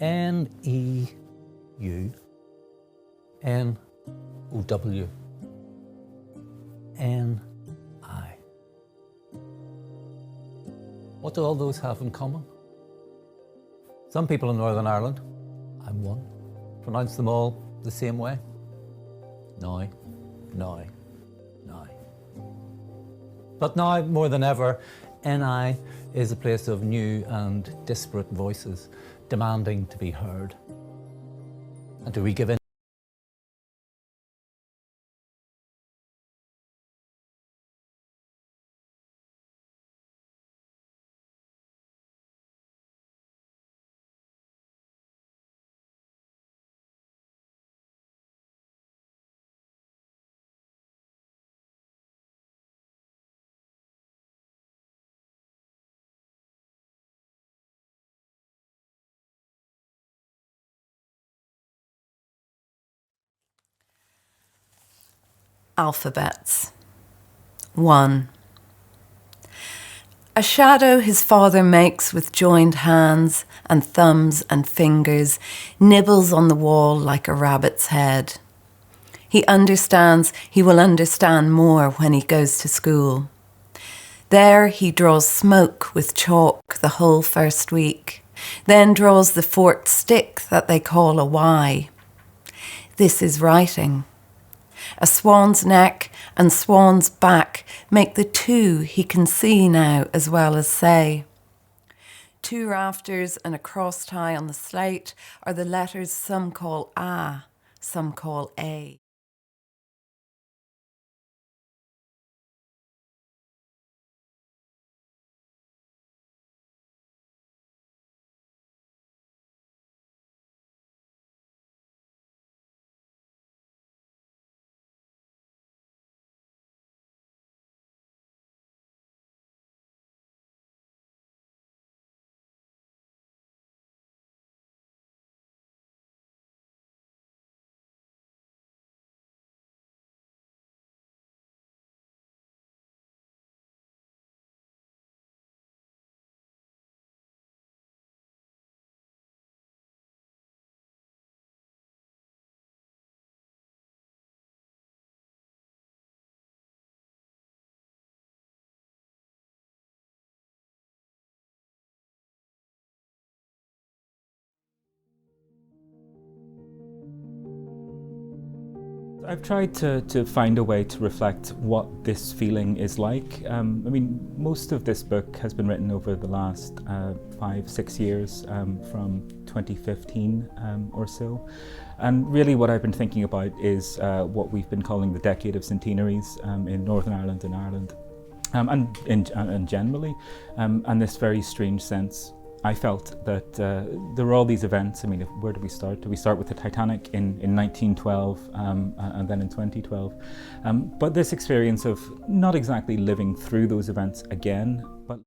N-E-U-N-O-W-N-I. What do all those have in common? Some people in Northern Ireland, I'm one, pronounce them all the same way. Now, now, now. But now, more than ever, NI is a place of new and disparate voices demanding to be heard. And do we give in? Alphabets. 1. A shadow his father makes with joined hands and thumbs and fingers nibbles on the wall like a rabbit's head. He understands he will understand more when he goes to school. There he draws smoke with chalk the whole first week, then draws the forked stick that they call a Y. This is writing. A swan's neck and swan's back make the two he can see now as well as say. 2 rafters and a cross tie on the slate are the letters some call A, some call A. I've tried to find a way to reflect what this feeling is like. Most of this book has been written over the last 5-6 years, from 2015 or so. And really what I've been thinking about is what we've been calling the decade of centenaries in Northern Ireland and Ireland, and generally, and this very strange sense. I felt that there were all these events. Where do we start? Do we start with the Titanic in 1912 and then in 2012? But this experience of not exactly living through those events again, but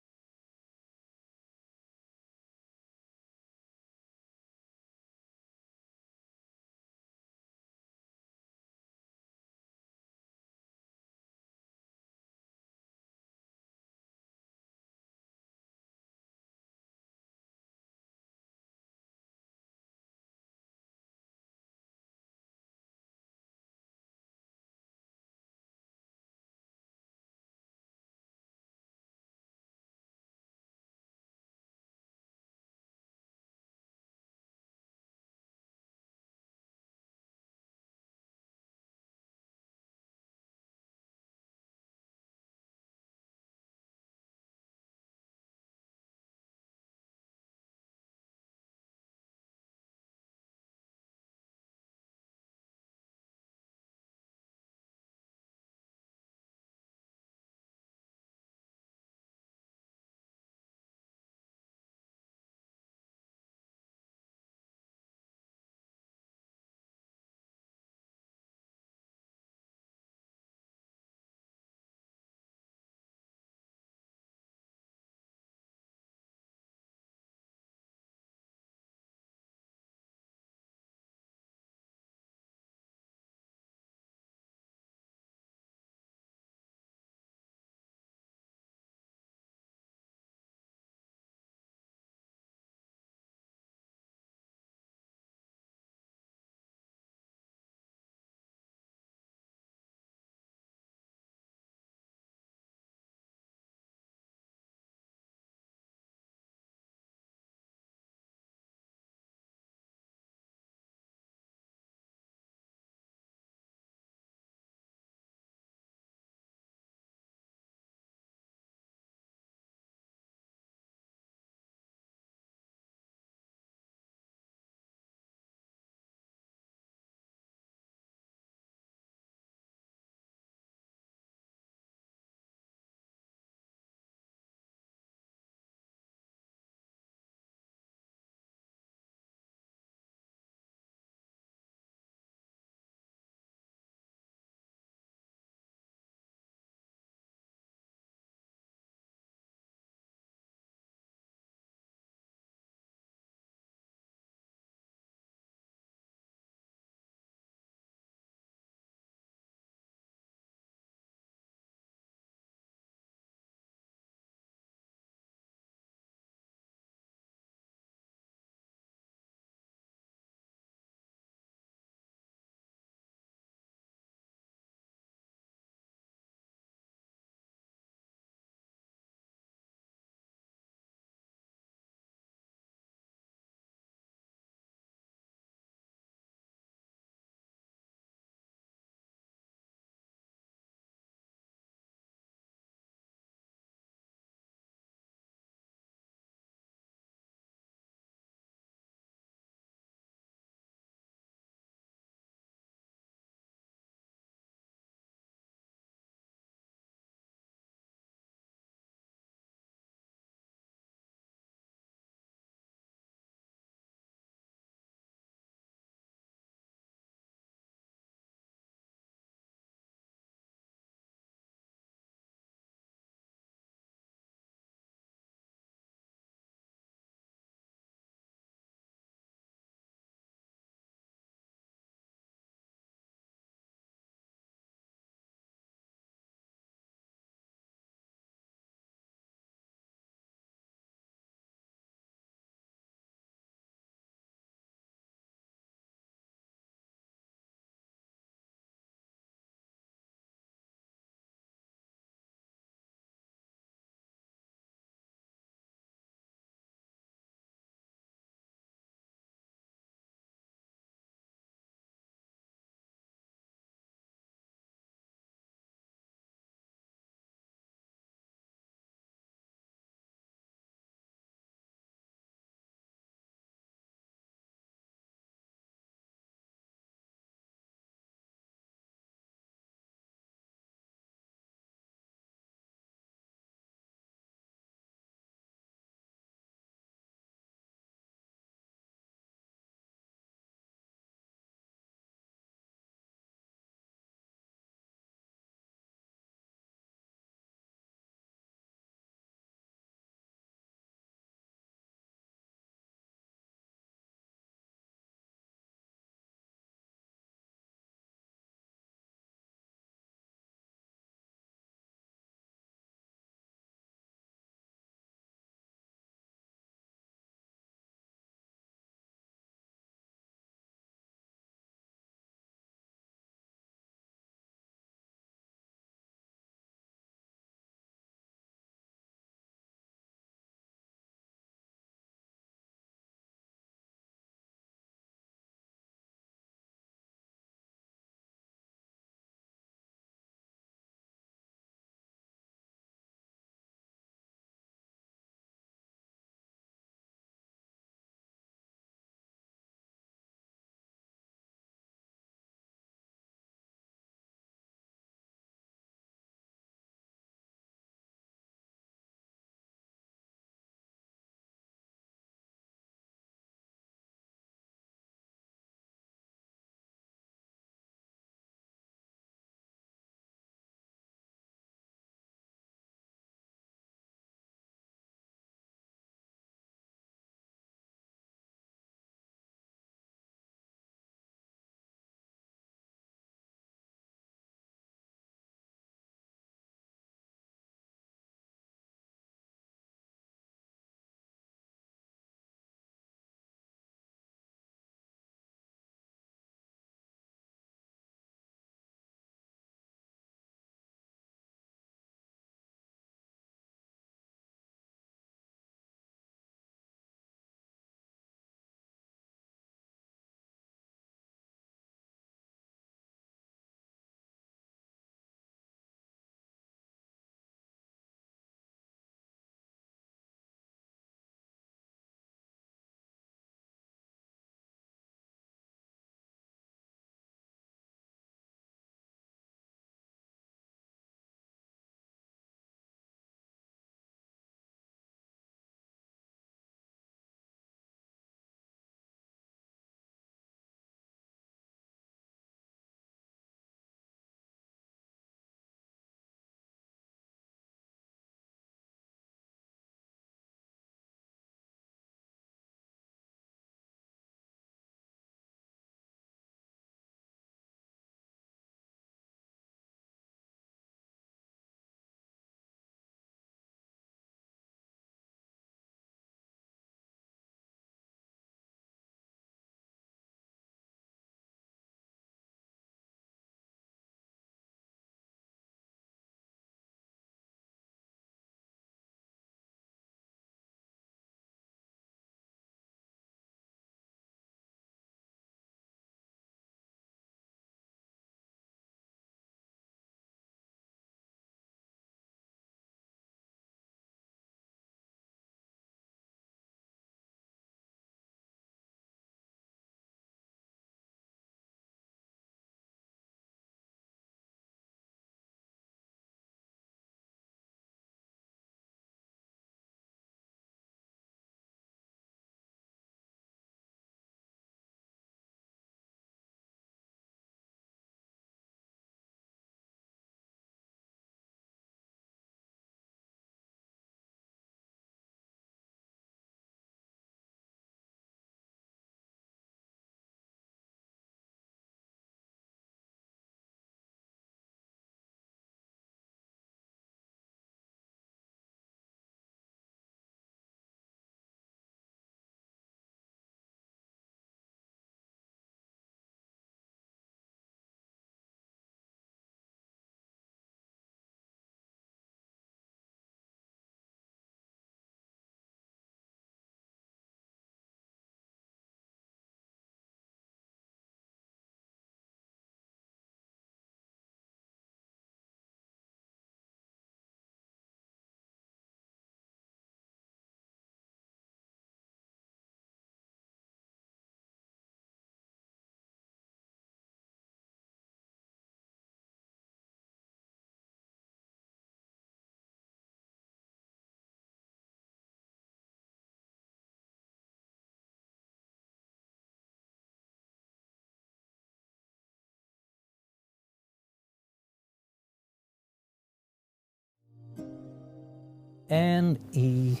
N-E-U-N-O-W-N-I.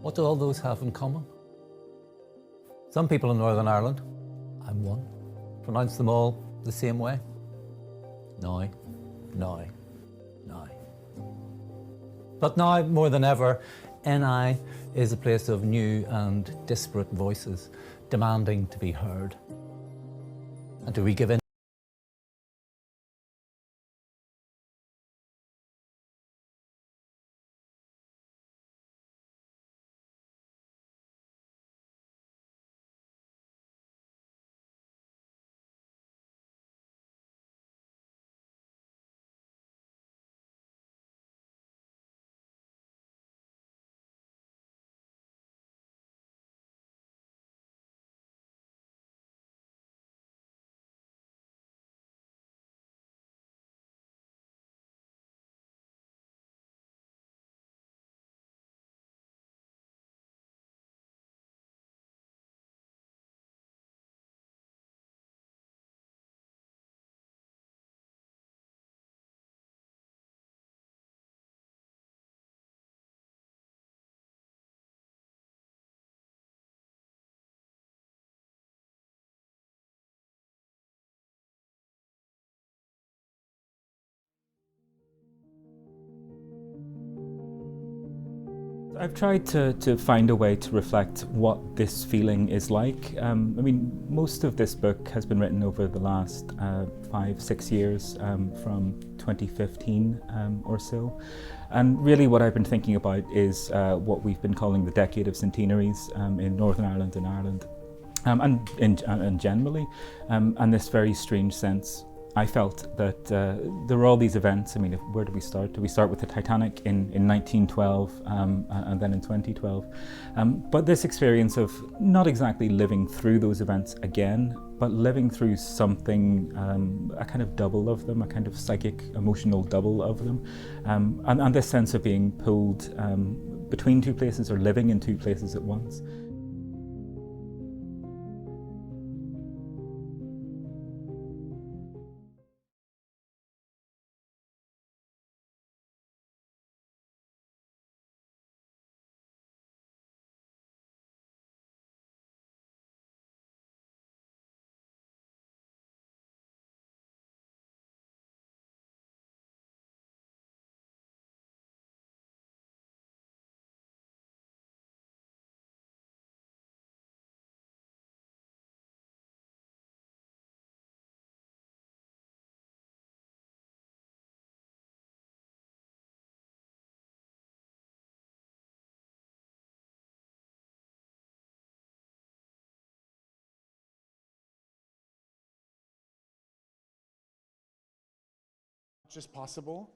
What do all those have in common? Some people in Northern Ireland, I'm one, pronounce them all the same way. Now, now, now. But now, more than ever, NI is a place of new and disparate voices demanding to be heard. And do we give in? I've tried to find a way to reflect what this feeling is like. I mean, most of this book has been written over the last 5-6 years, from 2015 or so. And really what I've been thinking about is what we've been calling the decade of centenaries in Northern Ireland and Ireland, and generally, and this very strange sense. I felt that there were all these events. I mean, where do we start? Do we start with the Titanic in 1912 and then in 2012? But this experience of not exactly living through those events again, but living through something, a kind of double of them, a kind of psychic, emotional double of them. And this sense of being pulled between two places or living in two places at once. As possible.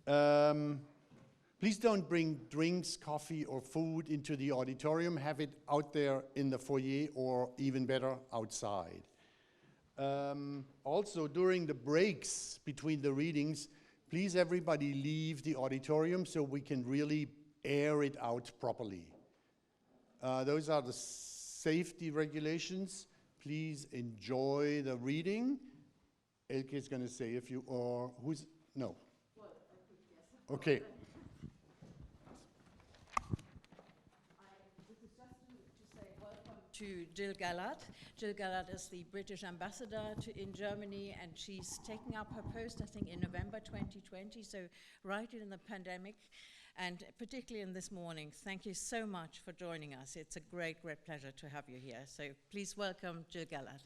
Please don't bring drinks, coffee, or food into the auditorium. Have it out there in the foyer, or even better, outside. Also, during the breaks between the readings, please everybody leave the auditorium so we can really air it out properly. Those are the safety regulations. Please enjoy the reading. Elke is going to say if you, or who's, no. Well, I could guess. Okay. This is just to say welcome to Jill Gallard. Jill Gallard is the British ambassador in Germany, and she's taking up her post, I think, in November 2020, so right in the pandemic, and particularly in this morning. Thank you so much for joining us. It's a great, great pleasure to have you here. So please welcome Jill Gallard.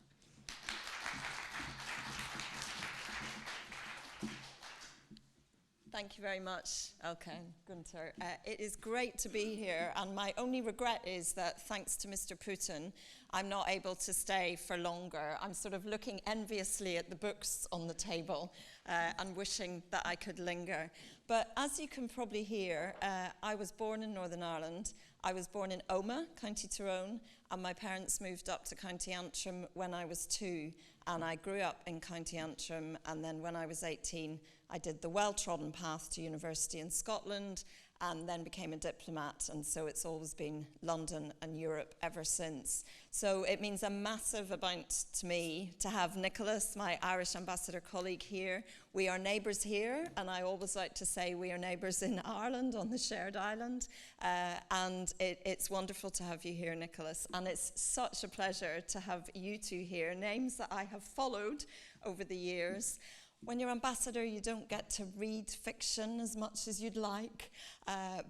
Thank you very much, Elke and Gunther. It is great to be here, and my only regret is that thanks to Mr. Putin, I'm not able to stay for longer. I'm sort of looking enviously at the books on the table and wishing that I could linger. But as you can probably hear, I was born in Northern Ireland. I was born in Omagh, County Tyrone, and my parents moved up to County Antrim when I was 2, and I grew up in County Antrim, and then when I was 18, I did the well-trodden path to university in Scotland, and then became a diplomat, and so it's always been London and Europe ever since. So it means a massive amount to me to have Nicholas, my Irish ambassador colleague, here. We are neighbours here, and I always like to say we are neighbours in Ireland on the shared island, and it's wonderful to have you here, Nicholas, and it's such a pleasure to have you two here, names that I have followed over the years. When you're ambassador, you don't get to read fiction as much as you'd like,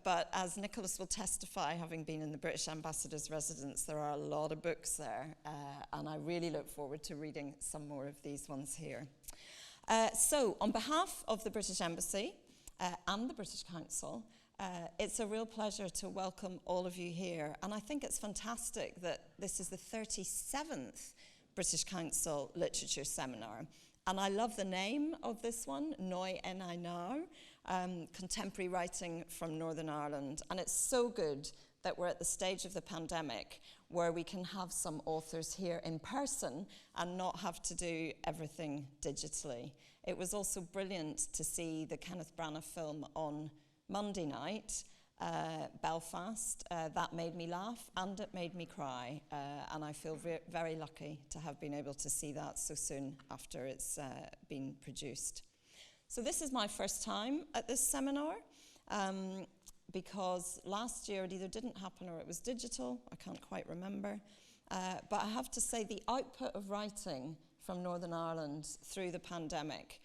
but as Nicholas will testify, having been in the British ambassador's residence, there are a lot of books there, and I really look forward to reading some more of these ones here. So, on behalf of the British Embassy and the British Council, it's a real pleasure to welcome all of you here, and I think it's fantastic that this is the 37th British Council Literature Seminar. And I love the name of this one, Neu en Einar, contemporary writing from Northern Ireland. And it's so good that we're at the stage of the pandemic where we can have some authors here in person and not have to do everything digitally. It was also brilliant to see the Kenneth Branagh film on Monday night, Belfast. That made me laugh and it made me cry, and I feel very lucky to have been able to see that so soon after it's been produced. So this is my first time at this seminar, because last year it either didn't happen or it was digital, I can't quite remember, but I have to say the output of writing from Northern Ireland through the pandemic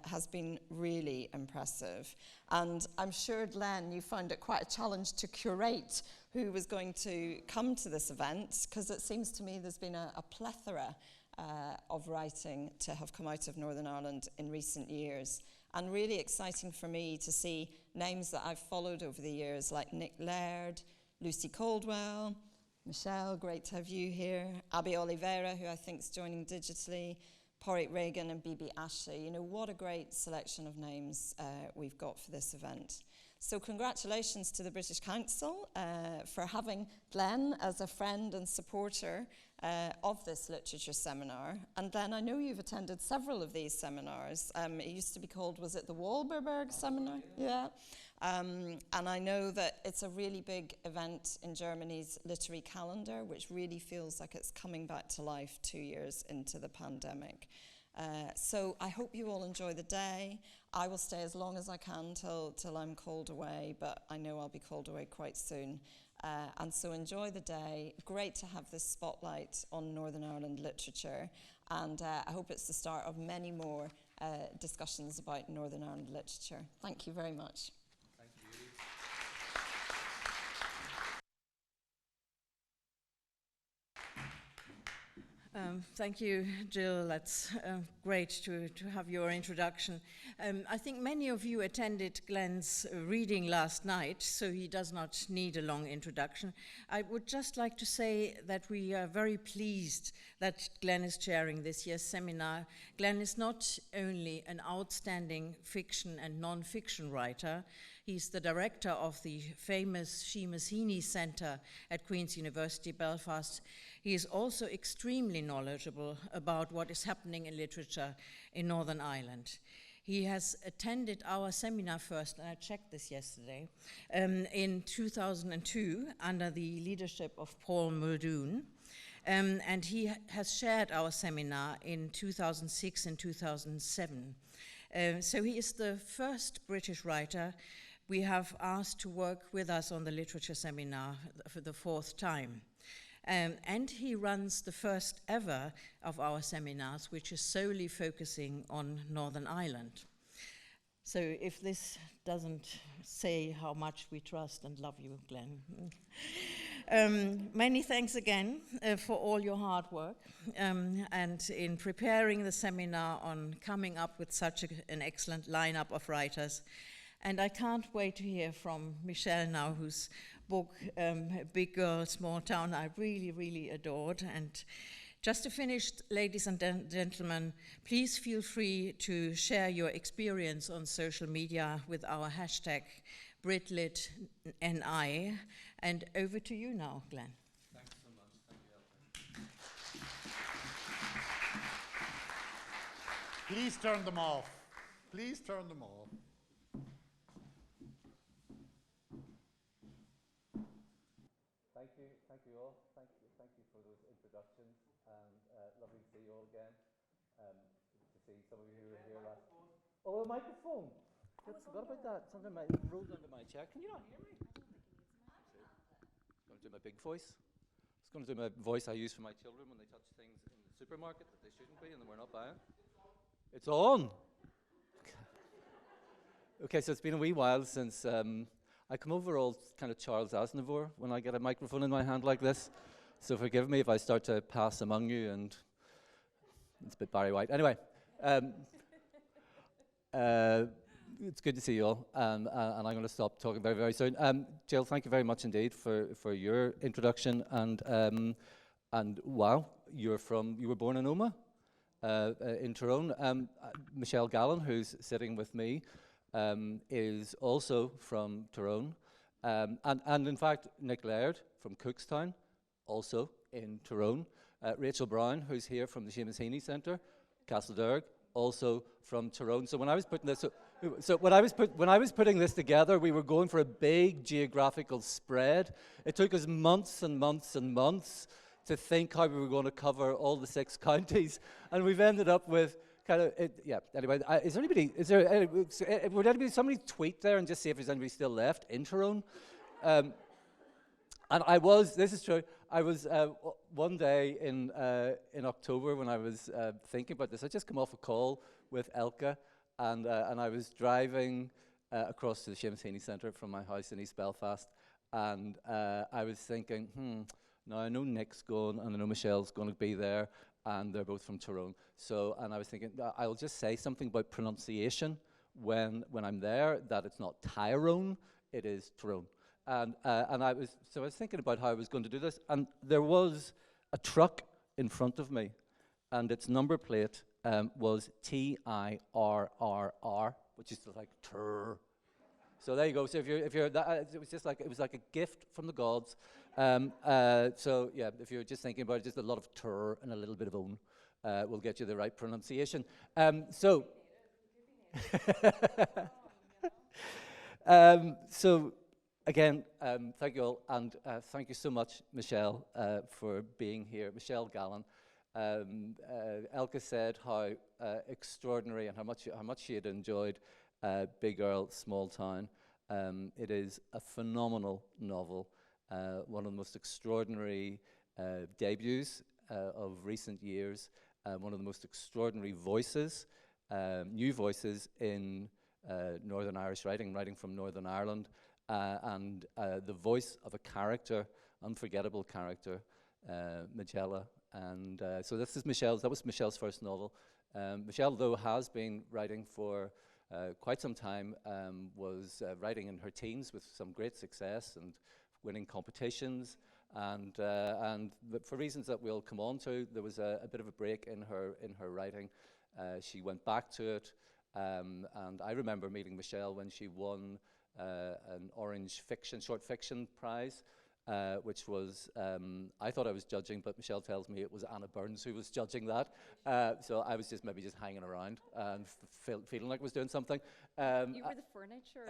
has been really impressive. And I'm sure, Glenn, you found it quite a challenge to curate who was going to come to this event, because it seems to me there's been a plethora of writing to have come out of Northern Ireland in recent years. And really exciting for me to see names that I've followed over the years, like Nick Laird, Lucy Caldwell, Michelle, great to have you here, Abby Oliveira, who I think is joining digitally, Porrick Reagan and Bibi Ashley. You know, what a great selection of names we've got for this event. So congratulations to the British Council for having Glenn as a friend and supporter of this literature seminar. And Glenn, I know you've attended several of these seminars. It used to be called, was it the Wahlberg Seminar? Yeah. And I know that it's a really big event in Germany's literary calendar, which really feels like it's coming back to life 2 years into the pandemic. So I hope you all enjoy the day. I will stay as long as I can till I'm called away, but I know I'll be called away quite soon. And so enjoy the day. Great to have this spotlight on Northern Ireland literature. And I hope it's the start of many more discussions about Northern Ireland literature. Thank you very much. Thank you, Jill. That's great to have your introduction. I think many of you attended Glenn's reading last night, so he does not need a long introduction. I would just like to say that we are very pleased that Glenn is chairing this year's seminar. Glenn is not only an outstanding fiction and non-fiction writer, he's the director of the famous Seamus Heaney Centre at Queen's University Belfast. He is also extremely knowledgeable about what is happening in literature in Northern Ireland. He has attended our seminar first, and I checked this yesterday, in 2002 under the leadership of Paul Muldoon. And he has shared our seminar in 2006 and 2007. So he is the first British writer we have asked to work with us on the literature seminar for the 4th time. And he runs the first ever of our seminars, which is solely focusing on Northern Ireland. So if this doesn't say how much we trust and love you, Glenn. Many thanks again for all your hard work and in preparing the seminar on coming up with such an excellent lineup of writers. And I can't wait to hear from Michelle now, whose book, Big Girl, Small Town, I really, really adored. And just to finish, ladies and gentlemen, please feel free to share your experience on social media with our hashtag BritLitNI. And over to you now, Glenn. Thanks so much. Thank you, Please turn them off. Please turn them off. thank you all. Thank you for those introductions, and lovely to see you all again. To see some of you who were here last. Oh, a microphone! I forgot about that. It's under my rolled under my chair. Can you not hear me? I was going to do my big voice. I was going to do my voice I use for my children when they touch things in the supermarket that they shouldn't be, and then we're not buying. It's on. Okay, so it's been a wee while since I come over all kind of Charles Aznavour when I get a microphone in my hand like this. So forgive me if I start to pass among you, and it's a bit Barry White. Anyway, it's good to see you all, and I'm going to stop talking very, very soon. Jill, thank you very much indeed for your introduction, and wow, you were born in Omagh, in Tyrone. Michelle Gallen, who's sitting with me, is also from Tyrone, and in fact Nick Laird from Cookstown, also in Tyrone. Rachel Brown, who's here from the Seamus Heaney Centre, Castlederg, also from Tyrone. So when I was putting this, when I was putting this together, we were going for a big geographical spread. It took us months and months and months to think how we were going to cover all the 6 counties, and we've ended up with anyway, would anybody, somebody tweet there and just see if there's anybody still left in Tyrone? And this is true, I was one day in October when I was thinking about this, I just come off a call with Elka, and I was driving across to the Seamus Heaney Centre from my house in East Belfast, and I was thinking, now I know Nick's going, and I know Michelle's going to be there, and they're both from Tyrone. So, and I was thinking, I'll just say something about pronunciation when I'm there, that it's not Tyrone, it is Tyrone. And I was thinking about how I was going to do this, and there was a truck in front of me, and its number plate was TIRRR, which is like Tur. So there you go. So if you're that, it was like a gift from the gods. So yeah, if you're just thinking about it, just a lot of tur and a little bit of own will get you the right pronunciation. So again, thank you all, and thank you so much, Michelle, for being here. Michelle Gallen. Elka said how extraordinary and how much she had enjoyed Big Earl, Small Town. It is a phenomenal novel, one of the most extraordinary debuts of recent years, one of the most extraordinary voices, new voices in Northern Irish writing from Northern Ireland, and the voice of a character, unforgettable character, Magella. And so that was Michelle's first novel. Michelle, though, has been writing for quite some time, was writing in her teens with some great success and winning competitions, and for reasons that we'll come on to, there was a bit of a break in her writing. She went back to it, and I remember meeting Michelle when she won an Orange short fiction prize, which was, I thought I was judging, but Michelle tells me it was Anna Burns who was judging that. So I was just hanging around and feeling like I was doing something. You were the furniture,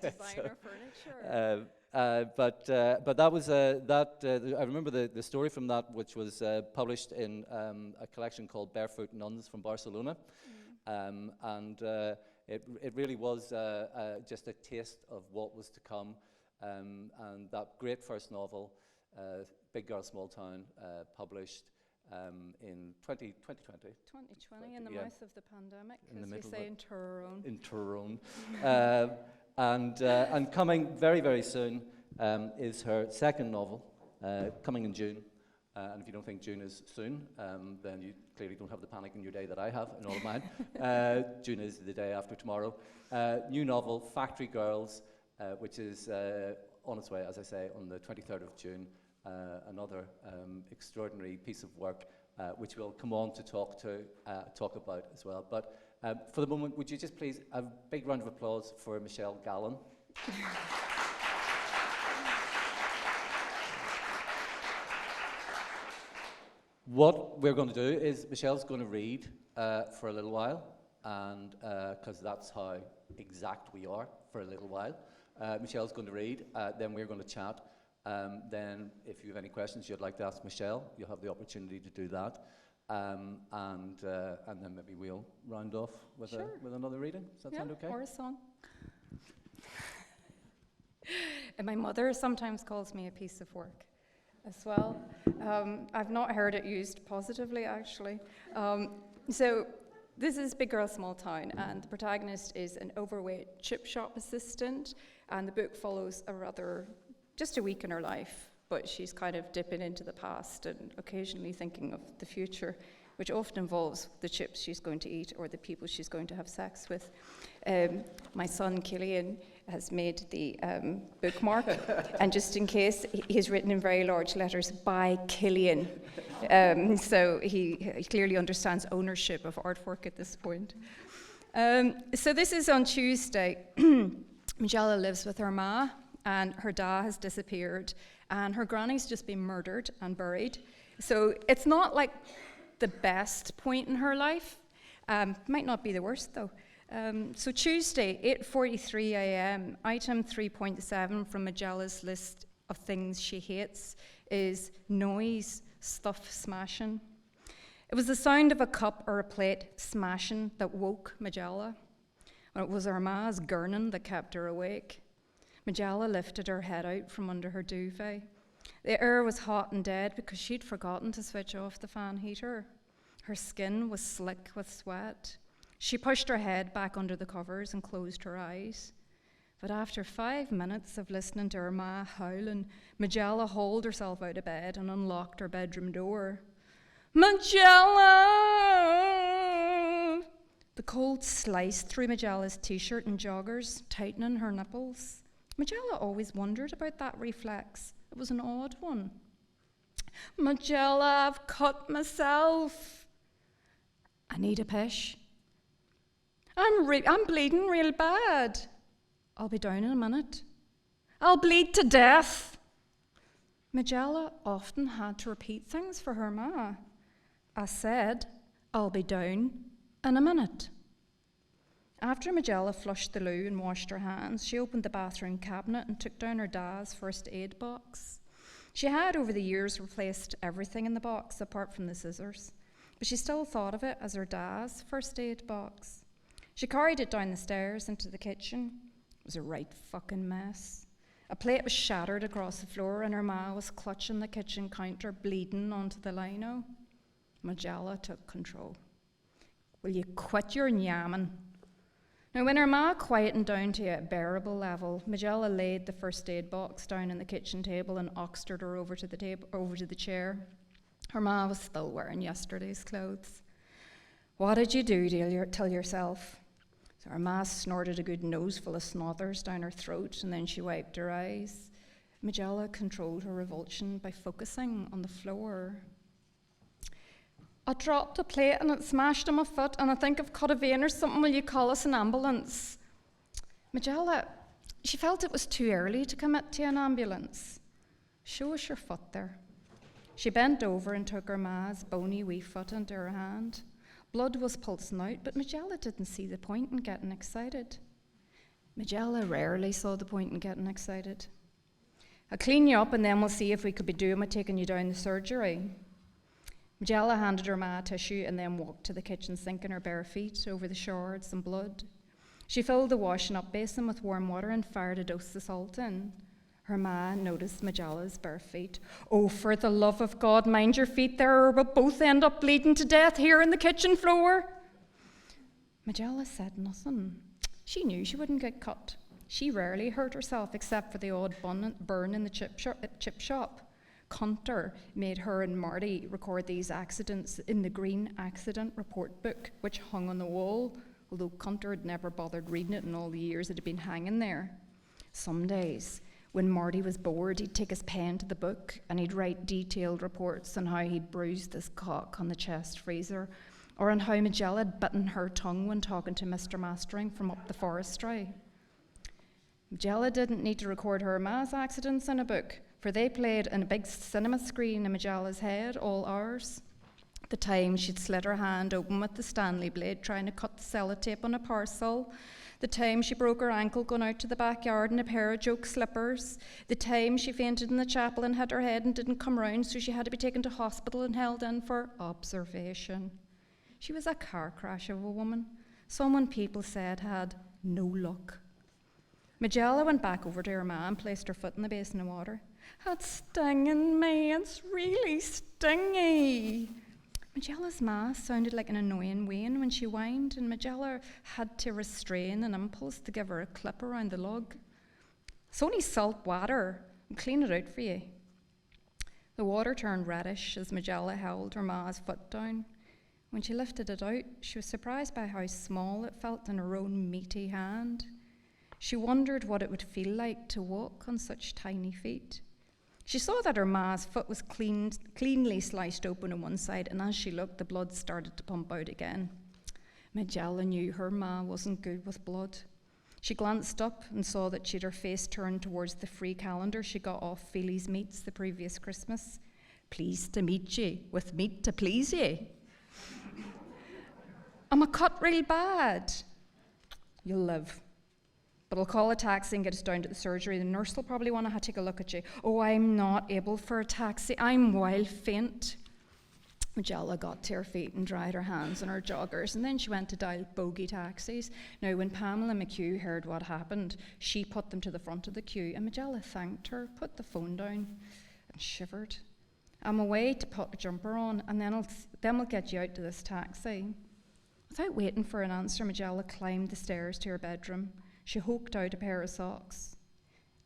designer furniture. But that was, I remember the story from that, which was published in a collection called Barefoot Nuns from Barcelona. And it really was just a taste of what was to come. And that great first novel, Big Girl, Small Town, published in 2020. 2020, in the mouth of the pandemic, as we say in Tyrone. In Tyrone. And coming very, very soon is her second novel, coming in June. And if you don't think June is soon, then you clearly don't have the panic in your day that I have in all of mine. June is the day after tomorrow. New novel, Factory Girls, which is on its way, as I say, on the 23rd of June. Another extraordinary piece of work, which we'll come on to talk about as well. But for the moment, would you just please have a big round of applause for Michelle Gallen? What we're going to do is Michelle's going to read for a little while, and because that's how exact we are for a little while. Michelle's going to read, then we're going to chat, Then if you have any questions you'd like to ask Michelle, you'll have the opportunity to do that. And then maybe we'll round off with, Sure. with another reading. Does that sound okay? Or a song. And my mother sometimes calls me a piece of work as well. I've not heard it used positively, actually. So this is Big Girl, Small Town, and the protagonist is an overweight chip shop assistant, and the book follows just a week in her life, but she's kind of dipping into the past and occasionally thinking of the future, which often involves the chips she's going to eat or the people she's going to have sex with. My son, Killian, has made the bookmark, and just in case, he's written in very large letters, by Killian. So he clearly understands ownership of artwork at this point. So this is on Tuesday. Majella lives with her ma, and her da has disappeared, and her granny's just been murdered and buried. So it's not like the best point in her life. Might not be the worst, though. So Tuesday, 8:43 a.m., item 3.7 from Majella's list of things she hates is noise, stuff smashing. It was the sound of a cup or a plate smashing that woke Majella. And it was her ma's gurning that kept her awake. Majella lifted her head out from under her duvet. The air was hot and dead because she'd forgotten to switch off the fan heater. Her skin was slick with sweat. She pushed her head back under the covers and closed her eyes. But after 5 minutes of listening to her ma howling, Majella hauled herself out of bed and unlocked her bedroom door. Majella! The cold sliced through Majella's t-shirt and joggers, tightening her nipples. Majella always wondered about that reflex. It was an odd one. Majella, I've cut myself. I need a pish. I'm bleeding real bad. I'll be down in a minute. I'll bleed to death. Majella often had to repeat things for her ma. I said, I'll be down in a minute. After Majella flushed the loo and washed her hands, she opened the bathroom cabinet and took down her da's first aid box. She had, over the years, replaced everything in the box apart from the scissors, but she still thought of it as her da's first aid box. She carried it down the stairs into the kitchen. It was a right fucking mess. A plate was shattered across the floor, and her ma was clutching the kitchen counter, bleeding onto the lino. Majella took control. Will you quit your yamming? Now, when her ma quietened down to a bearable level, Majella laid the first aid box down on the kitchen table and oxtered her over to the chair. Her ma was still wearing yesterday's clothes. What did you do to tell yourself? So her ma snorted a good noseful of snothers down her throat, and then she wiped her eyes. Majella controlled her revulsion by focusing on the floor. I dropped a plate and it smashed on my foot, and I think I've cut a vein or something. Will you call us an ambulance? Majella, she felt it was too early to commit to an ambulance. Show us your foot there. She bent over and took her ma's bony wee foot into her hand. Blood was pulsing out, but Majella didn't see the point in getting excited. Majella rarely saw the point in getting excited. I'll clean you up and then we'll see if we could be doing with taking you down the surgery. Majella handed her ma a tissue and then walked to the kitchen sink in her bare feet over the shards and blood. She filled the washing up basin with warm water and fired a dose of salt in. Her ma noticed Majella's bare feet. Oh, for the love of God, mind your feet there, or we'll both end up bleeding to death here on the kitchen floor. Majella said nothing. She knew she wouldn't get cut. She rarely hurt herself except for the odd burn in the chip shop. Cunter made her and Marty record these accidents in the green accident report book, which hung on the wall, although Cunter had never bothered reading it in all the years it had been hanging there. Some days, when Marty was bored, he'd take his pen to the book and he'd write detailed reports on how he'd bruised his cock on the chest freezer, or on how Majella had bitten her tongue when talking to Mr. Mastering from up the forestry. Majella didn't need to record her ma's accidents in a book, for they played in a big cinema screen in Majella's head all hours. The time she'd slit her hand open with the Stanley blade trying to cut the sellotape on a parcel, The time she broke her ankle going out to the backyard in a pair of joke slippers. The time she fainted in the chapel and hit her head and didn't come round, so she had to be taken to hospital and held in for observation. She was a car crash of a woman, someone people said had no luck. Majella went back over to her ma and placed her foot in the basin of water. "It's stinging me, it's really stingy." Majella's ma sounded like an annoying whin when she whined, and Majella had to restrain an impulse to give her a clip around the lug. "It's only salt water. I'll clean it out for you." The water turned reddish as Majella held her ma's foot down. When she lifted it out, she was surprised by how small it felt in her own meaty hand. She wondered what it would feel like to walk on such tiny feet. She saw that her ma's foot was cleanly sliced open on one side, and as she looked, the blood started to pump out again. Majella knew her ma wasn't good with blood. She glanced up and saw that she'd her face turned towards the free calendar she got off Feely's Meats the previous Christmas. "Pleased to meet ye, with meat to please ye." "I'm a cut real bad." "You'll live. But I'll call a taxi and get us down to the surgery. The nurse will probably want to take a look at you." "Oh, I'm not able for a taxi. I'm wild faint." Majella got to her feet and dried her hands on her joggers, and then she went to dial bogey taxis. Now, when Pamela McHugh heard what happened, she put them to the front of the queue, and Majella thanked her, put the phone down, and shivered. "I'm away to put a jumper on, and then we'll get you out to this taxi." Without waiting for an answer, Majella climbed the stairs to her bedroom. She hooked out a pair of socks.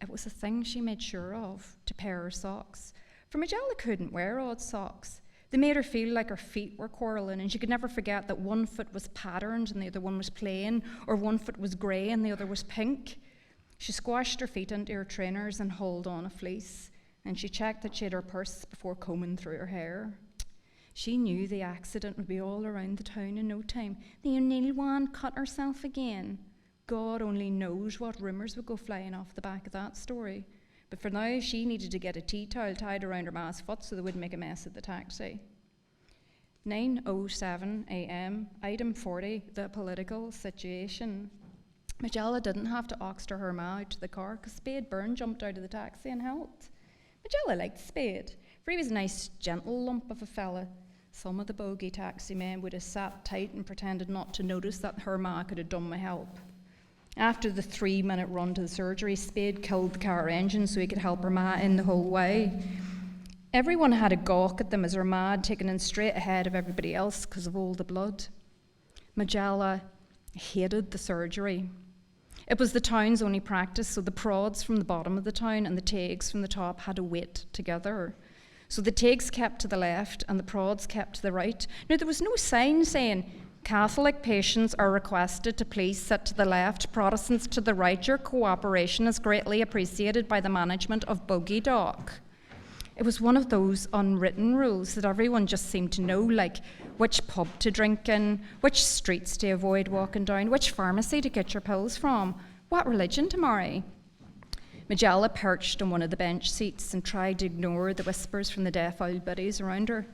It was a thing she made sure of, to pair her socks. For Majella couldn't wear odd socks. They made her feel like her feet were quarrelling, and she could never forget that one foot was patterned and the other one was plain, or one foot was grey and the other was pink. She squashed her feet into her trainers and hauled on a fleece, and she checked that she had her purse before combing through her hair. She knew the accident would be all around the town in no time. The O'Neill one cut herself again. God only knows what rumours would go flying off the back of that story. But for now, she needed to get a tea towel tied around her ma's foot so they wouldn't make a mess at the taxi. 9:07 a.m, item 40, the political situation. Majella didn't have to oxter her ma out to the car because Spade Byrne jumped out of the taxi and helped. Majella liked Spade, for he was a nice, gentle lump of a fella. Some of the bogey taxi men would have sat tight and pretended not to notice that her ma could have done my help. After the 3-minute run to the surgery, Spade killed the car engine so he could help her ma in the whole way. Everyone had a gawk at them as her ma had taken in straight ahead of everybody else because of all the blood. Majella hated the surgery. It was the town's only practice, so the prods from the bottom of the town and the tags from the top had to wait together. So the tags kept to the left and the prods kept to the right. Now, there was no sign saying, "Catholic patients are requested to please sit to the left, Protestants to the right. Your cooperation is greatly appreciated by the management of Bogey Dock." It was one of those unwritten rules that everyone just seemed to know, like which pub to drink in, which streets to avoid walking down, which pharmacy to get your pills from, what religion to marry. Majella perched on one of the bench seats and tried to ignore the whispers from the deaf old biddies around her.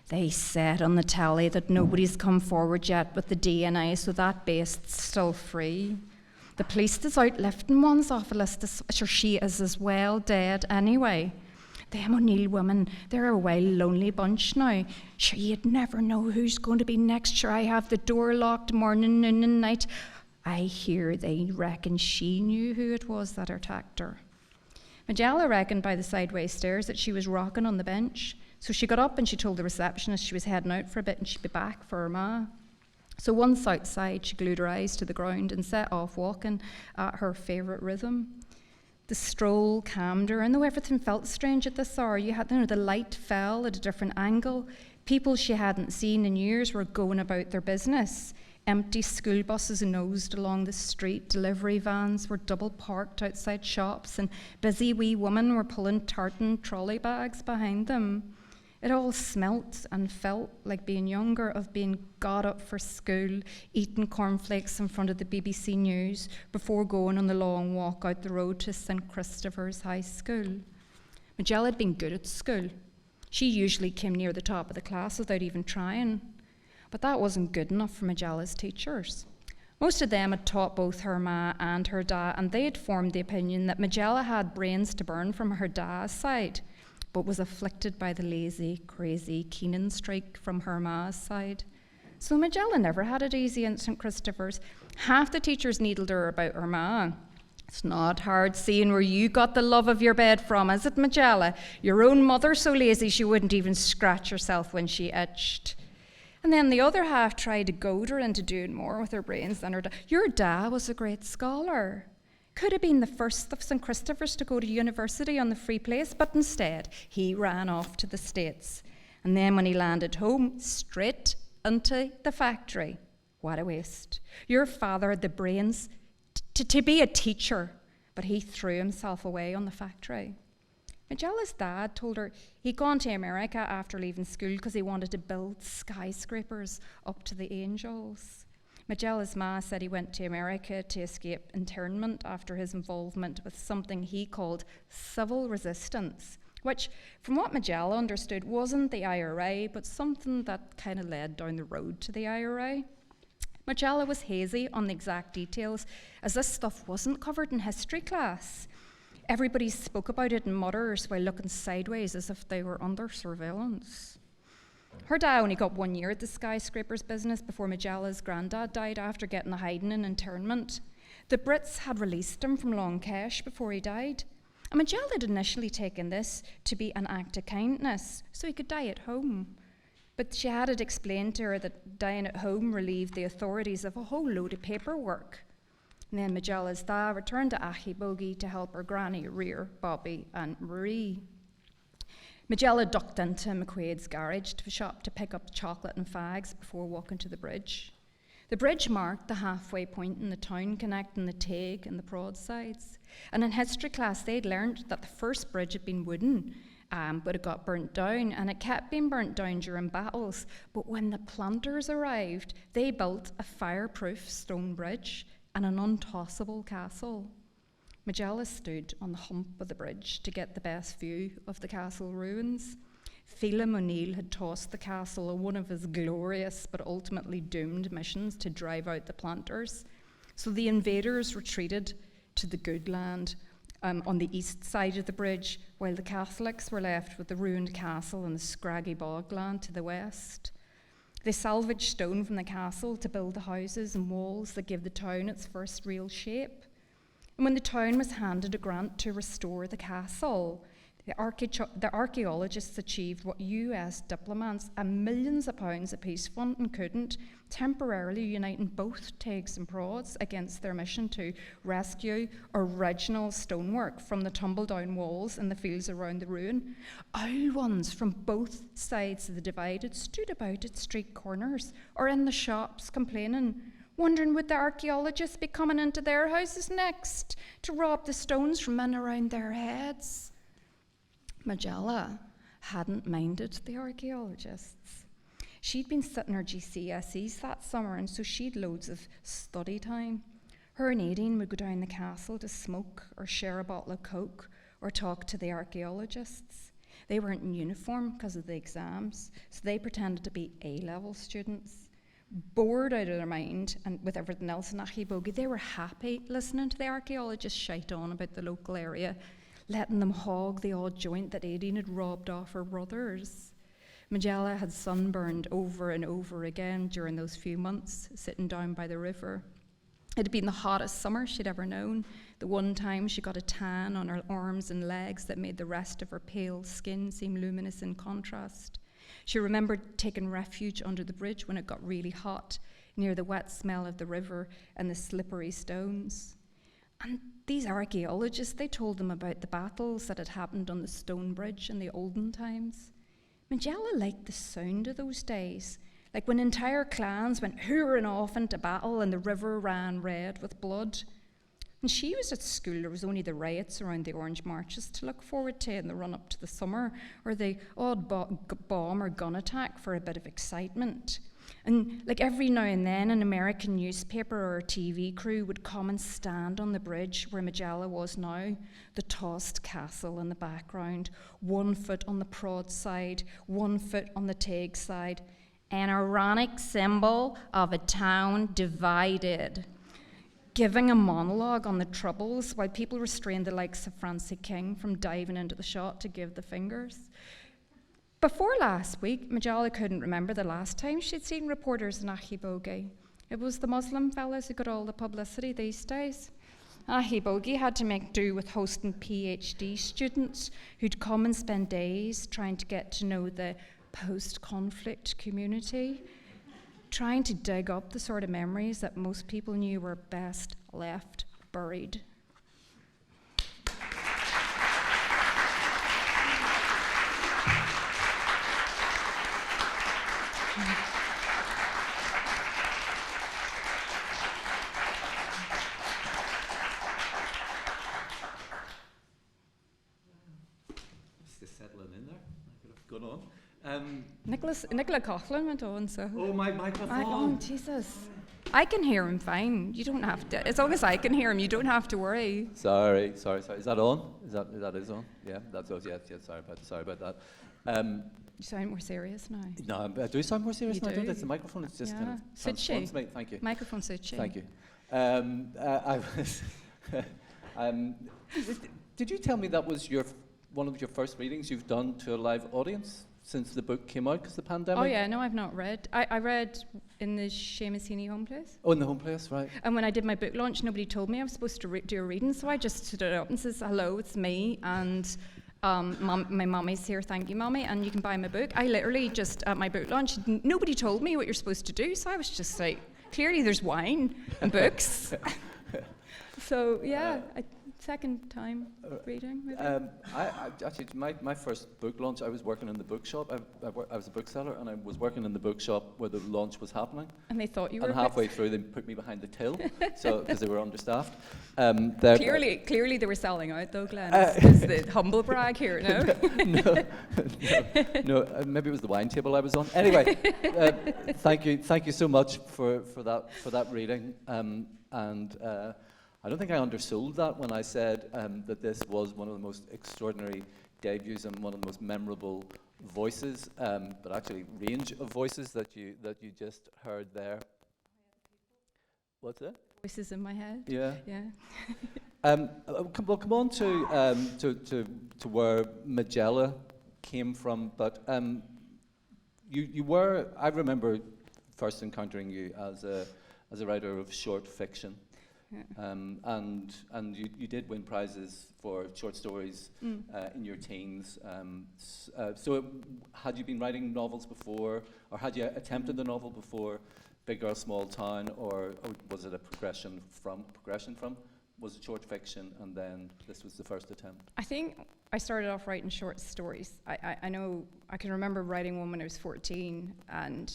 "They said on the tally that nobody's come forward yet with the DNA, so that base's still free. The police is out lifting ones off a list, sure she is as well dead anyway. Them O'Neill women, they're a wild lonely bunch now. Sure, you'd never know who's going to be next. Sure, I have the door locked morning, noon and night. I hear they reckon she knew who it was that attacked her." Majella reckoned by the sideway stairs that she was rocking on the bench. So she got up and she told the receptionist she was heading out for a bit and she'd be back for her ma. So once outside, she glued her eyes to the ground and set off walking at her favourite rhythm. The stroll calmed her, and though everything felt strange at this hour, the light fell at a different angle. People she hadn't seen in years were going about their business. Empty school buses nosed along the street, delivery vans were double parked outside shops, and busy wee women were pulling tartan trolley bags behind them. It all smelt and felt like being younger, of being got up for school, eating cornflakes in front of the BBC News before going on the long walk out the road to St Christopher's High School. Majella had been good at school. She usually came near the top of the class without even trying. But that wasn't good enough for Majella's teachers. Most of them had taught both her ma and her da, and they had formed the opinion that Majella had brains to burn from her da's side, but was afflicted by the lazy, crazy Keenan streak from her ma's side. So Majella never had it easy in St. Christopher's. Half the teachers needled her about her ma. It's not hard seeing where you got the love of your bed from, is it, Majella? Your own mother so lazy she wouldn't even scratch herself when she itched. And then the other half tried to goad her into doing more with her brains than her dad. Your dad was a great scholar. Could have been the first of St. Christopher's to go to university on the free place, but instead he ran off to the States. And then when he landed home, straight into the factory. What a waste. Your father had the brains to be a teacher, but he threw himself away on the factory. Majella's dad told her he'd gone to America after leaving school because he wanted to build skyscrapers up to the angels. Majella's ma said he went to America to escape internment after his involvement with something he called civil resistance, which, from what Majella understood, wasn't the IRA, but something that kind of led down the road to the IRA. Majella was hazy on the exact details, as this stuff wasn't covered in history class. Everybody spoke about it in mutters while looking sideways as if they were under surveillance. Her dad only got 1 year at the skyscrapers business before Majella's granddad died after getting a hiding in internment. The Brits had released him from Long Kesh before he died. And Majella had initially taken this to be an act of kindness, so he could die at home. But she had it explained to her that dying at home relieved the authorities of a whole load of paperwork. And then Majella's dad returned to Achiebogie to help her granny rear Bobby and Marie. Majella ducked into McQuaid's garage shop to pick up chocolate and fags before walking to the bridge. The bridge marked the halfway point in the town connecting the Tague and the Broadsides. And in history class, they'd learned that the first bridge had been wooden, but it got burnt down, and it kept being burnt down during battles. But when the planters arrived, they built a fireproof stone bridge and an untossable castle. Majella stood on the hump of the bridge to get the best view of the castle ruins. Phelim O'Neill had tossed the castle on one of his glorious but ultimately doomed missions to drive out the planters. So the invaders retreated to the good land on the east side of the bridge, while the Catholics were left with the ruined castle and the scraggy bogland to the west. They salvaged stone from the castle to build the houses and walls that gave the town its first real shape. And when the town was handed a grant to restore the castle, the archaeologists achieved what US diplomats and millions of pounds apiece funding couldn't, temporarily uniting both Tagues and Prods against their mission to rescue original stonework from the tumble-down walls in the fields around the ruin. Owl ones from both sides of the divide had stood about at street corners or in the shops complaining, wondering would the archaeologists be coming into their houses next to rob the stones from in around their heads. Majella hadn't minded the archaeologists. She'd been sitting her GCSEs that summer, and so she'd loads of study time. Her and Aideen would go down the castle to smoke or share a bottle of Coke or talk to the archaeologists. They weren't in uniform because of the exams, so they pretended to be A-level students. Bored out of their mind and with everything else in Achiebogie, they were happy listening to the archaeologists shite on about the local area, letting them hog the odd joint that Aideen had robbed off her brothers. Majella had sunburned over and over again during those few months, sitting down by the river. It had been the hottest summer she'd ever known. The one time she got a tan on her arms and legs that made the rest of her pale skin seem luminous in contrast. She remembered taking refuge under the bridge when it got really hot, near the wet smell of the river and the slippery stones. And these archaeologists, they told them about the battles that had happened on the stone bridge in the olden times. Majella liked the sound of those days, like when entire clans went hurrying off into battle and the river ran red with blood. When she was at school, there was only the riots around the Orange Marches to look forward to in the run-up to the summer, or the odd bomb or gun attack for a bit of excitement. And like every now and then, an American newspaper or a TV crew would come and stand on the bridge where Majella was now, the tossed castle in the background, 1 foot on the Prod side, 1 foot on the Tague side. an ironic symbol of a town divided, giving a monologue on the Troubles while people restrained the likes of Francie King from diving into the shot to give the fingers. Before last week, Majala couldn't remember the last time she'd seen reporters in Achibogi. It was the Muslim fellas who got all the publicity these days. Achibogi had to make do with hosting PhD students who'd come and spend days trying to get to know the post-conflict community, trying to dig up the sort of memories that most people knew were best left buried. Just settling in there. I could have gone on. Nicola Coughlin went on, so. Oh, my microphone. Oh, Jesus. I can hear him fine. You don't have to. As long as I can hear him, you don't have to worry. Sorry. Is that on? Is that on? Yeah, that's on. Yeah. Sorry about that. You sound more serious now. No, I do sound more serious You now. do. Don't I? It's the microphone. It's just kind of Suits transforms you. me. Thank you. Microphone suits you. Thank you. I was. Did you tell me that was one of your first readings you've done to a live audience since the book came out? Because the pandemic. Oh yeah, no, I've not read. I read in the Seamus Heaney home place. Oh, in the home place, right? And when I did my book launch, nobody told me I was supposed to do a reading, so I just stood up and says, "Hello, it's me," and my mommy's here, thank you, mommy, and you can buy my book. I literally just at my book launch, nobody told me what you're supposed to do, so I was just like, clearly there's wine and books. So yeah, second time reading. Maybe. I actually, my first book launch, I was working in the bookshop. I was a bookseller, and I was working in the bookshop where the launch was happening. And they thought you were. And a halfway through, they put me behind the till, so because they were understaffed. Clearly, they were selling out, though, Glenn. Is the humble brag here? No. no. Maybe it was the wine table I was on. Anyway, thank you so much for that reading. I don't think I undersold that when I said that this was one of the most extraordinary debuts and one of the most memorable voices, but actually range of voices that you just heard there. What's that? Voices in my head. Yeah. Yeah. We'll come on to where Majella came from, but you were. I remember first encountering you as a writer of short fiction. Yeah. And you did win prizes for short stories in your teens. So had you been writing novels before, or had you attempted the novel before Big Girl, Small Town, or was it a progression from? Was it short fiction, and then this was the first attempt? I think I started off writing short stories. I know I can remember writing one when I was 14, and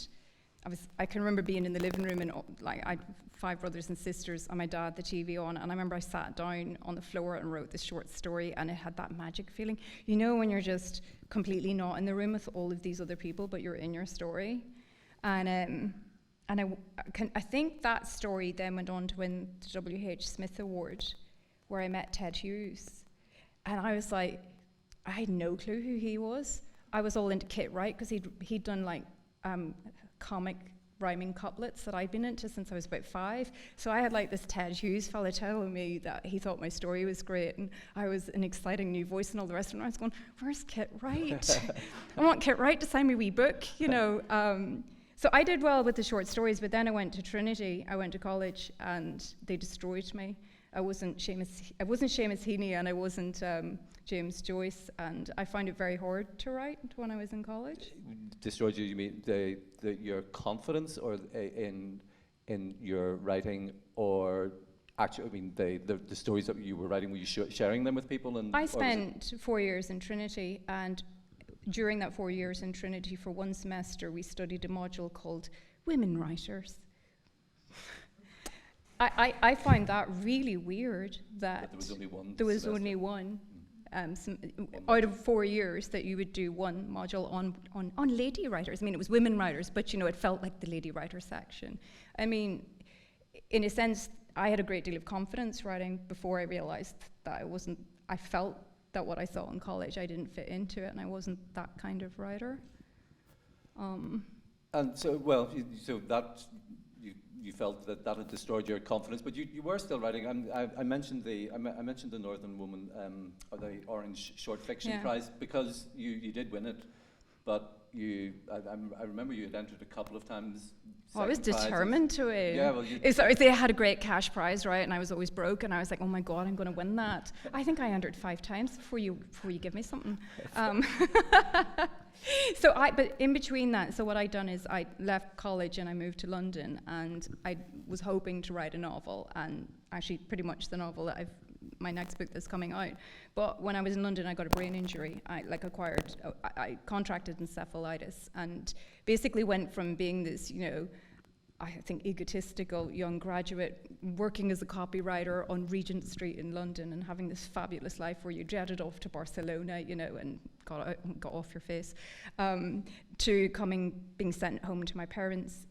I can remember being in the living room, and like I had 5 brothers and sisters, and my dad had the TV on, and I remember I sat down on the floor and wrote this short story, and it had that magic feeling. You know, when you're just completely not in the room with all of these other people, but you're in your story, and I think that story then went on to win the W.H. Smith Award, where I met Ted Hughes, and I was like, I had no clue who he was. I was all into Kit Wright because he'd done like comic rhyming couplets that I'd been into since I was about 5. So I had like this Ted Hughes fella telling me that he thought my story was great, and I was an exciting new voice and all the rest of it. And I was going, where's Kit Wright? I want Kit Wright to sign my wee book, you know. So I did well with the short stories, but then I went to Trinity. I went to college, and they destroyed me. I wasn't Seamus Heaney, and I wasn't James Joyce, and I found it very hard to write when I was in college. Destroyed you? You mean your confidence, or in your writing, or actually? I mean the stories that you were writing. Were you sharing them with people? And I spent 4 years in Trinity, and during that 4 years in Trinity, for one semester, we studied a module called Women Writers. I found that really weird that there was only one. There was only one. Out of 4 years that you would do one module on lady writers. I mean, it was women writers, but you know, it felt like the lady writer section. I mean, in a sense, I had a great deal of confidence writing before I realized that I felt that what I saw in college, I didn't fit into it, and I wasn't that kind of writer. And so, well, so that you felt that had destroyed your confidence, but you were still writing. I mentioned I mentioned the Northern Woman, or the Orange Short Fiction Prize, because you did win it, but I remember you had entered a couple of times. I was determined to win. Yeah, well, They had a great cash prize, right? And I was always broke, and I was like, oh my God, I'm going to win that. I think I entered 5 times before you give me something. But in between that, so what I'd done is I left college and I moved to London, and I was hoping to write a novel, and actually pretty much the novel that my next book that's coming out. But when I was in London, I got a brain injury. I contracted encephalitis, and basically went from being this, I think egotistical young graduate working as a copywriter on Regent Street in London and having this fabulous life where you jetted off to Barcelona, and got off your face, to being sent home to my parents,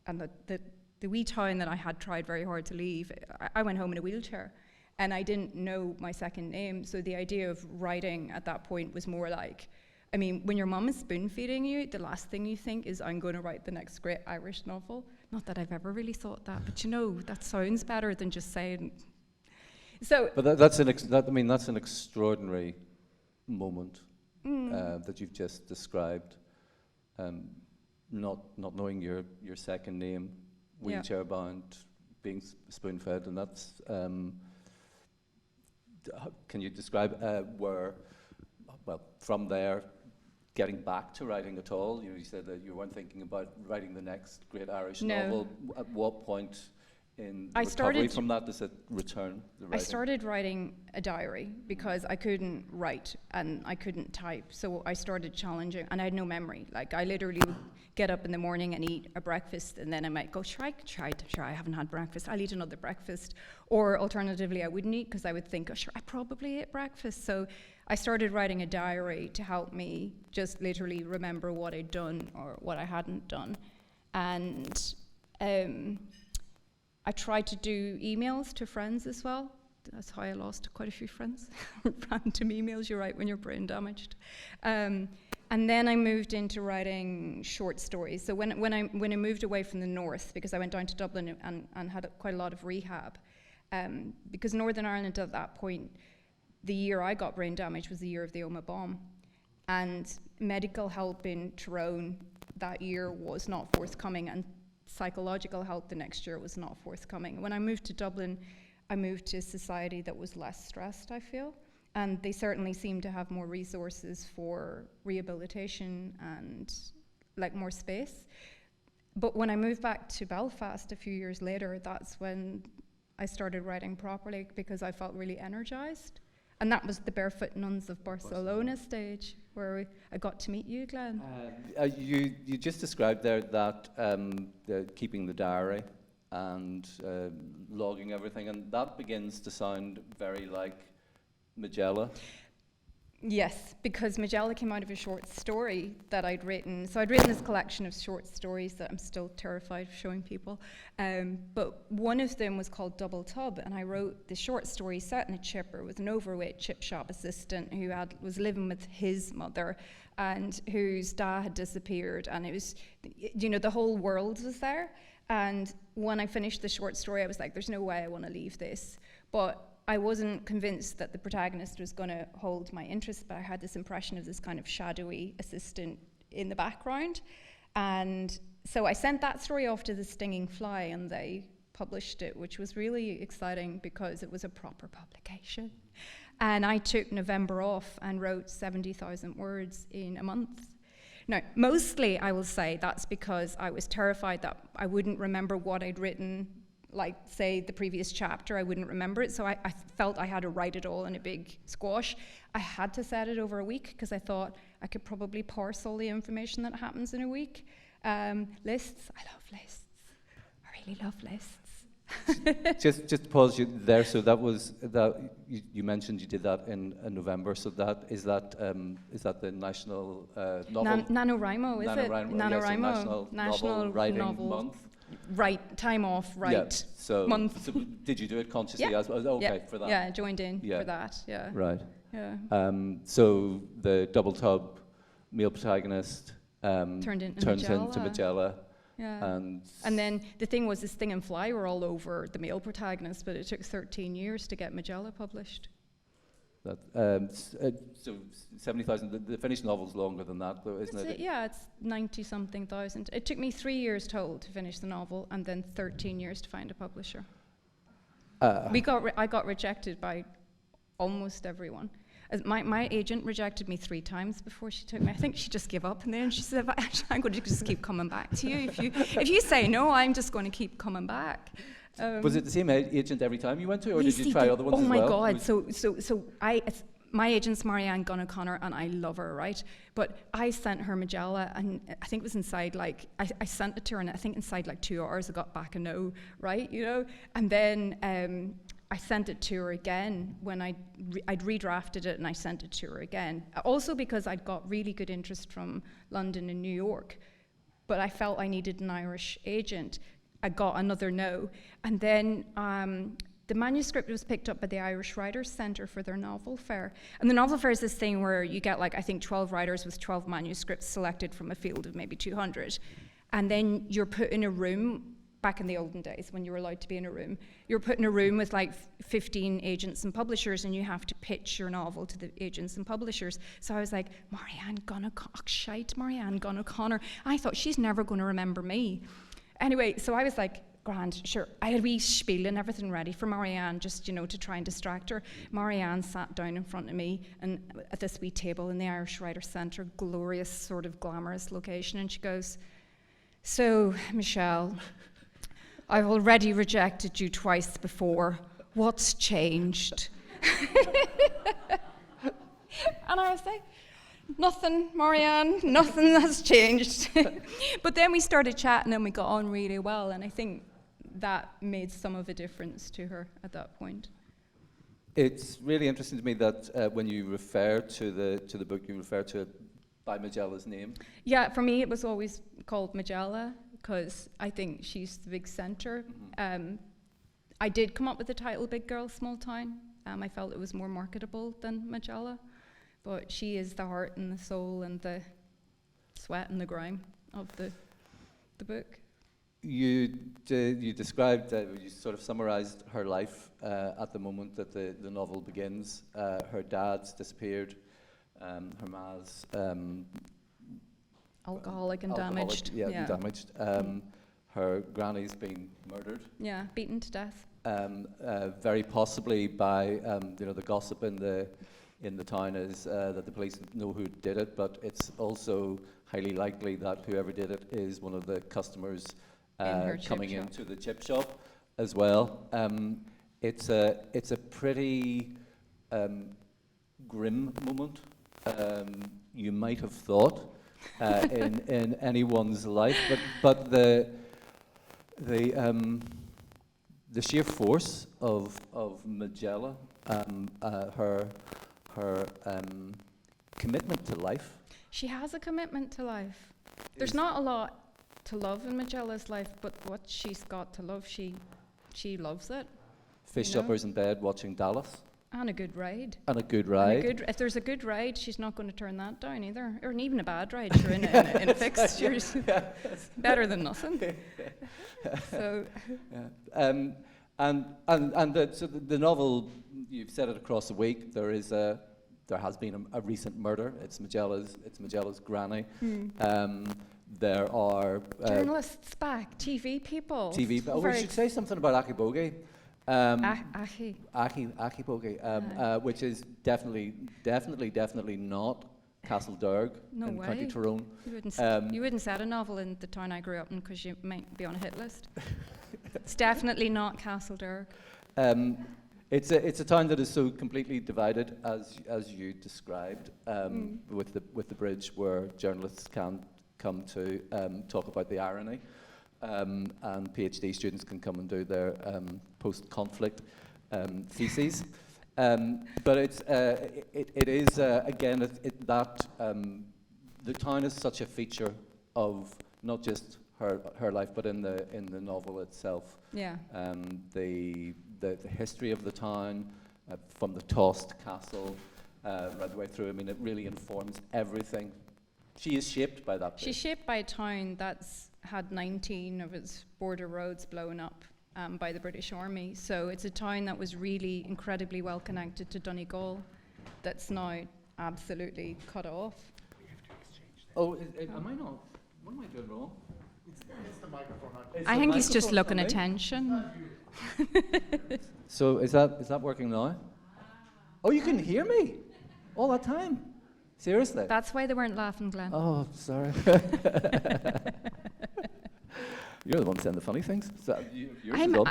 and the wee town that I had tried very hard to leave. I went home in a wheelchair, and I didn't know my second name, so the idea of writing at that point was more like, when your mum is spoon-feeding you, the last thing you think is, I'm going to write the next great Irish novel. Not that I've ever really thought that, but that sounds better than just saying. So. But that's an extraordinary moment that you've just described. Not knowing your second name, wheelchair-bound, being spoon-fed, and that's. Can you describe from there, getting back to writing at all? You said that you weren't thinking about writing the next great Irish novel. At what point in the recovery from that does it return, the writing? I started writing a diary because I couldn't write and I couldn't type. So I started challenging, and I had no memory. Like, I literally would get up in the morning and eat a breakfast, and then I might go, sure, I haven't had breakfast, I'll eat another breakfast. Or alternatively, I wouldn't eat because I would think, I probably ate breakfast. So I started writing a diary to help me just literally remember what I'd done or what I hadn't done. And I tried to do emails to friends as well. That's how I lost quite a few friends. Random emails you write when you're brain damaged. And then I moved into writing short stories. So when I moved away from the north, because I went down to Dublin and had quite a lot of rehab, because Northern Ireland at that point, the year I got brain damage was the year of the Omagh bomb. And medical help in Tyrone that year was not forthcoming, and psychological help the next year was not forthcoming. When I moved to Dublin, I moved to a society that was less stressed, I feel. And they certainly seemed to have more resources for rehabilitation and more space. But when I moved back to Belfast a few years later, that's when I started writing properly, because I felt really energized. And that was the Barefoot Nuns of Barcelona stage, where I got to meet you, Glenn. You just described there that keeping the diary and logging everything, and that begins to sound very like Majella. Yes, because Majella came out of a short story that I'd written. So I'd written this collection of short stories that I'm still terrified of showing people. But one of them was called Double Tub, and I wrote the short story set in a chipper with an overweight chip shop assistant who was living with his mother and whose dad had disappeared. And it was, the whole world was there. And when I finished the short story, I was like, there's no way I want to leave this. But I wasn't convinced that the protagonist was going to hold my interest, but I had this impression of this kind of shadowy assistant in the background. And so I sent that story off to The Stinging Fly, and they published it, which was really exciting because it was a proper publication. And I took November off and wrote 70,000 words in a month. Now, mostly I will say that's because I was terrified that I wouldn't remember what I'd written, like, say, the previous chapter, I wouldn't remember it, so I felt I had to write it all in a big squash. I had to set it over a week, because I thought I could probably parse all the information that happens in a week. Lists, I love lists. I really love lists. just pause you there. So that was that you mentioned you did that in November. So is that the National Novel NaNoWriMo, is it? NaNoWriMo, National Writing Month. Right, time off, right, yeah. So did you do it consciously? Yeah. As well? Okay, for that. Yeah, I joined in for that, yeah. Right. Yeah. So the Double Tub, male protagonist, Turned into turns Magella. into Magella. Yeah. And then the thing was, this Thing and Fly were all over the male protagonist, but it took 13 years to get Magella published. that, so 70,000. The finished novel's longer than that, though, isn't it? Yeah, it's 90-something thousand. It took me 3 years total to finish the novel, and then 13 years to find a publisher. I got rejected by almost everyone. My agent rejected me 3 times before she took me. I think she just gave up, and then she said, "I'm going to just keep coming back to you. If you say no, I'm just going to keep coming back." Was it the same agent every time you went to, or did you see, try other ones as well? Oh my God! My agent's Marianne Gunn O'Connor, and I love her, right? But I sent her Magella, and I think it was inside I sent it to her, and I think inside 2 hours I got back a no, right? And then I sent it to her again when I'd redrafted it, and I sent it to her again. Also because I'd got really good interest from London and New York, but I felt I needed an Irish agent. I got another no, and then the manuscript was picked up by the Irish Writers' Centre for their novel fair. And the novel fair is this thing where you get 12 writers with 12 manuscripts selected from a field of maybe 200, and then you're put in a room. Back in the olden days, when you were allowed to be in a room, you're put in a room with 15 agents and publishers, and you have to pitch your novel to the agents and publishers. So I was like, Marianne Gunn O'Connor. I thought, she's never going to remember me. Anyway, so I was like, grand, sure. I had a wee spiel and everything ready for Marianne, just, to try and distract her. Marianne sat down in front of me and at this wee table in the Irish Writers' Centre, glorious, sort of glamorous location, and she goes, "So, Michelle, I've already rejected you twice before. What's changed?" And I was like, "Nothing, Marianne, nothing has changed." But then we started chatting and we got on really well, and I think that made some of a difference to her at that point. It's really interesting to me that when you refer to the book, you refer to it by Magella's name. Yeah, for me it was always called Magella, because I think she's the big centre. Mm-hmm. I did come up with the title Big Girl, Small Town. I felt it was more marketable than Magella, but she is the heart and the soul and the sweat and the grime of the book. You described, you sort of summarised her life at the moment that the novel begins. Her dad's disappeared, her ma's alcoholic and damaged. Yeah, damaged. Her granny's been murdered. Yeah, beaten to death. Very possibly by the gossip in the town is that the police know who did it, but it's also highly likely that whoever did it is one of the customers coming into the chip shop as well. It's a pretty grim moment. You might have thought. In anyone's life, but the sheer force of Magella, her commitment to life. She has a commitment to life. There's not a lot to love in Magella's life, but what she's got to love, she loves it. Fish suppers in bed watching Dallas. And a good ride. And a good ride. If there's a good ride, she's not going to turn that down either. Or even a bad ride, sure, in a fixed. Better than nothing. So. Yeah. So the novel, you've said it across the week. There has been a recent murder. It's Magella's granny. There are journalists back, TV people. We should say something about Aki Bogie. Aki Bogie, which is definitely not Castlederg in County Tyrone. You wouldn't set a novel in the town I grew up in because you might be on a hit list. It's definitely not Castlederg. It's a town that is so completely divided, as you described, with the bridge where journalists can come to talk about the irony. And PhD students can come and do their post-conflict theses. But it is again that the town is such a feature of not just her life, but in the novel itself. Yeah. The history of the town, from the tossed castle right the way through. I mean, it really informs everything She is shaped by that. She's shaped by a town that's had 19 of its border roads blown up by the British Army. So it's a town that was really incredibly well connected to Donegal that's now absolutely cut off. Oh, am I not? What am I doing wrong? I think he's just looking attention. So is that working now? Oh, you couldn't hear me all that time? Seriously? That's why they weren't laughing, Glenn. Oh, sorry. You're the one saying the funny things. So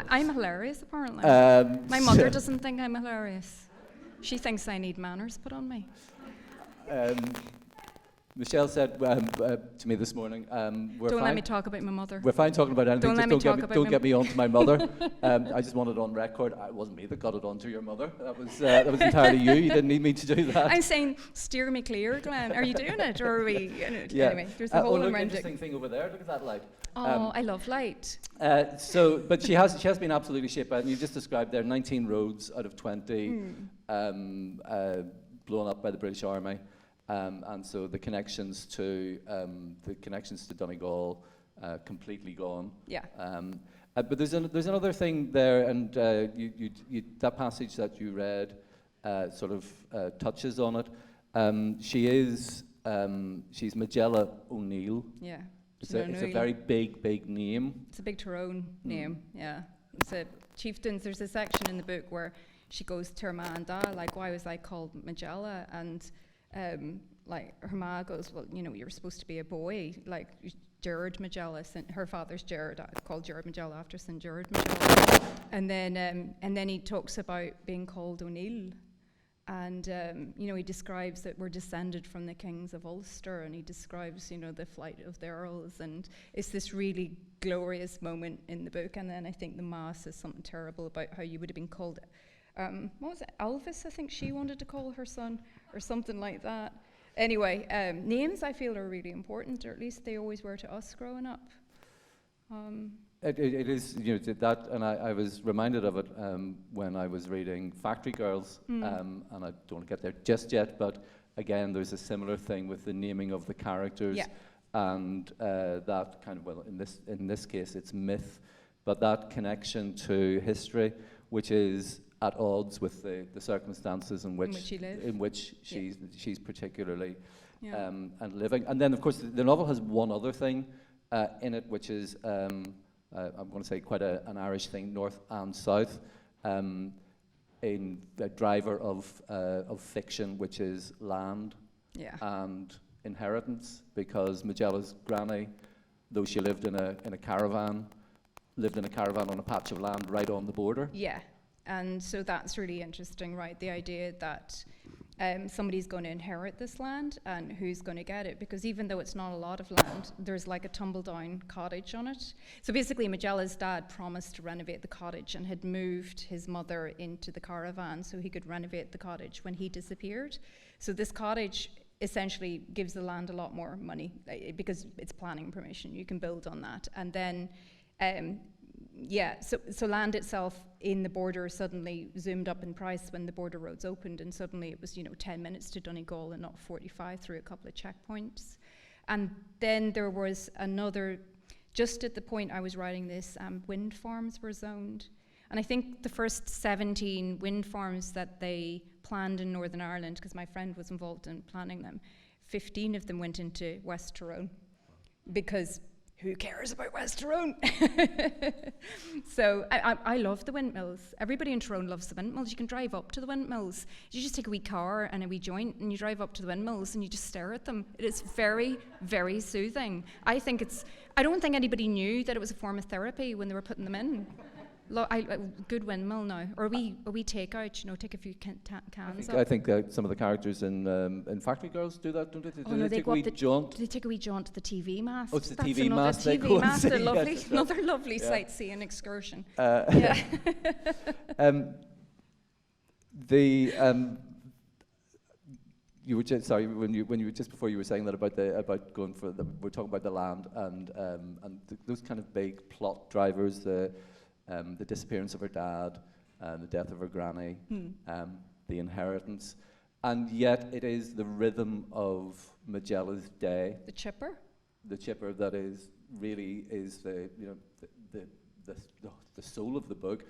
I'm hilarious, apparently. My mother doesn't think I'm hilarious. She thinks I need manners put on me. Michelle said to me this morning, Don't let me talk about my mother. We're fine talking about anything. Don't get me on to my mother. I just wanted it on record. It wasn't me that got it onto your mother. That was entirely you. You didn't need me to do that. I'm saying, steer me clear, Glenn. Are you doing it, or are we? Yeah. Anyway, there's a whole look, interesting thing over there. Look at that light. I love light. But she has been absolutely shaped by it. And you just described there 19 roads out of 20 blown up by the British Army. And so the connections to Donegal completely gone. Yeah. But there's another thing there, and that passage that you read sort of touches on it. She's Magella O'Neill. Yeah. It's a very big name. It's a big Tyrone name. Yeah. It's a chieftains. There's a section in the book where she goes to her ma and dad, like, why was I called Magella? And like her ma goes, well, you know, you're supposed to be a boy, like Gerard Magella. Her father's Gerard, called Gerard Magella after St. Gerard Magella. And then he talks about being called O'Neill, and you know, he describes that we're descended from the kings of Ulster, and he describes, you know, the flight of the earls, and it's this really glorious moment in the book. And then I think the ma says something terrible about how you would have been called. What was it? Elvis, I think she wanted to call her son, or something like that. Anyway, names I feel are really important, or at least they always were to us growing up. It is, you know, that, and I was reminded of it when I was reading Factory Girls, and I don't want to get there just yet, but again, there's a similar thing with the naming of the characters, and that kind of, well, in this case, it's myth, but that connection to history, which is at odds with the circumstances in which she's particularly and living. And then, of course, the novel has one other thing in it, which is I'm going to say quite an Irish thing, north and south, in the driver of fiction, which is land and inheritance, because Magella's granny, though she lived in a caravan on a patch of land right on the border. Yeah. And so that's really interesting, right? The idea that somebody's going to inherit this land, and who's going to get it, because even though it's not a lot of land, there's like a tumble-down cottage on it. So basically, Magella's dad promised to renovate the cottage and had moved his mother into the caravan so he could renovate the cottage when he disappeared. So this cottage essentially gives the land a lot more money, because it's planning permission. You can build on that. And then so land itself in the border suddenly zoomed up in price when the border roads opened, and suddenly it was, 10 minutes to Donegal and not 45 through a couple of checkpoints. And then there was another, just at the point I was writing this, wind farms were zoned. And I think the first 17 wind farms that they planned in Northern Ireland, because my friend was involved in planning them, 15 of them went into West Tyrone, because who cares about West Tyrone? So I love the windmills. Everybody in Tyrone loves the windmills. You can drive up to the windmills. You just take a wee car and a wee joint and you drive up to the windmills and you just stare at them. It is very, very soothing. I don't think anybody knew that it was a form of therapy when they were putting them in. Good windmill now. Or we take out, take a few cans up. I think some of the characters in Factory Girls do that, don't they? They take a wee jaunt. Do they take a wee jaunt to the TV mast? Oh, it's the TV mast. TV mast, another lovely sightseeing excursion. You were just when you were just before you were saying that about going for we're talking about the land and those kind of big plot drivers, the disappearance of her dad, the death of her granny, the inheritance. and yet it is the rhythm of Majella's day, The chipper. the chipper that is really is the the soul of the book.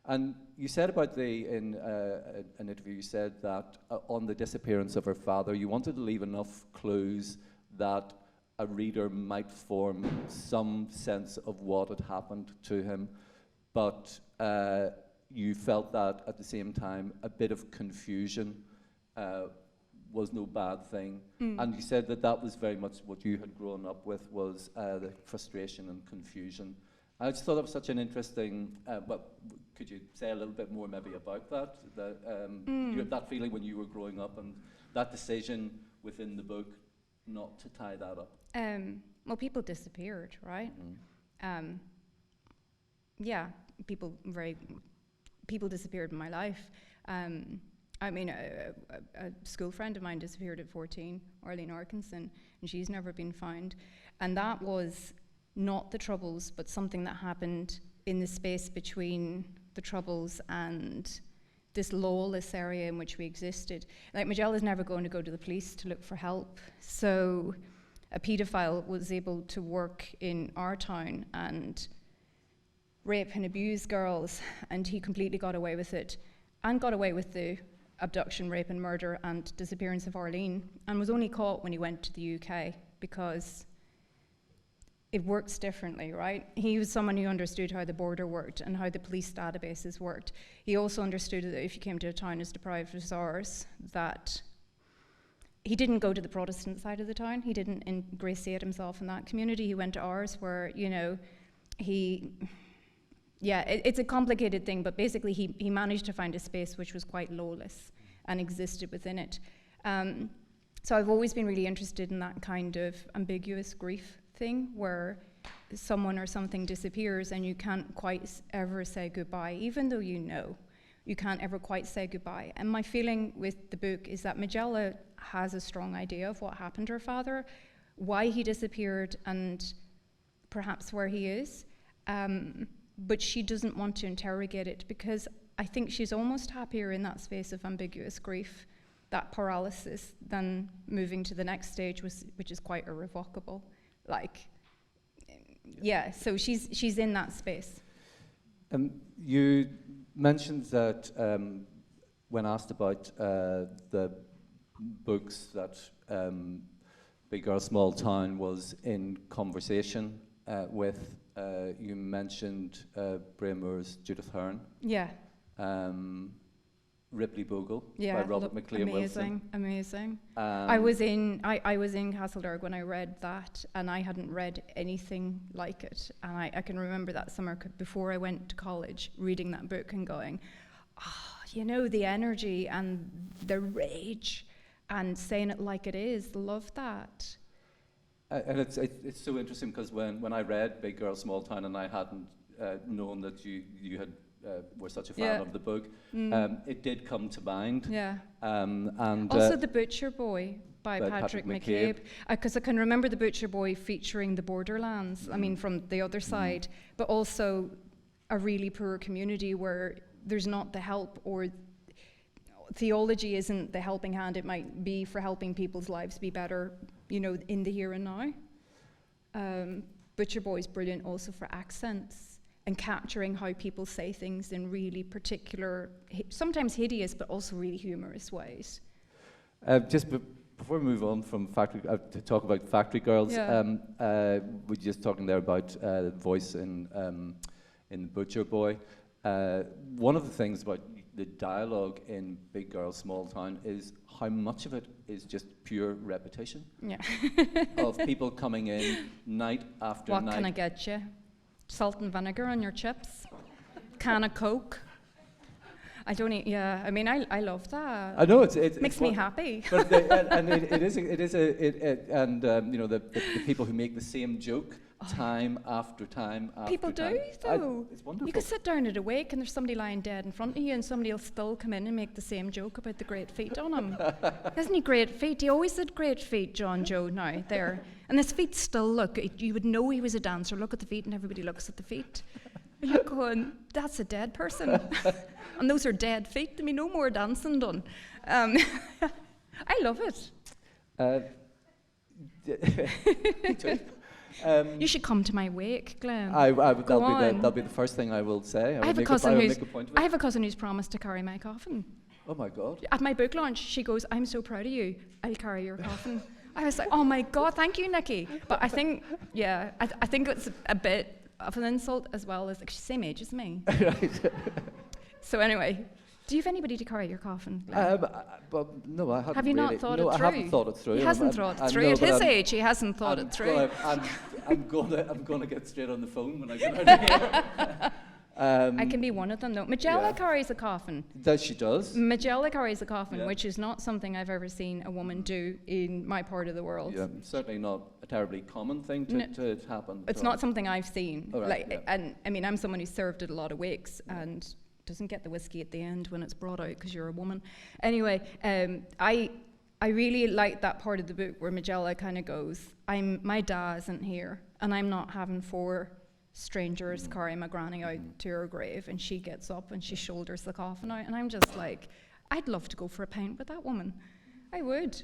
And you said about in an interview, you said that on the disappearance of her father, you wanted to leave enough clues that a reader might form some sense of what had happened to him, but you felt that at the same time a bit of confusion was no bad thing. And you said that that was very much what you had grown up with, was the frustration and confusion. I just thought that was such an interesting, could you say a little bit more maybe about that? You had that feeling when you were growing up, and that decision within the book not to tie that up. Well, people disappeared, right? Yeah, people disappeared in my life. I mean, a school friend of mine disappeared at 14, Arlene Arkinson, and she's never been found. And that was not the Troubles, but something that happened in the space between the Troubles and this lawless area in which we existed. Like, Majella's never going to go to the police to look for help. So a paedophile was able to work in our town and rape and abuse girls, and he completely got away with it, and got away with the abduction, rape and murder and disappearance of Arlene, and was only caught when he went to the UK, because it works differently, right? He was someone who understood how the border worked and how the police databases worked. He also understood that if you came to a town as deprived as ours, that he didn't go to the Protestant side of the town. He didn't ingratiate himself in that community. He went to ours, where, you know, it's a complicated thing, but basically he managed to find a space which was quite lawless and existed within it. So I've always been really interested in that kind of ambiguous grief thing, where someone or something disappears and you can't quite ever say goodbye, even though you know. You can't ever quite say goodbye. And my feeling with the book is that Majella has a strong idea of what happened to her father, why he disappeared, and perhaps where he is. But she doesn't want to interrogate it, because I think she's almost happier in that space of ambiguous grief, that paralysis, than moving to the next stage, which is quite irrevocable. So she's in that space. You mentioned that when asked about the books that Big Girl Small Town was in conversation with, you mentioned Bray Moore's Judith Hearn. Yeah. Ripley Bogle by Robert McLean Wilson. Amazing. I was in Castledorg when I read that, and I hadn't read anything like it. And I can remember that summer before I went to college, reading that book and going, the energy and the rage, and saying it like it is. Love that. And it's so interesting, because when I read Big Girl Small Town, and I hadn't known that you had were such a fan of the book, it did come to mind. Yeah. And also The Butcher Boy by Patrick McCabe, because I can remember The Butcher Boy featuring the borderlands, I mean, from the other side, but also a really poor community where there's not the help, or theology isn't the helping hand it might be for helping people's lives be better, in the here and now. Butcher Boy's brilliant also for accents and capturing how people say things in really particular, sometimes hideous, but also really humorous ways. Before we move on from Factory, to talk about Factory Girls, we're just talking there about voice in Butcher Boy. One of the things about the dialogue in Big Girl Small Town is how much of it is just pure repetition. Yeah. Of people coming in night after night. What can I get you? Salt and vinegar on your chips? Can of Coke? I don't eat. Yeah, I mean, I love that. I know it makes me happy. But the people who make the same joke time after time after people time. do, though. It's wonderful. You can sit down at a wake and there's somebody lying dead in front of you, and somebody will still come in and make the same joke about the great feet on him. Isn't he great feet? He always had great feet, John Joe. Now there, and his feet still look. You would know he was a dancer. Look at the feet, and everybody looks at the feet. And you're going, that's a dead person. And those are dead feet. I mean, no more dancing done. I love it. Me too. You should come to my wake, Glenn. That'll be the first thing I will say. I have make a point of it. I have a cousin who's promised to carry my coffin. Oh my God. At my book launch, she goes, "I'm so proud of you. I'll carry your coffin." I was like, "Oh my God, thank you, Nikki." But I think, yeah, I think it's a bit of an insult as well as, like, she's the same age as me. Right. So anyway, do you have anybody to carry your coffin? But no, I haven't. Have you not really, thought no, it through? I haven't thought it through. He hasn't thought it through. At his age, he hasn't thought it through. Well, I'm gonna get straight on the phone when I get out of here. I can be one of them, though. Magella carries a coffin. She does. Magella carries a coffin, Yeah. which is not something I've ever seen a woman do in my part of the world. Yeah, certainly not a terribly common thing to happen. It's not something I've seen. Oh, right, yeah. And I mean, I'm someone who's served at a lot of wakes and doesn't get the whiskey at the end when it's brought out because you're a woman. Anyway, I really like that part of the book where Magella kind of goes, my dad isn't here, and I'm not having 4 strangers carry my granny out to her grave, and she gets up and she shoulders the coffin out, and I'm just like, I'd love to go for a pint with that woman. I would.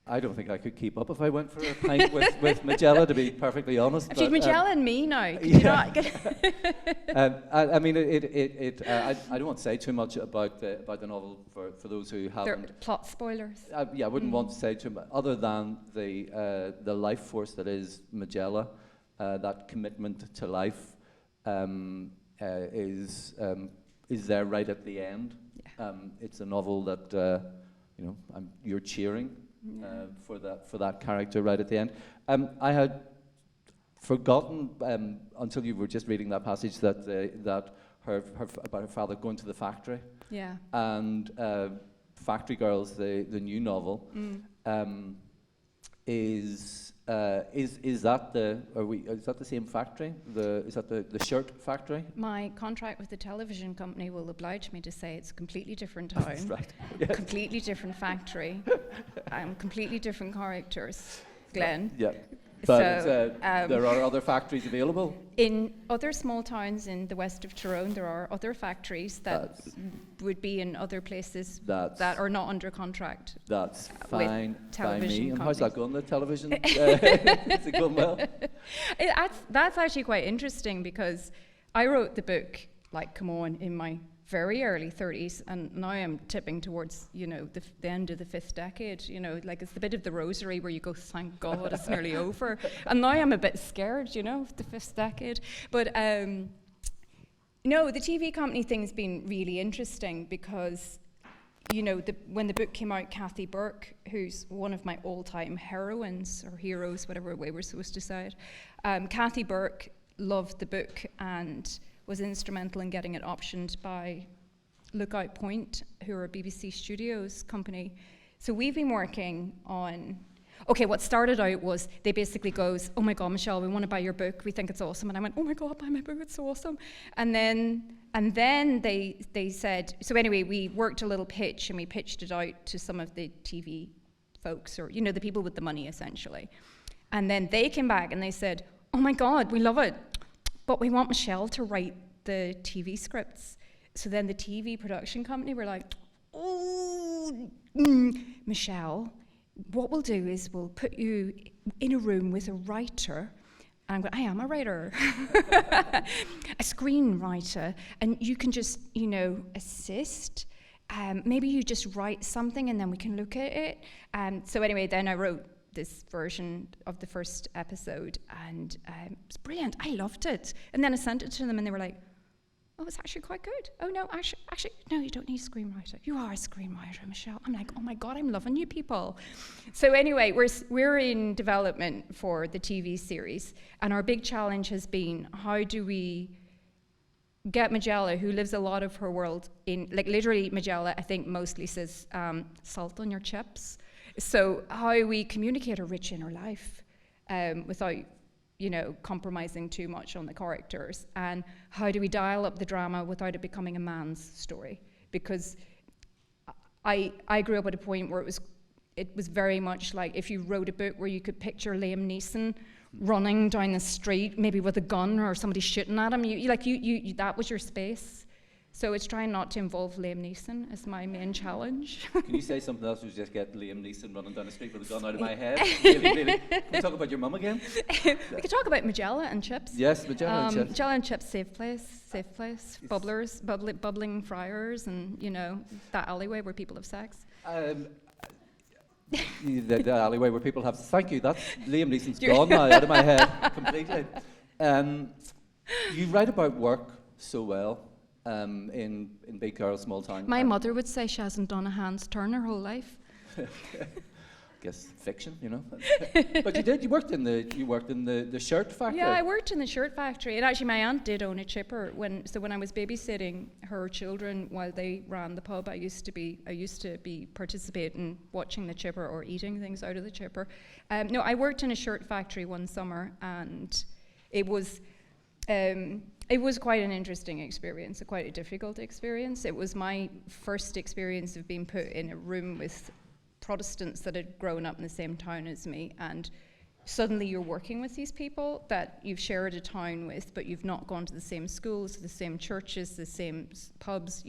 I don't think I could keep up if I went for a pint with Magella, to be perfectly honest. If you'd Magella and me now, could you not? I mean, I don't want to say too much about the novel for those who They're haven't. plot spoilers. Yeah, I wouldn't want to say too much, other than the life force that is Magella, that commitment to life is there right at the end. Yeah. It's a novel that you're cheering. For that character right at the end. I had forgotten until you were just reading that passage that her about her father going to the factory. Yeah. And Factory Girls, the new novel, is that the same factory? Is that the shirt factory? My contract with the television company will oblige me to say it's a completely different town, That's right. Yes. completely different factory, completely different characters. Glenn. Yeah. But So, there are other factories available. In other small towns in the west of Tyrone, there are other factories that would be in other places that are not under contract. That's fine by television me. And how's that companies. going, the television? Is it going well? That's actually quite interesting because I wrote the book, in my very early 30s, and now I'm tipping towards, the end of the 5th decade. It's the bit of the rosary where you go, thank God, it's nearly over. And now I'm a bit scared, of the 5th decade. But the TV company thing's been really interesting because, when the book came out, Kathy Burke, who's one of my all-time heroines or heroes, whatever way we're supposed to say it, Kathy Burke loved the book and was instrumental in getting it optioned by Lookout Point, who are a BBC Studios company. So we've been working on, what started out was they basically goes, "Oh my God, Michelle, we want to buy your book. We think it's awesome." And I went, "Oh my God, buy my book, it's so awesome." And then they said, so anyway, we worked a little pitch and we pitched it out to some of the TV folks, or, the people with the money essentially. And then they came back and they said, "Oh my God, we love it, but we want Michelle to write the TV scripts." So then the TV production company were like, Michelle, what we'll do is we'll put you in a room with a writer. And I'm going, I am a writer, a screenwriter, and you can just, assist. Maybe you just write something and then we can look at it. So anyway, then I wrote this version of the first episode, and it's brilliant. I loved it. And then I sent it to them, and they were like, "Oh, it's actually quite good. Oh no, actually, no, you don't need a screenwriter. You are a screenwriter, Michelle." I'm like, "Oh my God, I'm loving you people." So anyway, we're in development for the TV series, and our big challenge has been, how do we get Magella, who lives a lot of her world in, literally Magella, I think mostly says, salt on your chips. So how we communicate a rich inner life without, compromising too much on the characters, and how do we dial up the drama without it becoming a man's story? Because I grew up at a point where it was very much like if you wrote a book where you could picture Liam Neeson running down the street, maybe with a gun or somebody shooting at him, you that was your space. So it's trying not to involve Liam Neeson as my main challenge. Can you say something else? Or just get Liam Neeson running down the street with a gun out of my head? Really? Can we talk about your mum again? We could talk about Magella and chips. Yes, Magella and chips. Magella and chips, safe place. Bubblers, bubbling fryers, and that alleyway where people have sex. The alleyway where people have. Thank you. That's Liam Neeson's gone now out of my head completely. You write about work so well. In Big Girl, Small Town. My mother would say she hasn't done a hand's turn her whole life. Guess fiction, But you did. You worked in the shirt factory. Yeah, I worked in the shirt factory, and actually, my aunt did own a chipper. When I was babysitting her children while they ran the pub, I used to be participating, watching the chipper or eating things out of the chipper. No, I worked in a shirt factory one summer, and it was. It was quite an interesting experience, quite a difficult experience. It was my first experience of being put in a room with Protestants that had grown up in the same town as me, and suddenly you're working with these people that you've shared a town with, but you've not gone to the same schools, the same churches, the same pubs,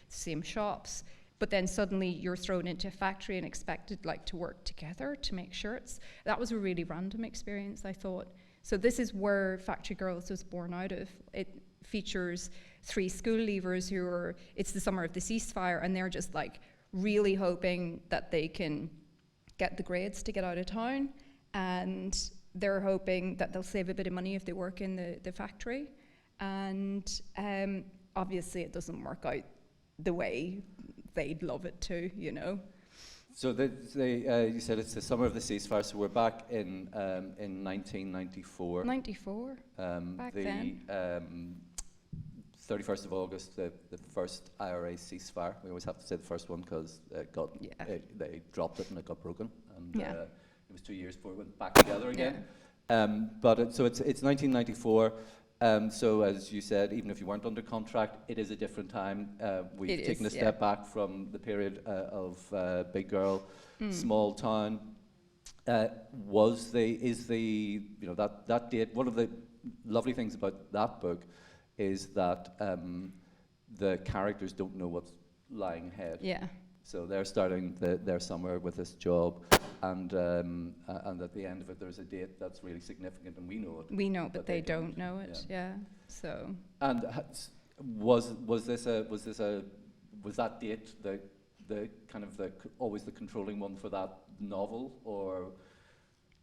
same shops. But then suddenly you're thrown into a factory and expected to work together to make shirts. That was a really random experience, I thought. So this is where Factory Girls was born out of. It features 3 school leavers it's the summer of the ceasefire, and they're just really hoping that they can get the grades to get out of town, and they're hoping that they'll save a bit of money if they work in the factory. And obviously it doesn't work out the way they'd love it to, So you said it's the summer of the ceasefire, so we're back in 1994. 94, back then. 31st of August, the first IRA ceasefire. We always have to say the first one because they dropped it and it got broken. And it was 2 years before it went back together again. So it's 1994. So as you said, even if you weren't under contract, it is a different time. We've taken a step back from the period of Big Girl, Small Town. That date? One of the lovely things about that book is that the characters don't know what's lying ahead. Yeah. So they're starting their summer with this job, and at the end of it, there's a date that's really significant, and we know it. We know, but they don't know it. Yeah. So. And was that date the kind of always the controlling one for that novel, or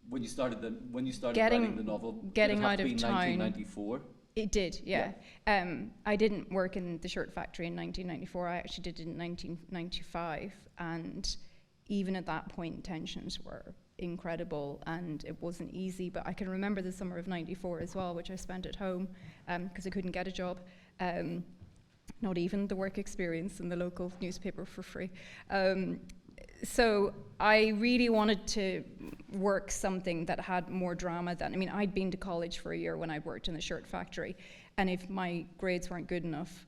when you started writing the novel, getting did it have out to of be town. 1994? It did, yeah. I didn't work in the shirt factory in 1994. I actually did it in 1995, and even at that point, tensions were incredible, and it wasn't easy. But I can remember the summer of '94 as well, which I spent at home because I couldn't get a job. Not even the work experience in the local newspaper for free. So I really wanted to work something that had more drama than, I'd been to college for a year when I worked in the shirt factory, and if my grades weren't good enough,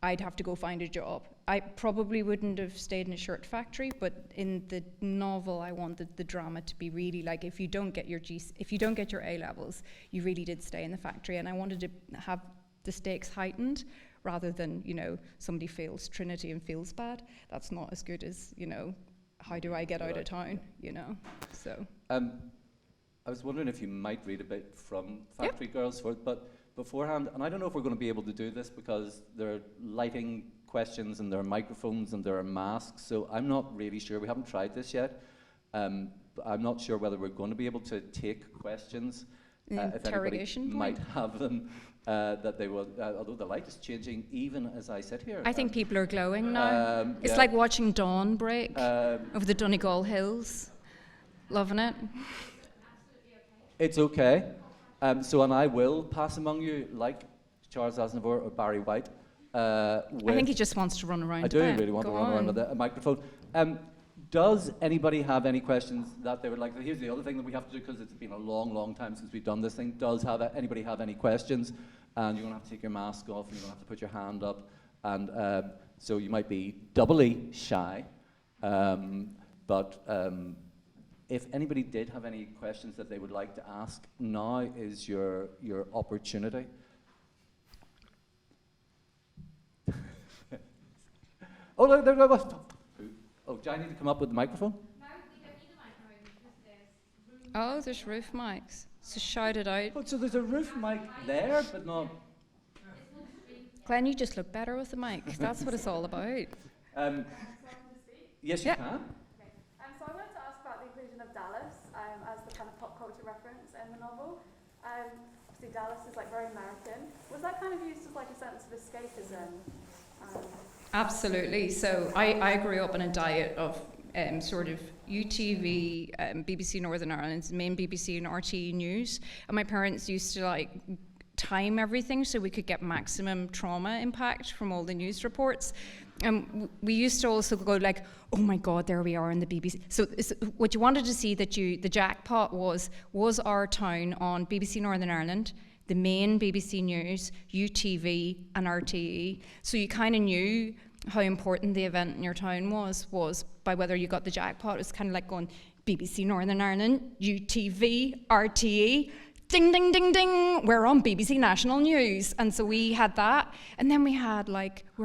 I'd have to go find a job. I probably wouldn't have stayed in a shirt factory, but in the novel I wanted the drama to be really if you don't get your A levels, you really did stay in the factory, and I wanted to have the stakes heightened rather than, somebody fails Trinity and feels bad. That's not as good as, how do I get out of town, so. I was wondering if you might read a bit from Factory Girls, but beforehand, and I don't know if we're going to be able to do this because there are lighting questions and there are microphones and there are masks, so I'm not really sure. We haven't tried this yet. I'm not sure whether we're going to be able to take questions. If anybody might have them. That they will, although the light is changing even as I sit here. I think people are glowing now. It's like watching dawn break over the Donegal Hills. Loving it. It's okay. And I will pass among you like Charles Aznavour or Barry White. I think he just wants to run around. I do really want to run around with a microphone. Does anybody have any questions that they would like? Here's the other thing that we have to do, because it's been a long, long time since we've done this thing. Does anybody have any questions? And you're going to have to take your mask off, and you're going to have to put your hand up. And so you might be doubly shy. But if anybody did have any questions that they would like to ask, now is your opportunity. Oh, look, there, there, oh, do I need to come up with the microphone? Oh, there's roof mics. So shout it out. Oh, so there's a roof mic there, but not. Glenn, you just look better with the mic. That's what it's all about. Yes, you Yeah. can. So I wanted to ask about the inclusion of Dallas as the kind of pop culture reference in the novel. Obviously Dallas is like very American. Was that kind of used as like a sense of escapism? Absolutely. So I grew up on a diet of sort of UTV, BBC Northern Ireland's main BBC and RTE News. And my parents used to like time everything so we could get maximum trauma impact from all the news reports. We used to also go like, oh my God, there we are in the BBC. So what you wanted to see the jackpot was our town on BBC Northern Ireland, the main BBC News, UTV and RTE. So you kind of knew how important the event in your town was by whether you got the jackpot. It was kind of like going BBC Northern Ireland, UTV, RTE, ding, ding, ding, ding, we're on BBC National News. And so we had that. And then we had like, we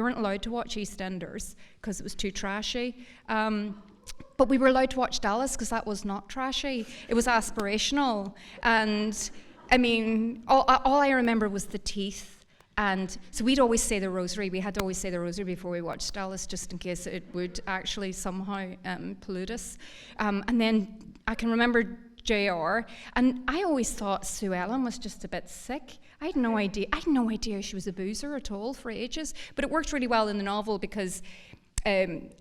weren't allowed to watch EastEnders because it was too trashy. But we were allowed to watch Dallas because that was not trashy. It was aspirational. And I mean, all I remember was the teeth. And so we'd always say the rosary. We had to always say the rosary before we watched Dallas, just in case it would actually somehow pollute us. And then I can remember JR, and I always thought Sue Ellen was just a bit sick. I had no idea she was a boozer at all for ages. But it worked really well in the novel because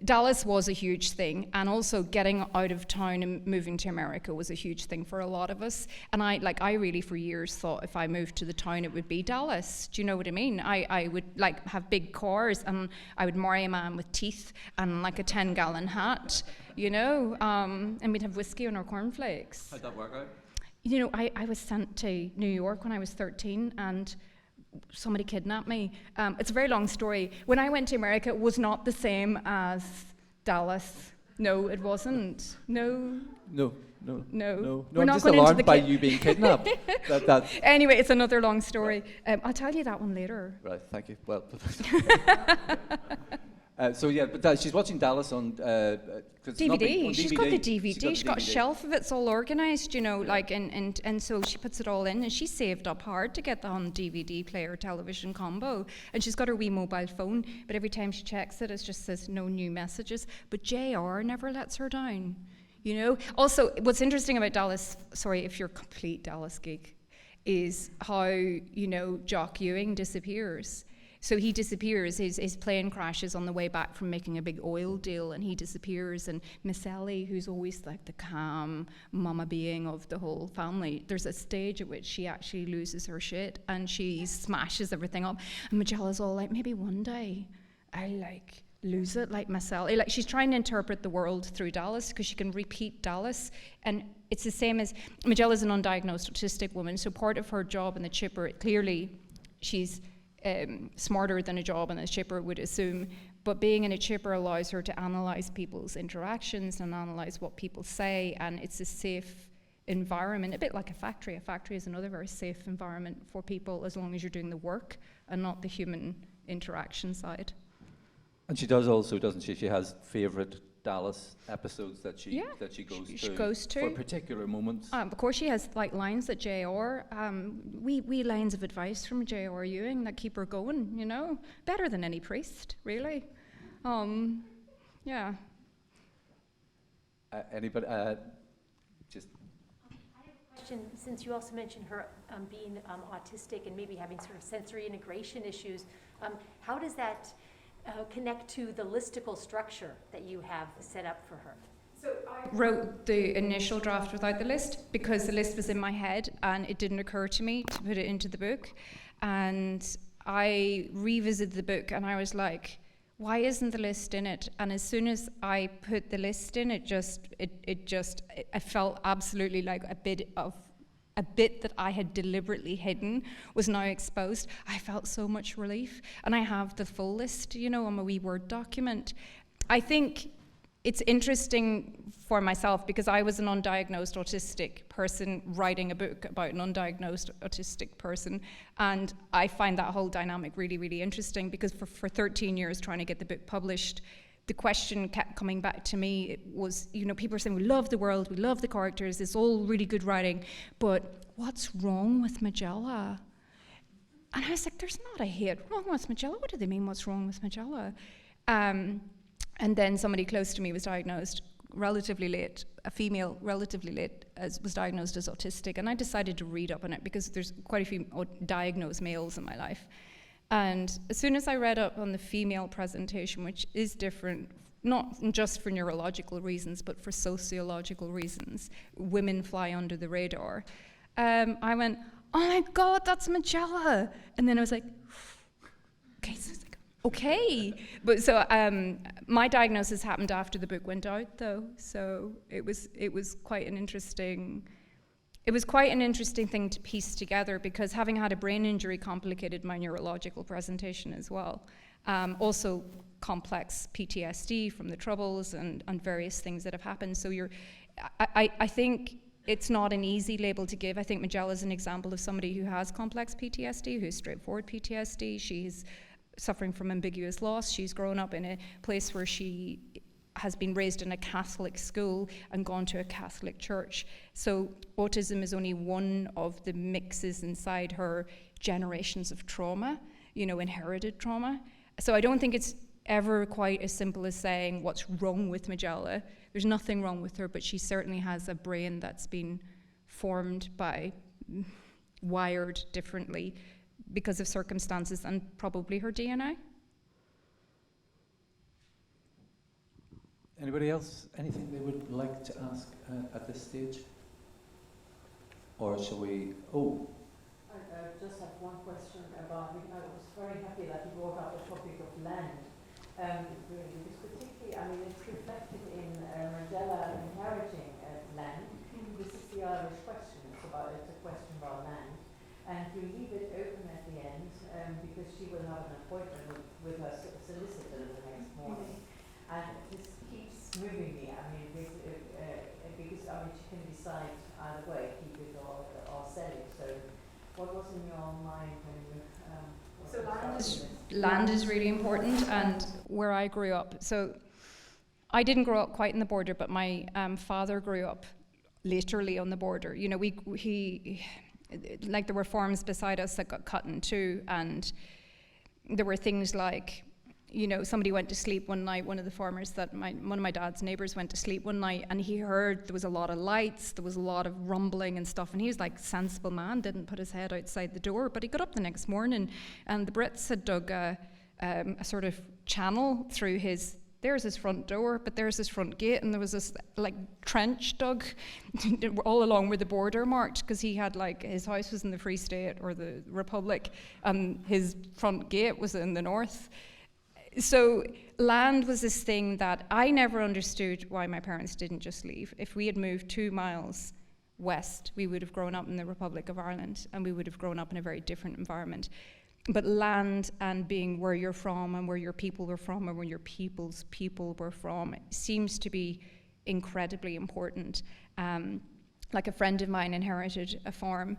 Dallas was a huge thing, and also getting out of town and moving to America was a huge thing for a lot of us. And I really for years thought if I moved to the town it would be Dallas. Do you know what I mean? I would like have big cars, and I would marry a man with teeth and like a 10-gallon hat, you know, and we'd have whiskey on our cornflakes. How'd that work out? You know, I was sent to New York when I was 13, and somebody kidnapped me. It's a very long story. When I went to America, it was not the same as Dallas. No, it wasn't. No. No. We're I'm not just going into alarmed the by you being kidnapped. Anyway, it's another long story. I'll tell you that one later. Right, thank you. Well, so yeah, but she's watching Dallas on 'cause it's not DVD. on She's got the DVD. She's got a DVD. shelf of it's all organised, you know, like and so she puts it all in, and she saved up hard to get the on DVD player television combo. And she's got her wee mobile phone, but every time she checks it, it just says no new messages. But JR never lets her down, you know. Also, what's interesting about Dallas, sorry if you're a complete Dallas geek, is how, you know, Jock Ewing disappears. So he disappears, his plane crashes on the way back from making a big oil deal, and he disappears, and Miss Ellie, who's always like the calm mama being of the whole family, there's a stage at which she actually loses her shit, and she smashes everything up, and Majella's all like, maybe one day I'll like lose it like Miss Ellie. Like she's trying to interpret the world through Dallas, because she can repeat Dallas, and it's the same as, Majella's an undiagnosed autistic woman, so part of her job in the chipper, clearly she's smarter than a job in a chipper would assume, but being in a chipper allows her to analyse people's interactions and analyse what people say, and it's a safe environment, a bit like a factory. A factory is another very safe environment for people as long as you're doing the work and not the human interaction side. And she does also, doesn't she? She has favourite Dallas episodes that she goes to for particular moments. Of course, she has like lines that JR, wee lines of advice from JR Ewing that keep her going. You know, better than any priest, really. Yeah. Anybody? Just. I have a question. Since you also mentioned her being autistic and maybe having sort of sensory integration issues, how does that connect to the listicle structure that you have set up for her? So I wrote the initial draft without the list because the list was in my head and it didn't occur to me to put it into the book. And I revisited the book and I was like, why isn't the list in it? And as soon as I put the list in, I felt absolutely like a bit that I had deliberately hidden was now exposed. I felt so much relief. And I have the full list, you know, on my wee Word document. I think it's interesting for myself because I was an undiagnosed autistic person writing a book about an undiagnosed autistic person, and I find that whole dynamic really, really interesting because for 13 years trying to get the book published, the question kept coming back to me. It was, you know, people are saying, we love the world, we love the characters, it's all really good writing, but what's wrong with Majella? And I was like, there's not a hate wrong with Majella. What do they mean, what's wrong with Majella? And then somebody close to me was diagnosed relatively late, a female relatively late, was diagnosed as autistic. And I decided to read up on it because there's quite a few diagnosed males in my life. And as soon as I read up on the female presentation, which is different, not just for neurological reasons, but for sociological reasons, women fly under the radar, I went, oh my God, that's Majella. And then I was like, okay, so it's like, okay. But so my diagnosis happened after the book went out though. So it was quite an interesting, thing to piece together because having had a brain injury complicated my neurological presentation as well. Also complex PTSD from the Troubles and various things that have happened. So I think it's not an easy label to give. I think Majella is an example of somebody who has complex PTSD, who has straightforward PTSD. She's suffering from ambiguous loss. She's grown up in a place where she has been raised in a Catholic school and gone to a Catholic church. So autism is only one of the mixes inside her generations of trauma, you know, inherited trauma. So I don't think it's ever quite as simple as saying what's wrong with Majella. There's nothing wrong with her, but she certainly has a brain that's been formed by, wired differently because of circumstances and probably her DNA. Anybody else? Anything they would like to ask at this stage? Or shall we? Oh. I just have one question about, I was very happy that you brought up the topic of land. Because particularly, I mean, it's reflected in Majella inheriting land. This is the Irish question. It's a question about land. And you leave it open at the end because she will have an appointment with her solicitor the next morning. And this keeps moving me. I mean, because I mean, she can decide either way, keep it or sell it. So, what was in your mind when you? Land is really important, and where I grew up. So, I didn't grow up quite in the border, but my father grew up literally on the border. You know, there were farms beside us that got cut in two, and there were things like, you know, somebody went to sleep one night, one of the farmers one of my dad's neighbors went to sleep one night, and he heard there was a lot of lights, there was a lot of rumbling and stuff, and he was like, sensible man, didn't put his head outside the door, but he got up the next morning, and the Brits had dug a sort of channel through there's his front door, but there's his front gate, and there was this like trench dug all along where the border marked, because he had his house was in the Free State or the Republic, and his front gate was in the north. So land was this thing that I never understood why my parents didn't just leave. If we had moved 2 miles west, we would have grown up in the Republic of Ireland, and we would have grown up in a very different environment. But land and being where you're from and where your people were from and where your people's people were from seems to be incredibly important. Like a friend of mine inherited a farm,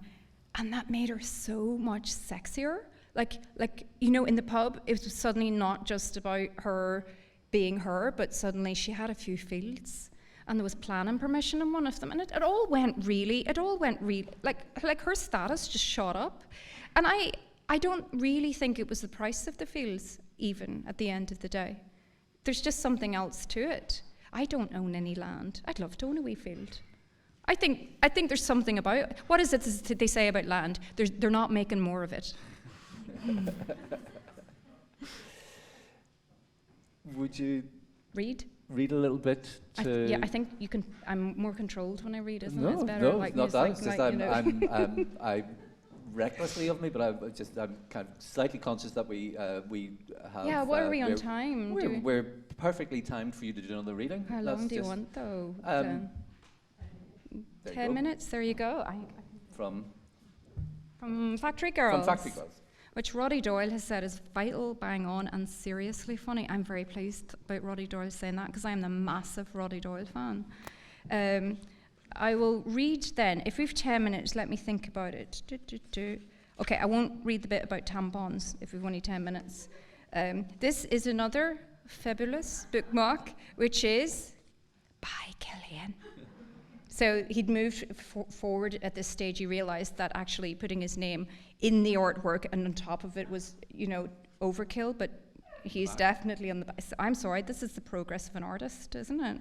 and that made her so much sexier. Like you know, in the pub, it was suddenly not just about her being her, but suddenly she had a few fields, and there was planning permission in one of them, and it all went really, like her status just shot up. And I don't really think it was the price of the fields, even at the end of the day. There's just something else to it. I don't own any land. I'd love to own a wee field. I think there's something about it. What is it they say about land? They're not making more of it. Would you read a little bit? Yeah, I think you can. I'm more controlled when I read, isn't it? It's better. No, not that. It's just I'm recklessly of me, but I'm kind of slightly conscious that we have. Yeah, what are we on time? We're perfectly timed for you to do another reading. How long do you want, though? 10 minutes. There you go. From Factory Girls. From Factory Girls. which Roddy Doyle has said is vital, bang on, and seriously funny. I'm very pleased about Roddy Doyle saying that because I am the massive Roddy Doyle fan. I will read then. If we've 10 minutes, let me think about it. Okay, I won't read the bit about tampons if we've only 10 minutes. This is another fabulous bookmark, which is by Killian. So he'd moved forward at this stage. He realized that actually putting his name in the artwork and on top of it was, overkill, but he's definitely on the back. So I'm sorry, this is the progress of an artist, isn't it?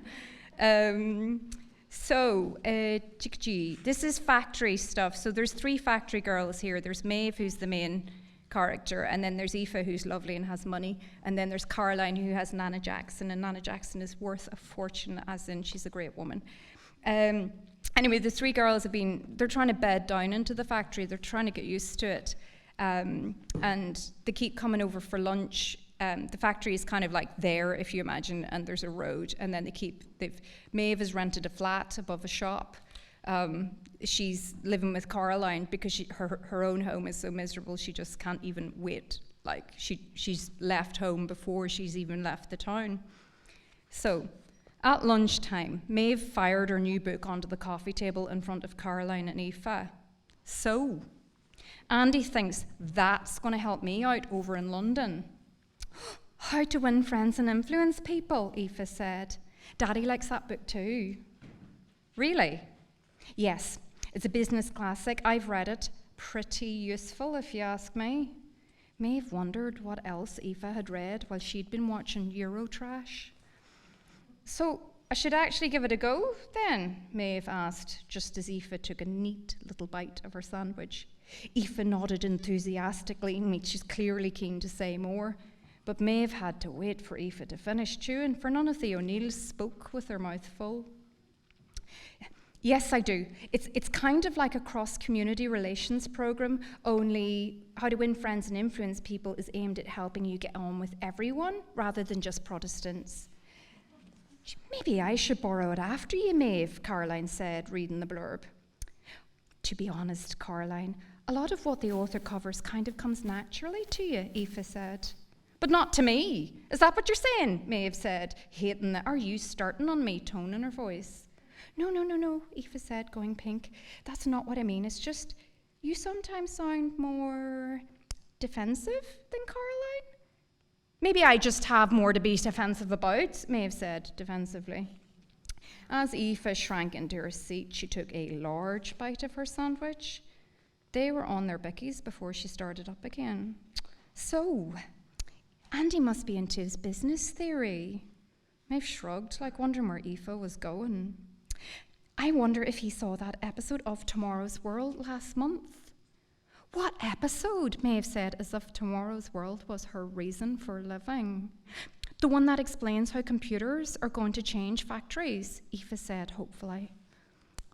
This is factory stuff. So there's 3 factory girls here. There's Maeve, who's the main character, and then there's Aoife, who's lovely and has money, and then there's Caroline, who has Nana Jackson, and Nana Jackson is worth a fortune, as in she's a great woman. Anyway, the 3 girls they're trying to bed down into the factory. They're trying to get used to it, and they keep coming over for lunch. The factory is kind of like there, if you imagine, and there's a road, and then Maeve has rented a flat above a shop. She's living with Caroline because her own home is so miserable she just can't even wait. Like she's left home before she's even left the town. So at lunchtime, Maeve fired her new book onto the coffee table in front of Caroline and Aoife. So Andy thinks that's going to help me out over in London. How to Win Friends and Influence People, Aoife said. Daddy likes that book too. Really? Yes, it's a business classic. I've read it. Pretty useful, if you ask me. Maeve wondered what else Aoife had read while she'd been watching Eurotrash. So I should actually give it a go then, Maeve asked, just as Aoife took a neat little bite of her sandwich. Aoife nodded enthusiastically, and she's clearly keen to say more. But Maeve had to wait for Aoife to finish chewing, for none of the O'Neills spoke with their mouth full. Yes, I do. It's kind of like a cross-community relations program, only How to Win Friends and Influence People is aimed at helping you get on with everyone rather than just Protestants. Maybe I should borrow it after you, Maeve, Caroline said, reading the blurb. To be honest, Caroline, a lot of what the author covers kind of comes naturally to you, Aoife said. But not to me. Is that what you're saying? Maeve said, hating the "are you starting on me" tone in her voice. No, Aoife said, going pink. That's not what I mean. It's just you sometimes sound more defensive than Caroline. Maybe I just have more to be defensive about, Maeve said defensively. As Aoife shrank into her seat, she took a large bite of her sandwich. They were on their bickies before she started up again. So, Andy must be into his business theory. Maeve shrugged, like wondering where Aoife was going. I wonder if he saw that episode of Tomorrow's World last month. What episode? Maeve said, as if Tomorrow's World was her reason for living. The one that explains how computers are going to change factories, Aoife said hopefully.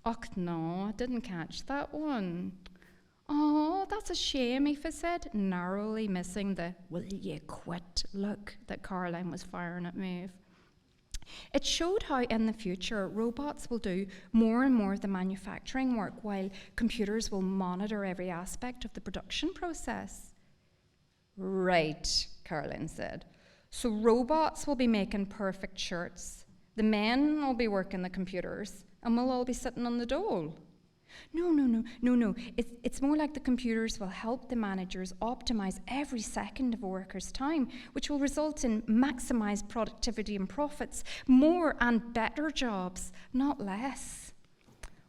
Och no, I didn't catch that one. Oh, that's a shame, Aoife said, narrowly missing the "will you quit" look that Caroline was firing at Maeve. It showed how in the future robots will do more and more of the manufacturing work while computers will monitor every aspect of the production process. Right, Caroline said. So robots will be making perfect shirts. The men will be working the computers and we'll all be sitting on the dole. No. It's more like the computers will help the managers optimize every second of a worker's time, which will result in maximized productivity and profits, more and better jobs, not less.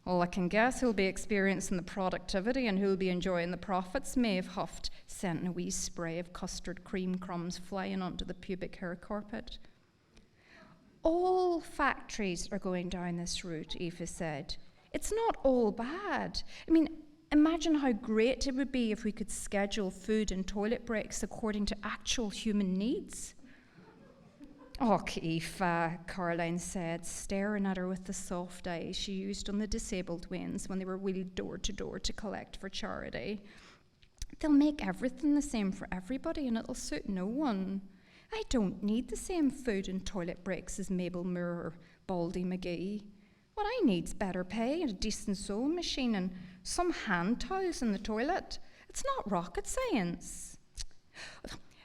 Well, I can guess who'll be experiencing the productivity and who'll be enjoying the profits, Maeve huffed, sending a wee spray of custard cream crumbs flying onto the pubic hair carpet. All factories are going down this route, Aoife said. It's not all bad. I mean, imagine how great it would be if we could schedule food and toilet breaks according to actual human needs. Oh, Aoife, Caroline said, staring at her with the soft eyes she used on the disabled wains when they were wheeled door to door to collect for charity. They'll make everything the same for everybody and it'll suit no one. I don't need the same food and toilet breaks as Mabel Moore or Baldy McGee. What I need's better pay and a decent sewing machine and some hand towels in the toilet. It's not rocket science.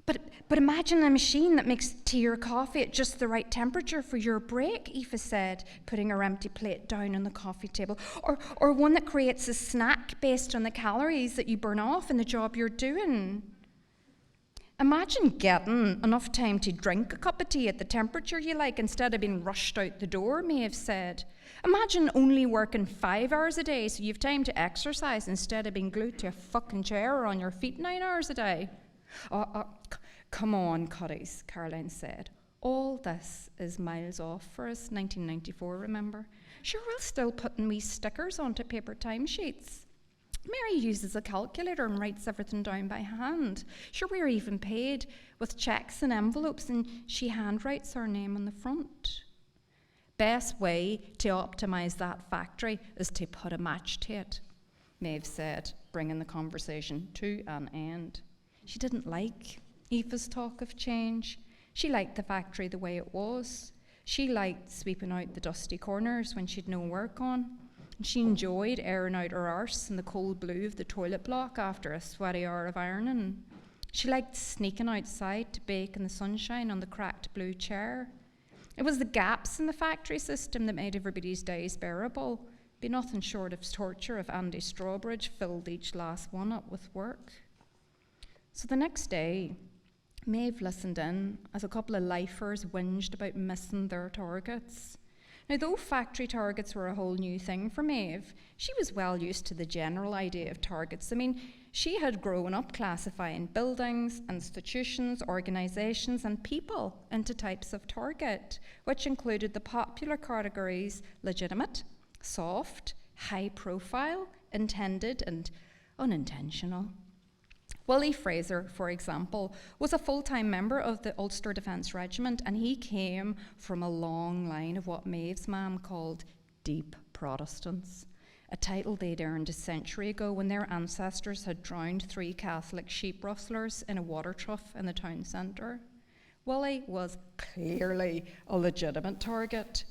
But imagine a machine that makes tea or coffee at just the right temperature for your break, Aoife said, putting her empty plate down on the coffee table. Or one that creates a snack based on the calories that you burn off in the job you're doing. Imagine getting enough time to drink a cup of tea at the temperature you like instead of being rushed out the door, Maeve said. Imagine only working 5 hours a day so you've time to exercise instead of being glued to a fucking chair or on your feet 9 hours a day. Come on, Cuddies, Caroline said. All this is miles off for us, 1994, remember? Sure, we're still putting wee stickers onto paper timesheets. Mary uses a calculator and writes everything down by hand. Sure, we're even paid with cheques and envelopes, and she handwrites our name on the front. Best way to optimise that factory is to put a match to it, Maeve said, bringing the conversation to an end. She didn't like Aoife's talk of change. She liked the factory the way it was. She liked sweeping out the dusty corners when she'd no work on. And she enjoyed airing out her arse in the cold blue of the toilet block after a sweaty hour of ironing. She liked sneaking outside to bake in the sunshine on the cracked blue chair. It was the gaps in the factory system that made everybody's days bearable. Be nothing short of torture if Andy Strawbridge filled each last one up with work. So the next day, Maeve listened in as a couple of lifers whinged about missing their targets. Now, though factory targets were a whole new thing for Maeve, she was well used to the general idea of targets. I mean, she had grown up classifying buildings, institutions, organisations and people into types of target, which included the popular categories legitimate, soft, high profile, intended and unintentional. Willie Fraser, for example, was a full-time member of the Ulster Defence Regiment, and he came from a long line of what Maeve's mum called deep Protestants, a title they'd earned a century ago when their ancestors had drowned 3 Catholic sheep rustlers in a water trough in the town centre. Willie was clearly a legitimate target.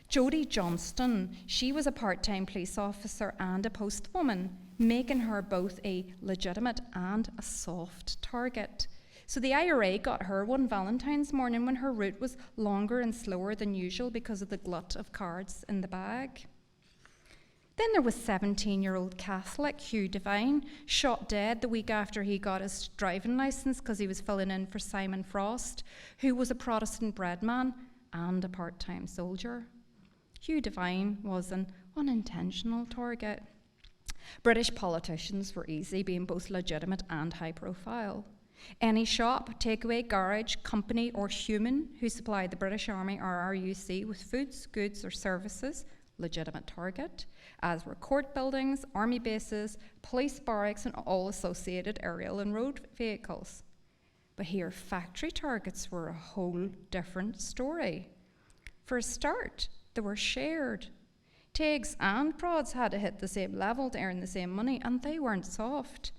Jodie Johnston, she was a part-time police officer and a postwoman, making her both a legitimate and a soft target. So the IRA got her one Valentine's morning when her route was longer and slower than usual because of the glut of cards in the bag. Then there was 17-year-old Catholic Hugh Devine, shot dead the week after he got his driving licence because he was filling in for Simon Frost, who was a Protestant breadman and a part-time soldier. Hugh Devine was an unintentional target. British politicians were easy, being both legitimate and high profile. Any shop, takeaway, garage, company or human who supplied the British Army or RUC with foods, goods or services, legitimate target, as were court buildings, army bases, police barracks and all associated aerial and road vehicles. But here, factory targets were a whole different story. For a start, they were shared. Teagues and prods had to hit the same level to earn the same money, and they weren't soft.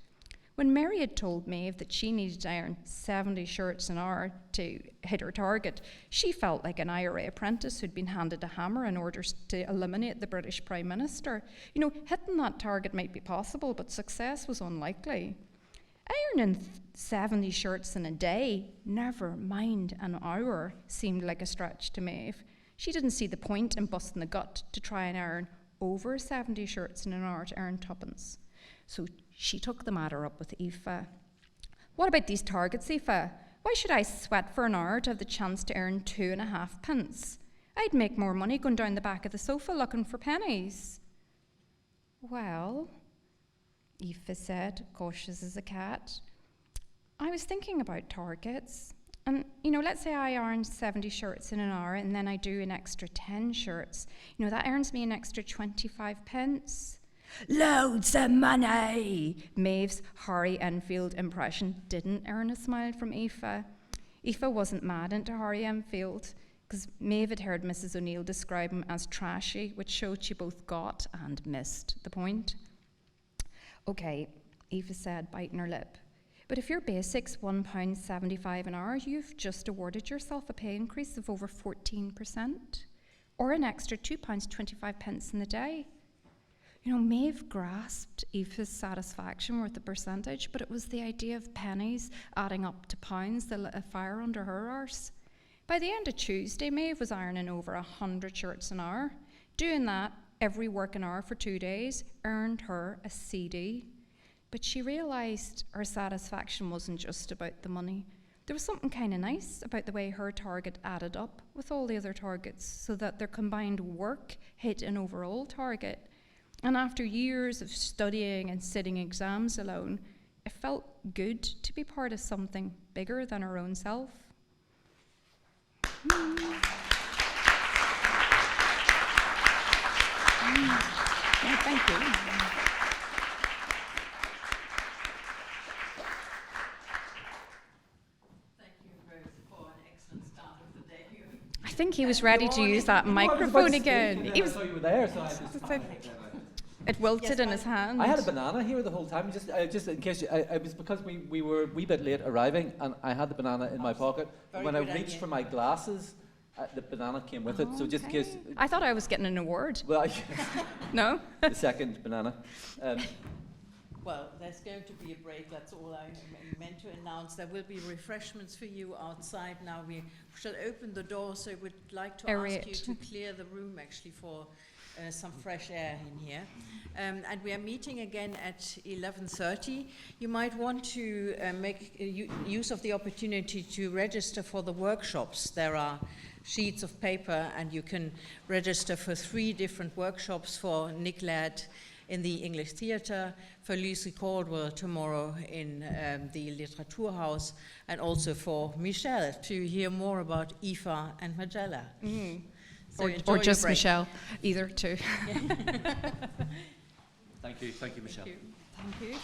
When Mary had told Maeve that she needed to iron 70 shirts an hour to hit her target, she felt like an IRA apprentice who'd been handed a hammer in order to eliminate the British Prime Minister. You know, hitting that target might be possible, but success was unlikely. Ironing 70 shirts in a day, never mind an hour, seemed like a stretch to Maeve. She didn't see the point in busting the gut to try and iron over 70 shirts in an hour to earn tuppence. So she took the matter up with Aoife. What about these targets, Aoife? Why should I sweat for an hour to have the chance to earn 2.5 pence? I'd make more money going down the back of the sofa looking for pennies. Well, Aoife said, cautious as a cat, I was thinking about targets. And, you know, let's say I earn 70 shirts in an hour and then I do an extra 10 shirts. You know, that earns me an extra 25 pence. Loads of money! Maeve's Harry Enfield impression didn't earn a smile from Aoife. Aoife wasn't mad into Harry Enfield because Maeve had heard Mrs. O'Neill describe him as trashy, which showed she both got and missed the point. Okay, Aoife said, biting her lip. But if your basic's £1.75 an hour, you've just awarded yourself a pay increase of over 14%, or an extra £2.25 in the day. You know, Maeve grasped Aoife's satisfaction with the percentage, but it was the idea of pennies adding up to pounds that lit a fire under her arse. By the end of Tuesday, Maeve was ironing over 100 shirts an hour. Doing that every working hour for 2 days earned her a CD. But she realised her satisfaction wasn't just about the money. There was something kind of nice about the way her target added up with all the other targets so that their combined work hit an overall target. And after years of studying and sitting exams alone, it felt good to be part of something bigger than her own self. Yeah, thank you. I think he was ready to use that microphone again. He was. I saw you were there, so It wilted in his hand. I had a banana here the whole time, just in case. It was because we were a wee bit late arriving, and I had the banana in my pocket. And when I reached for my glasses, the banana came with it. So just in case. I thought I was getting an award. Well, No. the second banana. Well, there's going to be a break, that's all I meant to announce. There will be refreshments for you outside now. We shall open the door, so we'd like to ask you to clear the room actually for some fresh air in here. And we are meeting again at 11:30. You might want to make use of the opportunity to register for the workshops. There are sheets of paper, and you can register for 3 different workshops: for Nick Ladd in the English Theatre, for Lucy Caldwell tomorrow in the Literaturhaus, and also for Michelle to hear more about Aoife and Majella. Mm. So or just Michelle, either two. Thank you, Michelle. Thank you. Thank you.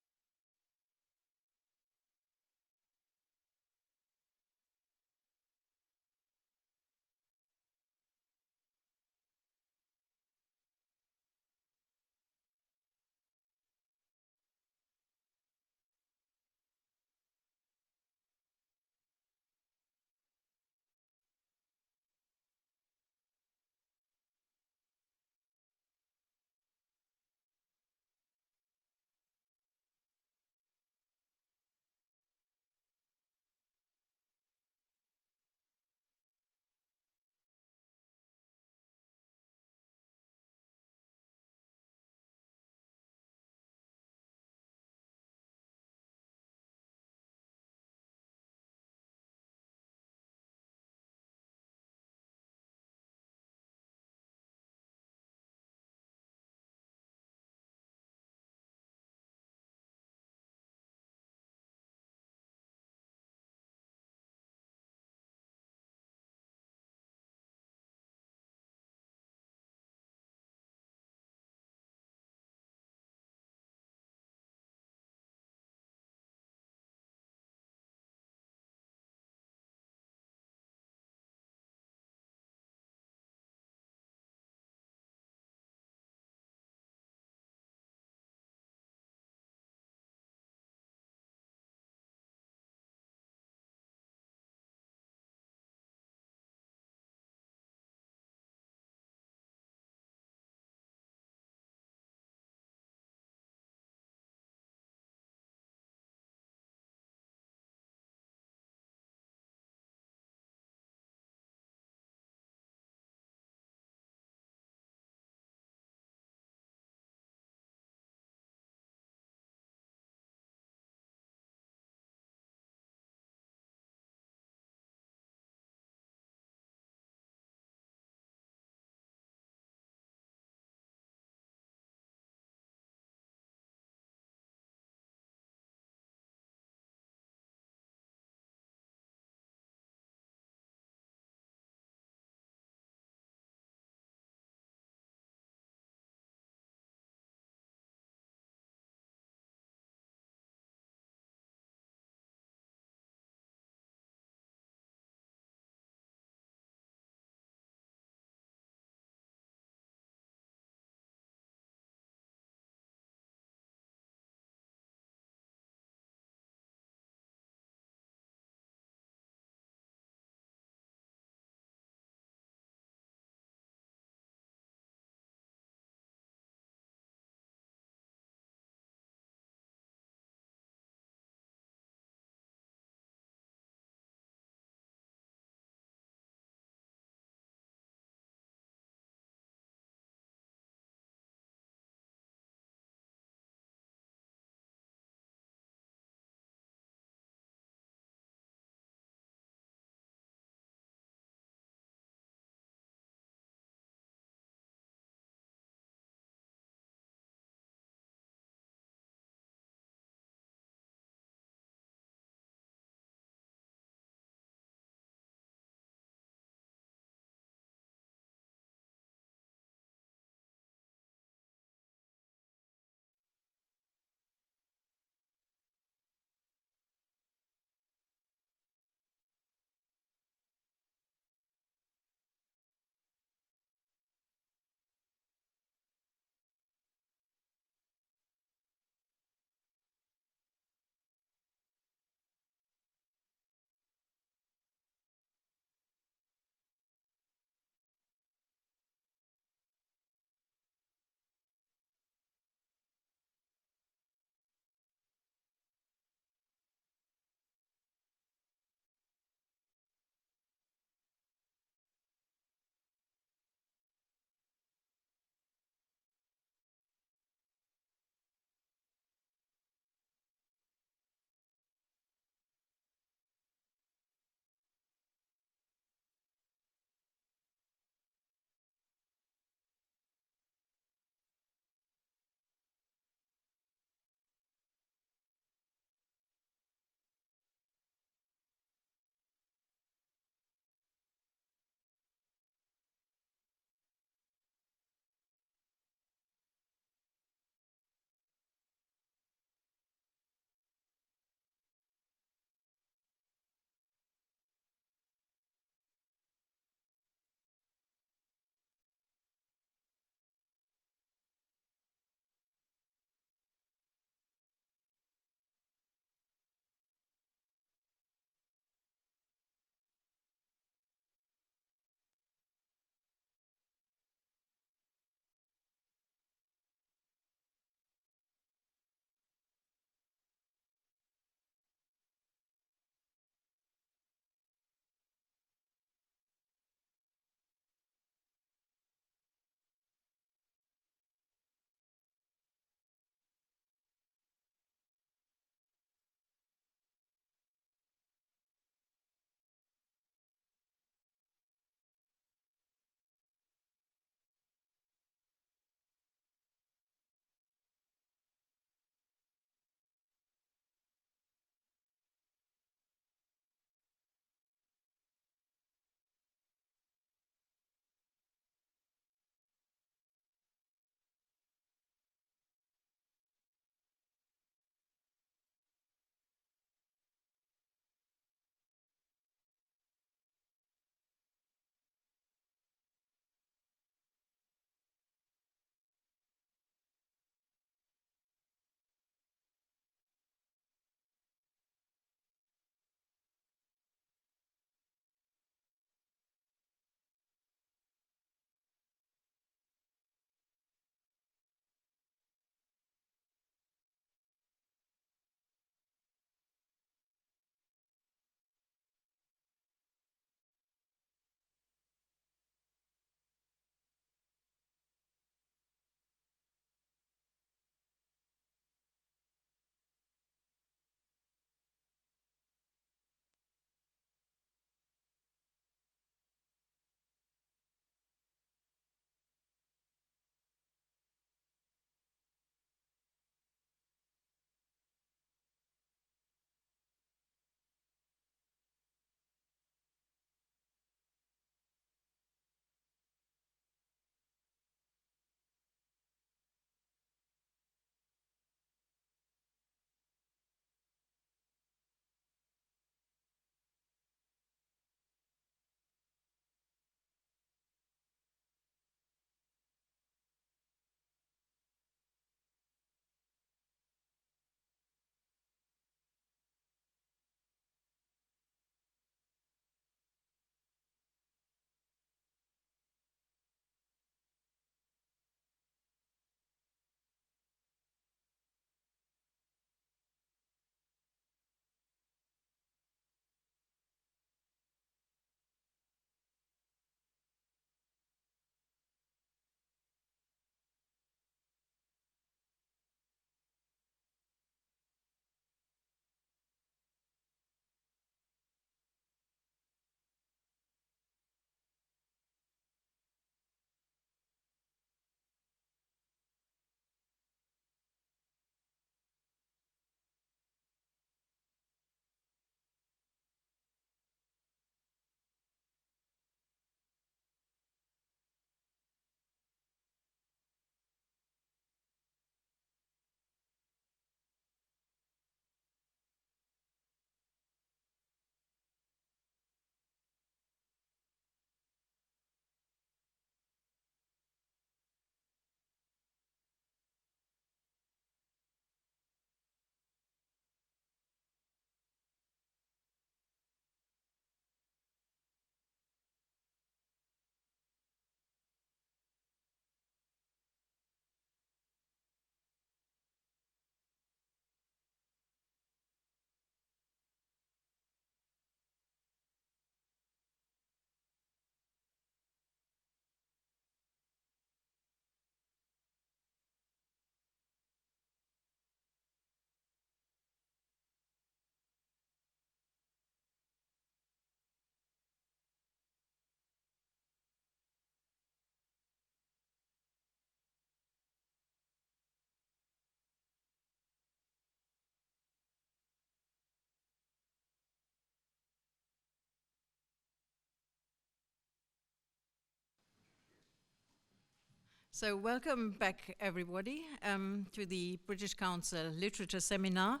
So welcome back, everybody, to the British Council Literature Seminar.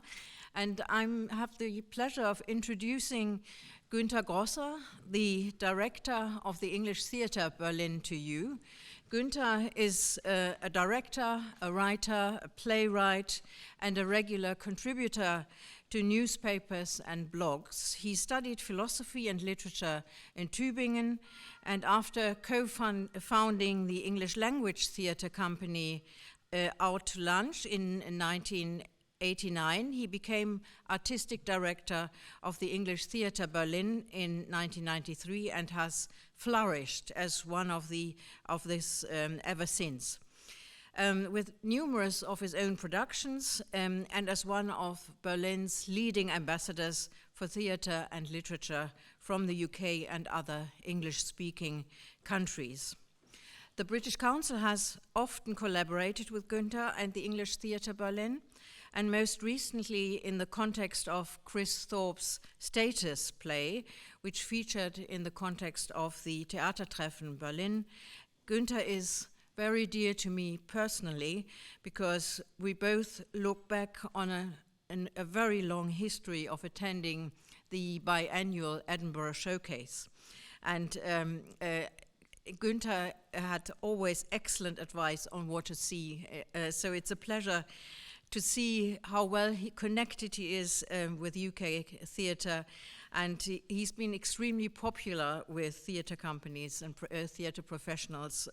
And I have the pleasure of introducing Günter Grosser, the director of the English Theatre Berlin, to you. Günter is a director, a writer, a playwright, and a regular contributor to newspapers and blogs. He studied philosophy and literature in Tübingen, and after co-founding the English language theatre company Out to Lunch in 1989, he became artistic director of the English Theatre Berlin in 1993 and has flourished as one of this ever since. With numerous of his own productions and as one of Berlin's leading ambassadors for theatre and literature from the UK and other English-speaking countries. The British Council has often collaborated with Günter and the English Theatre Berlin, and most recently in the context of Chris Thorpe's Status play, which featured in the context of the Theatertreffen Berlin. Günter is very dear to me personally because we both look back on a very long history of attending the biannual Edinburgh Showcase. And Günter had always excellent advice on what to see. So it's a pleasure to see how well connected he is with UK theatre. And he's been extremely popular with theatre companies and theatre professionals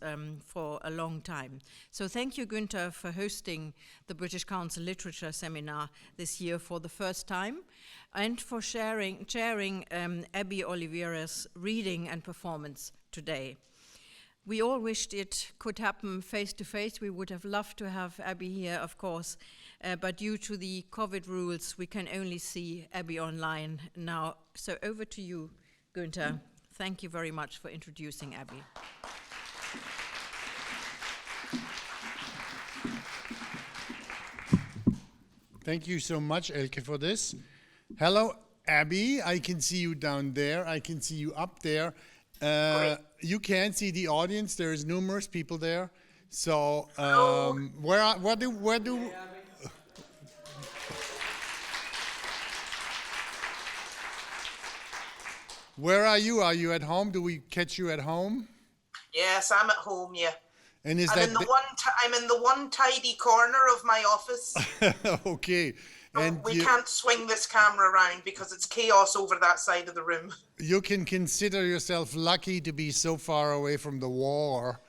for a long time. So thank you, Günter, for hosting the British Council Literature Seminar this year for the first time, and for chairing Abby Oliveira's reading and performance today. We all wished it could happen face-to-face. We would have loved to have Abby here, of course, but due to the COVID rules, we can only see Abby online now. So over to you, Günter. Thank you very much for introducing Abby. Thank you so much, Elke, for this. Hello, Abby. I can see you down there. I can see you up there. You can't see the audience. There is numerous people there. So where are you? Are you at home? Do we catch you at home? Yes, I'm at home. Yeah. And I'm in the one tidy corner of my office. Okay. And we can't swing this camera around because it's chaos over that side of the room. You can consider yourself lucky to be so far away from the war.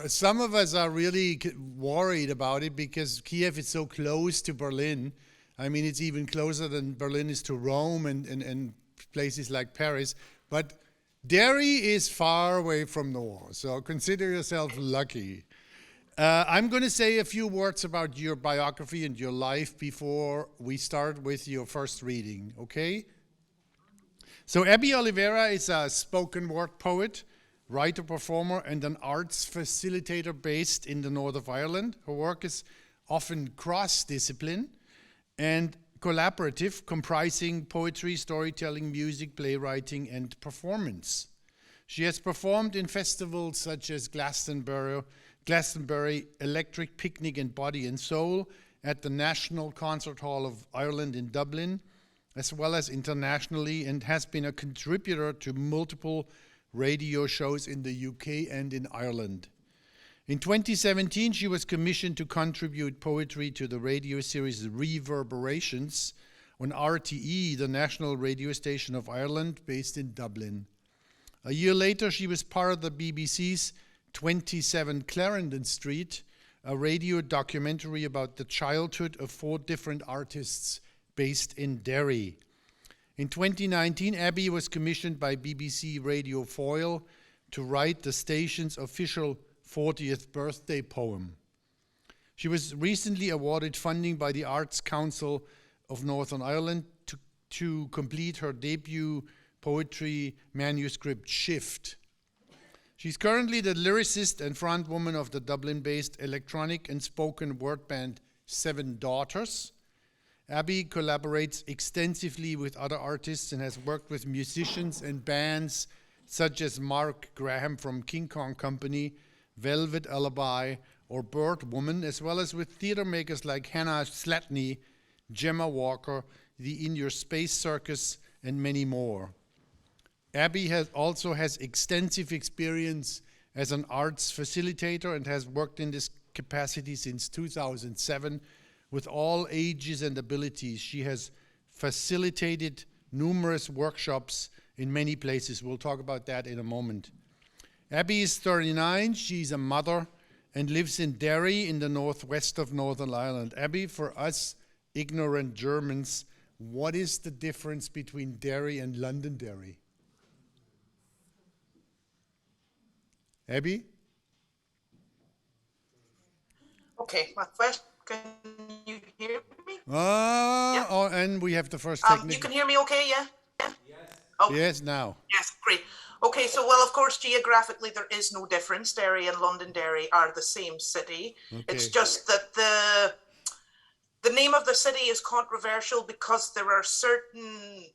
Some of us are really worried about it because Kiev is so close to Berlin. I mean, it's even closer than Berlin is to Rome and places like Paris. But Derry is far away from the war, so consider yourself lucky. I'm going to say a few words about your biography and your life before we start with your first reading, okay? So Abby Oliveira is a spoken word poet, writer, performer, and an arts facilitator based in the north of Ireland. Her work is often cross-discipline and collaborative, comprising poetry, storytelling, music, playwriting, and performance. She has performed in festivals such as Glastonbury, Electric Picnic and Body and Soul at the National Concert Hall of Ireland in Dublin, as well as internationally, and has been a contributor to multiple radio shows in the UK and in Ireland. In 2017, she was commissioned to contribute poetry to the radio series Reverberations on RTE, the national radio station of Ireland, based in Dublin. A year later, she was part of the BBC's 27 Clarendon Street, a radio documentary about the childhood of 4 different artists based in Derry. In 2019, Abby was commissioned by BBC Radio Foyle to write the station's official 40th birthday poem. She was recently awarded funding by the Arts Council of Northern Ireland to complete her debut poetry manuscript, Shift. She's currently the lyricist and frontwoman of the Dublin-based electronic and spoken word band 7 Daughters. Abby collaborates extensively with other artists and has worked with musicians and bands such as Mark Graham from King Kong Company, Velvet Alibi, or Bird Woman, as well as with theater makers like Hannah Slatney, Gemma Walker, the In Your Space Circus, and many more. Abby also has extensive experience as an arts facilitator and has worked in this capacity since 2007 with all ages and abilities. She has facilitated numerous workshops in many places. We'll talk about that in a moment. Abby is 39. She's a mother and lives in Derry in the northwest of Northern Ireland. Abby, for us ignorant Germans, what is the difference between Derry and Londonderry? Abby? Okay, my question, can you hear me? Yeah. Oh, and we have the first technique. You can hear me okay, yeah? Yes. Oh. Yes, now. Yes, great. Okay, so, well, of course, geographically, there is no difference. Derry and Londonderry are the same city. Okay. It's just that the name of the city is controversial because there are certain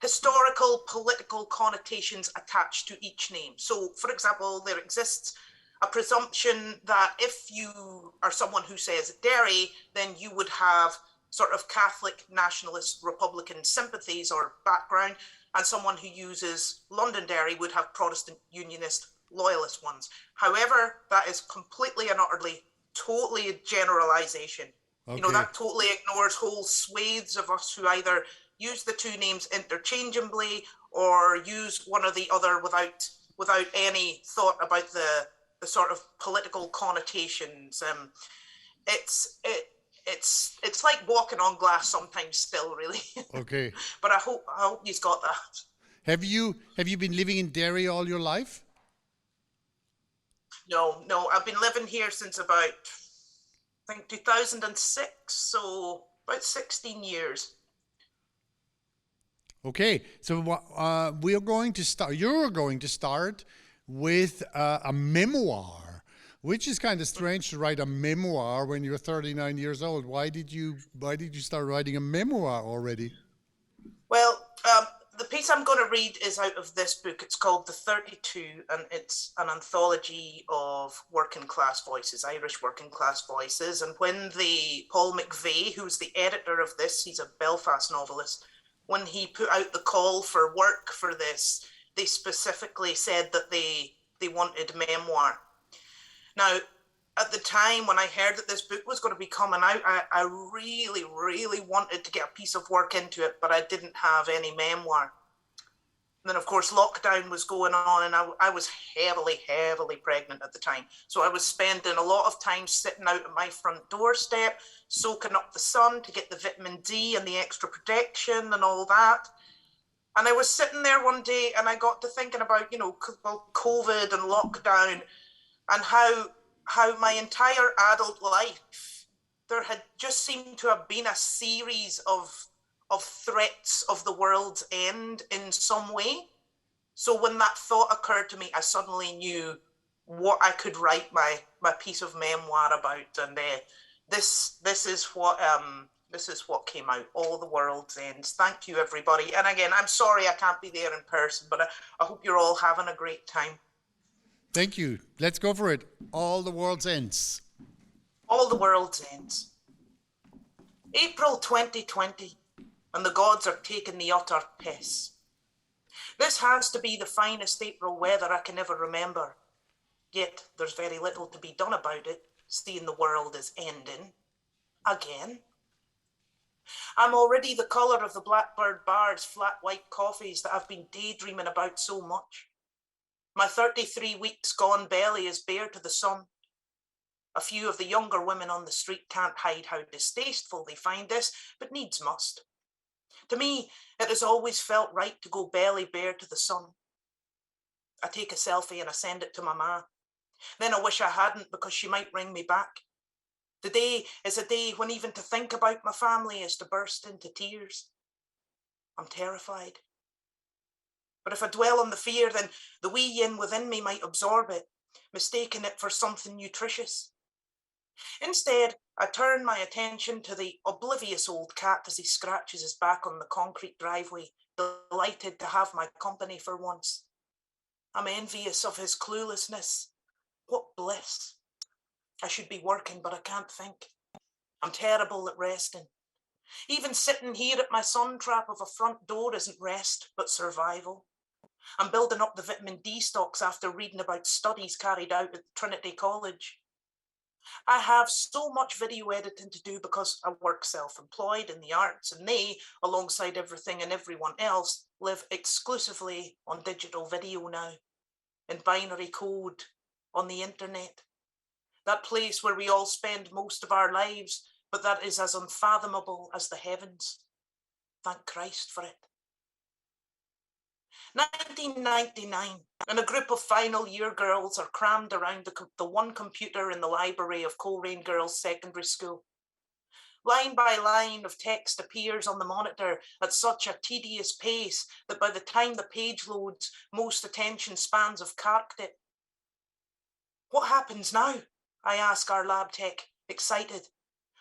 historical, political connotations attached to each name. So, for example, there exists a presumption that if you are someone who says Derry, then you would have sort of Catholic, nationalist, Republican sympathies or background, and someone who uses Londonderry would have Protestant, Unionist, Loyalist ones. However, that is completely and utterly, totally a generalization. Okay. You know, that totally ignores whole swathes of us who either use the two names interchangeably or use one or the other without any thought about the sort of political connotations. It's like walking on glass sometimes still, really. Okay. But I hope you've got that. Have you been living in Derry all your life? No, I've been living here since about, I think, 2006, so about 16 years. Okay, so you're going to start with a memoir, which is kind of strange to write a memoir when you're 39 years old. Why did you start writing a memoir already? Well, the piece I'm going to read is out of this book. It's called The 32, and it's an anthology of working class voices, Irish working class voices. And when Paul McVeigh, who's the editor of this, he's a Belfast novelist, when he put out the call for work for this, they specifically said that they wanted memoir. Now, at the time when I heard that this book was going to be coming out, I really, really wanted to get a piece of work into it, but I didn't have any memoir. And then, of course, lockdown was going on, and I was heavily, heavily pregnant at the time. So I was spending a lot of time sitting out at my front doorstep, soaking up the sun to get the vitamin D and the extra protection and all that. And I was sitting there one day and I got to thinking about, COVID and lockdown and how my entire adult life, there had just seemed to have been a series of threats of the world's end in some way. So when that thought occurred to me, I suddenly knew what I could write my piece of memoir about. And this is what came out, All the World's Ends. Thank you, everybody. And again, I'm sorry I can't be there in person, but I hope you're all having a great time. Thank you. Let's go for it. All the World's Ends. All the World's Ends. April 2020, and the gods are taking the utter piss. This has to be the finest April weather I can ever remember. Yet there's very little to be done about it, seeing the world is ending. Again. I'm already the colour of the Blackbird Bar's flat white coffees that I've been daydreaming about so much. My 33 weeks gone belly is bare to the sun. A few of the younger women on the street can't hide how distasteful they find this, but needs must. To me, it has always felt right to go belly bare to the sun. I take a selfie and I send it to my ma. Then I wish I hadn't, because she might ring me back. The day is a day when even to think about my family is to burst into tears. I'm terrified. But if I dwell on the fear, then the wee yin within me might absorb it, mistaking it for something nutritious. Instead, I turn my attention to the oblivious old cat as he scratches his back on the concrete driveway, delighted to have my company for once. I'm envious of his cluelessness. What bliss. I should be working, but I can't think. I'm terrible at resting. Even sitting here at my sun trap of a front door isn't rest, but survival. I'm building up the vitamin D stocks after reading about studies carried out at Trinity College. I have so much video editing to do because I work self-employed in the arts, and they, alongside everything and everyone else, live exclusively on digital video now, in binary code, on the internet. That place where we all spend most of our lives, but that is as unfathomable as the heavens. Thank Christ for it. 1999, and a group of final year girls are crammed around the one computer in the library of Coleraine Girls Secondary School. Line by line of text appears on the monitor at such a tedious pace that by the time the page loads, most attention spans have carked it. What happens now? I ask our lab tech, excited.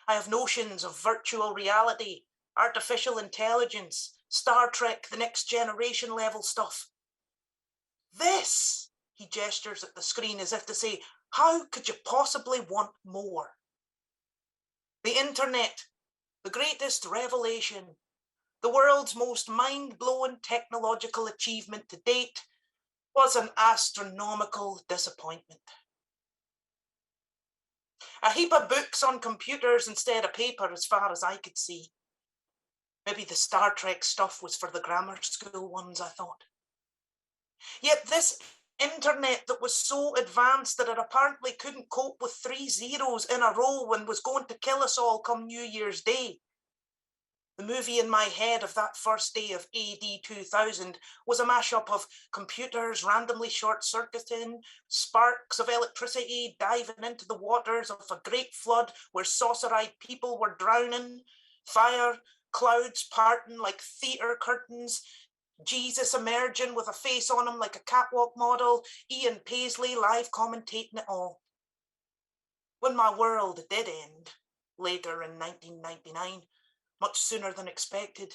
I have notions of virtual reality, artificial intelligence, Star Trek, the Next Generation level stuff. This, he gestures at the screen as if to say, how could you possibly want more? The internet, the greatest revelation, the world's most mind-blowing technological achievement to date, was an astronomical disappointment. A heap of books on computers instead of paper as far as I could see. Maybe the Star Trek stuff was for the grammar school ones, I thought. Yet this internet that was so advanced that it apparently couldn't cope with 3 zeros in a row and was going to kill us all come New Year's Day. The movie in my head of that first day of AD 2000 was a mashup of computers randomly short-circuiting, sparks of electricity diving into the waters of a great flood where saucer-eyed people were drowning, fire, clouds parting like theatre curtains, Jesus emerging with a face on him like a catwalk model, Ian Paisley live commentating it all. When my world did end, later in 1999, much sooner than expected,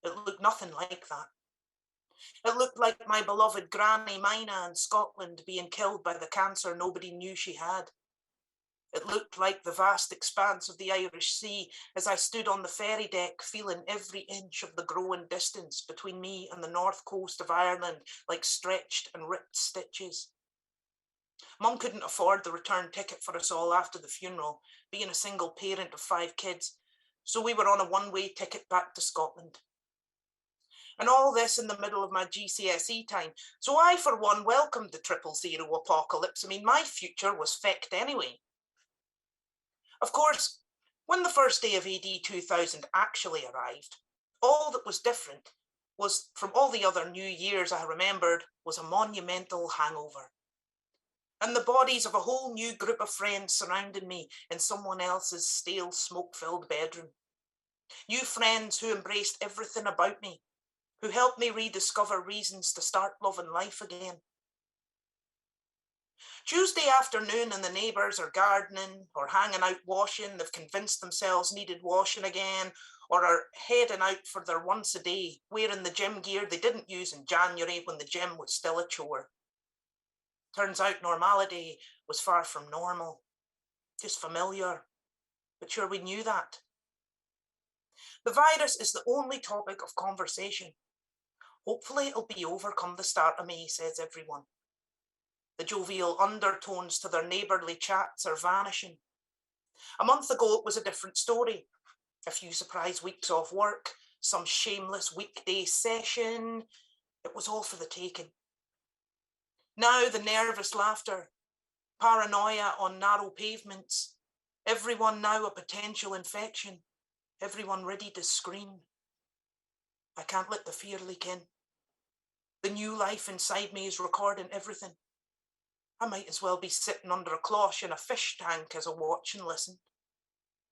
it looked nothing like that. It looked like my beloved Granny Mina in Scotland being killed by the cancer nobody knew she had. It looked like the vast expanse of the Irish Sea as I stood on the ferry deck feeling every inch of the growing distance between me and the north coast of Ireland like stretched and ripped stitches. Mum couldn't afford the return ticket for us all after the funeral, being a single parent of 5 kids, so we were on a one-way ticket back to Scotland. And all this in the middle of my GCSE time, so I for one welcomed the 000 apocalypse. I mean, my future was fecked anyway. Of course, when the first day of AD 2000 actually arrived, all that was different was, from all the other New Years I remembered, was a monumental hangover. And the bodies of a whole new group of friends surrounding me in someone else's stale, smoke-filled bedroom. New friends who embraced everything about me, who helped me rediscover reasons to start loving life again. Tuesday afternoon and the neighbours are gardening or hanging out washing, they've convinced themselves needed washing again, or are heading out for their once a day, wearing the gym gear they didn't use in January when the gym was still a chore. Turns out normality was far from normal, just familiar, but sure we knew that. The virus is the only topic of conversation. Hopefully it'll be over come the start of May, says everyone. The jovial undertones to their neighbourly chats are vanishing. A month ago it was a different story. A few surprise weeks off work, some shameless weekday session. It was all for the taking. Now the nervous laughter, paranoia on narrow pavements, everyone now a potential infection, everyone ready to scream. I can't let the fear leak in. The new life inside me is recording everything. I might as well be sitting under a cloche in a fish tank as I watch and listen.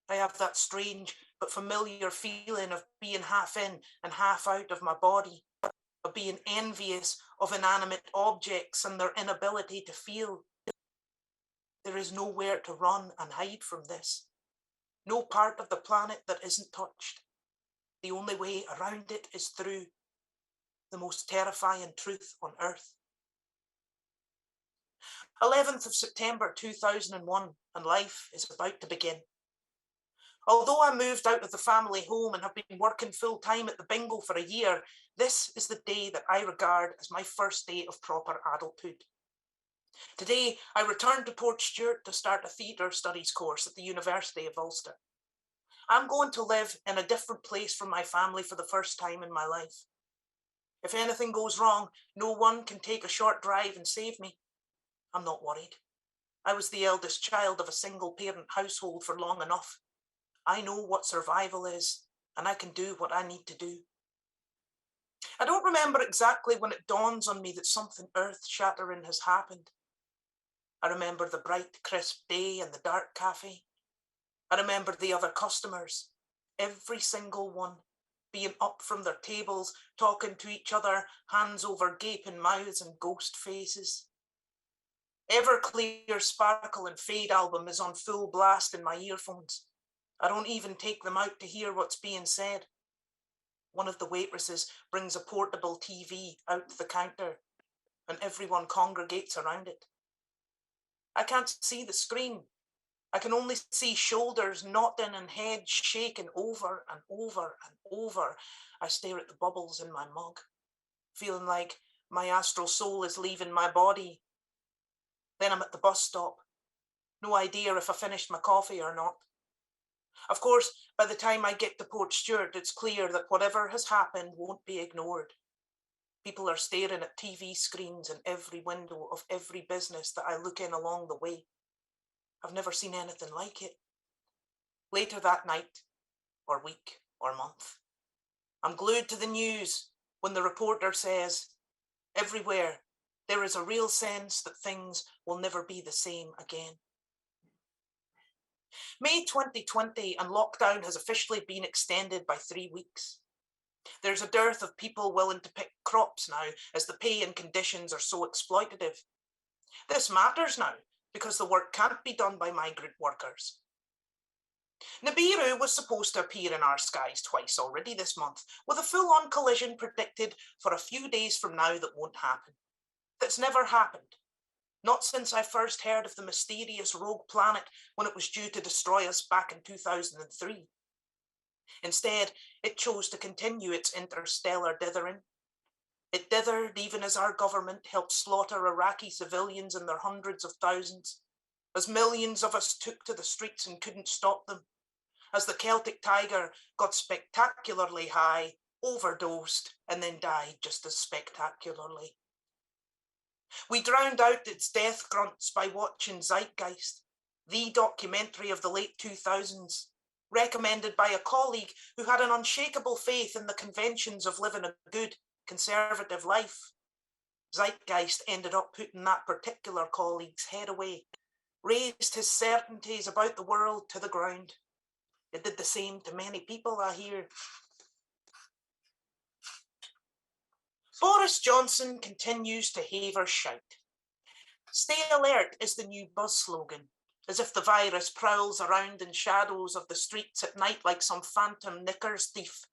I have that strange but familiar feeling of being half in and half out of my body, of being envious of inanimate objects and their inability to feel. There is nowhere to run and hide from this. No part of the planet that isn't touched. The only way around it is through the most terrifying truth on earth. 11th of September 2001, and life is about to begin. Although I moved out of the family home and have been working full time at the bingo for a year, this is the day that I regard as my first day of proper adulthood. Today, I returned to Portstewart to start a theatre studies course at the University of Ulster. I'm going to live in a different place from my family for the first time in my life. If anything goes wrong, no one can take a short drive and save me. I'm not worried. I was the eldest child of a single parent household for long enough. I know what survival is, and I can do what I need to do. I don't remember exactly when it dawns on me that something earth-shattering has happened. I remember the bright, crisp day in the dark cafe. I remember the other customers, every single one, being up from their tables, talking to each other, hands over gaping mouths and ghost faces. Everclear Sparkle and Fade album is on full blast in my earphones. I don't even take them out to hear what's being said. One of the waitresses brings a portable TV out to the counter, and everyone congregates around it. I can't see the screen. I can only see shoulders nodding and heads shaking over and over and over. I stare at the bubbles in my mug, feeling like my astral soul is leaving my body. Then I'm at the bus stop. No idea if I finished my coffee or not. Of course, by the time I get to Portstewart, it's clear that whatever has happened won't be ignored. People are staring at TV screens in every window of every business that I look in along the way. I've never seen anything like it. Later that night, or week, or month, I'm glued to the news when the reporter says, everywhere, there is a real sense that things will never be the same again. May 2020 and lockdown has officially been extended by 3 weeks. There's a dearth of people willing to pick crops now as the pay and conditions are so exploitative. This matters now because the work can't be done by migrant workers. Nibiru was supposed to appear in our skies twice already this month, with a full-on collision predicted for a few days from now that won't happen. That's never happened. Not since I first heard of the mysterious rogue planet when it was due to destroy us back in 2003. Instead, it chose to continue its interstellar dithering. It dithered even as our government helped slaughter Iraqi civilians in their hundreds of thousands, as millions of us took to the streets and couldn't stop them, as the Celtic tiger got spectacularly high, overdosed, and then died just as spectacularly. We drowned out its death grunts by watching Zeitgeist, the documentary of the late 2000s, recommended by a colleague who had an unshakable faith in the conventions of living a good, conservative life. Zeitgeist ended up putting that particular colleague's head away, raised his certainties about the world to the ground. It did the same to many people, I hear. Boris Johnson continues to have or shout. Stay alert is the new buzz slogan, as if the virus prowls around in shadows of the streets at night like some phantom knickers thief.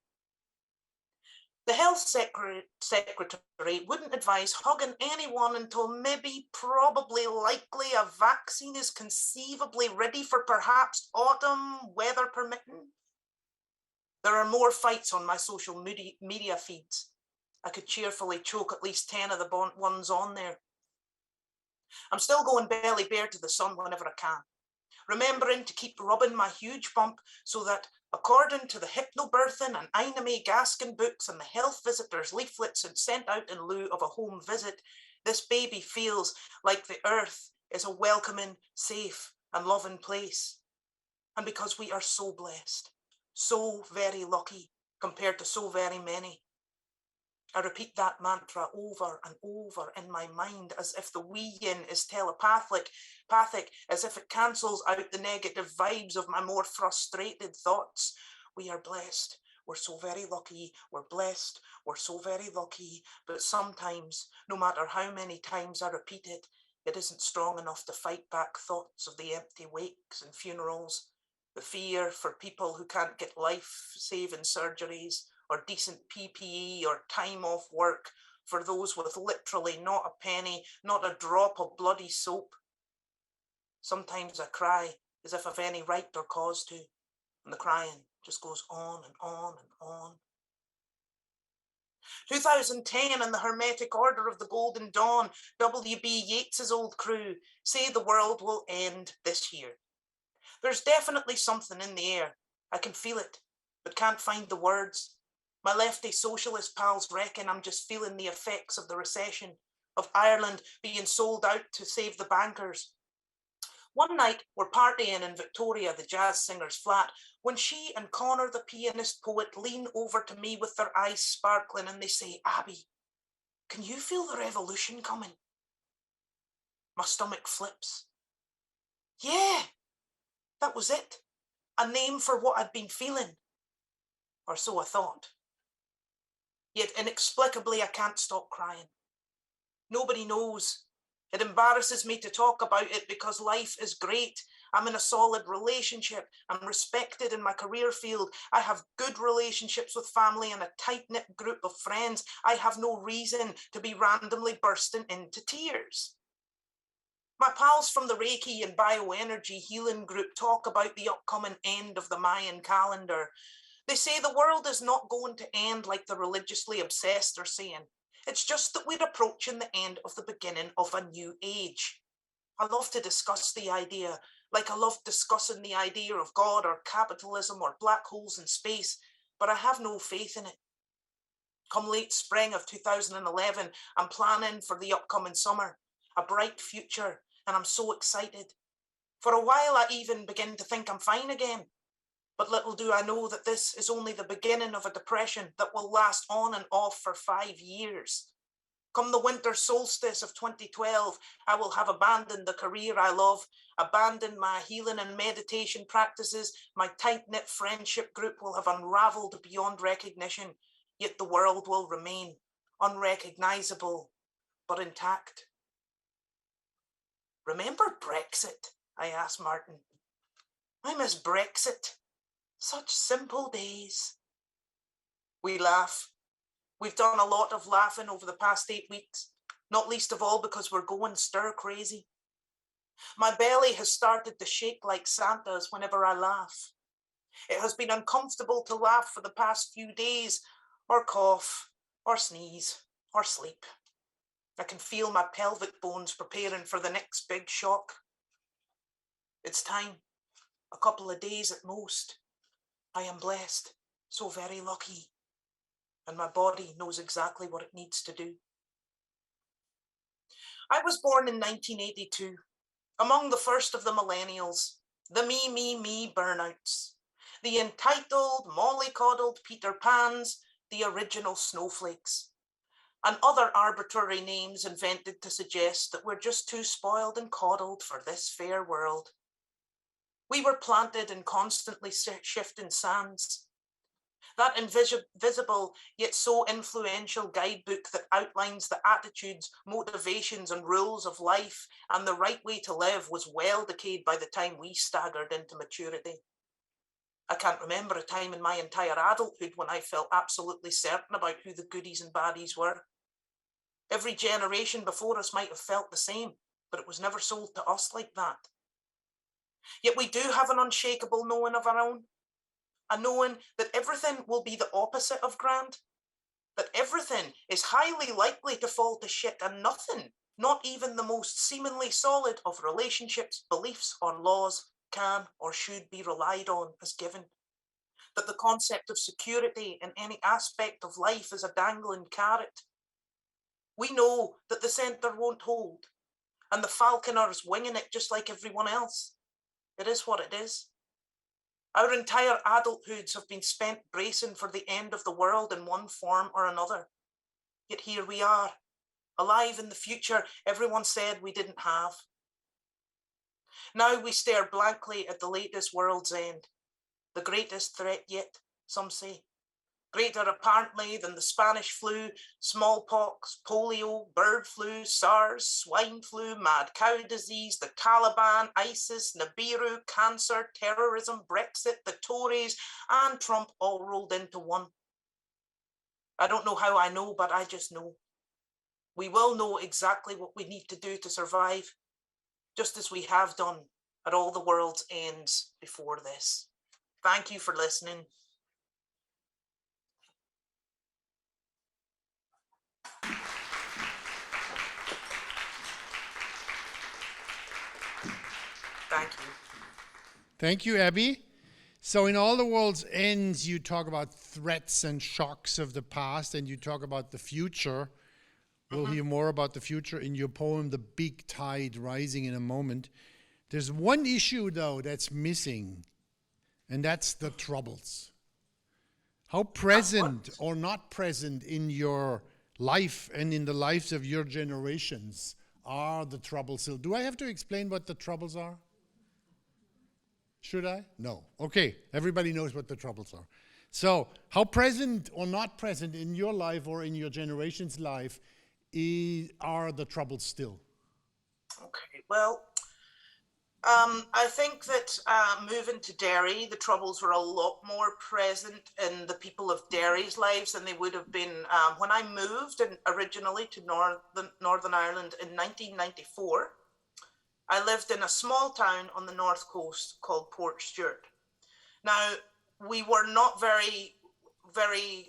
The health secretary wouldn't advise hugging anyone until maybe, probably, likely a vaccine is conceivably ready for perhaps autumn, weather permitting. There are more fights on my social media feeds. I could cheerfully choke at least 10 of the ones on there. I'm still going belly bare to the sun whenever I can, remembering to keep rubbing my huge bump so that, according to the hypnobirthing and Ina May Gaskin books and the health visitors leaflets sent out in lieu of a home visit, this baby feels like the earth is a welcoming, safe and loving place. And because we are so blessed, so very lucky compared to so very many, I repeat that mantra over and over in my mind as if the we-yin is telepathic, as if it cancels out the negative vibes of my more frustrated thoughts. We are blessed. We're so very lucky. We're blessed. We're so very lucky. But sometimes, no matter how many times I repeat it, it isn't strong enough to fight back thoughts of the empty wakes and funerals, the fear for people who can't get life-saving surgeries, or decent PPE, or time off work, for those with literally not a penny, not a drop of bloody soap. Sometimes I cry as if I've any right or cause to, and the crying just goes on and on and on. 2010 and the Hermetic Order of the Golden Dawn, W.B. Yeats's old crew, say the world will end this year. There's definitely something in the air. I can feel it, but can't find the words. My lefty socialist pals reckon I'm just feeling the effects of the recession, of Ireland being sold out to save the bankers. One night, we're partying in Victoria, the jazz singer's flat, when she and Connor, the pianist poet, lean over to me with their eyes sparkling and they say, Abby, can you feel the revolution coming? My stomach flips. Yeah, that was it. A name for what I'd been feeling. Or so I thought. Yet inexplicably, I can't stop crying. Nobody knows. It embarrasses me to talk about it because life is great. I'm in a solid relationship. I'm respected in my career field. I have good relationships with family and a tight-knit group of friends. I have no reason to be randomly bursting into tears. My pals from the Reiki and bioenergy healing group talk about the upcoming end of the Mayan calendar. They say the world is not going to end like the religiously obsessed are saying. It's just that we're approaching the end of the beginning of a new age. I love to discuss the idea, like I love discussing the idea of God or capitalism or black holes in space, but I have no faith in it. Come late spring of 2011, I'm planning for the upcoming summer, a bright future, and I'm so excited. For a while, I even begin to think I'm fine again. But little do I know that this is only the beginning of a depression that will last on and off for 5 years. Come the winter solstice of 2012, I will have abandoned the career I love, abandoned my healing and meditation practices, my tight-knit friendship group will have unraveled beyond recognition, yet the world will remain unrecognizable, but intact. Remember Brexit? I asked Martin. I miss Brexit. Such simple days. We laugh. We've done a lot of laughing over the past 8 weeks, not least of all because we're going stir crazy. My belly has started to shake like Santa's whenever I laugh. It has been uncomfortable to laugh for the past few days, or cough, or sneeze, or sleep. I can feel my pelvic bones preparing for the next big shock. It's time, a couple of days at most. I am blessed, so very lucky, and my body knows exactly what it needs to do. I was born in 1982, among the first of the millennials, the me burnouts, the entitled, mollycoddled Peter Pans, the original snowflakes, and other arbitrary names invented to suggest that we're just too spoiled and coddled for this fair world. We were planted in constantly shifting sands. That invisible yet so influential guidebook that outlines the attitudes, motivations, and rules of life and the right way to live was well decayed by the time we staggered into maturity. I can't remember a time in my entire adulthood when I felt absolutely certain about who the goodies and baddies were. Every generation before us might have felt the same, but it was never sold to us like that. Yet we do have an unshakable knowing of our own, a knowing that everything will be the opposite of grand, that everything is highly likely to fall to shit and nothing, not even the most seemingly solid of relationships, beliefs, or laws can or should be relied on as given, that the concept of security in any aspect of life is a dangling carrot. We know that the centre won't hold, and the falconers winging it just like everyone else. It is what it is. Our entire adulthoods have been spent bracing for the end of the world in one form or another. Yet here we are, alive in the future everyone said we didn't have. Now we stare blankly at the latest world's end, the greatest threat yet, some say. Greater apparently than the Spanish flu, smallpox, polio, bird flu, SARS, swine flu, mad cow disease, the Taliban, ISIS, Nibiru, cancer, terrorism, Brexit, the Tories, and Trump all rolled into one. I don't know how I know, but I just know. We will know exactly what we need to do to survive, just as we have done at all the world's ends before this. Thank you for listening. Thank you. Thank you, Abby. So in All the World's Ends, you talk about threats and shocks of the past, and you talk about the future. We'll hear more about the future in your poem, The Big Tide Rising, in a moment. There's one issue, though, that's missing, and that's the Troubles. How present or not present in your life and in the lives of your generations are the Troubles? So do I have to explain what the Troubles are? Should I? No. Okay, everybody knows what the Troubles are. So, how present or not present in your life or in your generation's life are the Troubles still? Okay, well, I think that moving to Derry, the Troubles were a lot more present in the people of Derry's lives than they would have been when I moved originally to Northern Ireland in 1994. I lived in a small town on the north coast called Portstewart. Now, we were not very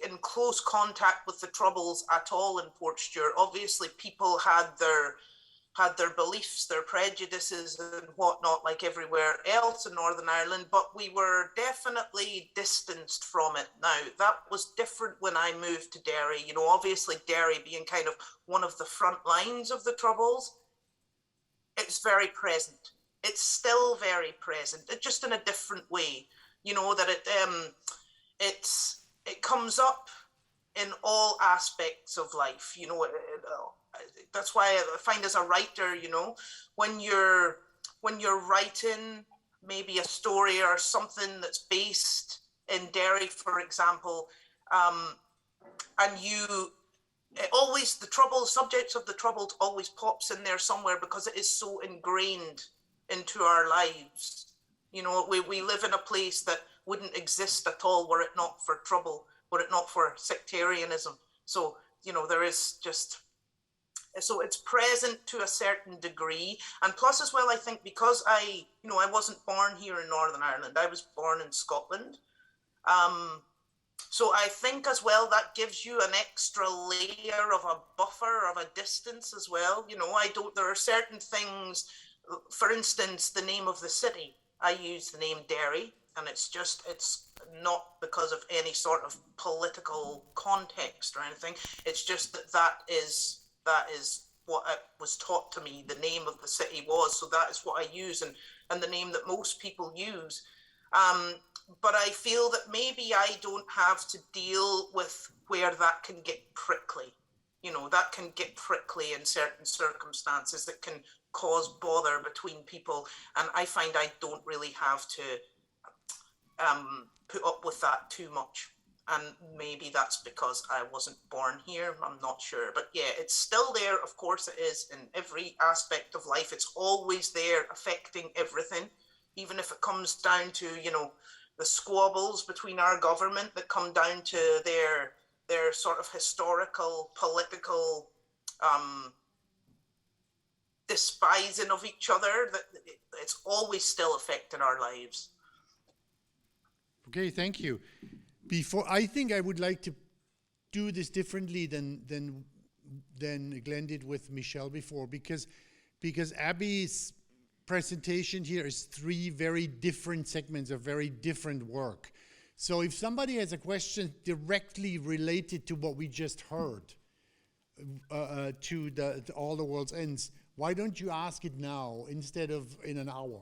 in close contact with the Troubles at all in Portstewart. Obviously, people had their beliefs, their prejudices and whatnot, like everywhere else in Northern Ireland, but we were definitely distanced from it. Now, that was different when I moved to Derry. You know, obviously Derry being kind of one of the front lines of the Troubles, it's very present. It's still very present, just in a different way. You know, that it comes up in all aspects of life. You know, that's why I find as a writer, you know, when you're writing maybe a story or something that's based in Derry, for example, and always the subjects of the Troubles always pops in there somewhere because it is so ingrained into our lives. You know, we live in a place that wouldn't exist at all were it not for trouble, were it not for sectarianism. So, you know, there is just, so it's present to a certain degree. And plus as well, I think because I wasn't born here in Northern Ireland, I was born in Scotland. So I think as well, that gives you an extra layer of a buffer, of a distance as well. You know, there are certain things, for instance, the name of the city, I use the name Derry, and it's not because of any sort of political context or anything. It's just that is what was taught to me, the name of the city was. So that is what I use, and the name that most people use. But I feel that maybe I don't have to deal with where that can get prickly. You know, that can get prickly in certain circumstances, that can cause bother between people. And I find I don't really have to put up with that too much. And maybe that's because I wasn't born here, I'm not sure. But yeah, it's still there, of course it is, in every aspect of life. It's always there, affecting everything, even if it comes down to, you know, the squabbles between our government that come down to their sort of historical, political despising of each other, that it's always still affecting our lives. Okay, thank you. I think I would like to do this differently than Glenn did with Michelle before, because Abby's presentation here is 3 very different segments of very different work. So if somebody has a question directly related to what we just heard, to All the World's Ends, why don't you ask it now instead of in an hour?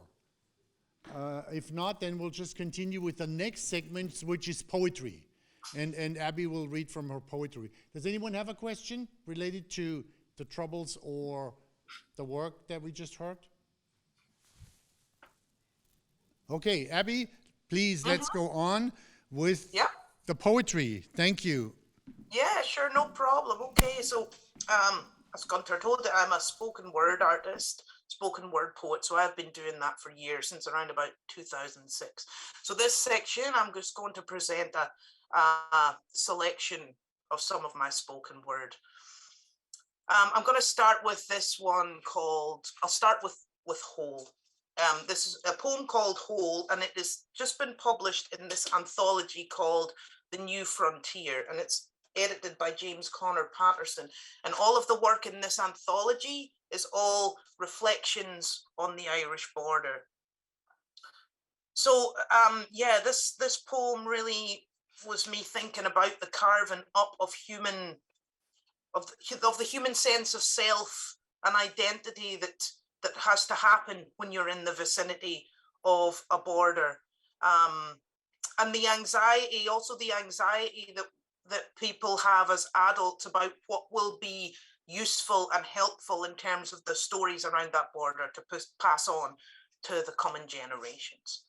If not, then we'll just continue with the next segment, which is poetry. And Abby will read from her poetry. Does anyone have a question related to the Troubles or the work that we just heard? Okay, Abby, please, let's go on with the poetry. Thank you. Yeah, sure, no problem. Okay, so as Gunter told you, I'm a spoken word artist, spoken word poet, so I've been doing that for years, since around about 2006. So this section, I'm just going to present a selection of some of my spoken word. I'm going to start with this one called, I'll start with Whole. This is a poem called Whole, and it has just been published in this anthology called The New Frontier, and it's edited by James Connor Patterson. And all of the work in this anthology is all reflections on the Irish border. So yeah, this poem really was me thinking about the carving up of the human sense of self and identity that has to happen when you're in the vicinity of a border, and the anxiety that people have as adults about what will be useful and helpful in terms of the stories around that border to pass on to the coming generations.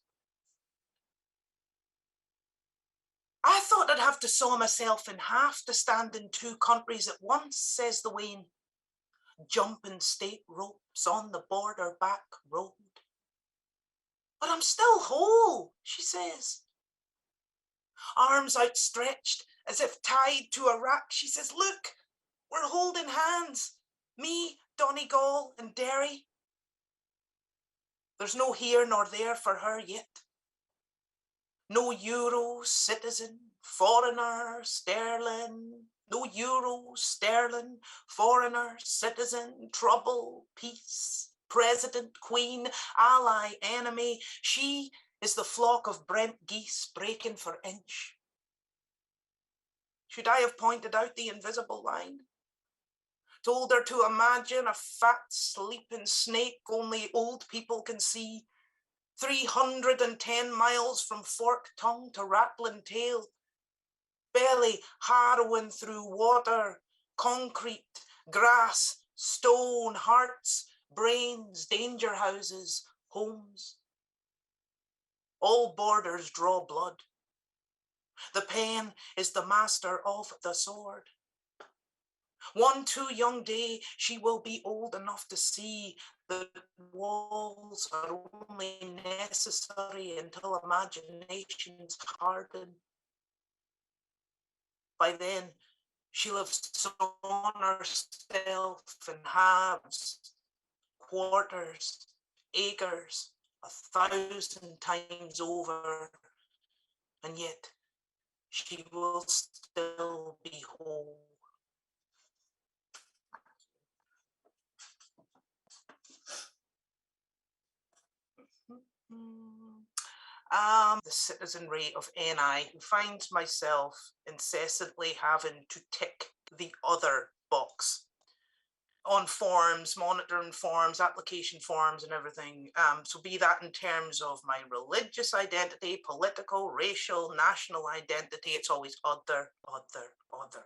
I thought I'd have to saw myself in half to stand in two countries at once, says the Wayne, jumping state ropes on the border back road. But I'm still whole, she says. Arms outstretched as if tied to a rack, she says, look, we're holding hands, me, Donegal and Derry. There's no here nor there for her yet. No euro, citizen, foreigner, sterling. No euro, sterling, foreigner, citizen, trouble, peace, president, queen, ally, enemy. She is the flock of Brent geese breaking for inch. Should I have pointed out the invisible line? Told her to imagine a fat, sleeping snake only old people can see, 310 miles from forked tongue to rattling tail, belly harrowing through water, concrete, grass, stone, hearts, brains, danger houses, homes. All borders draw blood. The pen is the master of the sword. One too young day, she will be old enough to see that walls are only necessary until imaginations harden. By then, she'll have sown herself in halves, quarters, acres, 1,000 times over, and yet she will still be whole. The citizenry of NI, who finds myself incessantly having to tick the other box on forms, monitoring forms, application forms and everything. So be that in terms of my religious identity, political, racial, national identity, it's always other, other, other.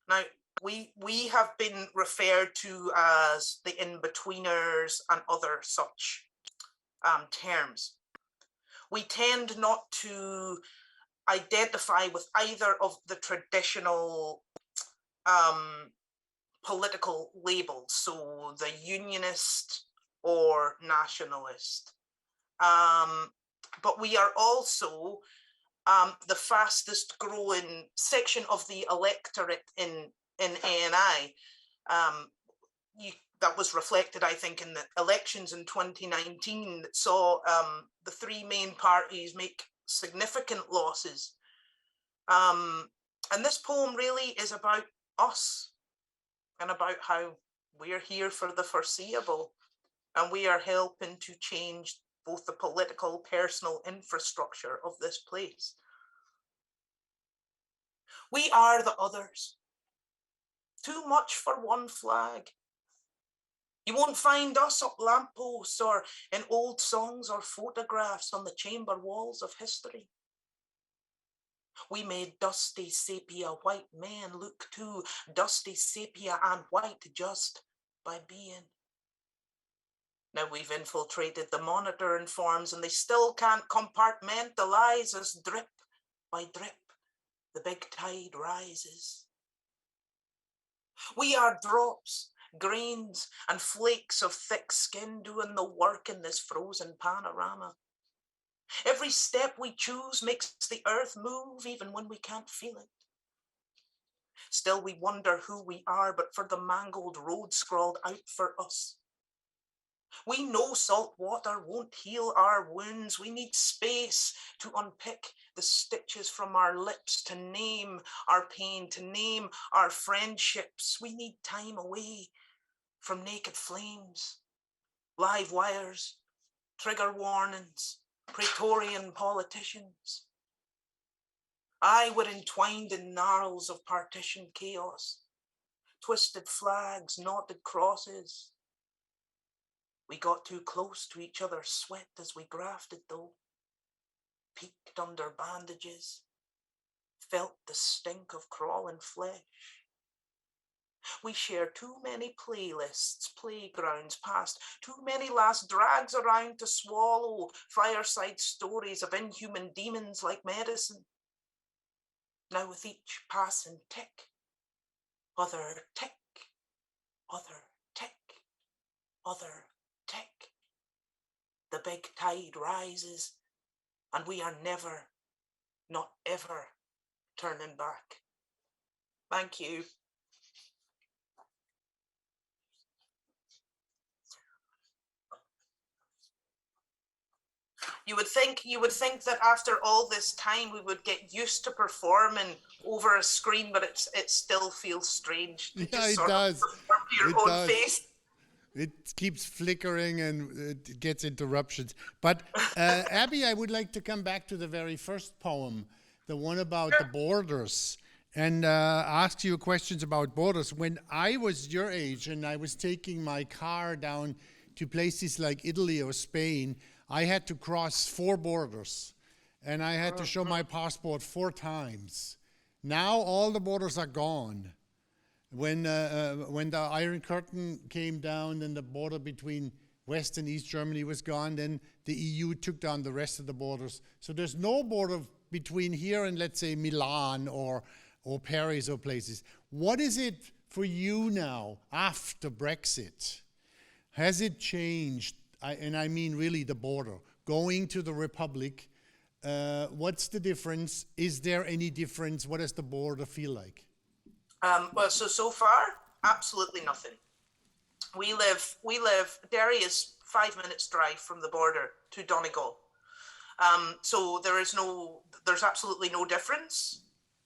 Now, we have been referred to as the in-betweeners and other such terms. We tend not to identify with either of the traditional political labels, so the unionist or nationalist. But we are also the fastest growing section of the electorate in ANI. That was reflected, I think, in the elections in 2019 that saw the three main parties make significant losses. And this poem really is about us and about how we're here for the foreseeable, and we are helping to change both the political, personal infrastructure of this place. We are the others. Too much for one flag. You won't find us up lampposts or in old songs or photographs on the chamber walls of history. We made dusty sepia white men look too dusty sepia and white just by being. Now we've infiltrated the monitoring forms and they still can't compartmentalize us. Drip by drip, the big tide rises. We are drops, grains and flakes of thick skin doing the work in this frozen panorama. Every step we choose makes the earth move even when we can't feel it. Still we wonder who we are, but for the mangled road scrawled out for us. We know salt water won't heal our wounds. We need space to unpick the stitches from our lips, to name our pain, to name our friendships. We need time away from naked flames, live wires, trigger warnings, Praetorian politicians. Aye, we're entwined in gnarls of partition chaos, twisted flags, knotted crosses. We got too close to each other's sweat as we grafted though, peeked under bandages, felt the stink of crawling flesh. We share too many playlists, playgrounds past, too many last drags around to swallow, fireside stories of inhuman demons like medicine. Now with each passing tick, other tick, other tick, other tick, the big tide rises, and we are never, not ever, turning back. Thank you. You would think that after all this time we would get used to performing over a screen, but it still feels strange to Yeah, it sort does. of perform to your It own does. face. It keeps flickering and it gets interruptions. But Abby, I would like to come back to the very first poem, the one about the borders, and ask you questions about borders. When I was your age and I was taking my car down to places like Italy or Spain, I had to cross 4 borders, and I had to show my passport 4 times. Now all the borders are gone. When the Iron Curtain came down and the border between West and East Germany was gone, then the EU took down the rest of the borders. So there's no border between here and, let's say, Milan or Paris or places. What is it for you now after Brexit? Has it changed? And I mean really the border. Going to the Republic, what's the difference? Is there any difference? What does the border feel like? Well, so far, absolutely nothing. We live, Derry is 5 minutes drive from the border to Donegal. So there's absolutely no difference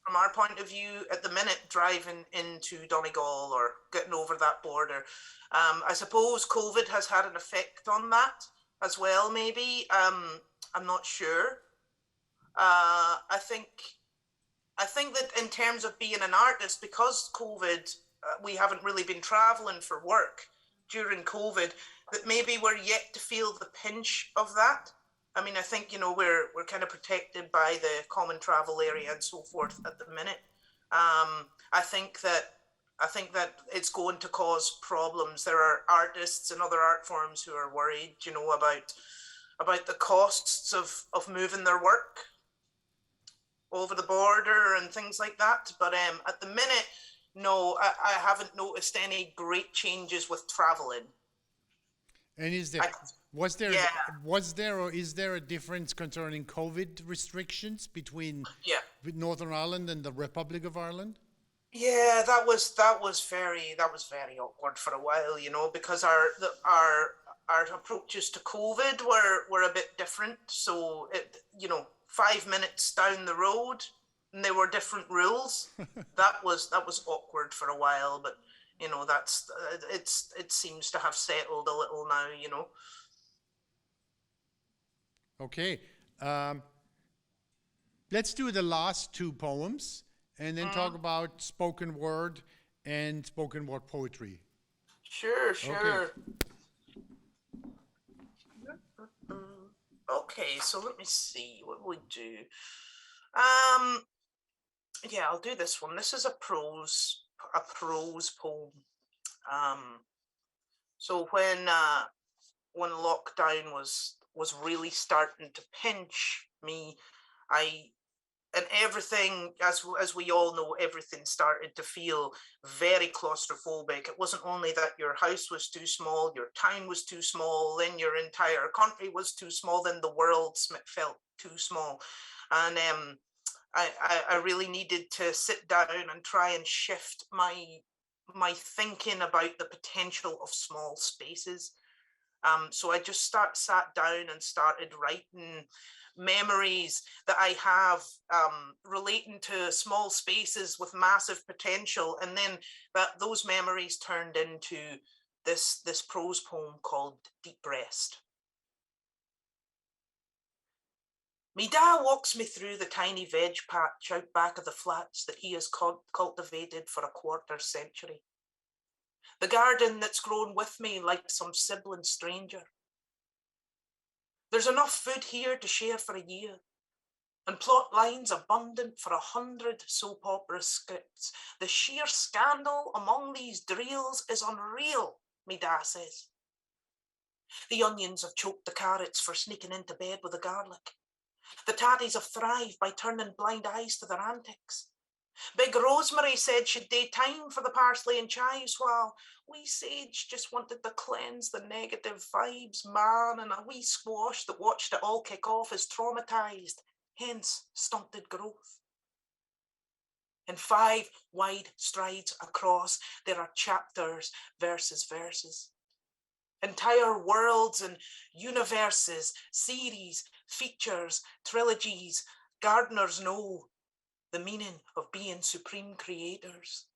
from our point of view at the minute driving into Donegal or getting over that border. I suppose COVID has had an effect on that as well, maybe. I'm not sure. I think that in terms of being an artist, because COVID, we haven't really been traveling for work during COVID, that maybe we're yet to feel the pinch of that. I mean, I think, we're kind of protected by the common travel area and so forth at the minute. I think that it's going to cause problems. There are artists and other art forms who are worried, about the costs of moving their work over the border and things like that. But at the minute, no, I haven't noticed any great changes with traveling. And was there or is there a difference concerning COVID restrictions between Northern Ireland and the Republic of Ireland? Yeah, that was very awkward for a while, because our approaches to COVID were a bit different. So 5 minutes down the road, and there were different rules. that was awkward for a while, but it seems to have settled a little now. Okay, let's do the last 2 poems and then talk about spoken word and spoken word poetry. Sure. Okay. Okay, so let me see what we do. Yeah, I'll do this one. This is a prose poem. So when lockdown was really starting to pinch me, and everything, as we all know, everything started to feel very claustrophobic. It wasn't only that your house was too small, your town was too small, then your entire country was too small, then the world felt too small. And I really needed to sit down and try and shift my thinking about the potential of small spaces. So I just sat down and started writing memories that I have relating to small spaces with massive potential. And then those memories turned into this prose poem called Deep Rest. Me da walks me through the tiny veg patch out back of the flats that he has cultivated for a quarter century. The garden that's grown with me like some sibling stranger. There's enough food here to share for a year, and plot lines abundant for 100 soap opera scripts. The sheer scandal among these drills is unreal, me da says. The onions have choked the carrots for sneaking into bed with the garlic. The tatties have thrived by turning blind eyes to their antics. Big Rosemary said she'd day time for the parsley and chives, while wee Sage just wanted to cleanse the negative vibes, man, and a wee Squash that watched it all kick off is traumatized, hence stunted growth. In 5 wide strides across, there are chapters versus verses. Entire worlds and universes, series, features, trilogies. Gardeners know the meaning of being supreme creators.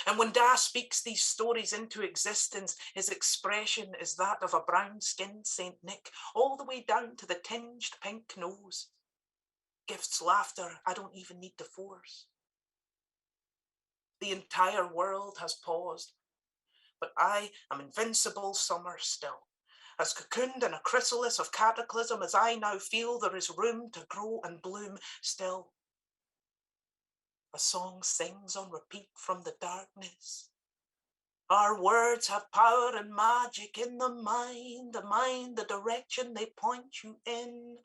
And when Da speaks these stories into existence, his expression is that of a brown-skinned Saint Nick, all the way down to the tinged pink nose. Gifts laughter I don't even need to force. The entire world has paused, but I am invincible summer still. As cocooned in a chrysalis of cataclysm as I now feel there is room to grow and bloom still. A song sings on repeat from the darkness. Our words have power and magic in the mind, the direction they point you in.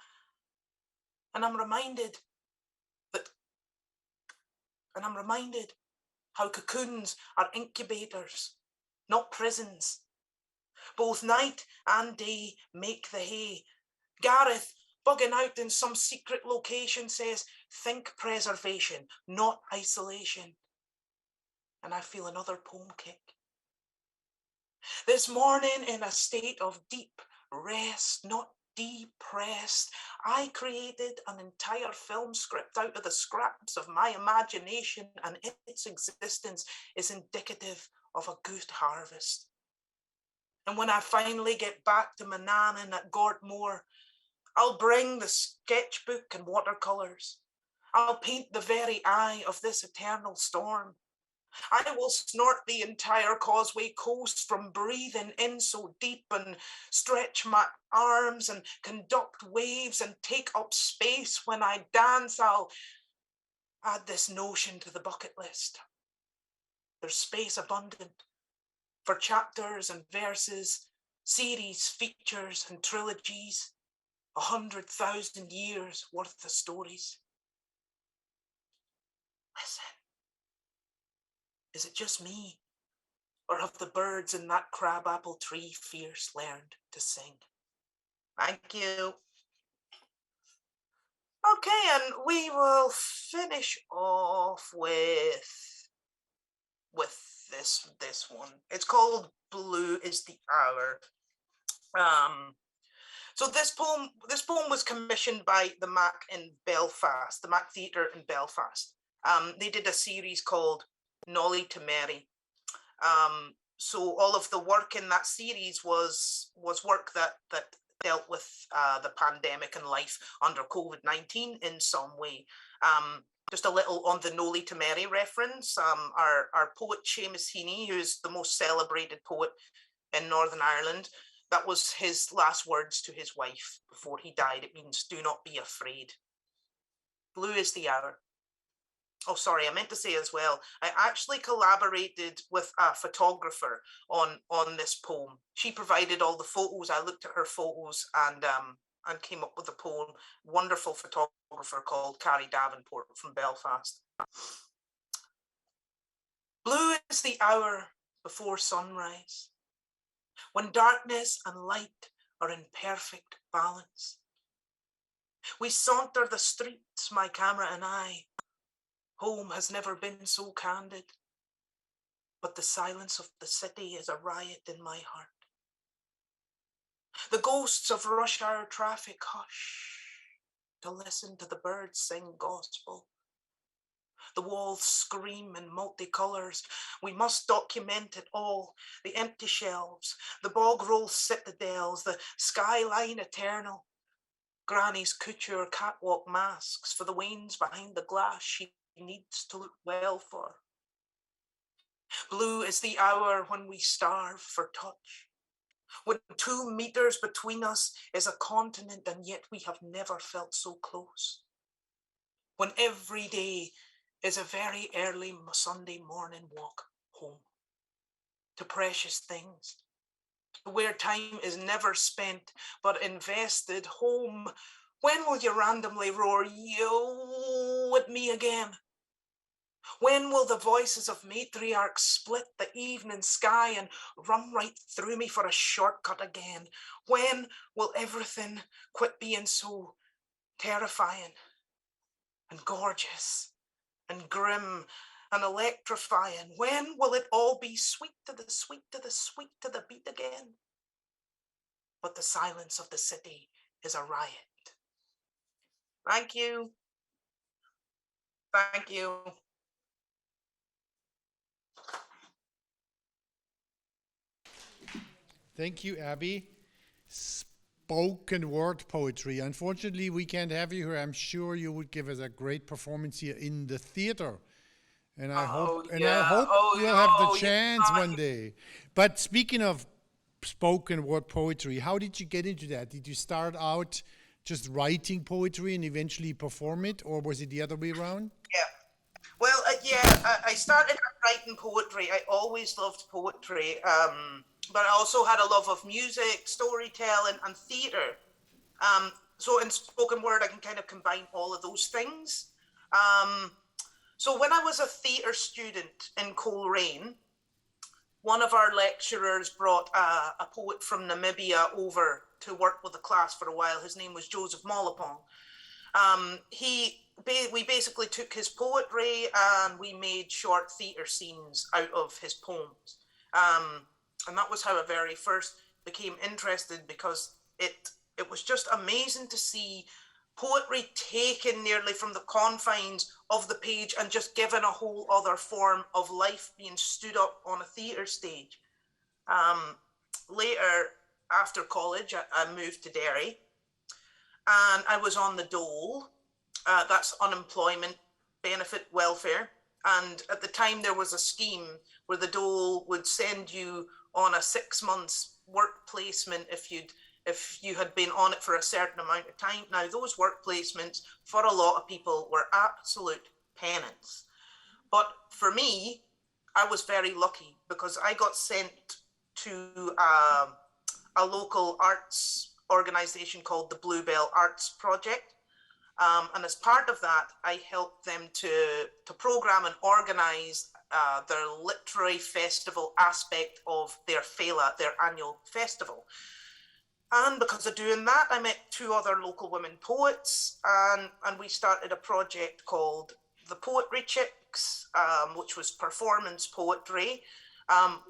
And I'm reminded how cocoons are incubators, not prisons. Both night and day make the hay. Gareth, bugging out in some secret location, says, think preservation, not isolation. And I feel another poem kick. This morning, in a state of deep rest, not depressed, I created an entire film script out of the scraps of my imagination, and its existence is indicative of a good harvest. And when I finally get back to Manannan at Gortmore, I'll bring the sketchbook and watercolours. I'll paint the very eye of this eternal storm. I will snort the entire Causeway Coast from breathing in so deep and stretch my arms and conduct waves and take up space. When I dance, I'll add this notion to the bucket list. There's space abundant for chapters and verses, series, features and trilogies, 100,000 years worth of stories. Listen. Is it just me, or have the birds in that crabapple tree fierce learned to sing? Thank you. Okay, and we will finish off with this one. It's called Blue is the Hour. So this poem was commissioned by the Mac in Belfast, the Mac Theatre in Belfast. They did a series called Nolly to Mary. So all of the work in that series was work that dealt with the pandemic and life under COVID-19 in some way. Just a little on the Nolly to Mary reference. Our poet Seamus Heaney, who's the most celebrated poet in Northern Ireland, that was his last words to his wife before he died. It means, do not be afraid. Blue is the hour. Oh, sorry, I meant to say as well, I actually collaborated with a photographer on this poem. She provided all the photos. I looked at her photos and came up with a poem. Wonderful photographer called Carrie Davenport from Belfast. Blue is the hour before sunrise, when darkness and light are in perfect balance. We saunter the streets, my camera and I. Home has never been so candid, but the silence of the city is a riot in my heart. The ghosts of rush hour traffic hush to listen to the birds sing gospel. The walls scream in multicolours. We must document it all. The empty shelves, the bog roll citadels, the skyline eternal. Granny's couture catwalk masks for the wains behind the glass she needs to look well for. Blue is the hour when we starve for touch. When 2 meters between us is a continent and yet we have never felt so close. When every day is a very early Sunday morning walk home to precious things, where time is never spent but invested. Home, when will you randomly roar yo at me again? When will the voices of matriarchs split the evening sky and run right through me for a shortcut again? When will everything quit being so terrifying and gorgeous and grim and electrifying? When will it all be sweet to the sweet to the sweet to the beat again? But the silence of the city is a riot. Thank you. Thank you. Thank you, Abby. Spoken word poetry. Unfortunately, we can't have you here. I'm sure you would give us a great performance here in the theater. And I hope we'll have the chance one day. But speaking of spoken word poetry, how did you get into that? Did you start out just writing poetry and eventually perform it, or was it the other way around? Yeah. Well, I started writing poetry. I always loved poetry, but I also had a love of music, storytelling, and theatre. So in spoken word, I can kind of combine all of those things. So when I was a theatre student in Coleraine, one of our lecturers brought a poet from Namibia over to work with the class for a while. His name was Joseph Molopong. We basically took his poetry and we made short theatre scenes out of his poems. And that was how I very first became interested, because it was just amazing to see poetry taken nearly from the confines of the page and just given a whole other form of life being stood up on a theatre stage. Later, after college, I moved to Derry and I was on the dole. That's unemployment benefit welfare. And at the time there was a scheme where the dole would send you on a 6 months work placement if you had been on it for a certain amount of time. Now, those work placements for a lot of people were absolute penance. But for me, I was very lucky because I got sent to a local arts organization called the Bluebell Arts Project. And as part of that, I helped them to program and organize their literary festival aspect of their Féile, their annual festival. And because of doing that, I met 2 other local women poets, and we started a project called the Poetry Chicks, which was performance poetry,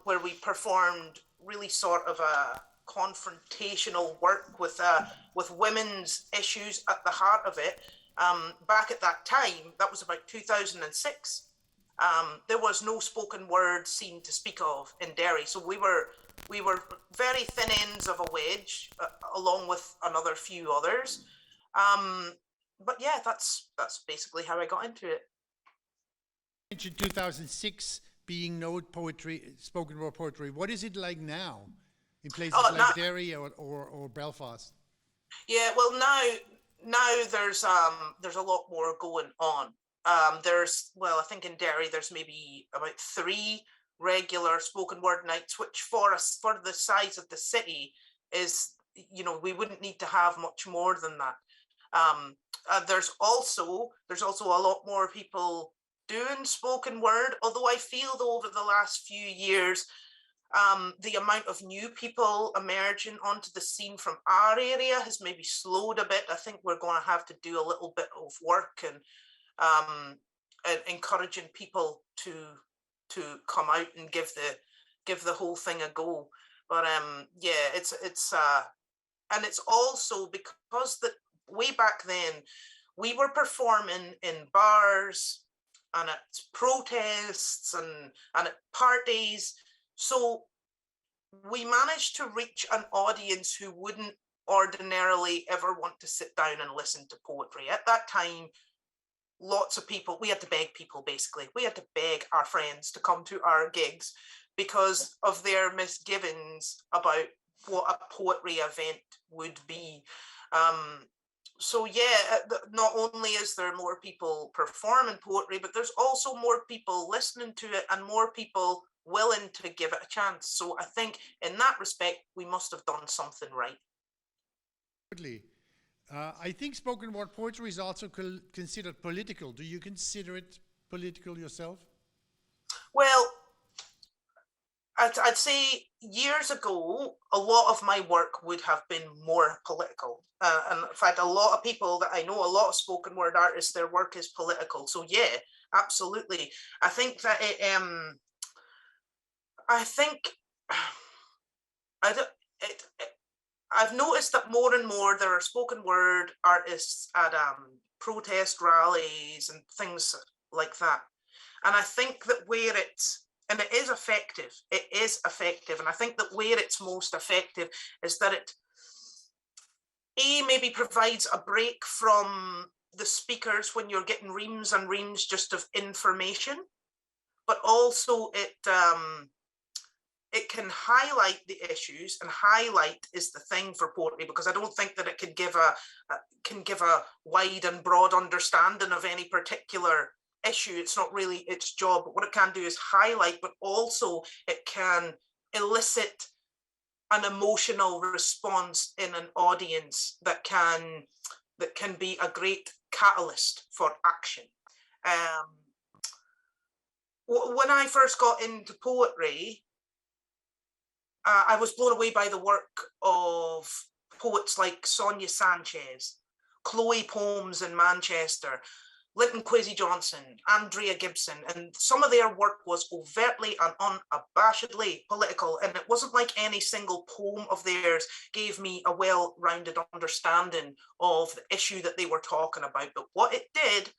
where we performed really sort of a confrontational work with women's issues at the heart of it. Back at that time, that was about 2006, there was no spoken word scene to speak of in Derry. So we were very thin ends of a wedge, along with another few others. But yeah, that's basically how I got into it. You mentioned 2006 being no poetry, spoken word poetry. What is it like now in places like Derry or Belfast? Yeah, well, now there's a lot more going on. I think in Derry there's maybe about 3 regular spoken word nights, which for the size of the city is, we wouldn't need to have much more than that. There's also a lot more people doing spoken word, although I feel though over the last few years The amount of new people emerging onto the scene from our area has maybe slowed a bit. I think we're going to have to do a little bit of work and encouraging people to come out and give the whole thing a go. But yeah, it's and it's also because that way back then we were performing in bars and at protests and at parties. So we managed to reach an audience who wouldn't ordinarily ever want to sit down and listen to poetry. At that time, lots of people, we had to beg people basically. We had to beg our friends to come to our gigs because of their misgivings about what a poetry event would be. So yeah, not only is there more people performing poetry, but there's also more people listening to it and more people willing to give it a chance. So I think in that respect, we must have done something right. I think spoken word poetry is also considered political. Do you consider it political yourself? Well, I'd say years ago, a lot of my work would have been more political. And in fact, a lot of people that I know, a lot of spoken word artists, their work is political. So yeah, absolutely. I think that I've noticed that more and more there are spoken word artists at protest rallies and things like that. And I think that where and it is effective. And I think that where it's most effective is that it maybe provides a break from the speakers when you're getting reams and reams just of information, but also it can highlight the issues, and highlight is the thing for poetry, because I don't think that it can give a wide and broad understanding of any particular issue. It's not really its job, but what it can do is highlight, but also it can elicit an emotional response in an audience that can be a great catalyst for action. When I first got into poetry, I was blown away by the work of poets like Sonia Sanchez, Chloe Poems in Manchester, Linton Kwesi Johnson, Andrea Gibson, and some of their work was overtly and unabashedly political, and it wasn't like any single poem of theirs gave me a well-rounded understanding of the issue that they were talking about. But what it did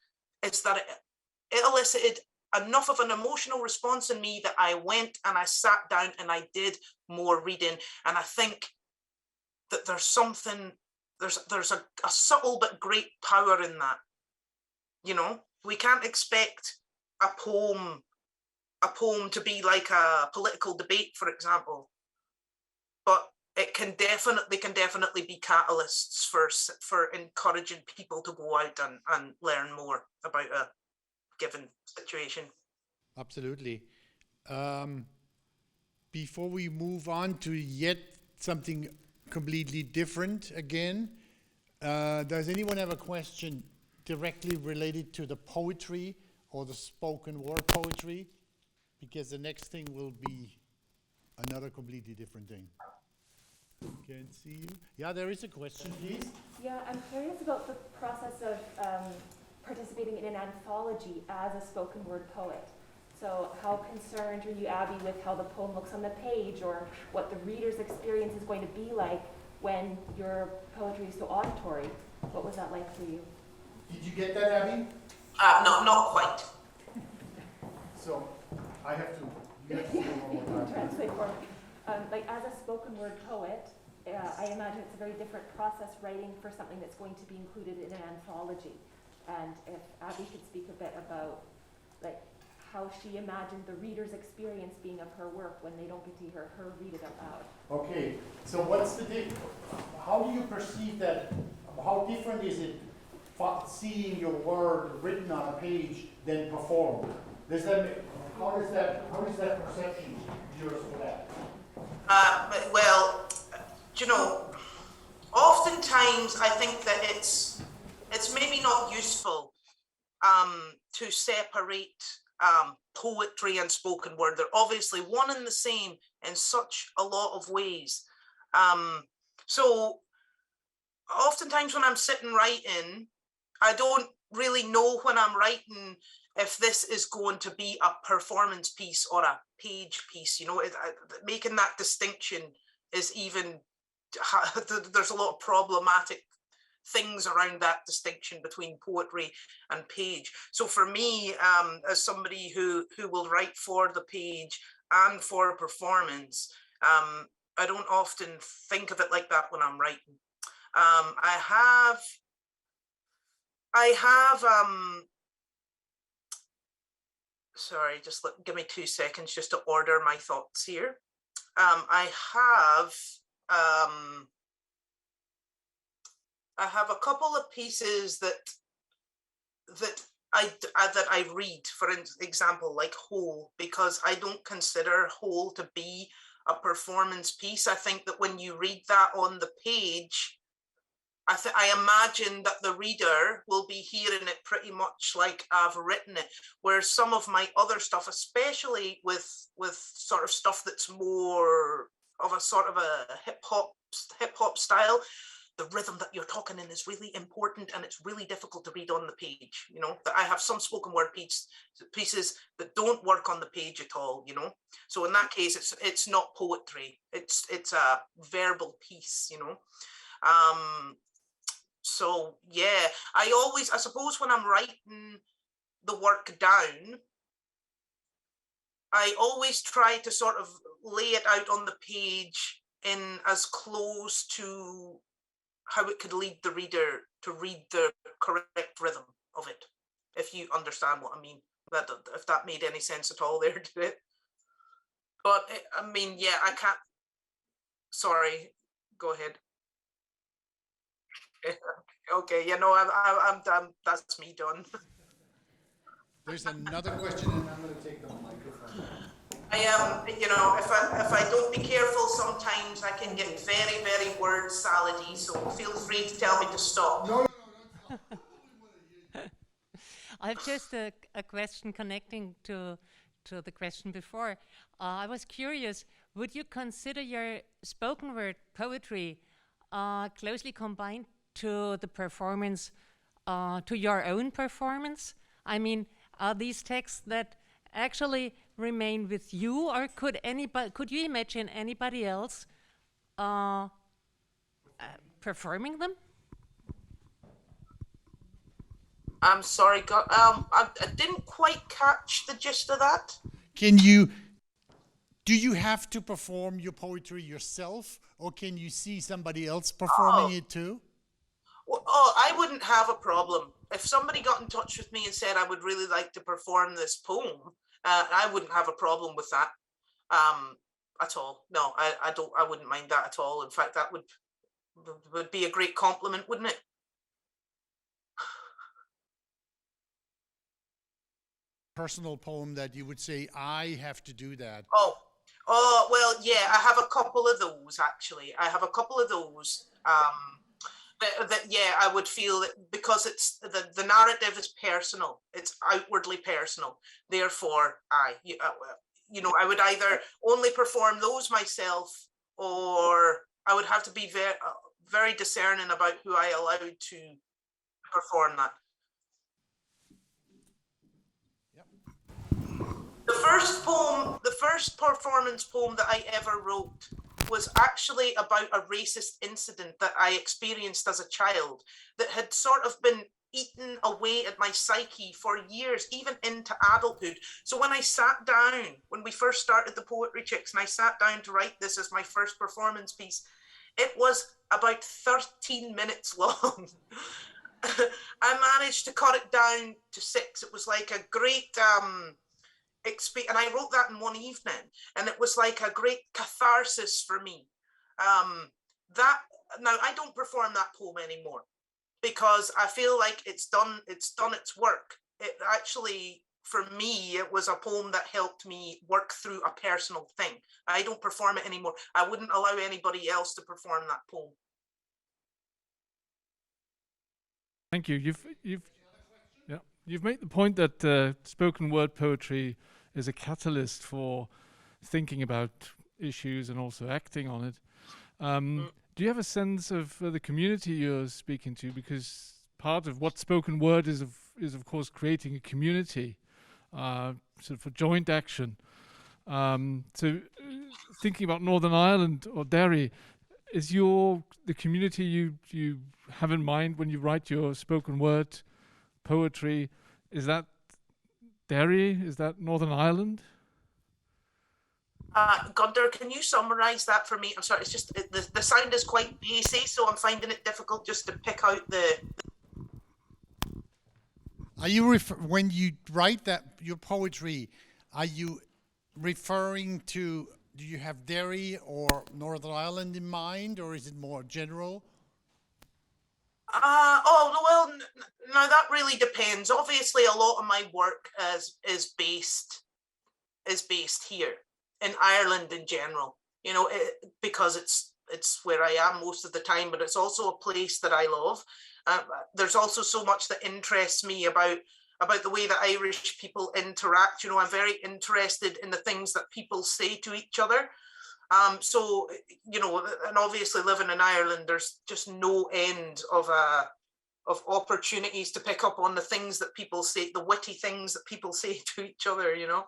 is that it elicited enough of an emotional response in me that I went and I sat down and I did more reading. And I think that there's a subtle but great power in that. You know, we can't expect a poem to be like a political debate, for example, but it can definitely be catalysts for encouraging people to go out and learn more about a given situation. Absolutely. Before we move on to yet something completely different again, does anyone have a question directly related to the poetry or the spoken word poetry? Because the next thing will be another completely different thing. Can't see you. Yeah, there is a question, please. Yeah, I'm curious about the process of participating in an anthology as a spoken word poet. So how concerned are you, Abby, with how the poem looks on the page, or what the reader's experience is going to be like when your poetry is so auditory? What was that like for you? Did you get that, Abby? No, not quite. So I have to. You have to do one more time. Translate for me. Like as a spoken word poet, I imagine it's a very different process writing for something that's going to be included in an anthology. And if Abby could speak a bit about like how she imagined the reader's experience being of her work when they don't get to hear her read it out loud. Okay, so what's the how do you perceive that? How different is it seeing your word written on a page than performed? How is that perception yours for that? Well, you know, oftentimes I think that it's maybe not useful to separate poetry and spoken word. They're obviously one and the same in such a lot of ways. So oftentimes when I'm sitting writing, I don't really know when I'm writing if this is going to be a performance piece or a page piece. You know, making that distinction is even, there's a lot of problematic things around that distinction between poetry and page. So for me, as somebody who will write for the page and for a performance, I don't often think of it like that when I'm writing. Sorry, just give me 2 seconds just to order my thoughts here. I have a couple of pieces that I read, for example, like Whole, because I don't consider Whole to be a performance piece. I think that when you read that on the page, I imagine that the reader will be hearing it pretty much like I've written it, whereas some of my other stuff, especially with sort of stuff that's more of a sort of a hip hop style, the rhythm that you're talking in is really important, and it's really difficult to read on the page. You know, that I have some spoken word pieces that don't work on the page at all. You know, so in that case, it's not poetry. It's a verbal piece. You know. So yeah, I suppose when I'm writing the work down, I always try to sort of lay it out on the page in as close to how it could lead the reader to read the correct rhythm of it, if you understand what I mean. If that made any sense at all there, did it? But I mean, yeah, I can't. Sorry, go ahead. Okay, you know, I'm done. That's me done. There's another question, and I'm going to take the microphone. I am, you know, if I don't be careful, sometimes I can get very, very word salady. So feel free to tell me to stop. No. I have just a question connecting to the question before. I was curious, would you consider your spoken word poetry closely combined to the performance, to your own performance? I mean, are these texts that actually remain with you, or could you imagine anybody else performing them? I'm sorry, I didn't quite catch the gist of that. Do you have to perform your poetry yourself, or can you see somebody else performing it too? Well, I wouldn't have a problem. If somebody got in touch with me and said, I would really like to perform this poem, I wouldn't have a problem with that at all. No, I wouldn't mind that at all. In fact, that would be a great compliment, wouldn't it? Personal poem that you would say, I have to do that. Oh, well, yeah, I have a couple of those, actually. I have a couple of those. Yeah, I would feel that because it's the narrative is personal, it's outwardly personal. Therefore, you know, I would either only perform those myself, or I would have to be very, very discerning about who I allowed to perform that. The first performance poem that I ever wrote was actually about a racist incident that I experienced as a child that had sort of been eaten away at my psyche for years, even into adulthood. So when I sat down, when we first started the Poetry Chicks, and I sat down to write this as my first performance piece, it was about 13 minutes long. I managed to cut it down to 6. It was like a great and I wrote that in one evening, and it was like a great catharsis for me. Now I don't perform that poem anymore because I feel like it's done its work. It actually, for me, it was a poem that helped me work through a personal thing. I don't perform it anymore. I wouldn't allow anybody else to perform that poem. Thank you. You've You've made the point that spoken word poetry is a catalyst for thinking about issues and also acting on it. Do you have a sense of the community you're speaking to? Because part of what spoken word is of course creating a community, sort of for joint action. So thinking about Northern Ireland or Derry, is the community you have in mind when you write your spoken word poetry, is that Derry? Is that Northern Ireland? Gunter, can you summarise that for me? I'm sorry, it's just the sound is quite bassy, so I'm finding it difficult just to pick out the. Are you when you write that your poetry? Are you referring to? Do you have Derry or Northern Ireland in mind, or is it more general? Now that really depends. Obviously, a lot of my work is based here in Ireland in general. You know, because it's where I am most of the time, but it's also a place that I love. There's also so much that interests me about the way that Irish people interact. You know, I'm very interested in the things that people say to each other. So, you know, and obviously living in Ireland, there's just no end of opportunities to pick up on the things that people say, the witty things that people say to each other, you know.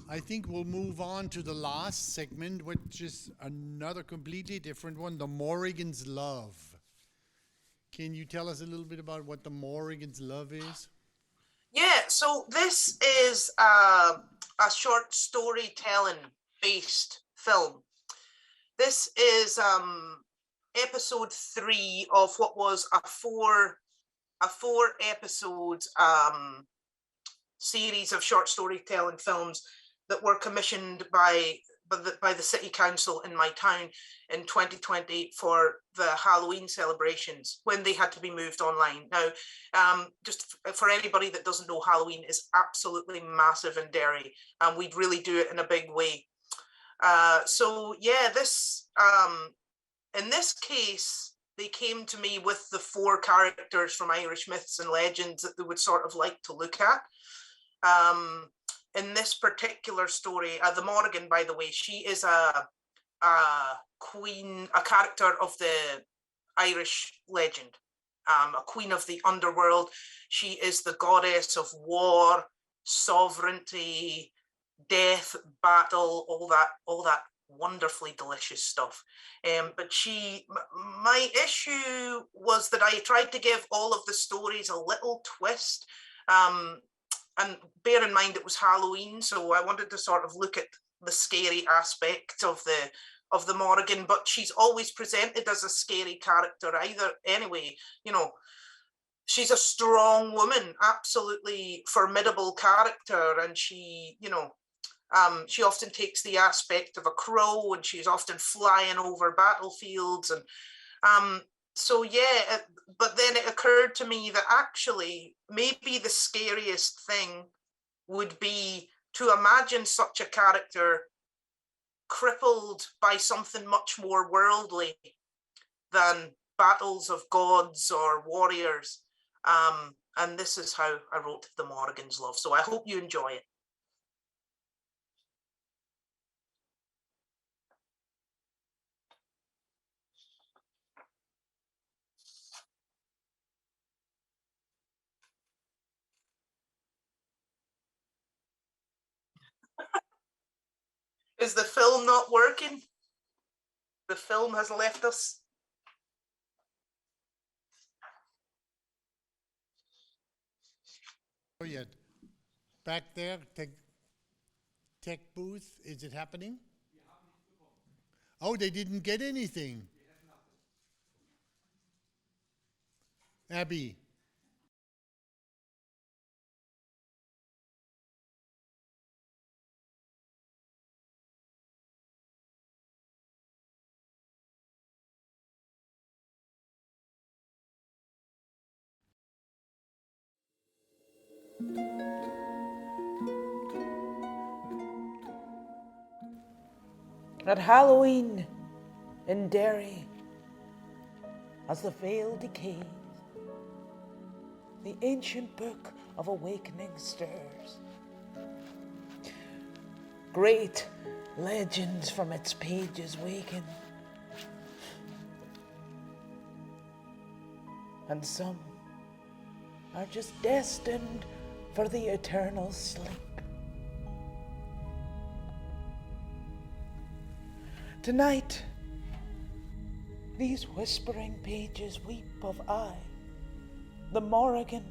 I think we'll move on to the last segment, which is another completely different one, the Morrigan's Love. Can you tell us a little bit about what the Morrigan's Love is? Yeah, so this is a short storytelling based film. This is episode 3 of what was a four episode series of short storytelling films that were commissioned by the city council in my town in 2020 for the Halloween celebrations when they had to be moved online. Now, just for anybody that doesn't know, Halloween is absolutely massive in Derry, and we'd really do it in a big way. So yeah, this in this case, they came to me with the 4 characters from Irish myths and legends that they would sort of like to look at. In this particular story, the Morrigan, by the way, she is a queen, a character of the Irish legend, a queen of the underworld. She is the goddess of war, sovereignty, death, battle, all that wonderfully delicious stuff. But my issue was that I tried to give all of the stories a little twist. And bear in mind it was Halloween, so I wanted to sort of look at the scary aspect of the Morrigan, but she's always presented as a scary character anyway, you know. She's a strong woman, absolutely formidable character, and she, you know, she often takes the aspect of a crow, and she's often flying over battlefields, and so yeah, but then it occurred to me that actually maybe the scariest thing would be to imagine such a character crippled by something much more worldly than battles of gods or warriors. And this is how I wrote The Morrigan's Love. So I hope you enjoy it. Is the film not working? The film has left us. Oh, yeah. Back there, tech booth, is it happening? Oh, they didn't get anything. Abby. At Halloween in Derry, as the veil decays, the ancient book of awakening stirs. Great legends from its pages waken, and some are just destined for the eternal sleep. Tonight, these whispering pages weep of I, the Morrigan,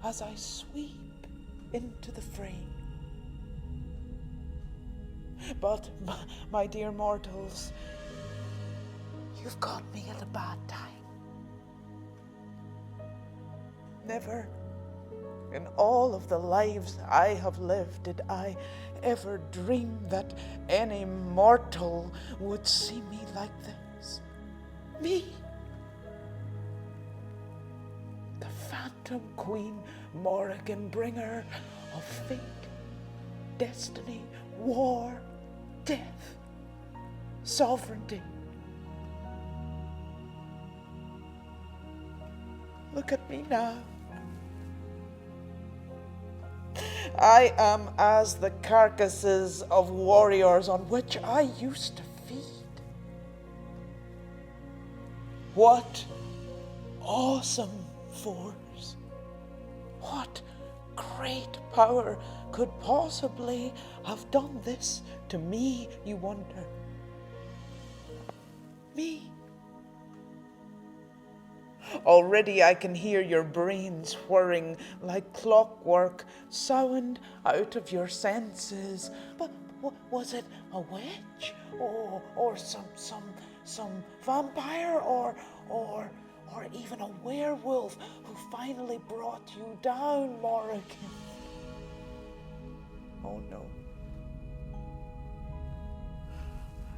as I sweep into the frame. But, my dear mortals, you've got me at a bad time. Never in all of the lives I have lived did I ever dream that any mortal would see me like this. Me, the Phantom Queen Morrigan, bringer of fate, destiny, war, death, sovereignty. Look at me now. I am as the carcasses of warriors on which I used to feed. What awesome force, what great power could possibly have done this to me, you wonder? Me. Already I can hear your brains whirring like clockwork, sound out of your senses. But was it a witch, or some vampire, or even a werewolf who finally brought you down, Morrigan? Oh no.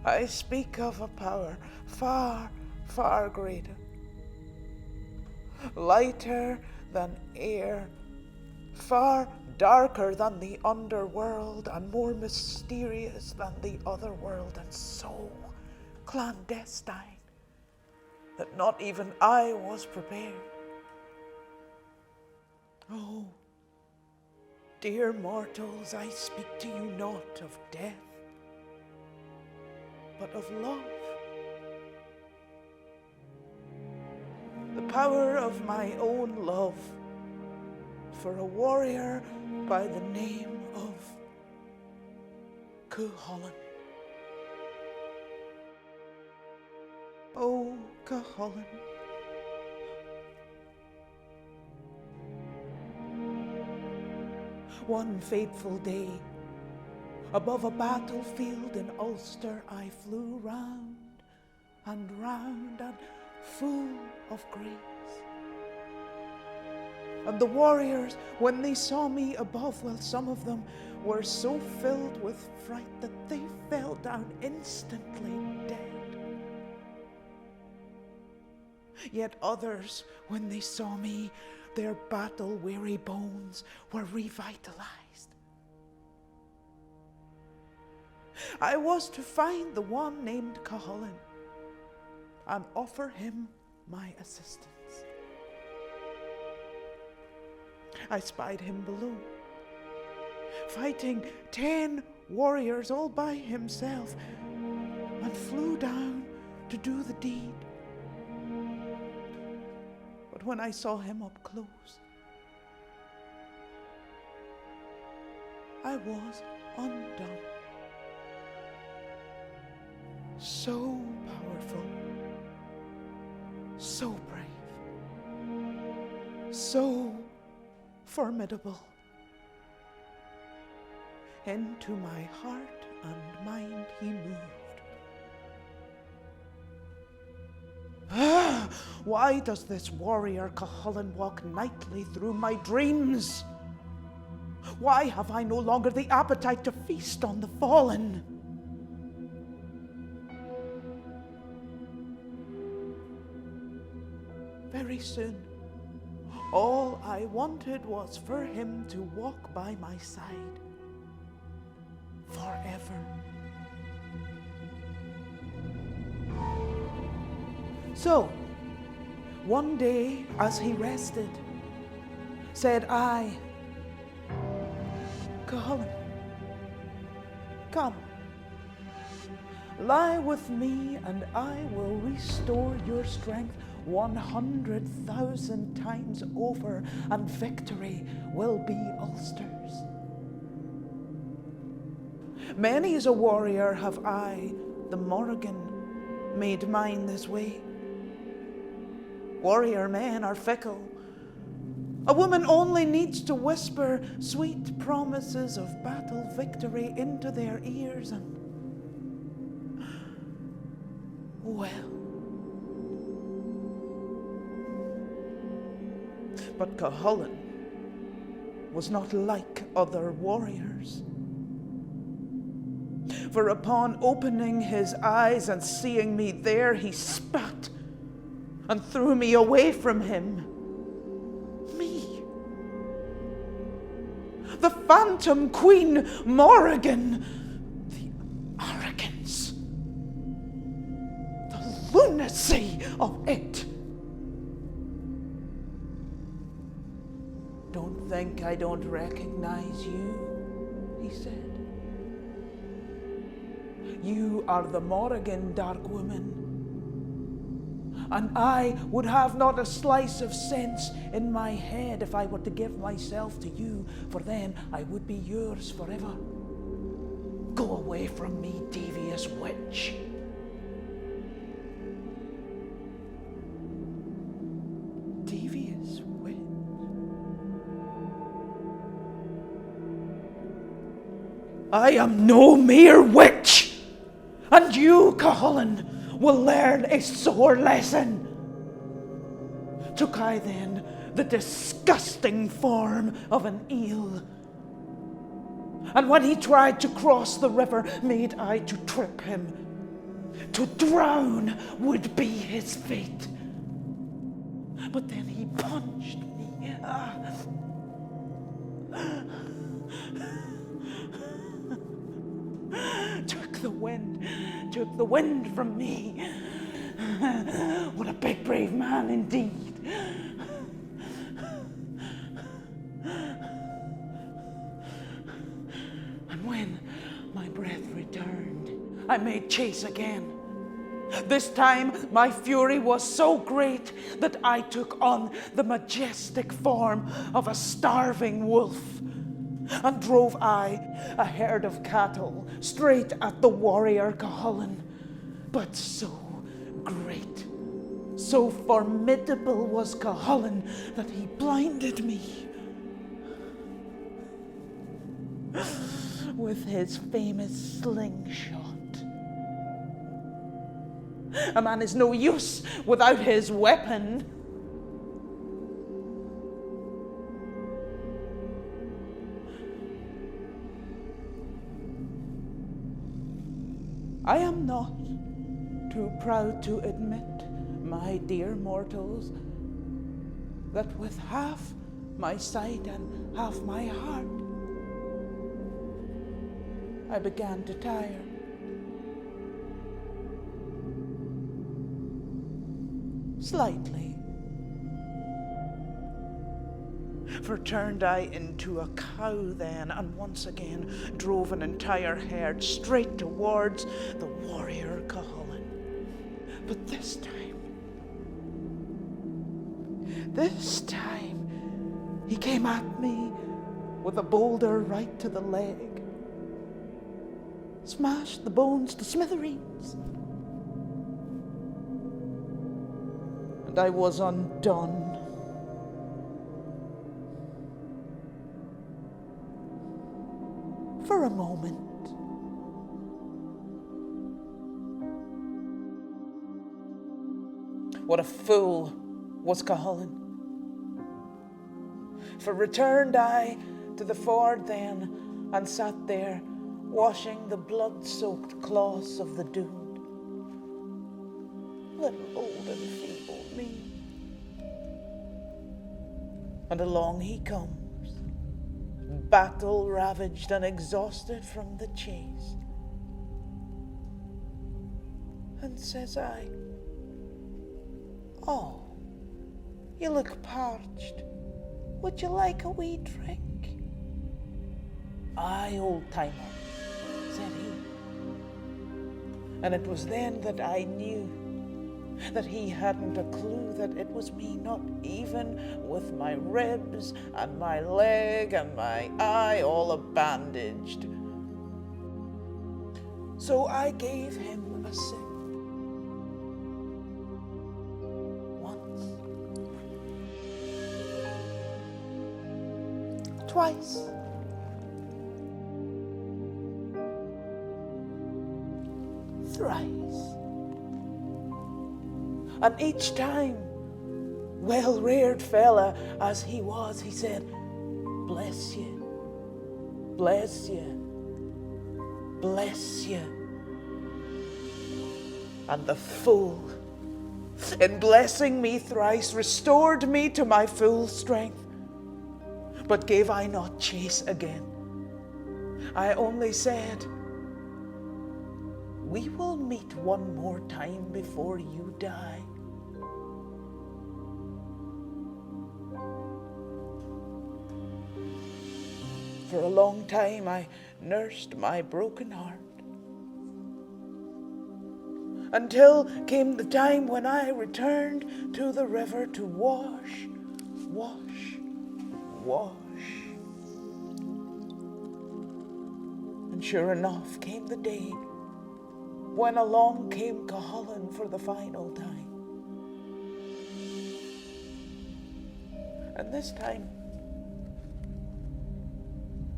I speak of a power far, far greater, lighter than air, far darker than the underworld, and more mysterious than the other world, and so clandestine that not even I was prepared. Oh, dear mortals, I speak to you not of death, but of love. The power of my own love for a warrior by the name of Cuchulainn. Oh, Cuchulainn. One fateful day, above a battlefield in Ulster, I flew round and round and full of grace. And the warriors, when they saw me above, well, some of them were so filled with fright that they fell down instantly dead. Yet others, when they saw me, their battle-weary bones were revitalized. I was to find the one named Cuchulainn and offer him my assistance. I spied him below, fighting 10 warriors all by himself, and flew down to do the deed. But when I saw him up close, I was undone. So powerful, so brave, so formidable. Into my heart and mind he moved. Why does this warrior Cuchulainn walk nightly through my dreams? Why have I no longer the appetite to feast on the fallen? Very soon, all I wanted was for him to walk by my side forever. So, one day as he rested, said I, Cuchulainn, come, lie with me and I will restore your strength 100,000 times over, and victory will be Ulster's. Many as a warrior have I, the Morrigan, made mine this way. Warrior men are fickle. A woman only needs to whisper sweet promises of battle victory into their ears and, well. But Cuchulainn was not like other warriors. For upon opening his eyes and seeing me there, he spat and threw me away from him. Me, the phantom Queen Morrigan, the arrogance, the lunacy of it. Don't think I don't recognize you, he said. You are the Morrigan, dark woman. And I would have not a slice of sense in my head if I were to give myself to you, for then I would be yours forever. Go away from me, devious witch. Devious witch? I am no mere witch, and you, Cuchulainn, will learn a sore lesson. Took I then the disgusting form of an eel, and when he tried to cross the river, made I to trip him. To drown would be his fate. But then he punched me. Took the wind from me. What a big, brave man indeed. And when my breath returned, I made chase again. This time my fury was so great that I took on the majestic form of a starving wolf, and drove I a herd of cattle straight at the warrior Cuchulainn. But so great, so formidable was Cuchulainn that he blinded me with his famous slingshot. A man is no use without his weapon. I am not too proud to admit, my dear mortals, that with half my sight and half my heart, I began to tire. Slightly. For turned I into a cow then, and once again drove an entire herd straight towards the warrior Cuchulainn. But this time, he came at me with a boulder right to the leg, smashed the bones to smithereens, and I was undone. For a moment. What a fool was Cuchulainn. For returned I to the ford then, and sat there, washing the blood-soaked cloths of the doomed. Little old and feeble me. And along he comes, battle-ravaged and exhausted from the chase. And says I, Oh, you look parched. Would you like a wee drink? Aye, old timer, said he. And it was then that I knew that he hadn't a clue that it was me, not even with my ribs and my leg and my eye all bandaged. So I gave him a sip. Once. Twice. Thrice. And each time, well-reared fella as he was, he said, bless you, bless you, bless you. And the fool, in blessing me thrice, restored me to my full strength. But gave I not chase again. I only said, we will meet one more time before you die. For a long time I nursed my broken heart, until came the time when I returned to the river to wash. And sure enough came the day when along came Cuchulainn for the final time. And this time,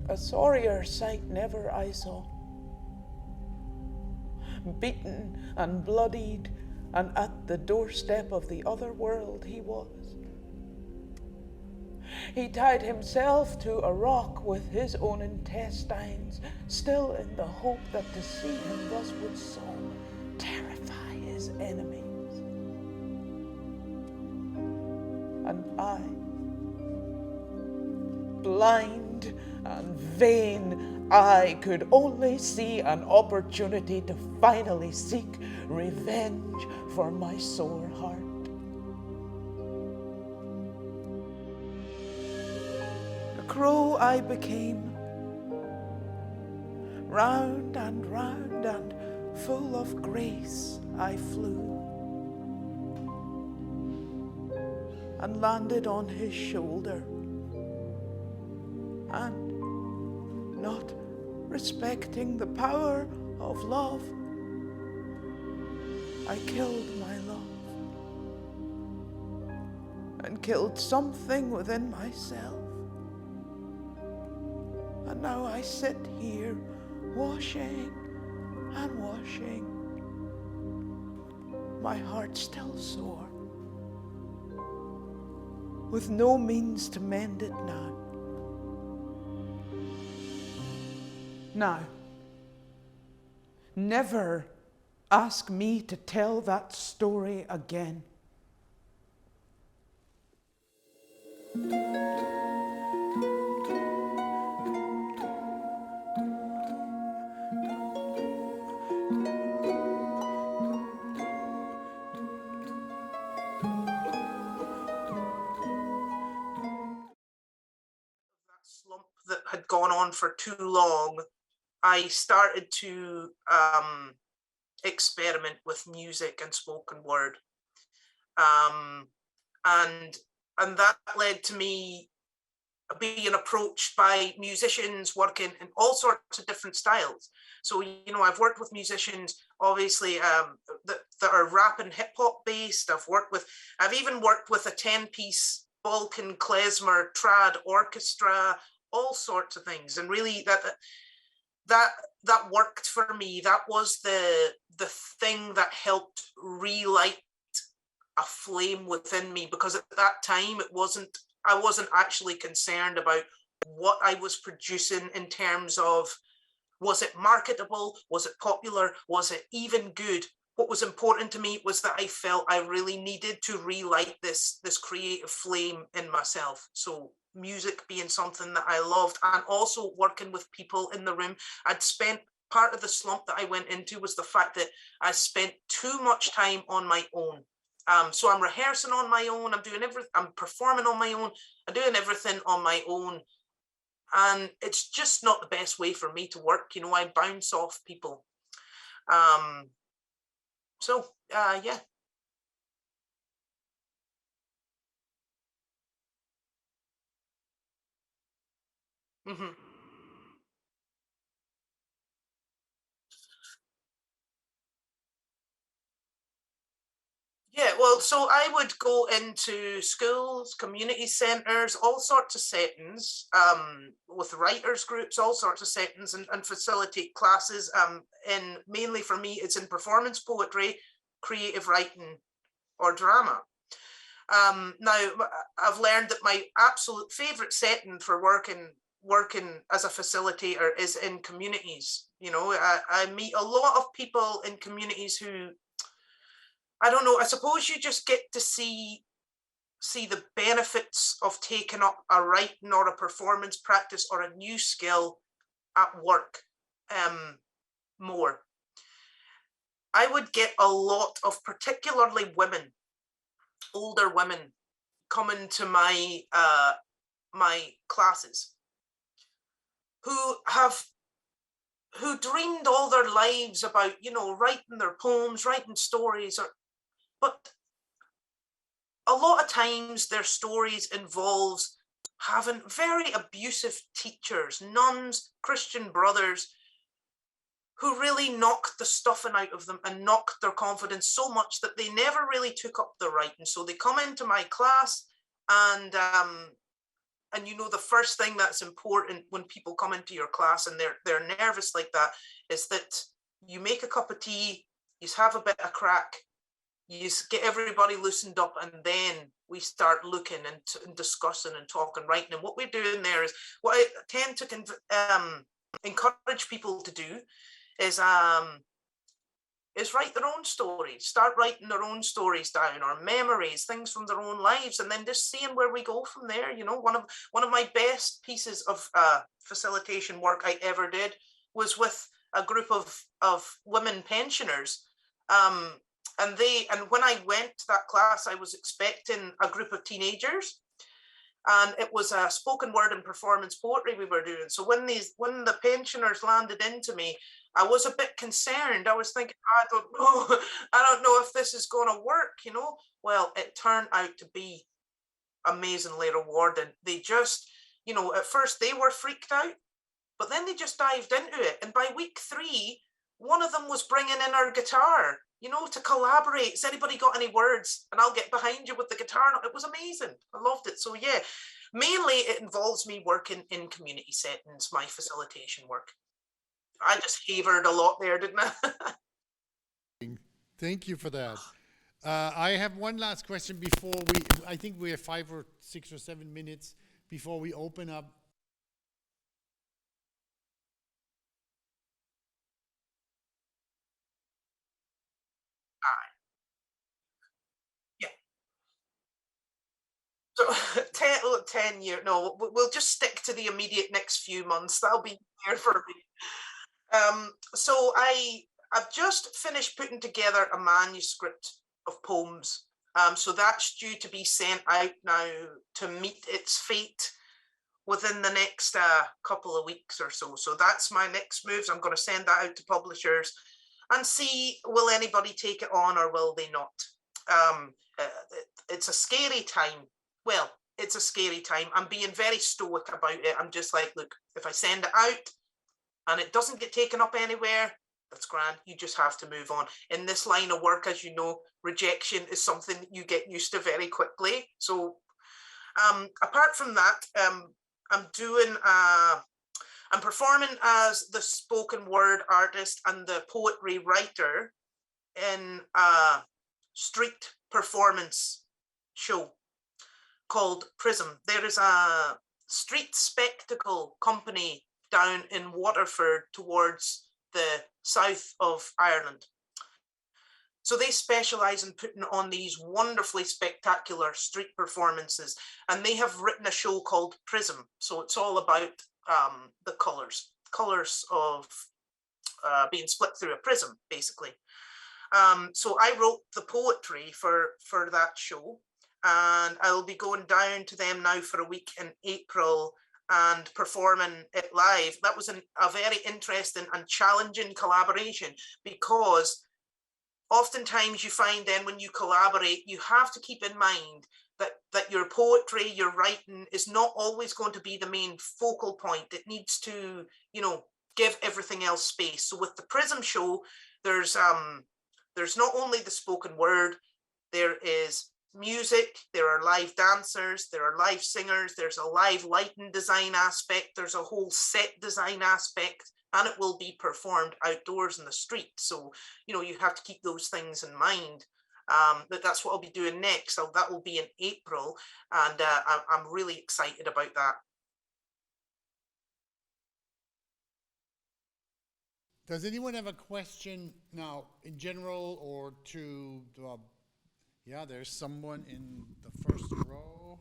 a sorrier sight never I saw. Beaten and bloodied, and at the doorstep of the other world he was. He tied himself to a rock with his own intestines, still in the hope that to see him thus would so terrify his enemies. And I, blind and vain, I could only see an opportunity to finally seek revenge for my sore heart. A crow I became, round and round and full of grace I flew, and landed on his shoulder, and not respecting the power of love, I killed my love, and killed something within myself. And now I sit here washing and washing, my heart still sore, with no means to mend it now. Now, never ask me to tell that story again. Slump that had gone on for too long, I started to experiment with music and spoken word, and that led to me being approached by musicians working in all sorts of different styles. So, you know, I've worked with musicians, obviously, that are rap and hip hop based. I've even worked with a 10-piece Balkan klezmer trad orchestra, all sorts of things. And really that worked for me. That was the thing that helped relight a flame within me, because at that time I wasn't actually concerned about what I was producing in terms of, was it marketable, was it popular, was it even good? What was important to me was that I felt I really needed to relight this creative flame in myself. So music being something that I loved, and also working with people in the room. I'd spent, part of the slump that I went into was the fact that I spent too much time on my own. So I'm rehearsing on my own. I'm doing everything. I'm performing on my own. I'm doing everything on my own. And it's just not the best way for me to work. You know, I bounce off people. Yeah. Mm-hmm. Yeah, well, so I would go into schools, community centres, all sorts of settings, with writers groups, all sorts of settings, and facilitate classes. And mainly for me, it's in performance poetry, creative writing, or drama. Now, I've learned that my absolute favourite setting for working as a facilitator is in communities. You know, I meet a lot of people in communities who, I don't know, I suppose you just get to see the benefits of taking up a writing or a performance practice or a new skill at work more. I would get a lot of particularly women, older women, coming to my my classes who dreamed all their lives about, you know, writing their poems, writing stories, but a lot of times their stories involves having very abusive teachers, nuns, Christian brothers, who really knocked the stuffing out of them and knocked their confidence so much that they never really took up the writing. So they come into my class, and you know, the first thing that's important when people come into your class and they're nervous like that is that you make a cup of tea, you have a bit of crack, you get everybody loosened up, and then we start looking and discussing and talking, writing. And what we're doing there is, what I tend to encourage people to do is write their own stories, start writing their own stories down, or memories, things from their own lives, and then just seeing where we go from there. You know, one of my best pieces of facilitation work I ever did was with a group of women pensioners. And when I went to that class, I was expecting a group of teenagers, and it was a spoken word and performance poetry we were doing. So when the pensioners landed into me, I was a bit concerned. I was thinking, I don't know if this is going to work, you know. Well, it turned out to be amazingly rewarding. They just, you know, at first they were freaked out, but then they just dived into it. And by week 3, one of them was bringing in her guitar, you know, to collaborate. Has anybody got any words? And I'll get behind you with the guitar. It was amazing. I loved it. So yeah, mainly it involves me working in community settings, my facilitation work. I just havered a lot there, didn't I? Thank you for that. I have one last question before I think we have 5 or 6 or 7 minutes before we open up. Yeah. So 10 years, no, we'll just stick to the immediate next few months. That'll be here for me. So I've just finished putting together a manuscript of poems. So that's due to be sent out now to meet its fate within the next couple of weeks or so. So that's my next moves. I'm going to send that out to publishers and see, will anybody take it on or will they not? It's a scary time. Well, it's a scary time. I'm being very stoic about it. I'm just like, look, if I send it out and it doesn't get taken up anywhere, that's grand. You just have to move on. In this line of work, as you know, rejection is something that you get used to very quickly. So apart from that, I'm performing as the spoken word artist and the poetry writer in a street performance show called Prism. There is a street spectacle company down in Waterford towards the south of Ireland. So they specialize in putting on these wonderfully spectacular street performances, and they have written a show called Prism. So it's all about the colors of being split through a prism, basically. So I wrote the poetry for that show, and I'll be going down to them now for a week in April and performing it live. That was a very interesting and challenging collaboration, because oftentimes you find then when you collaborate, you have to keep in mind that your poetry, your writing is not always going to be the main focal point. It needs to, give everything else space. So with the Prism show, there's not only the spoken word, there is music, there are live dancers, there are live singers, there's a live lighting design aspect, there's a whole set design aspect, and it will be performed outdoors in the street. So, you have to keep those things in mind. But that's what I'll be doing next. So that will be in April, and I'm really excited about that. Does anyone have a question now in general or to the, yeah, there's someone in the first row.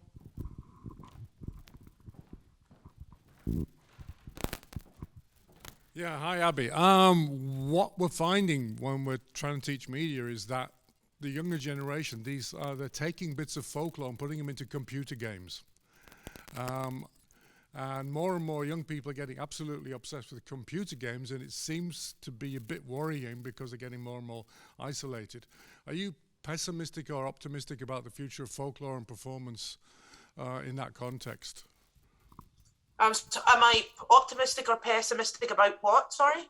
Yeah, hi Abby. What we're finding when we're trying to teach media is that the younger generation, they're taking bits of folklore and putting them into computer games. And more young people are getting absolutely obsessed with computer games, and it seems to be a bit worrying because they're getting more and more isolated. Are you pessimistic or optimistic about the future of folklore and performance in that context? Am I optimistic or pessimistic about what? Sorry?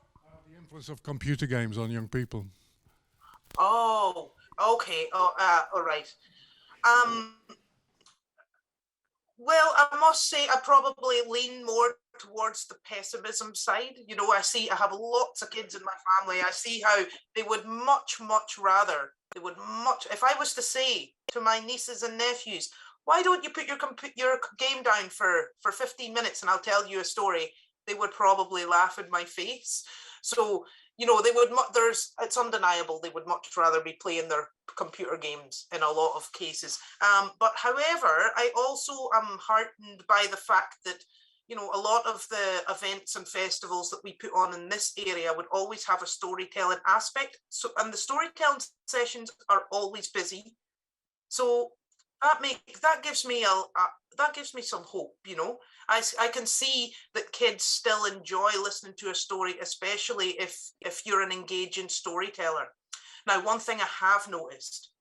The influence of computer games on young people. Oh, okay. Oh, all right. Well, I must say I probably lean more towards the pessimism side. I have lots of kids in my family. I see how they would much rather, if I was to say to my nieces and nephews, why don't you put your game down for 15 minutes and I'll tell you a story, they would probably laugh in my face. So, they would, it's undeniable, they would much rather be playing their computer games in a lot of cases. But however, I also am heartened by the fact that, a lot of the events and festivals that we put on in this area would always have a storytelling aspect. So, and the storytelling sessions are always busy. So that gives me some hope. I can see that kids still enjoy listening to a story, especially if you're an engaging storyteller. Now, one thing I have noticed,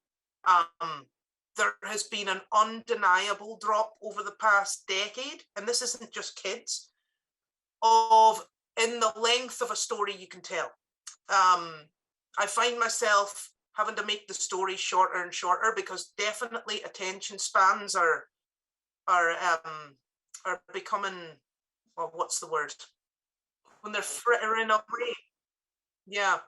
there has been an undeniable drop over the past decade, and this isn't just kids, in the length of a story you can tell. I find myself having to make the story shorter and shorter because definitely attention spans are becoming, well, what's the word? When they're frittering away. Yeah.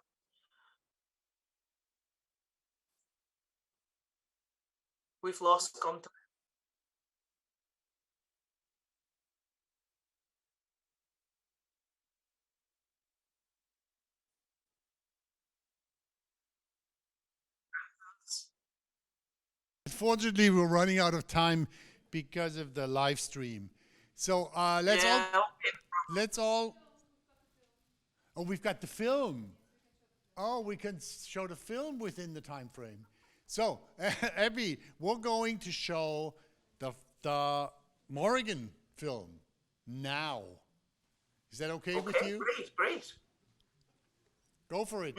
We've lost contact. Unfortunately, we're running out of time because of the live stream. So let's all. Oh, we've got the film. Oh, we can show the film within the time frame. So, Abby, we're going to show the Morrigan film now. Is that okay with you? Great. Go for it.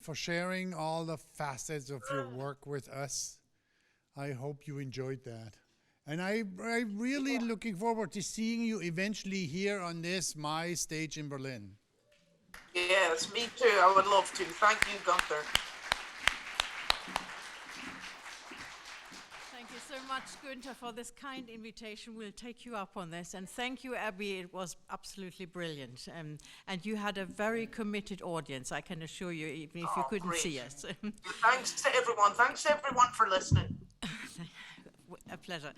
for sharing all the facets of your work with us. I hope you enjoyed that. And I'm really looking forward to seeing you eventually here on this, my stage in Berlin. Yes, me too. I would love to. Thank you, Gunther. Thank you so much, Günther, for this kind invitation. We'll take you up on this. And thank you, Abby. It was absolutely brilliant. And you had a very committed audience, I can assure you, even if you couldn't great. see us. Thanks to everyone. Thanks to everyone for listening. A pleasure.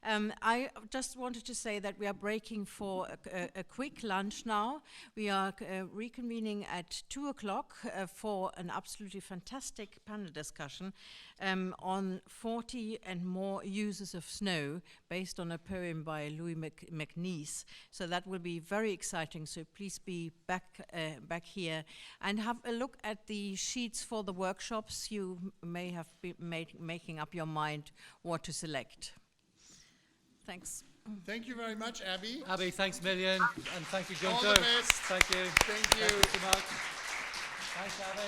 I just wanted to say that we are breaking for a quick lunch now. We are reconvening at 2 o'clock for an absolutely fantastic panel discussion on 40 and more uses of snow based on a poem by Louis MacNeice. So that will be very exciting. So please be back here and have a look at the sheets for the workshops. You may have been making up your mind what to select. Thanks. Thank you very much, Abby. Abby, thanks a million. And thank you, Gunther. All the best. Thank you. Thank you. Thank you so much. Thanks, Abby.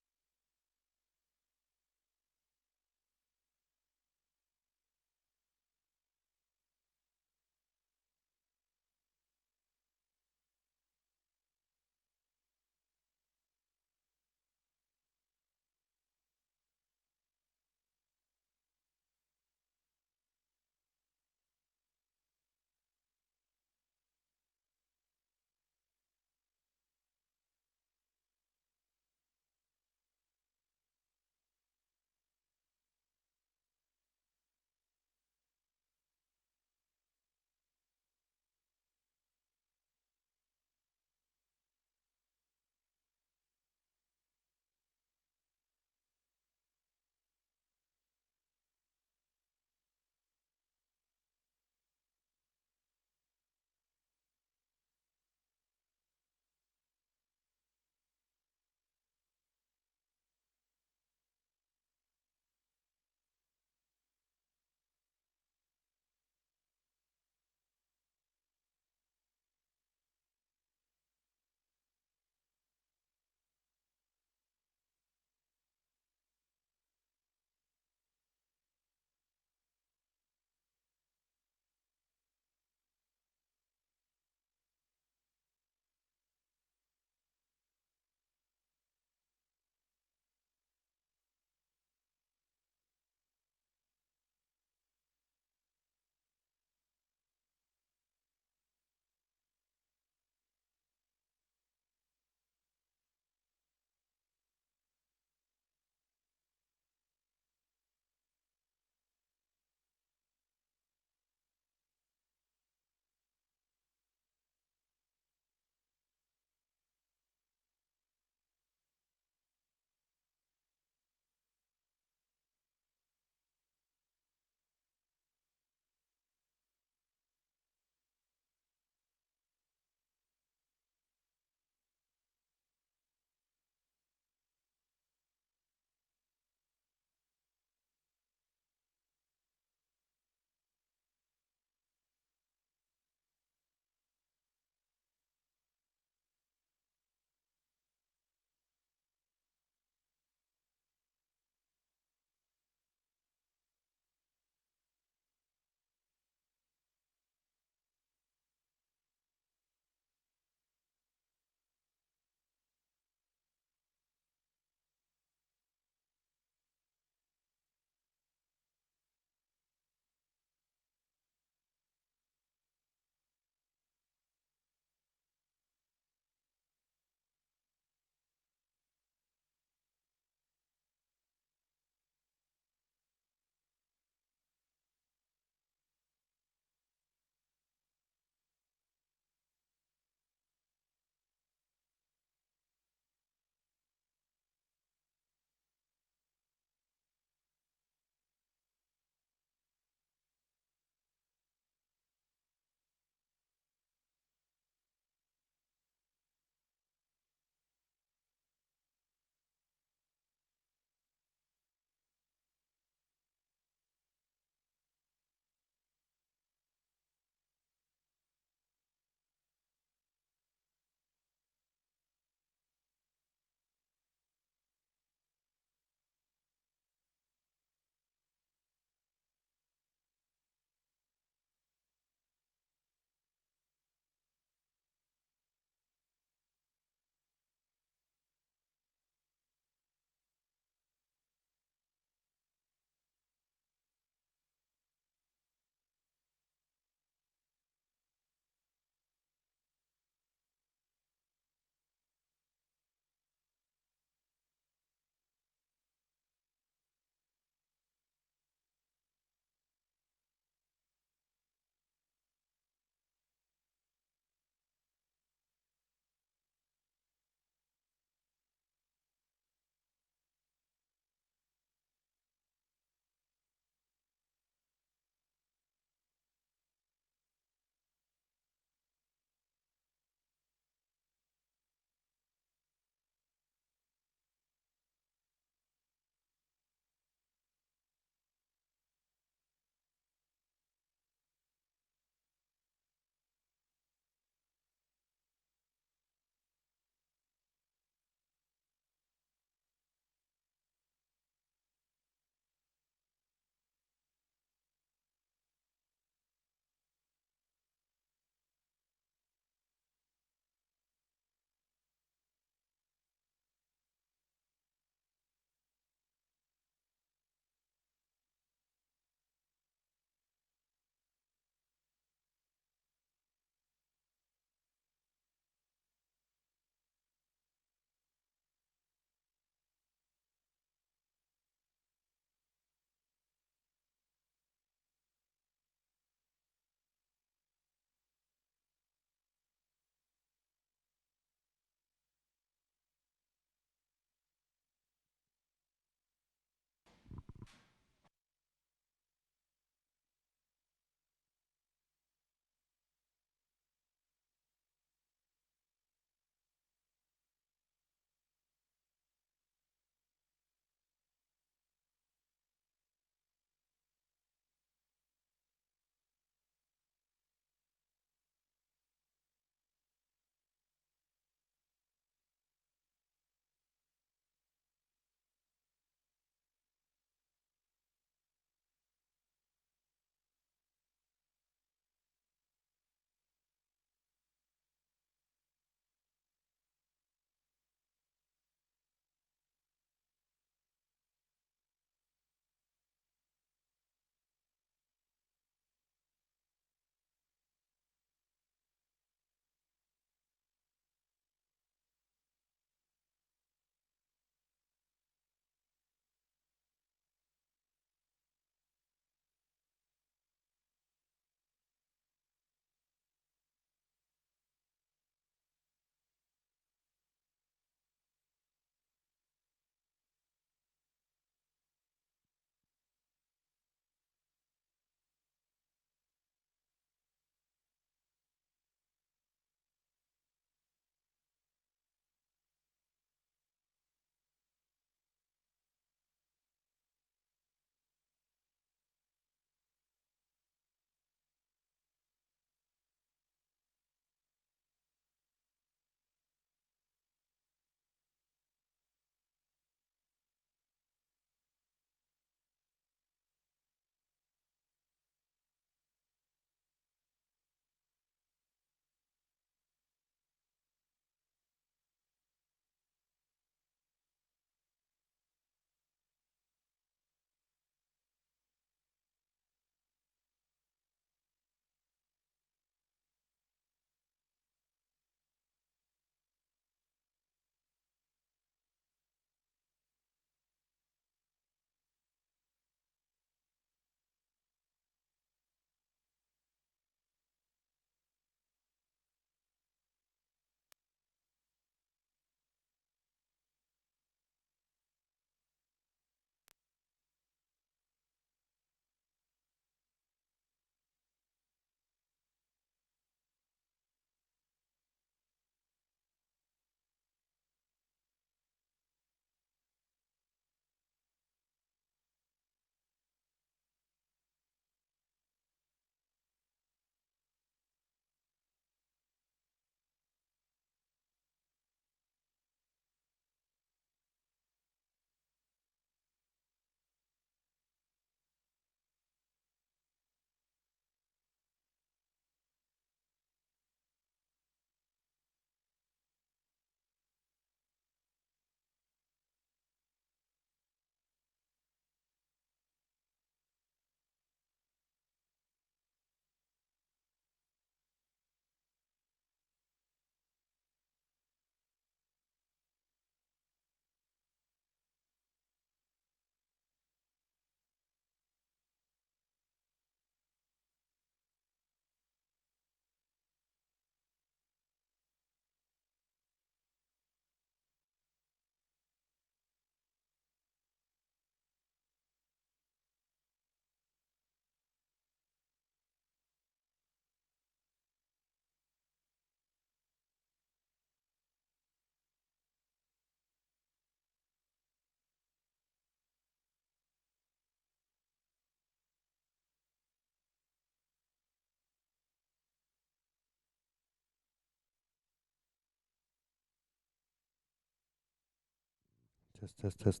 Test.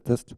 Test.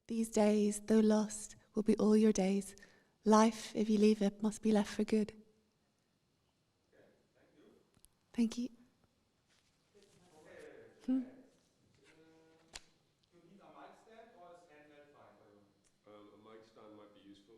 These days, though lost, will be all your days. Life, if you leave it, must be left for good. Thank you. Hmm. A mic stand might be useful.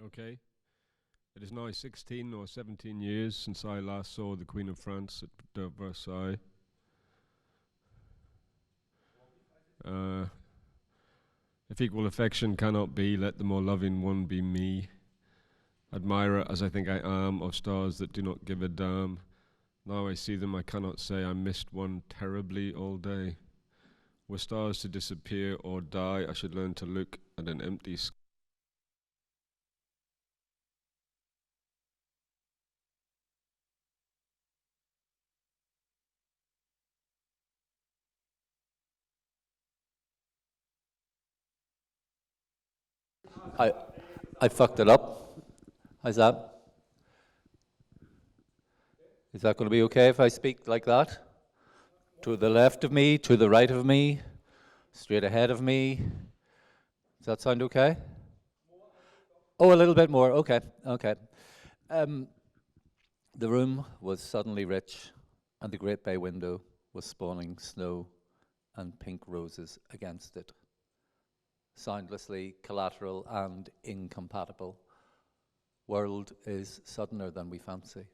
Okay. It is now 16 or 17 years since I last saw the Queen of France at Versailles. If equal affection cannot be, let the more loving one be me. Admirer, as I think I am, of stars that do not give a damn. Now I see them, I cannot say I missed one terribly all day. Were stars to disappear or die, I should learn to look at an empty sky. I fucked it up. How's that? Is that going to be okay if I speak like that? To the left of me, to the right of me, straight ahead of me. Does that sound okay? Oh, a little bit more. Okay, okay. The room was suddenly rich, and the great bay window was spawning snow and pink roses against it. Soundlessly collateral and incompatible. World is suddener than we fancy.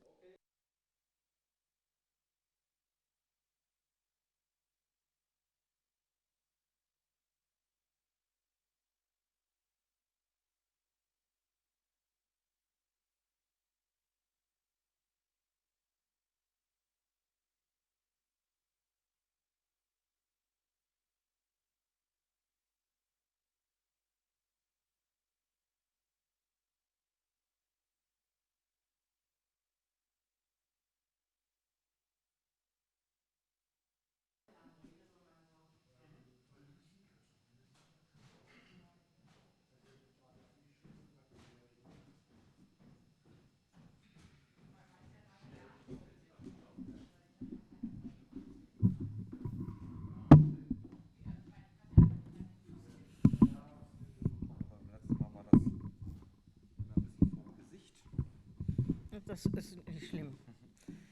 Das ist nicht schlimm.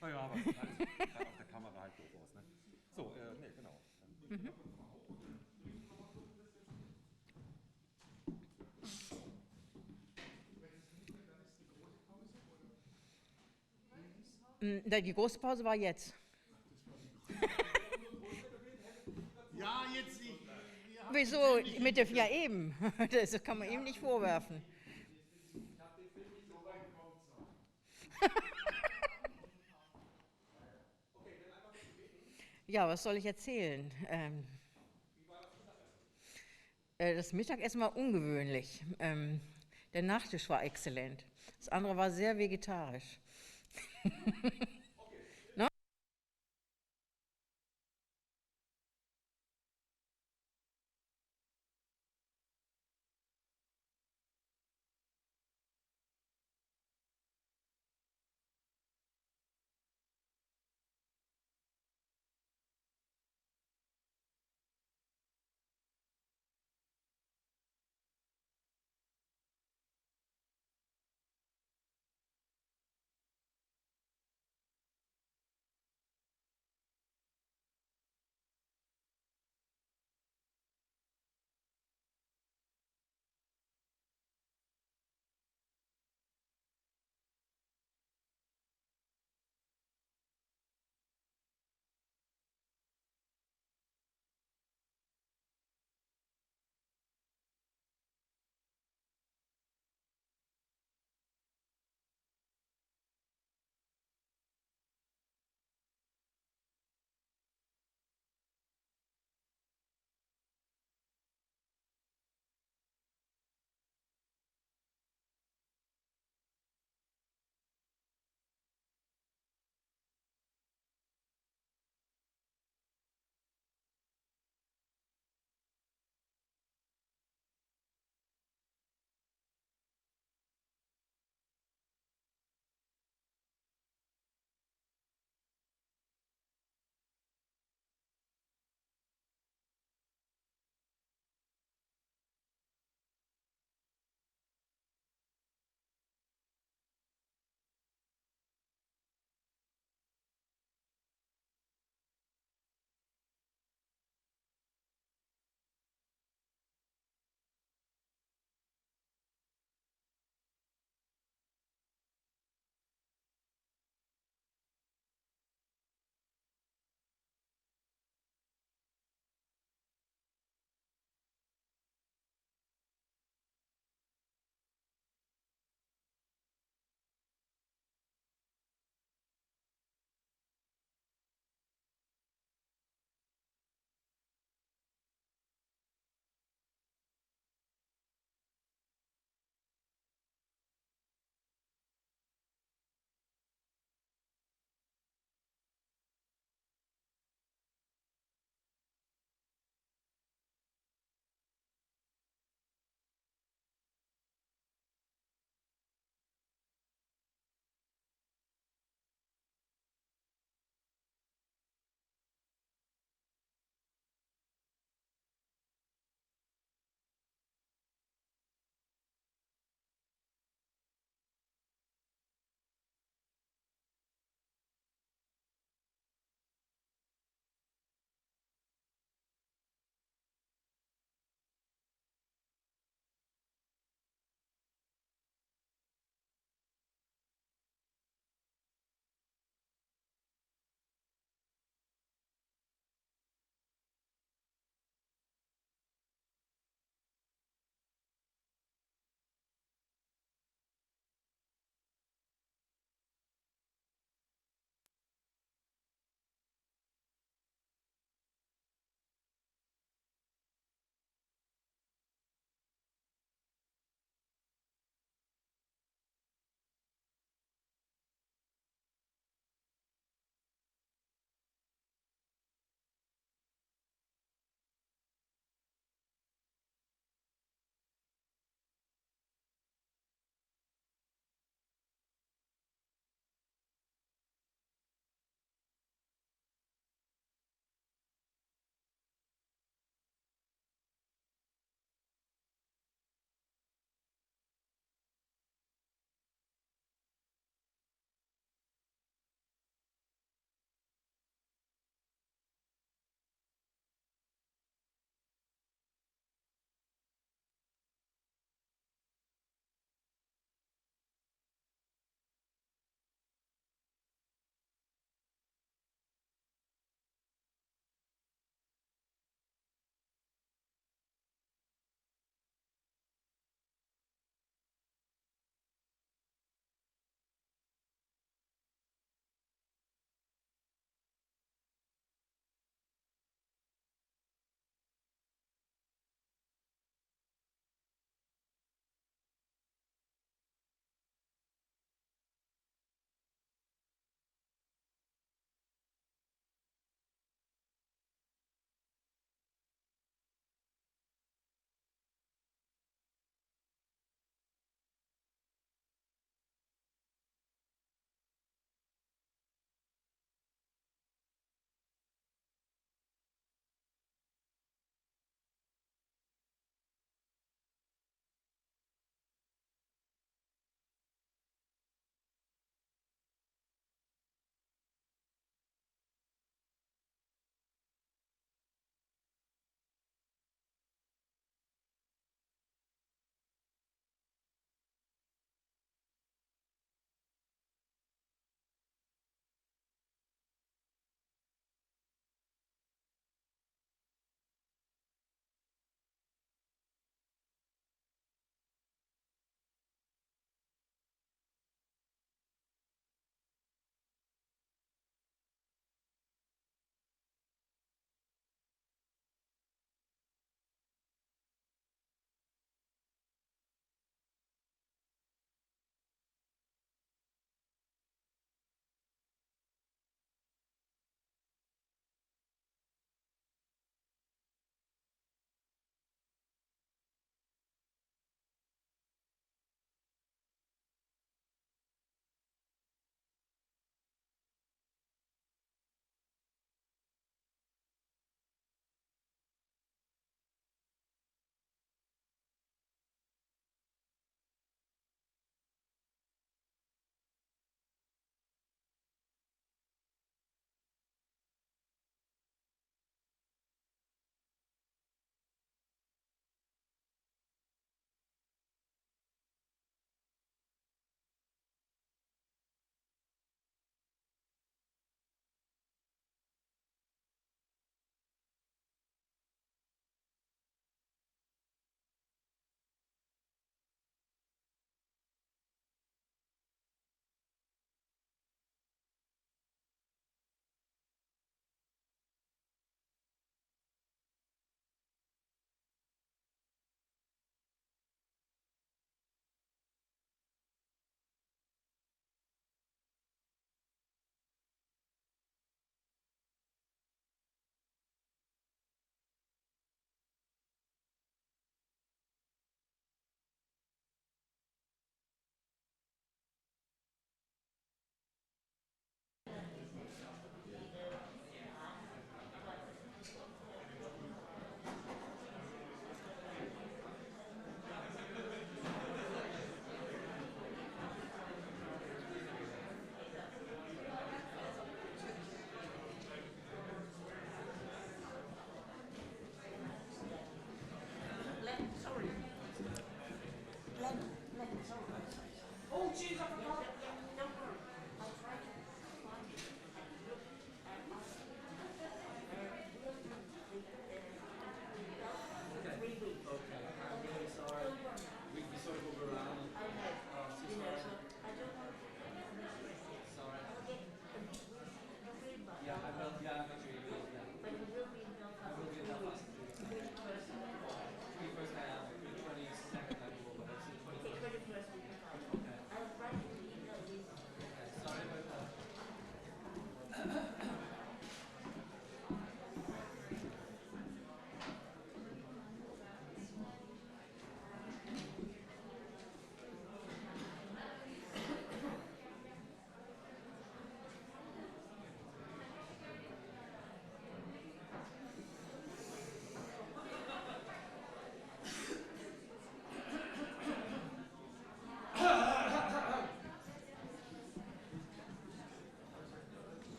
Naja, aber es sieht auf der Kamera halt doof aus, ne? So, nee, genau. Die große Pause war jetzt. Ja, jetzt. Wieso? Mit der, ja, eben. Das kann man ihm nicht vorwerfen. Ja, was soll ich erzählen? Das Mittagessen war ungewöhnlich. Der Nachtisch war exzellent. Das andere war sehr vegetarisch.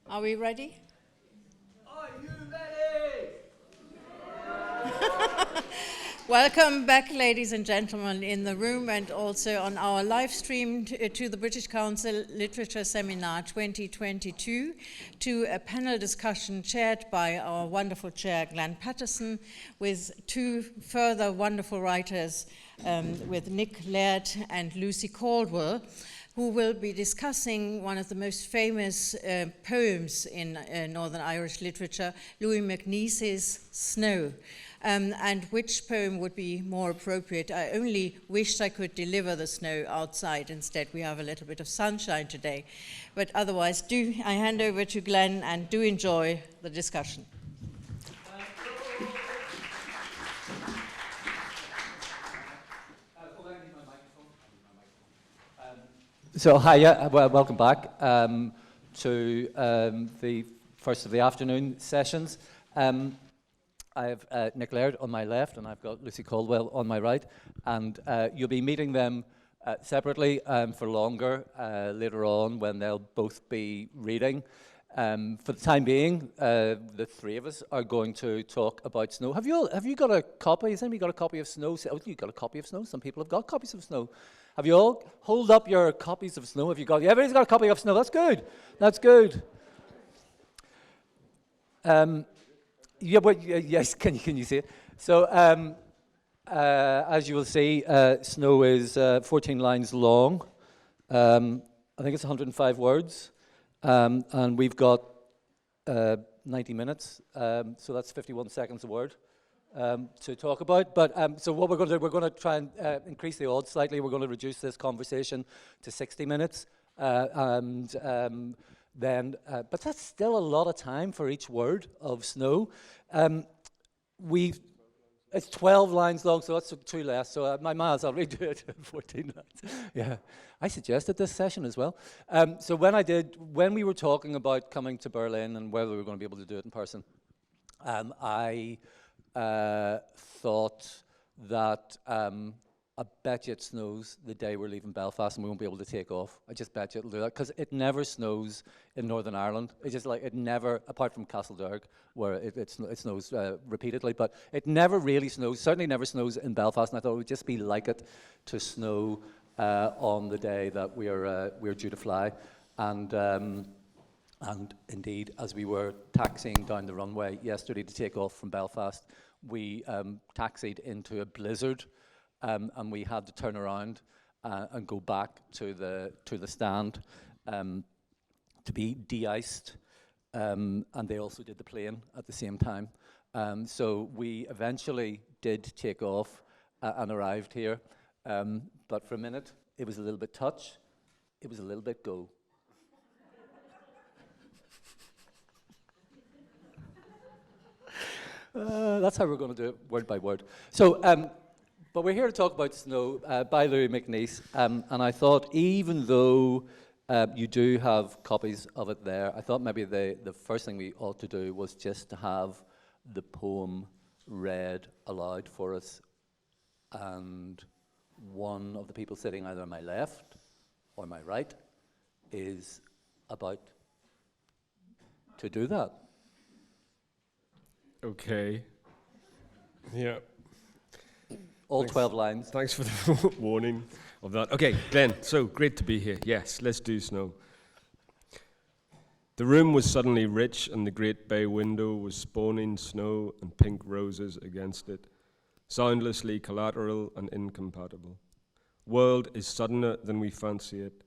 Are we ready? Are you ready? Welcome back, ladies and gentlemen, in the room and also on our live stream to the British Council Literature Seminar 2022, to a panel discussion chaired by our wonderful chair, Glenn Patterson, with two further wonderful writers, with Nick Laird and Lucy Caldwell, who will be discussing one of the most famous poems in Northern Irish literature, Louis MacNeice's Snow. And which poem would be more appropriate? I only wished I could deliver the snow outside. Instead, we have a little bit of sunshine today. But otherwise, I hand over to Glenn, and do enjoy the discussion. So hi, yeah, well, welcome back to the first of the afternoon sessions. I have Nick Laird on my left, and I've got Lucy Caldwell on my right, and you'll be meeting them separately for longer later on when they'll both be reading. For the time being, the three of us are going to talk about Snow. Have you got a copy? Has anybody got a copy of Snow? Oh, you got a copy of Snow? Some people have got copies of Snow. Have you all? Hold up your copies of Snow. Have you got? Yeah, everybody's got a copy of Snow. That's good. That's good. Yeah, but yes, can you see it? So, as you will see, Snow is 14 lines long. I think it's 105 words, and we've got 90 minutes, so that's 51 seconds a word to talk about. But so what we're going to do, we're going to try and increase the odds slightly. We're going to reduce this conversation to 60 minutes, then, but that's still a lot of time for each word of Snow. It's 12 lines long, so that's 2 less. So my miles, I'll redo it 14 lines. Yeah, I suggested this session as well. So when we were talking about coming to Berlin and whether we were going to be able to do it in person, I thought that I bet you it snows the day we're leaving Belfast and we won't be able to take off. I just bet you it'll do that, because it never snows in Northern Ireland. It's just like it never, apart from Castledarg, where it snows repeatedly, but it never really snows, certainly never snows in Belfast, and I thought it would just be like it to snow on the day that we're due to fly. And indeed, as we were taxiing down the runway yesterday to take off from Belfast, we taxied into a blizzard. And we had to turn around and go back to the stand to be de-iced, and they also did the plane at the same time. So we eventually did take off and arrived here, but for a minute it was a little bit touch, it was a little bit go. That's how we're going to do it, word by word. So. But we're here to talk about Snow by Louis MacNeice, and I thought, even though you do have copies of it there, I thought maybe the first thing we ought to do was just to have the poem read aloud for us, and one of the people sitting either on my left or my right is about to do that. Okay. Yeah. All 12 lines. Thanks for the warning of that. Okay, Glenn, so great to be here. Yes, let's do snow. The room was suddenly rich, and the great bay window was spawning snow and pink roses against it, soundlessly collateral and incompatible. World is suddener than we fancy it.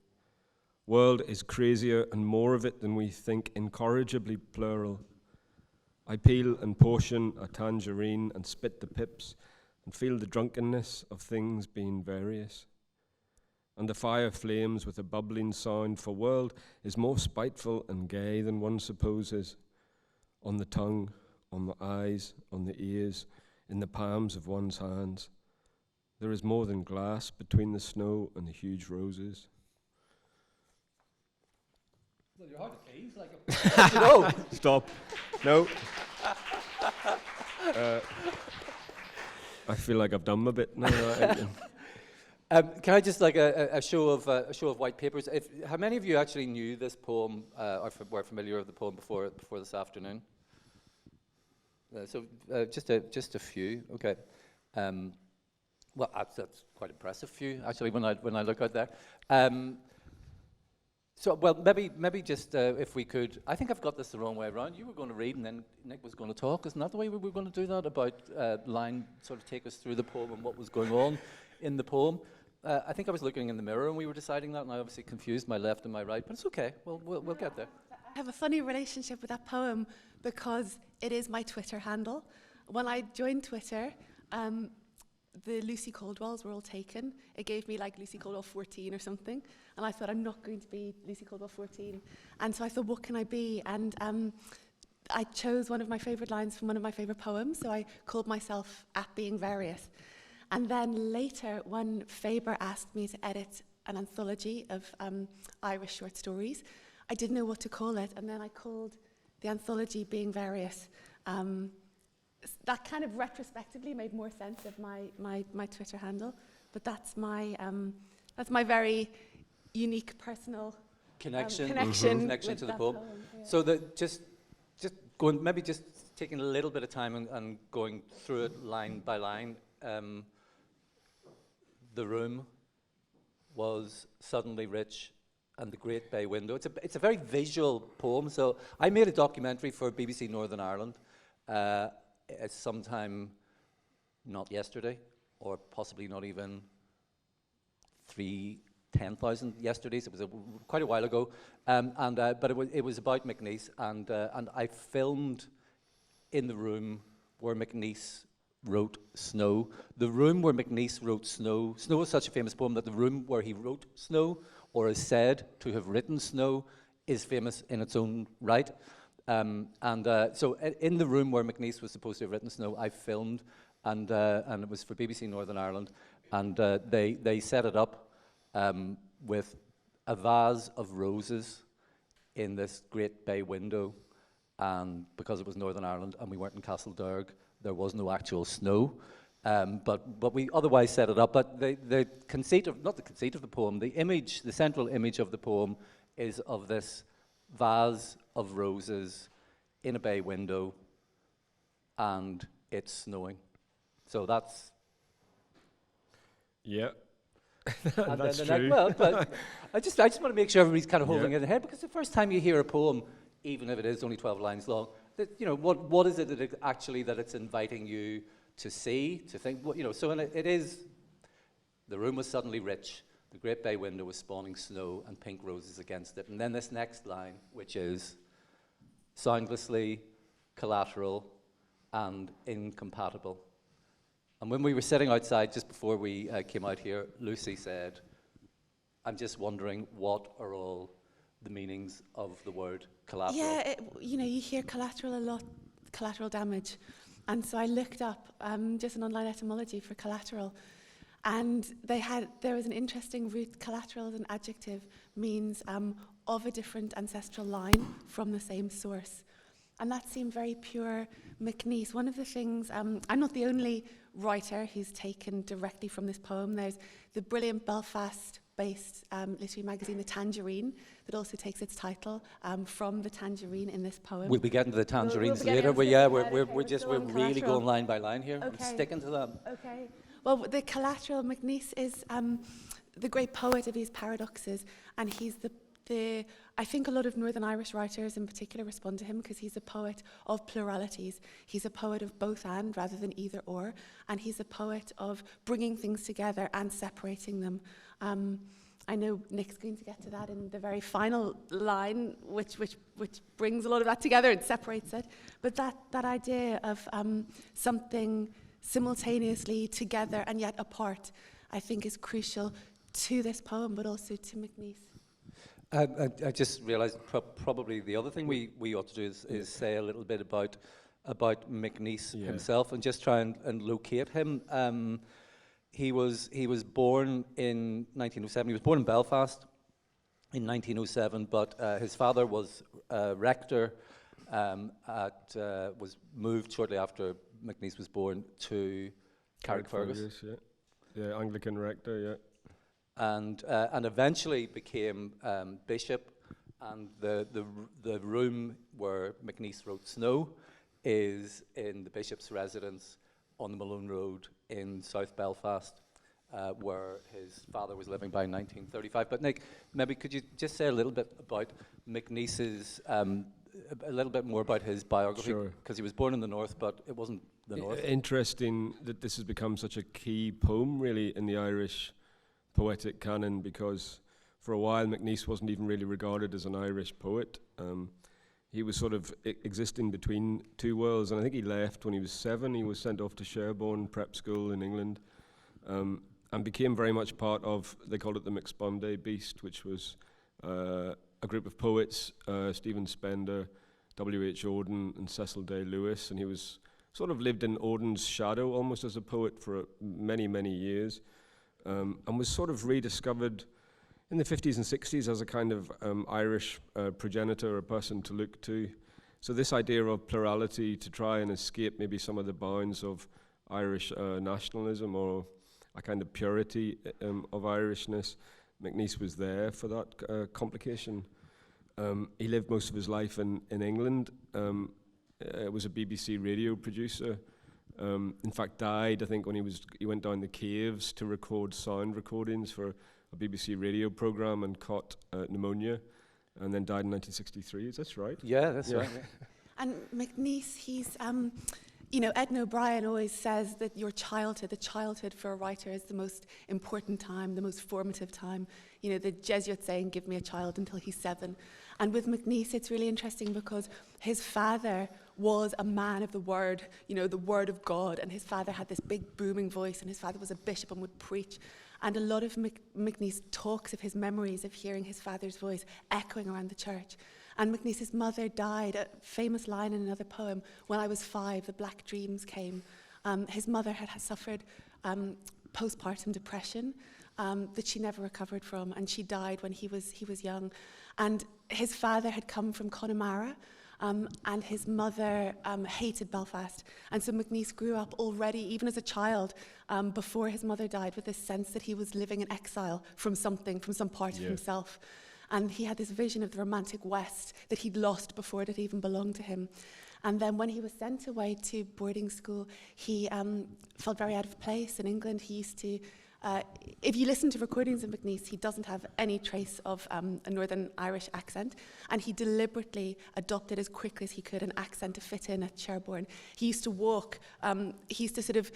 World is crazier and more of it than we think, incorrigibly plural. I peel and portion a tangerine and spit the pips and feel the drunkenness of things being various. And the fire flames with a bubbling sound, for world is more spiteful and gay than one supposes. On the tongue, on the eyes, on the ears, in the palms of one's hands. There is more than glass between the snow and the huge roses. Well, you're hard to please, like No! Stop. No. I feel like I've done my bit now. Can I just like a show of white papers? How many of you actually knew this poem or were familiar with the poem before this afternoon? Just a few. Okay. Well, that's quite impressive few actually when I look out there. Maybe just if we could. I think I've got this the wrong way around. You were going to read and then Nick was going to talk. Isn't that the way we were going to do that? About line sort of take us through the poem and what was going on in the poem. I think I was looking in the mirror and we were deciding that, and I obviously confused my left and my right, but it's okay. We'll get there. I have a funny relationship with that poem because it is my Twitter handle. When I joined Twitter, the Lucy Caldwells were all taken. It gave me like Lucy Caldwell 14 or something, and I thought I'm not going to be Lucy Caldwell 14. And so I thought, what can I be? And I chose one of my favourite lines from one of my favourite poems, so I called myself At Being Various. And then later, when Faber asked me to edit an anthology of Irish short stories, I didn't know what to call it, and then I called the anthology Being Various. That kind of retrospectively made more sense of my Twitter handle, but that's my very unique personal connection to the poem. Yeah. So just taking a little bit of time and going through it line by line. The room was suddenly rich, and the great bay window. It's a very visual poem. So I made a documentary for BBC Northern Ireland. It's sometime not yesterday, or possibly not even 10,000 yesterdays. It was quite a while ago, but it was about MacNeice, and I filmed in the room where MacNeice wrote Snow. The room where MacNeice wrote Snow. Snow is such a famous poem that the room where he wrote Snow, or is said to have written Snow, is famous in its own right. So in the room where MacNeice was supposed to have written Snow, I filmed, and it was for BBC Northern Ireland, and they set it up with a vase of roses in this great bay window, and because it was Northern Ireland and we weren't in Castledourg, there was no actual snow, but we otherwise set it up. But the conceit of, not the conceit of the poem, the image, the central image of the poem is of this vase of roses in a bay window, and it's snowing. So that's... Yeah. And that's then true. But I just want to make sure everybody's kind of holding it in their head, because the first time you hear a poem, even if it is only 12 lines long, that, what is it that that it's inviting you to see, to think, so it is, the room was suddenly rich, the great bay window was spawning snow and pink roses against it. And then this next line, which is soundlessly collateral and incompatible. And when we were sitting outside just before we came out here, Lucy said, I'm just wondering, what are all the meanings of the word collateral? Yeah, you hear collateral a lot, collateral damage. And so I looked up just an online etymology for collateral. And there was an interesting root. Collateral as an adjective means of a different ancestral line from the same source. And that seemed very pure MacNeice. One of the things, I'm not the only writer who's taken directly from this poem. There's the brilliant Belfast based literary magazine, The Tangerine, that also takes its title from the tangerine in this poem. We'll be getting to the tangerines be getting later, onto but the- yeah, okay, we're just we're going really collateral. going line by line here. I'm Okay. sticking to them. Okay. Well, the collateral, MacNeice is the great poet of these paradoxes, and he's the I think a lot of Northern Irish writers in particular respond to him because he's a poet of pluralities. He's a poet of both and rather than either or, and he's a poet of bringing things together and separating them. I know Nick's going to get to that in the very final line, which brings a lot of that together and separates it. But that idea of something simultaneously together and yet apart, I think is crucial to this poem, but also to MacNeice. I just realised probably the other thing we ought to do is say a little bit about MacNeice himself and just try and locate him. He was born in 1907. He was born in Belfast in 1907, but his father was rector was moved shortly after MacNeice was born to Carrickfergus. Yeah, Anglican rector, yeah. And eventually became bishop, and the room where MacNeice wrote Snow is in the bishop's residence on the Malone Road in South Belfast, where his father was living by 1935. But Nick, maybe could you just say a little bit about MacNeice's, a little bit more about his biography? Sure. Because he was born in the north, but it wasn't the north. Interesting that this has become such a key poem, really, in the Irish poetic canon, because for a while MacNeice wasn't even really regarded as an Irish poet. He was sort of existing between two worlds, and I think he left when he was 7. He was sent off to Sherborne Prep School in England, and became very much part of, they called it the McSponday Beast, which was a group of poets, Stephen Spender, W.H. Auden, and Cecil Day-Lewis, and he was sort of lived in Auden's shadow almost as a poet for many, many years. And was sort of rediscovered in the 50s and 60s as a kind of Irish progenitor, a person to look to. So this idea of plurality, to try and escape maybe some of the bounds of Irish nationalism or a kind of purity of Irishness, MacNeice was there for that complication. He lived most of his life in England, was a BBC radio producer. In fact, died, I think, when he went down the caves to record sound recordings for a BBC radio programme and caught pneumonia, and then died in 1963. Is that right? Yeah, that's right. Yeah. And MacNeice, he's, Edna O'Brien always says that your childhood, the childhood for a writer is the most important time, the most formative time. You know, the Jesuit saying, give me a child until he's 7. And with MacNeice, it's really interesting because his father was a man of the word, the word of God, and his father had this big booming voice, and his father was a bishop and would preach. And a lot of MacNeice talks of his memories of hearing his father's voice echoing around the church. And MacNeice's mother died, a famous line in another poem, when I was 5, the black dreams came. His mother had suffered postpartum depression that she never recovered from, and she died when he was young. And his father had come from Connemara, and his mother hated Belfast. And so MacNeice grew up already, even as a child, before his mother died, with this sense that he was living in exile from some part of himself. And he had this vision of the romantic West that he'd lost before it had even belonged to him. And then when he was sent away to boarding school, he felt very out of place in England. He used to, if you listen to recordings of MacNeice, he doesn't have any trace of a Northern Irish accent, and he deliberately adopted as quickly as he could an accent to fit in at Sherborne. He used to walk, he used to sort of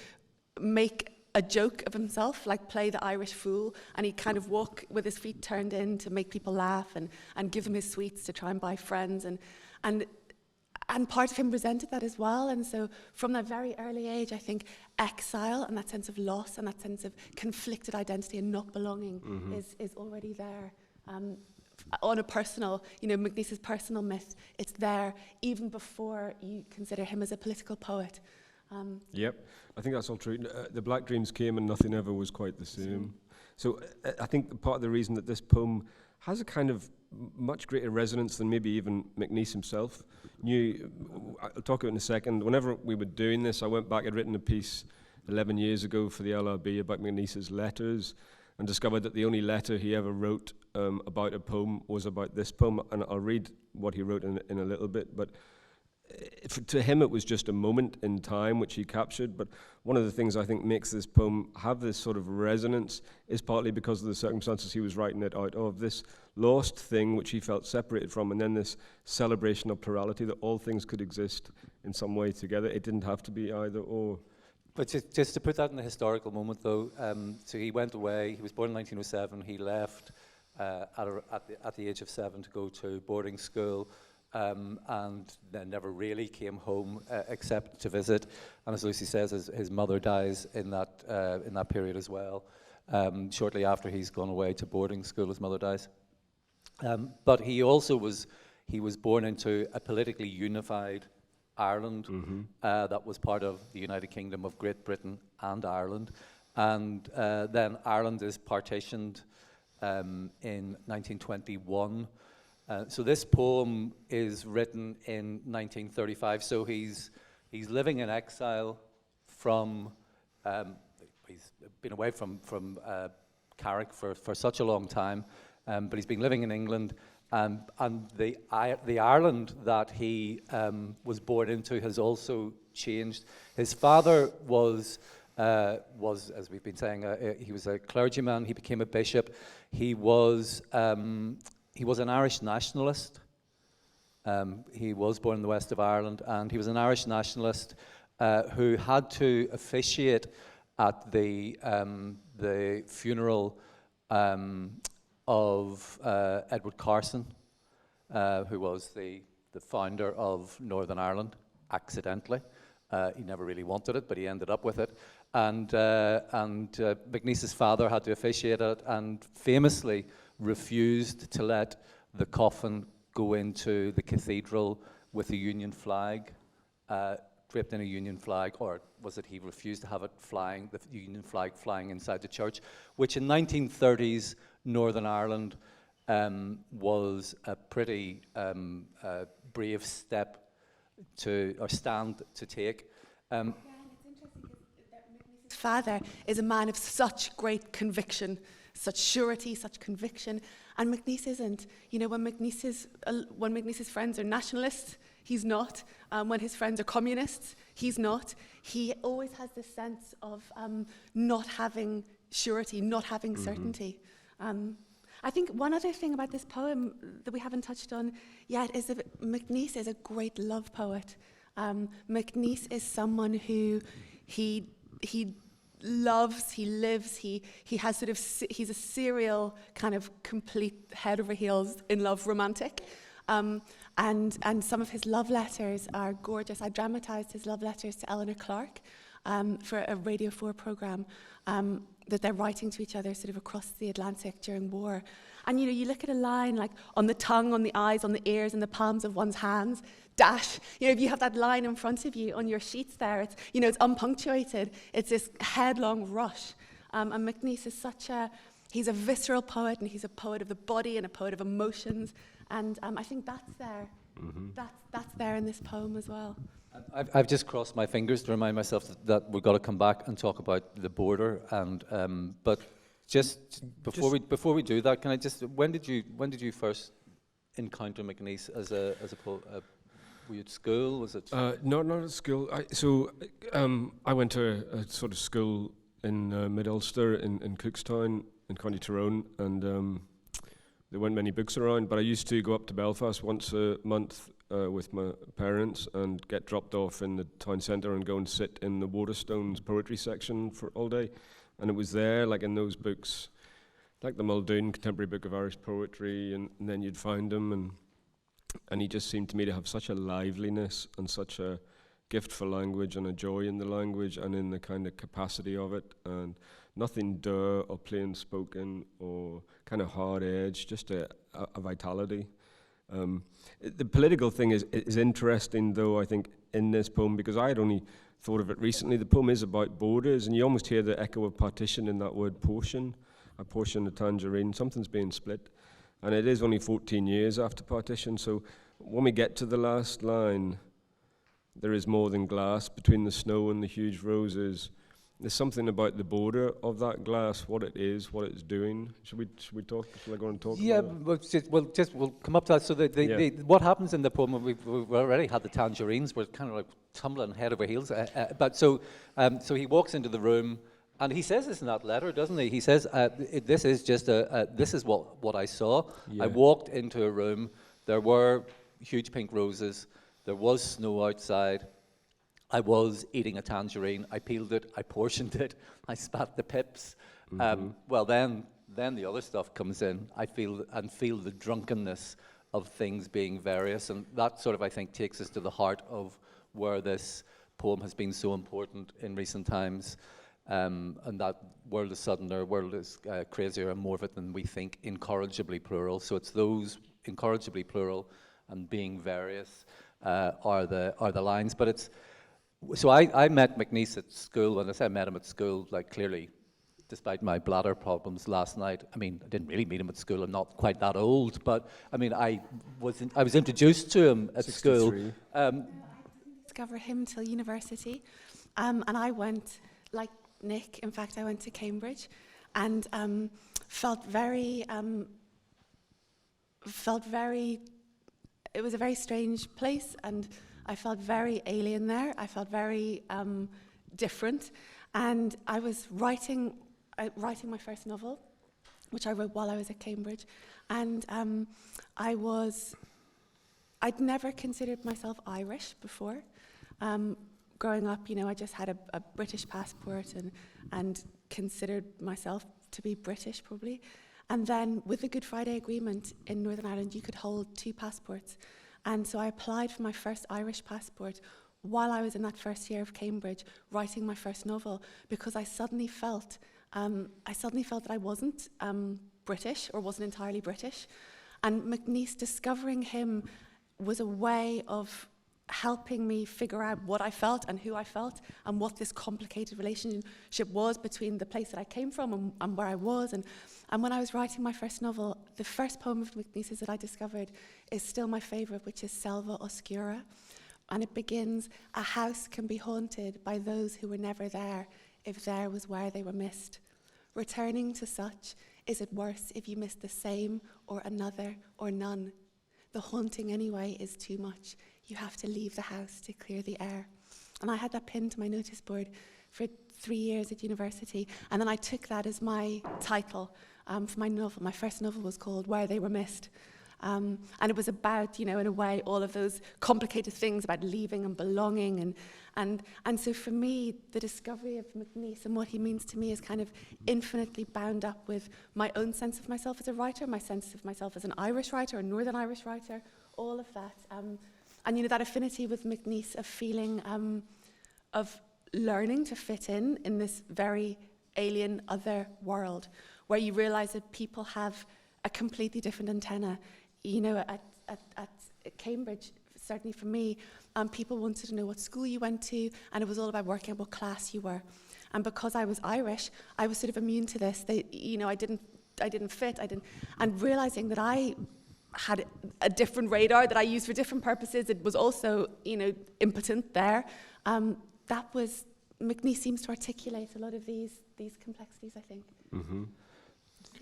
make a joke of himself, like play the Irish fool, and he'd kind of walk with his feet turned in to make people laugh and give them his sweets to try and buy friends. And part of him resented that as well. And so from that very early age, I think exile and that sense of loss and that sense of conflicted identity and not belonging is already there. On a personal, MacNeice's personal myth, it's there even before you consider him as a political poet. Yep, I think that's all true. The Black Dreams came and nothing ever was quite the same. So I think part of the reason that this poem has a kind of much greater resonance than maybe even MacNeice himself knew. I'll talk about it in a second. Whenever we were doing this, I went back, I'd written a piece 11 years ago for the LRB about MacNeice's letters, and discovered that the only letter he ever wrote about a poem was about this poem. And I'll read what he wrote in a little bit, but to him it was just a moment in time which he captured. But one of the things I think makes this poem have this sort of resonance is partly because of the circumstances he was writing it out of, this lost thing which he felt separated from, and then this celebration of plurality, that all things could exist in some way together. It didn't have to be either or. But just to put that in the historical moment, though, so he went away. He was born in 1907. He left at the age of 7 to go to boarding school, and then never really came home except to visit. And as Lucy says, his mother dies in that period as well. Shortly after he's gone away to boarding school, his mother dies. But he also was born into a politically unified Ireland that was part of the United Kingdom of Great Britain and Ireland. And then Ireland is partitioned in 1921. So this poem is written in 1935. So he's living in exile from, he's been away from Carrick for such a long time, but he's been living in England. And the Ireland that he was born into has also changed. His father was, as we've been saying, he was a clergyman. He became a bishop. He was an Irish nationalist. He was born in the west of Ireland, and he was an Irish nationalist who had to officiate at the funeral of Edward Carson, who was the founder of Northern Ireland, accidentally. He never really wanted it, but he ended up with it. And McNeece's father had to officiate it and famously refused to let the coffin go into the cathedral with a Union flag, draped in a Union flag, or was it he refused to have it flying, the Union flag flying inside the church, which in 1930s Northern Ireland was a pretty brave step stand to take. His father is a man of such great conviction, such surety, such conviction, and McNeice isn't. You know, when McNeice's friends are nationalists, he's not. When his friends are communists, he's not. He always has this sense of not having surety, not having certainty. I think one other thing about this poem that we haven't touched on yet is that McNeice is a great love poet. McNeice is someone who he loves, he lives, he has sort of, he's a serial kind of complete head over heels in love romantic. And some of his love letters are gorgeous. I dramatized his love letters to Eleanor Clark for a Radio 4 program that they're writing to each other sort of across the Atlantic during war. And, you know, you look at a line like on the tongue, on the eyes, on the ears, and the palms of one's hands, dash. You know, if you have that line in front of you on your sheets there, it's, you know, it's unpunctuated. It's this headlong rush. And McNeice is he's a visceral poet, and he's a poet of the body and a poet of emotions. And I think that's there. That's there in this poem as well. I've just crossed my fingers to remind myself that we've got to come back and talk about the border. And but just before we do that, can I just when did you first encounter McNeice as a poet? Were you at school? Was it? Not at school. I went to a sort of school in Mid Ulster in Cookstown in County Tyrone, and there weren't many books around. But I used to go up to Belfast once a month with my parents and get dropped off in the town centre and go and sit in the Waterstones poetry section for all day. And it was there, like in those books, like the Muldoon Contemporary Book of Irish Poetry, and then you'd find him, and he just seemed to me to have such a liveliness and such a gift for language and a joy in the language and in the kind of capacity of it, and nothing dull or plain spoken or kind of hard edge, just a vitality. The political thing is interesting, though, I think, in this poem, because I had only thought of it recently. The poem is about borders, and you almost hear the echo of partition in that word portion, a portion, a tangerine, something's being split. And it is only 14 years after partition, so when we get to the last line, there is more than glass between the snow and the huge roses. there's something about the border of that glass, what it is, what it's doing. Should we talk? Shall I go and talk Yeah, about it? we'll come up to that. So Yeah. what happens in the poem? We've already had the tangerines. We're kind of like tumbling head over heels. But so he walks into the room, and he says this in that letter, doesn't he? He says, "This is just this is what I saw. Yeah. I walked into a room. There were huge pink roses. There was snow outside. I was eating a tangerine. I peeled it. I portioned it. I spat the pips. Well, then the other stuff comes in. I feel the drunkenness of things being various, and that sort of, I think, takes us to the heart of where this poem has been so important in recent times, and that world is suddener, world is crazier and more of it than we think, incorrigibly plural. So it's those incorrigibly plural and being various are the lines, but it's. So I met McNeice at school, and I say I met him at school, like clearly, despite my bladder problems last night. I mean, I didn't really meet him at school. I'm not quite that old, but I mean, I was introduced to him at 63. School. Discover him till university, and I went like Nick. In fact, I went to Cambridge, and felt very. It was a very strange place, and I felt very alien there. I felt very different, and I was writing my first novel, which I wrote while I was at Cambridge, and I'd never considered myself Irish before. Growing up, you know, I just had a British passport and considered myself to be British probably. And then with the Good Friday Agreement in Northern Ireland, you could hold 2 passports. And so I applied for my first Irish passport while I was in that first year of Cambridge, writing my first novel, because I suddenly felt that I wasn't British, or wasn't entirely British. And McNeice, discovering him was a way of helping me figure out what I felt and who I felt, and what this complicated relationship was between the place that I came from and where I was. And when I was writing my first novel, the first poem of McNeice's that I discovered is still my favourite, which is Selva Oscura. And it begins, "A house can be haunted by those who were never there, if there was where they were missed. Returning to such, is it worse if you miss the same or another or none? The haunting anyway is too much. You have to leave the house to clear the air." And I had that pinned to my notice board for 3 years at university. And then I took that as my title for my novel. My first novel was called Where They Were Missed. And it was about, you know, in a way, all of those complicated things about leaving and belonging. And so for me, the discovery of McNeice and what he means to me is kind of infinitely bound up with my own sense of myself as a writer, my sense of myself as an Irish writer, a Northern Irish writer, all of that. And, you know, that affinity with McNeice of feeling, of learning to fit in this very alien other world, where you realize that people have a completely different antenna. You know, at Cambridge, certainly for me, people wanted to know what school you went to, and it was all about working out what class you were. And because I was Irish, I was sort of immune to this. You know, I didn't fit. And realizing that I had a different radar that I used for different purposes, it was also, you know, impotent there. That was, McNeice seems to articulate a lot of these complexities, I think. Mm-hmm.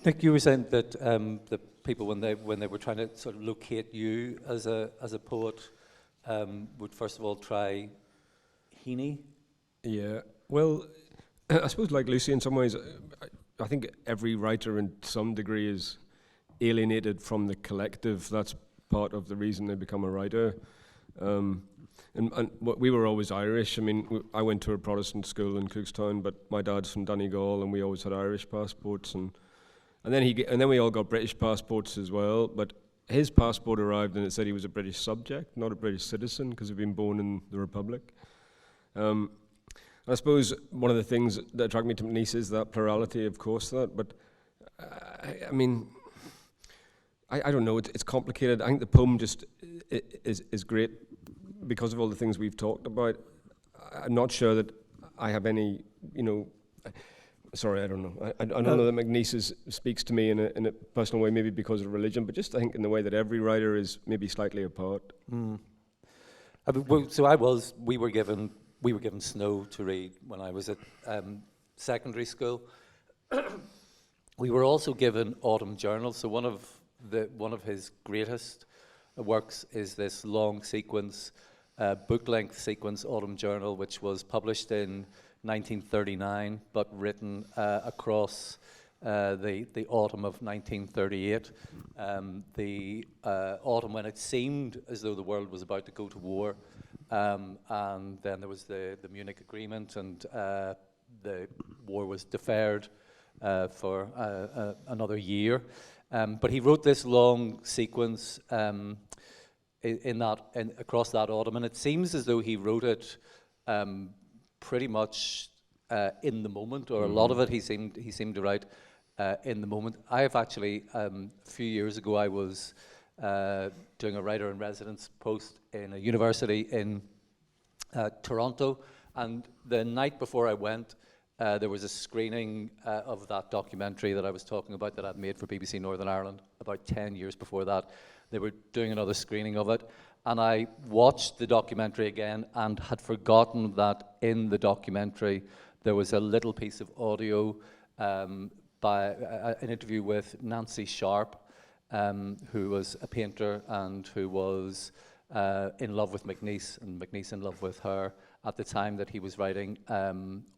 Nick, you were saying that the people, when they were trying to sort of locate you as a poet, would first of all try Heaney. Yeah, well, I suppose like Lucy, in some ways, I think every writer in some degree is alienated from the collective. That's part of the reason they become a writer. And we were always Irish. I mean, I went to a Protestant school in Cookstown, but my dad's from Donegal, and we always had Irish passports. And then we all got British passports as well. But his passport arrived, and it said he was a British subject, not a British citizen, because he'd been born in the Republic. I suppose one of the things that attracted me to McNeice is that plurality, of course, but I mean, I don't know, it's complicated. I think the poem just is great because of all the things we've talked about. I'm not sure that I have any, you know, sorry, I don't know. I don't know that McNeice speaks to me in a personal way, maybe because of religion, but just I think in the way that every writer is maybe slightly apart. Mm. So we were given we were given Snow to read when I was at secondary school. We were also given Autumn Journal. So one of his greatest works is this long sequence, book-length sequence, Autumn Journal, which was published in 1939, but written across the autumn of 1938. The autumn when it seemed as though the world was about to go to war. And then there was the Munich Agreement, and the war was deferred for another year. But he wrote this long sequence across that autumn, and it seems as though he wrote it pretty much in the moment, or a lot of it he seemed to write in the moment. I have actually, a few years ago, I was doing a writer-in-residence post in a university in Toronto, and the night before I went, there was a screening of that documentary that I was talking about that I'd made for BBC Northern Ireland about 10 years before that. They were doing another screening of it, and I watched the documentary again and had forgotten that in the documentary there was a little piece of audio by an interview with Nancy Sharp, who was a painter and who was in love with McNeice, and McNeice in love with her at the time that he was writing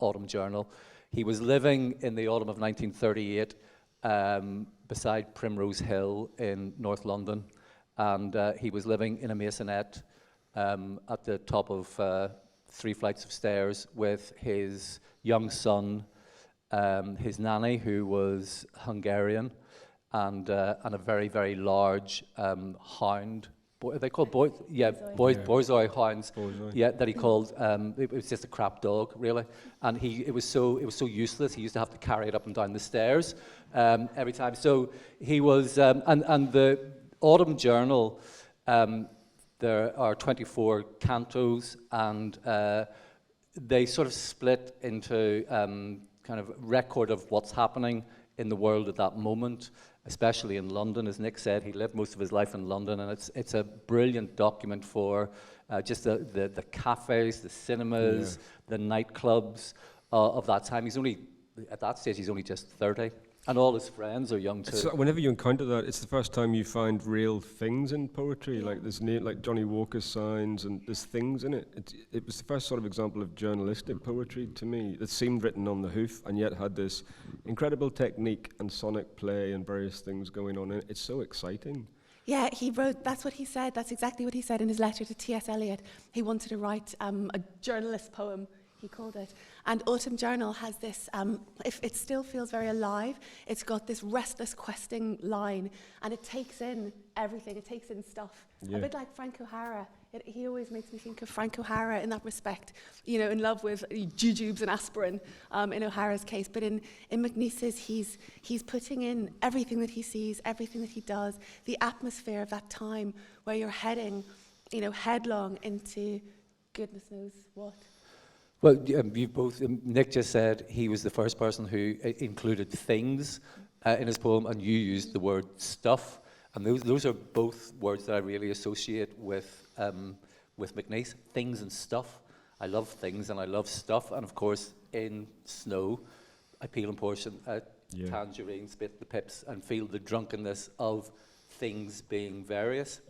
Autumn Journal. He was living in the autumn of 1938 beside Primrose Hill in North London, and he was living in a maisonette at the top of 3 flights of stairs with his young son, his nanny, who was Hungarian, and a very, very large hound. Are they called boys? Yeah, Borzoi hounds. Yeah, that he called. It was just a crap dog, really, and it was so useless. He used to have to carry it up and down the stairs every time. So he was, and the Autumn Journal. There are 24 cantos, and they sort of split into kind of record of what's happening in the world at that moment, especially in London. As Nick said, he lived most of his life in London, and it's a brilliant document for just the cafes, the cinemas, the nightclubs of that time. At that stage, he's only just 30. And all his friends are young too. So whenever you encounter that, it's the first time you find real things in poetry, like there's like Johnny Walker's signs, and there's things in it. It was the first sort of example of journalistic poetry to me that seemed written on the hoof and yet had this incredible technique and sonic play and various things going on in it. It's so exciting. Yeah, he wrote, that's what he said, that's exactly what he said in his letter to T.S. Eliot. He wanted to write a journalist poem, he called it. And Autumn Journal has this, it still feels very alive. It's got this restless questing line, and it takes in everything, it takes in stuff. Yeah. A bit like Frank O'Hara. He always makes me think of Frank O'Hara in that respect, in love with jujubes and aspirin in O'Hara's case. But in McNeice's, he's putting in everything that he sees, everything that he does, the atmosphere of that time where you're heading, headlong into goodness knows what. Well, you both, Nick just said he was the first person who included things in his poem, and you used the word stuff. And those are both words that I really associate with McNeice, things and stuff. I love things and I love stuff. And of course, in Snow, I peel and portion tangerine, spit the pips, and feel the drunkenness of things being various.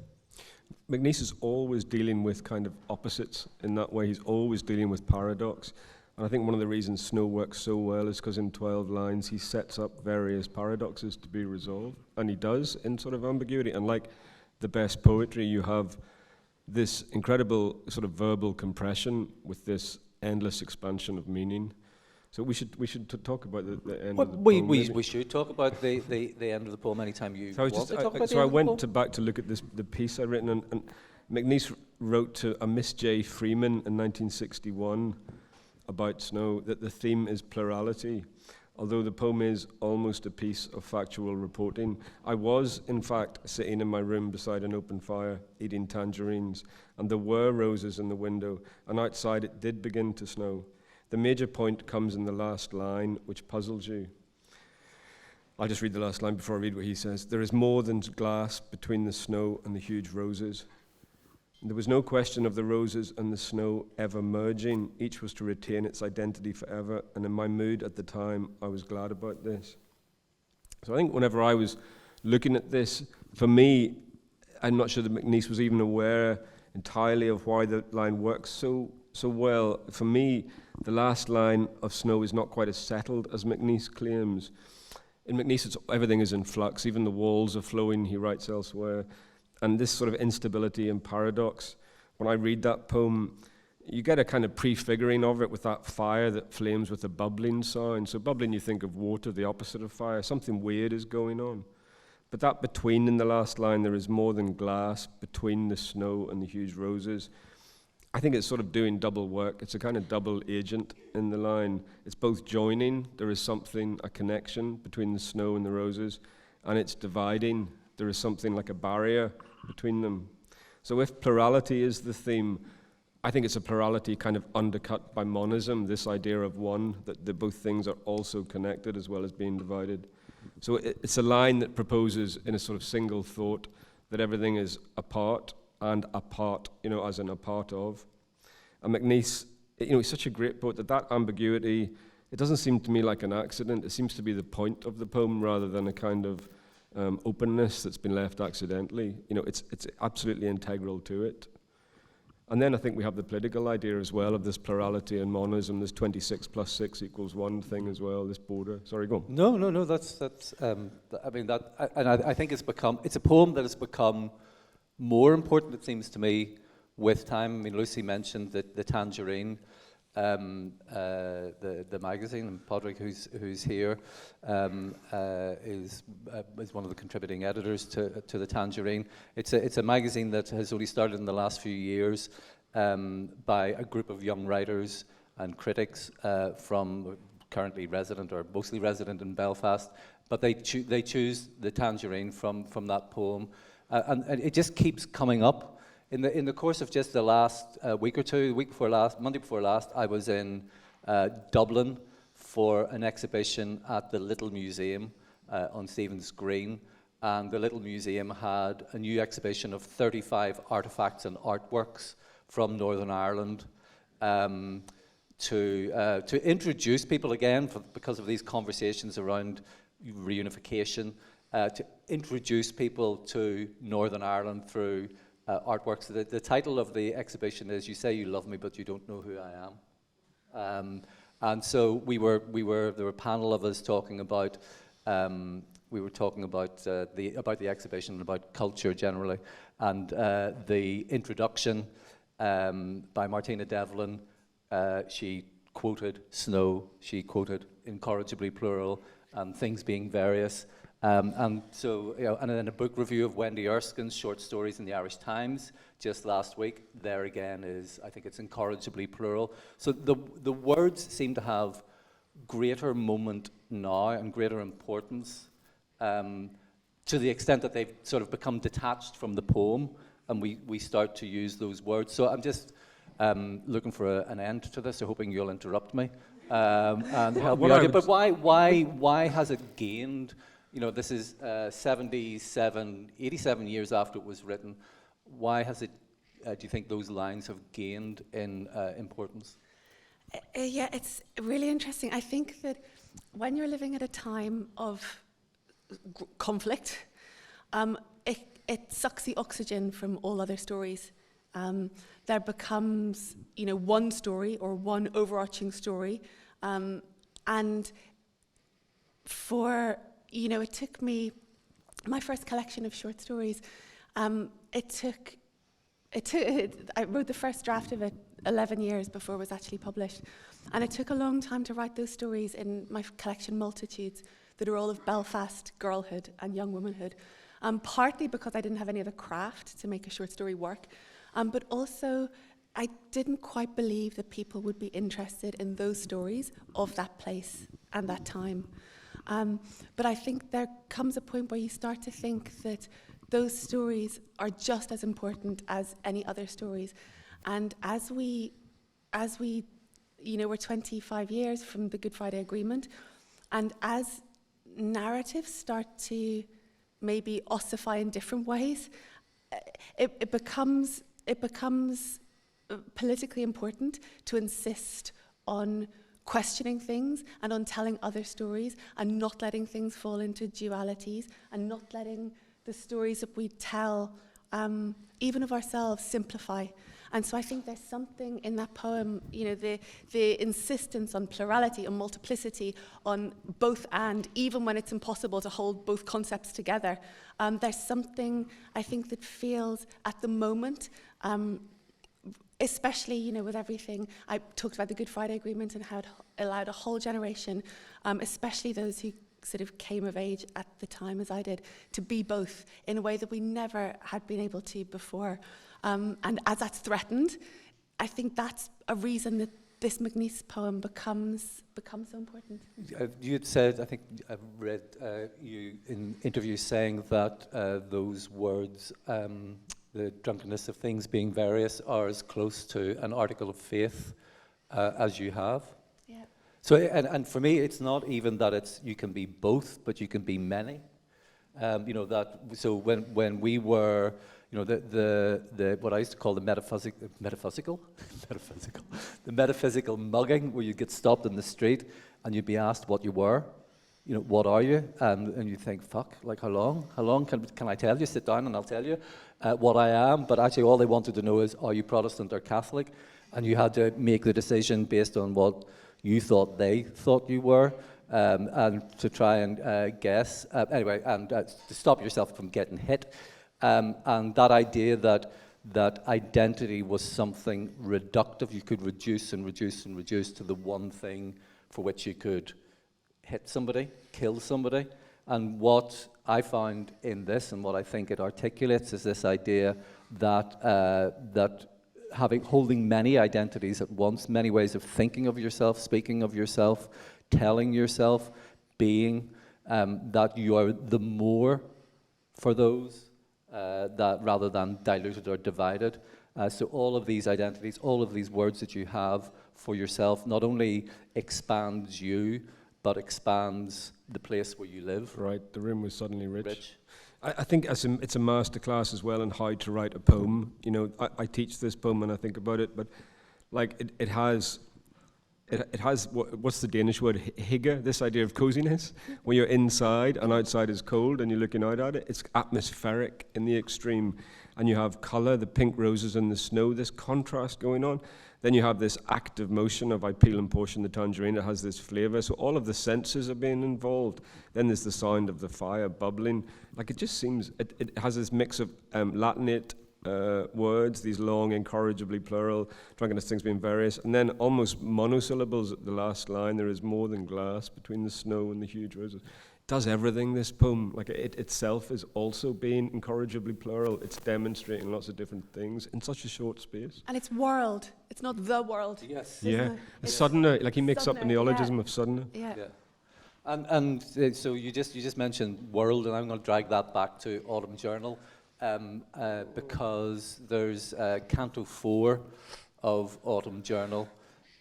McNeice is always dealing with kind of opposites in that way. He's always dealing with paradox. And I think one of the reasons Snow works so well is because in 12 lines he sets up various paradoxes to be resolved. And he does in sort of ambiguity. And like the best poetry, you have this incredible sort of verbal compression with this endless expansion of meaning. So we should talk about the end of the poem. We should talk about the end of the poem anytime you want to talk about the I end went of the poem. back to look at the piece I'd written, and McNeice wrote to a Miss J. Freeman in 1961 about Snow that the theme is plurality, although the poem is almost a piece of factual reporting. I was, in fact, sitting in my room beside an open fire, eating tangerines, and there were roses in the window, and outside it did begin to snow. The major point comes in the last line, which puzzles you. I'll just read the last line before I read what he says. There is more than glass between the snow and the huge roses. There was no question of the roses and the snow ever merging. Each was to retain its identity forever, and in my mood at the time, I was glad about this. So I think whenever I was looking at this, for me, I'm not sure that McNeice was even aware entirely of why the line works so well. For me, the last line of snow is not quite as settled as McNeice claims. In McNeice, everything is in flux, even the walls are flowing, he writes elsewhere. And this sort of instability and paradox, when I read that poem, you get a kind of prefiguring of it with that fire that flames with a bubbling sound. So bubbling, you think of water, the opposite of fire. Something weird is going on. But that between in the last line, there is more than glass between the snow and the huge roses. I think it's sort of doing double work. It's a kind of double agent in the line. It's both joining, there is something, a connection between the snow and the roses, and it's dividing. There is something like a barrier between them. So if plurality is the theme, I think it's a plurality kind of undercut by monism, this idea of one, that both things are also connected as well as being divided. So it's a line that proposes in a sort of single thought that everything is apart and apart, as in a part of. And McNeice, he's such a great poet that ambiguity, it doesn't seem to me like an accident. It seems to be the point of the poem rather than a kind of openness that's been left accidentally. It's absolutely integral to it. And then I think we have the political idea as well of this plurality and monism, this 26 plus 6 equals 1 thing as well, this border. Sorry, go on. No, that's I think it's a poem that has become more important, it seems to me, with time. I mean, Lucy mentioned the Tangerine, the magazine, and Padraig, who's here, is one of the contributing editors to the Tangerine. It's a magazine that has only started in the last few years by a group of young writers and critics from currently resident or mostly resident in Belfast, but they choose the Tangerine from that poem, and it just keeps coming up. In the course of just the last week or two, Monday before last, I was in Dublin for an exhibition at the Little Museum on Stephen's Green, and the Little Museum had a new exhibition of 35 artifacts and artworks from Northern Ireland to introduce people again, because of these conversations around reunification, to introduce people to Northern Ireland through artworks. The title of the exhibition is "You Say You Love Me, But You Don't Know Who I Am." And so there were a panel of us talking about the exhibition and about culture generally, and the introduction by Martina Devlin. She quoted snow. She quoted incorrigibly plural and things being various. And so, and then a book review of Wendy Erskine's short stories in the Irish Times just last week. There again I think it's incorrigibly plural. So the words seem to have greater moment now and greater importance to the extent that they've sort of become detached from the poem, and we start to use those words. So I'm just looking for an end to this, so hoping you'll interrupt me and help me out. But why has it gained? This is 87 years after it was written. Why has it, do you think those lines have gained in importance? Yeah, it's really interesting. I think that when you're living at a time of conflict, it sucks the oxygen from all other stories. There becomes, one story or one overarching story. And it took me, my first collection of short stories, I wrote the first draft of it 11 years before it was actually published. And it took a long time to write those stories in my collection Multitudes that are all of Belfast girlhood and young womanhood. Partly because I didn't have any other craft to make a short story work, but also I didn't quite believe that people would be interested in those stories of that place and that time. But I think there comes a point where you start to think that those stories are just as important as any other stories. And as we we're 25 years from the Good Friday Agreement, and as narratives start to maybe ossify in different ways, it becomes it becomes politically important to insist on questioning things and on telling other stories and not letting things fall into dualities and not letting the stories that we tell, even of ourselves, simplify. And so I think there's something in that poem, you know, the insistence on plurality, on multiplicity, on both and, even when it's impossible to hold both concepts together. There's something, I think, that feels at the moment, especially, you know, with everything. I talked about the Good Friday Agreement and how it allowed a whole generation, especially those who sort of came of age at the time, as I did, to be both in a way that we never had been able to before. And as that's threatened, I think that's a reason that this McNeice poem becomes so important. You had said, I think I've read you in interviews saying that those words, the drunkenness of things being various, are as close to an article of faith as you have. Yeah. So, and for me, it's not even that it's you can be both, but you can be many. You know that. So when we were, you know, the what I used to call the metaphysical mugging, where you get stopped in the street and you'd be asked what you were. You know, what are you? And you think, fuck, like how long? How long can I tell you? Sit down and I'll tell you what I am. But actually, all they wanted to know is, are you Protestant or Catholic? And you had to make the decision based on what you thought they thought you were, and to try and guess. Anyway, and to stop yourself from getting hit. And that idea that identity was something reductive, you could reduce and reduce and reduce to the one thing for which you could hit somebody, kill somebody. And what I found in this, and what I think it articulates, is this idea that holding many identities at once, many ways of thinking of yourself, speaking of yourself, telling yourself, being, that you are the more for those, that rather than diluted or divided. So all of these identities, all of these words that you have for yourself, not only expands you, but expands the place where you live. Right, the room was suddenly rich. I think it's a masterclass as well in how to write a poem. You know, I teach this poem and I think about it, but like it has what's the Danish word, hygge, this idea of coziness, where you're inside and outside is cold and you're looking out at it. It's atmospheric in the extreme, and you have colour, the pink roses in the snow, this contrast going on. Then you have this active motion of I peel and portion the tangerine. It has this flavour. So all of the senses are being involved. Then there's the sound of the fire bubbling. Like it just seems, it has this mix of Latinate words, these long, incorrigibly plural, drunkenness things being various, and then almost monosyllables at the last line. There is more than glass between the snow and the huge roses. Does everything, this poem. Like it itself is also being incorrigibly plural. It's demonstrating lots of different things in such a short space. And it's world. It's not the world. Yes. Yeah. Sudden, like he makes up the neologism of sudden. Yeah. And so you just mentioned world, and I'm going to drag that back to Autumn Journal, because there's Canto 4 of Autumn Journal.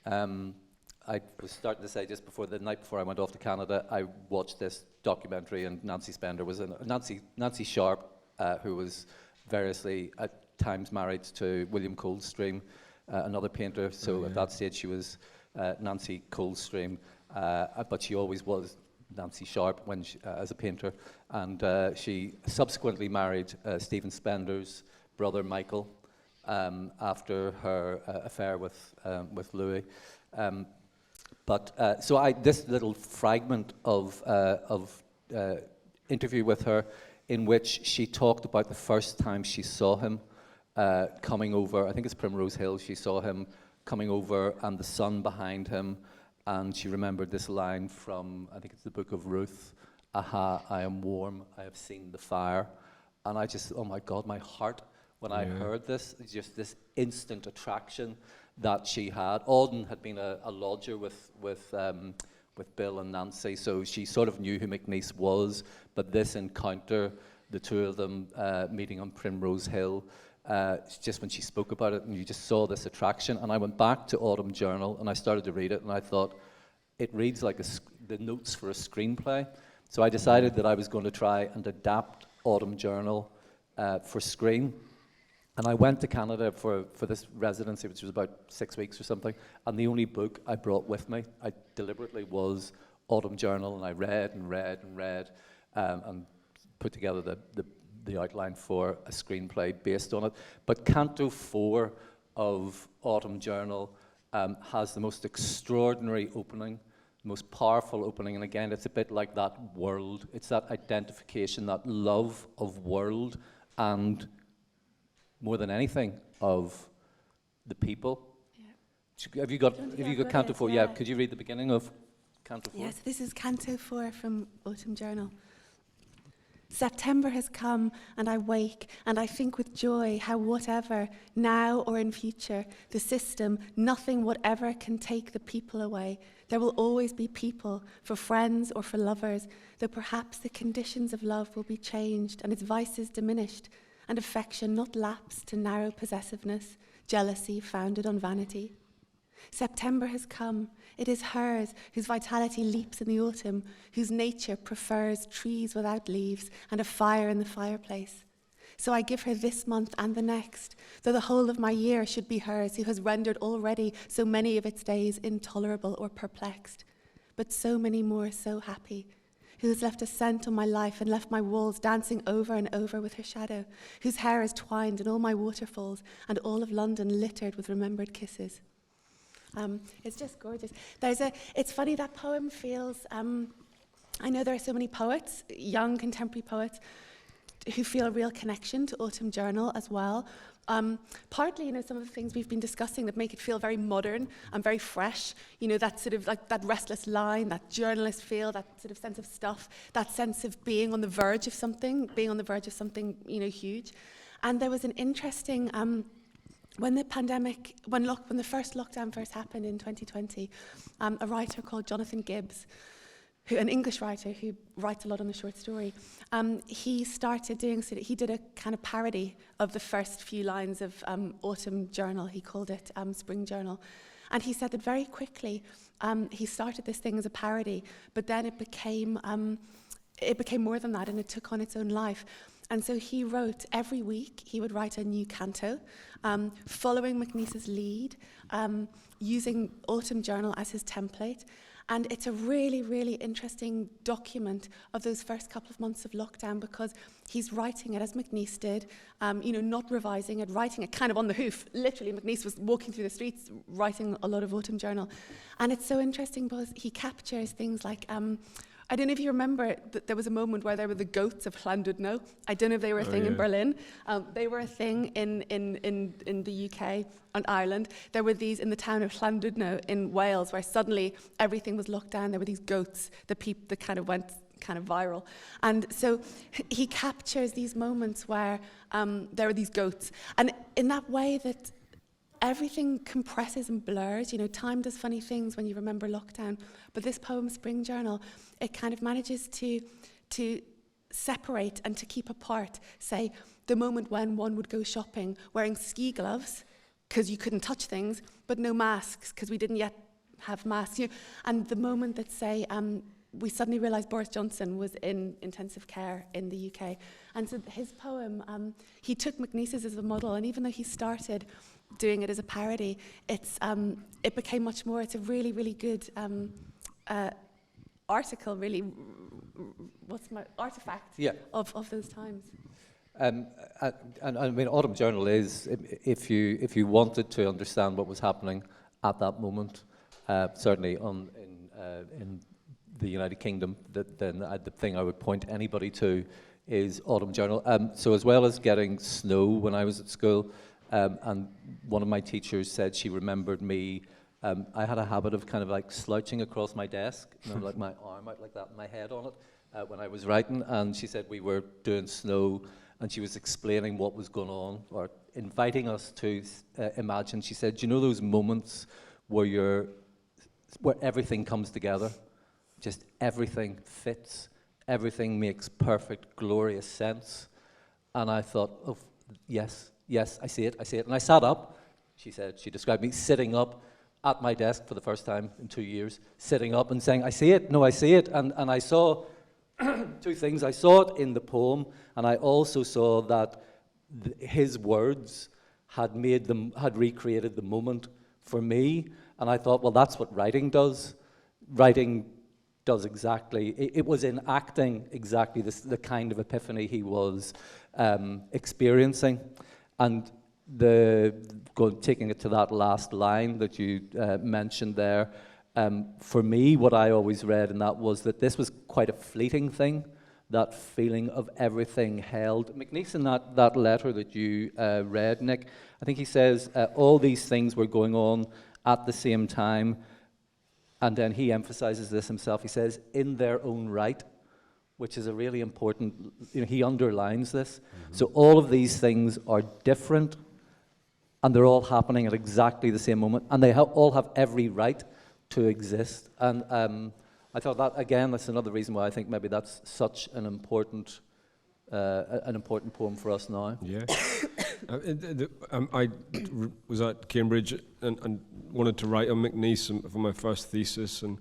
I was starting to say just before the night before I went off to Canada, I watched this documentary, and Nancy Spender was in Nancy Sharp, who was variously at times married to William Coldstream, another painter. So at that stage she was Nancy Coldstream, but she always was Nancy Sharp when as a painter, and she subsequently married Stephen Spender's brother Michael after her affair with Louis. But this little fragment of interview with her, in which she talked about the first time she saw him coming over. I think it's Primrose Hill. She saw him coming over, and the sun behind him, and she remembered this line from, I think it's the Book of Ruth. "Aha, I am warm. I have seen the fire." And I just, oh my God, my heart when I heard this, just this instant attraction that she had. Auden had been a lodger with Bill and Nancy, so she sort of knew who McNeice was. But this encounter, the two of them meeting on Primrose Hill, just when she spoke about it, and you just saw this attraction. And I went back to Autumn Journal and I started to read it, and I thought, it reads like the notes for a screenplay. So I decided that I was going to try and adapt Autumn Journal for screen. And I went to Canada for this residency, which was about 6 weeks or something, and the only book I brought with me, I deliberately, was Autumn Journal, and I read and read and read, and put together the outline for a screenplay based on it. But Canto 4 of Autumn Journal has the most extraordinary opening, most powerful opening, and again, it's a bit like that world. It's that identification, that love of world, and more than anything, of the people. Yeah. Have you got Canto 4? Yeah, could you read the beginning of Canto 4? Yes, this is Canto 4 from Autumn Journal. September has come, and I wake, and I think with joy how whatever, now or in future, the system, nothing whatever can take the people away. There will always be people, for friends or for lovers, though perhaps the conditions of love will be changed, and its vices diminished, and affection not lapsed to narrow possessiveness, jealousy founded on vanity. September has come. It is hers, whose vitality leaps in the autumn, whose nature prefers trees without leaves and a fire in the fireplace. So I give her this month and the next, though the whole of my year should be hers, who has rendered already so many of its days intolerable or perplexed, but so many more so happy, who has left a scent on my life and left my walls dancing over and over with her shadow, whose hair is twined in all my waterfalls and all of London littered with remembered kisses. It's just gorgeous. It's funny, that poem feels, I know there are so many poets, young contemporary poets, who feel a real connection to Autumn Journal as well. Partly, some of the things we've been discussing that make it feel very modern and very fresh, that sort of like that restless line, that journalist feel, that sort of sense of stuff, that sense of being on the verge of something, huge. And there was an interesting, when the pandemic, when the first lockdown first happened in 2020, a writer called Jonathan Gibbs, an English writer who writes a lot on the short story, he started doing, he did a kind of parody of the first few lines of Autumn Journal. He called it Spring Journal. And he said that very quickly, he started this thing as a parody, but then it became more than that, and it took on its own life. And so he wrote, every week, he would write a new canto, following MacNeice's lead, using Autumn Journal as his template. And it's a really, really interesting document of those first couple of months of lockdown, because he's writing it as MacNeice did, not revising it, writing it kind of on the hoof. Literally, MacNeice was walking through the streets, writing a lot of Autumn Journal. And it's so interesting because he captures things like, I don't know if you remember that there was a moment where there were the goats of Llandudno. I don't know if they were a thing in Berlin. They were a thing in the UK and Ireland. There were these in the town of Llandudno in Wales, where suddenly everything was locked down. There were these goats that kind of went kind of viral. And so he captures these moments where there are these goats. And in that way that everything compresses and blurs. Time does funny things when you remember lockdown. But this poem, Spring Journal, it kind of manages to separate and to keep apart, say, the moment when one would go shopping wearing ski gloves, because you couldn't touch things, but no masks, because we didn't yet have masks. And the moment that, say, we suddenly realised Boris Johnson was in intensive care in the UK. And so his poem, he took MacNeice's as a model, and even though he started doing it as a parody, it became much more. It's a really, really good article, really, artifact of those times. And I mean, Autumn Journal is, if you wanted to understand what was happening at that moment, certainly in the United Kingdom, then the thing I would point anybody to is Autumn Journal. So as well as getting snow when I was at school, and one of my teachers said she remembered me. I had a habit of kind of like slouching across my desk, like my arm out like that, my head on it, when I was writing. And she said we were doing snow, and she was explaining what was going on, or inviting us to imagine. She said, "Do you know those moments where everything comes together, just everything fits, everything makes perfect, glorious sense?" And I thought, "Oh, yes, I see it." And I sat up. She described me sitting up at my desk for the first time in 2 years, sitting up and saying, "I see it, no, I see it." And I saw two things. I saw it in the poem, and I also saw that his words had recreated the moment for me, and I thought, well, that's what writing does. Writing does exactly, it was enacting exactly the kind of epiphany he was experiencing. And taking it to that last line that you mentioned there, for me, what I always read in that was that this was quite a fleeting thing, that feeling of everything held. McNeice, in that letter that you read, Nick, I think he says all these things were going on at the same time, and then he emphasizes this himself. He says, in their own right, which is a really important, he underlines this. So all of these things are different, and they're all happening at exactly the same moment, and they all have every right to exist. And I thought that, again, that's another reason why I think maybe that's such an important poem for us now. Yeah. I was at Cambridge and wanted to write on McNeice for my first thesis, and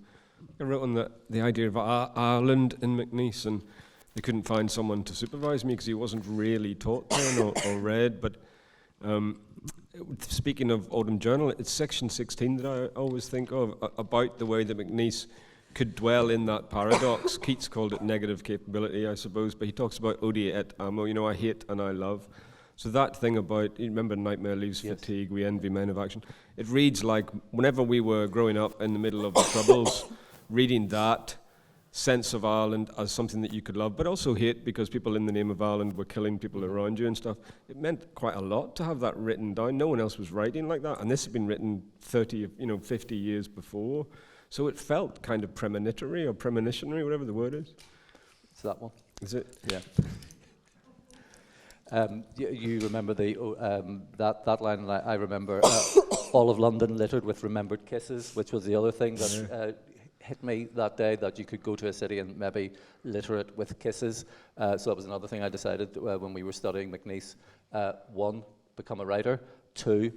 I wrote on the idea of Ireland in McNeice, and they couldn't find someone to supervise me because he wasn't really taught then or read. But speaking of Autumn Journal, it's section 16 that I always think of, about the way that McNeice could dwell in that paradox. Keats called it negative capability, I suppose, but he talks about odi et amo, I hate and I love. So that thing about, you remember Nightmare Leaves Fatigue, we envy men of action. It reads like whenever we were growing up in the middle of the Troubles, reading that sense of Ireland as something that you could love, but also hate because people in the name of Ireland were killing people around you and stuff. It meant quite a lot to have that written down. No one else was writing like that, and this had been written 50 years before. So it felt kind of premonitory or premonitionary, whatever the word is. It's that one. Is it? Yeah. You remember that line, and I remember all of London littered with remembered kisses, which was the other thing that hit me that day, that you could go to a city and maybe litter it with kisses. So that was another thing I decided when we were studying McNeice. One, become a writer. Two,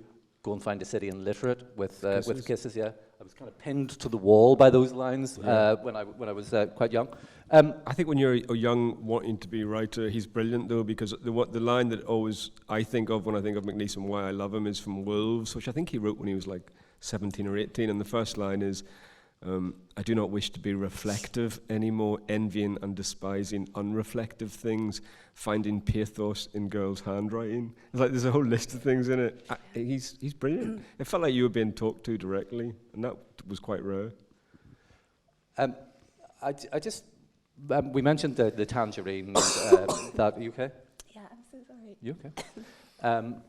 go and find a city and litter it with kisses. Yeah, I was kind of pinned to the wall by those lines when I was quite young. I think when you're young, wanting to be a writer, he's brilliant though, because the line that always I think of when I think of McNeice and why I love him is from Wolves, which I think he wrote when he was like 17 or 18, and the first line is, I do not wish to be reflective anymore, envying and despising unreflective things, finding pathos in girls' handwriting. It's like there's a whole list of things in it. He's brilliant. It felt like you were being talked to directly, and that was quite rare. We mentioned the tangerine. That, are you okay? Yeah, I'm so sorry. You okay?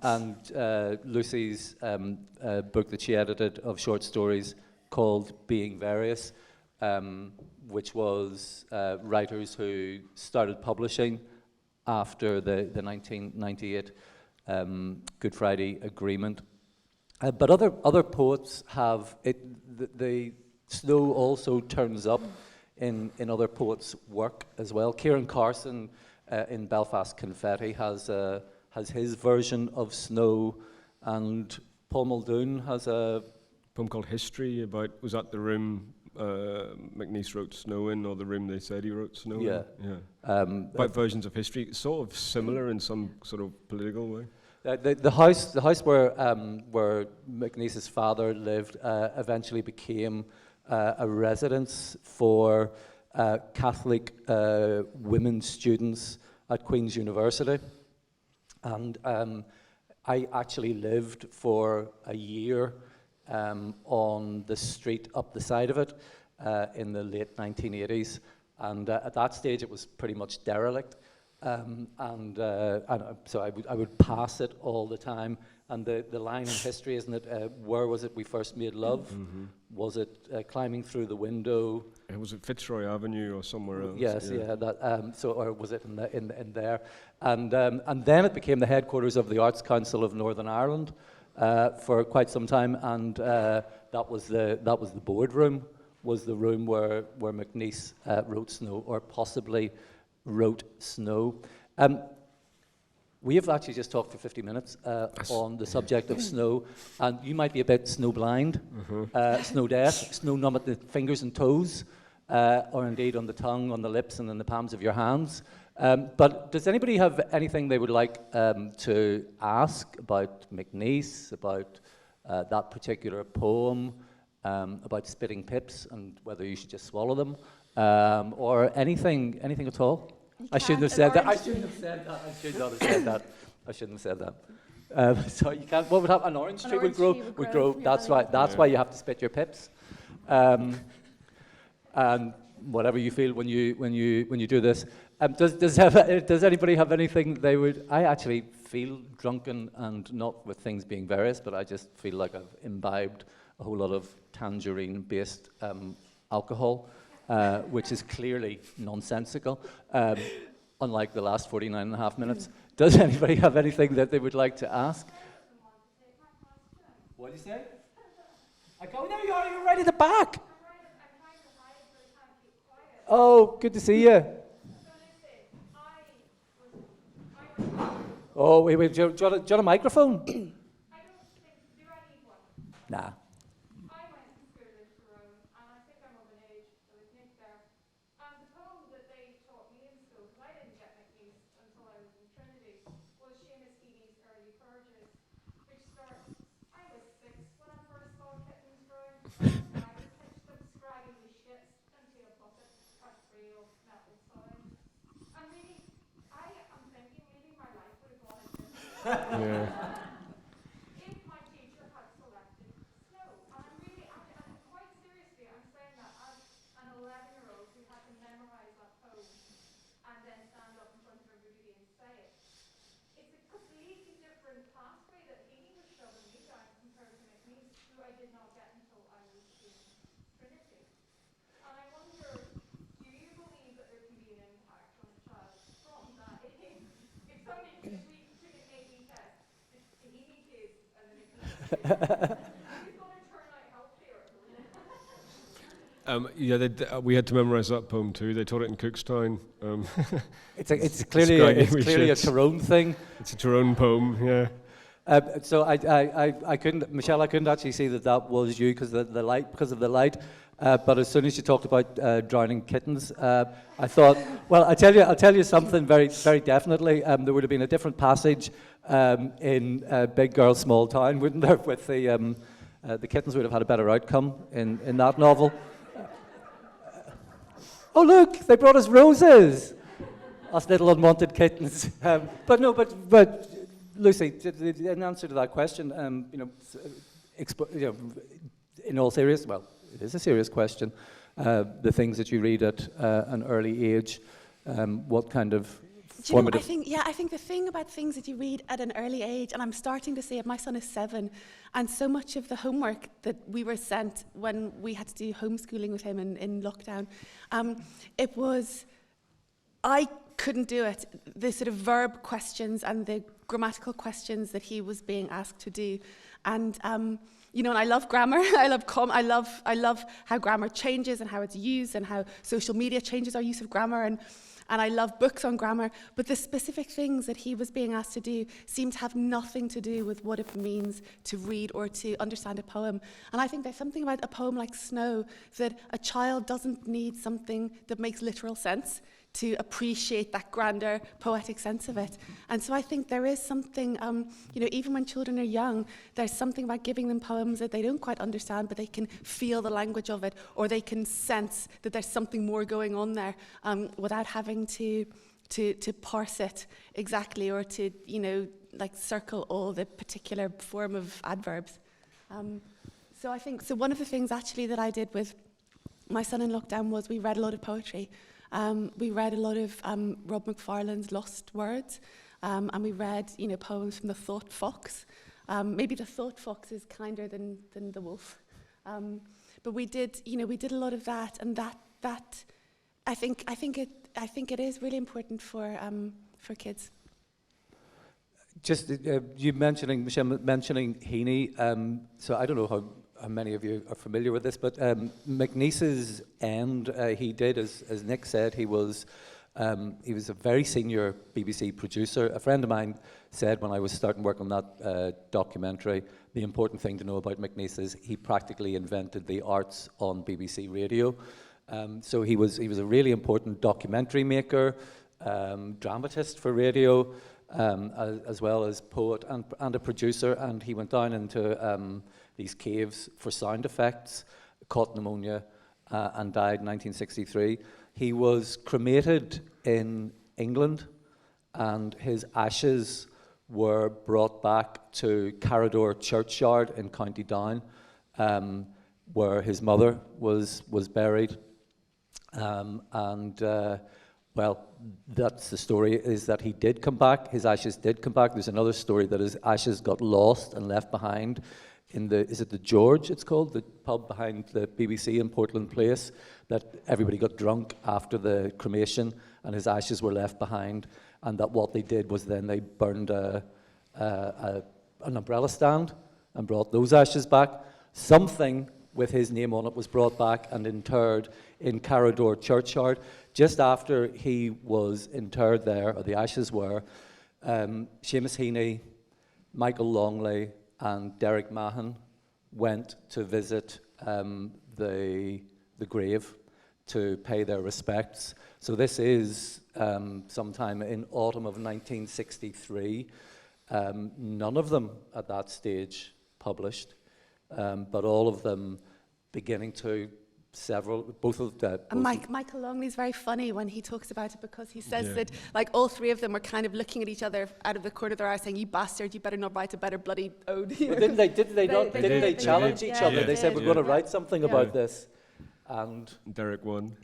And Lucy's book that she edited of short stories called Being Various, which was writers who started publishing after the 1998 Good Friday Agreement. But other poets have it. The snow also turns up in other poets' work as well. Kieran Carson in Belfast Confetti has his version of snow, and Paul Muldoon has a poem called History about, was that the room McNeice wrote Snow in, or the room they said he wrote Snow in? Yeah. About versions of history, sort of similar in some sort of political way. The house where McNeice's father lived eventually became a residence for Catholic women students at Queen's University, and I actually lived for a year on the street up the side of it in the late 1980s, and at that stage it was pretty much derelict, and so I would pass it all the time. And the line in History, isn't it? Where was it we first made love? Mm-hmm. Was it climbing through the window? Was it Fitzroy Avenue or somewhere else? Yes, yeah. That, or was it in there? And then it became the headquarters of the Arts Council of Northern Ireland for quite some time, and that was the boardroom, was the room where McNeice wrote Snow, or possibly wrote Snow. We have actually just talked for 50 minutes on the subject of snow, and you might be a bit snow blind, snow deaf, snow numb at the fingers and toes, or indeed on the tongue, on the lips, and in the palms of your hands. But does anybody have anything they would like to ask about McNeice, about that particular poem, about spitting pips and whether you should just swallow them, or anything at all? I shouldn't have said that. I shouldn't have said that. I should not have said that. I shouldn't have said that. So you can't. What would happen? An orange tree would grow. Would grow. That's right. That's why you have to spit your pips. And whatever you feel when you do this. Does anybody have anything they would? I actually feel drunken, and not with things being various, but I just feel like I've imbibed a whole lot of tangerine-based alcohol, which is clearly nonsensical, unlike the last 49 and a half minutes. Does anybody have anything that they would like to ask? What did you say? I go, there you are, you're right at the back. Oh, good to see you. Oh, wait, do you want a microphone? Nah. Yeah. If my teacher had selected snow, and I'm quite seriously, I'm saying that as an 11-year-old who had to memorize that poem and then stand up in front of everybody and say it. It's a completely different pathway that he was shoving me down compared to McNeice, who I did not get until I was in Trinity. And I wonder, do you believe that there can be an impact on a child from that age? If somebody, if we took an A/B test, the Heaney kids and the McNeice kids, who's going to turn out healthier? Yeah, we had to memorise that poem too. They taught it in Cookstown. It's clearly a Tyrone thing. It's a Tyrone poem, yeah. So I couldn't, Michelle, I couldn't actually see that was you because of the light. But as soon as you talked about drowning kittens, I thought, well, I'll tell you something very, very definitely. There would have been a different passage in Big Girl, Small Town, wouldn't there? With the kittens would have had a better outcome in that novel. Oh look, they brought us roses. Us little unwanted kittens. But Lucy, in answer to that question, in all seriousness, well, it is a serious question. The things that you read at an early age, what kind of formative? I think the thing about things that you read at an early age, and I'm starting to see it. My son is 7, and so much of the homework that we were sent when we had to do homeschooling with him in lockdown, it was. I couldn't do it. The sort of verb questions and the grammatical questions that he was being asked to do, and and I love grammar. I love how grammar changes and how it's used and how social media changes our use of grammar, and I love books on grammar. But the specific things that he was being asked to do seemed to have nothing to do with what it means to read or to understand a poem. And I think there's something about a poem like Snow that a child doesn't need something that makes literal sense to appreciate that grander poetic sense of it. And so I think there is something, even when children are young, there's something about giving them poems that they don't quite understand, but they can feel the language of it, or they can sense that there's something more going on there without having to parse it exactly, or to, circle all the particular form of adverbs. So I think, one of the things actually that I did with my son in lockdown was we read a lot of poetry. We read a lot of Rob McFarlane's Lost Words, and we read, poems from the Thought Fox. Maybe the Thought Fox is kinder than the wolf, but we did a lot of that, and that I think it is really important for kids. Just you mentioning Heaney. So I don't know how many of you are familiar with this, but McNeice's end, he did, as Nick said, he was a very senior BBC producer. A friend of mine said when I was starting work on that documentary, the important thing to know about McNeice is he practically invented the arts on BBC Radio. So he was a really important documentary maker. dramatist for radio, as well as poet and a producer, and he went down into these caves for sound effects, caught pneumonia, and died in 1963. He was cremated in England, and his ashes were brought back to Carradore churchyard in County Down, where his mother was buried. Well, that's the story, is that he did come back, his ashes did come back. There's another story that his ashes got lost and left behind in is it the George, it's called, the pub behind the BBC in Portland Place, that everybody got drunk after the cremation and his ashes were left behind, and that what they did was then they burned an umbrella stand and brought those ashes back. Something with his name on it was brought back and interred in Carradore churchyard. Just after he was interred there, or the ashes were, Seamus Heaney, Michael Longley, and Derek Mahon went to visit the grave to pay their respects. So this is sometime in autumn of 1963. None of them at that stage published, but all of them beginning to both of the... And Michael Longley's very funny when he talks about it, because he says that like all three of them were kind of looking at each other out of the corner of their eye saying, "You bastard, you better not write a better bloody ode." But didn't they challenge each other? They said, "We're going to write something about this." And Derek won.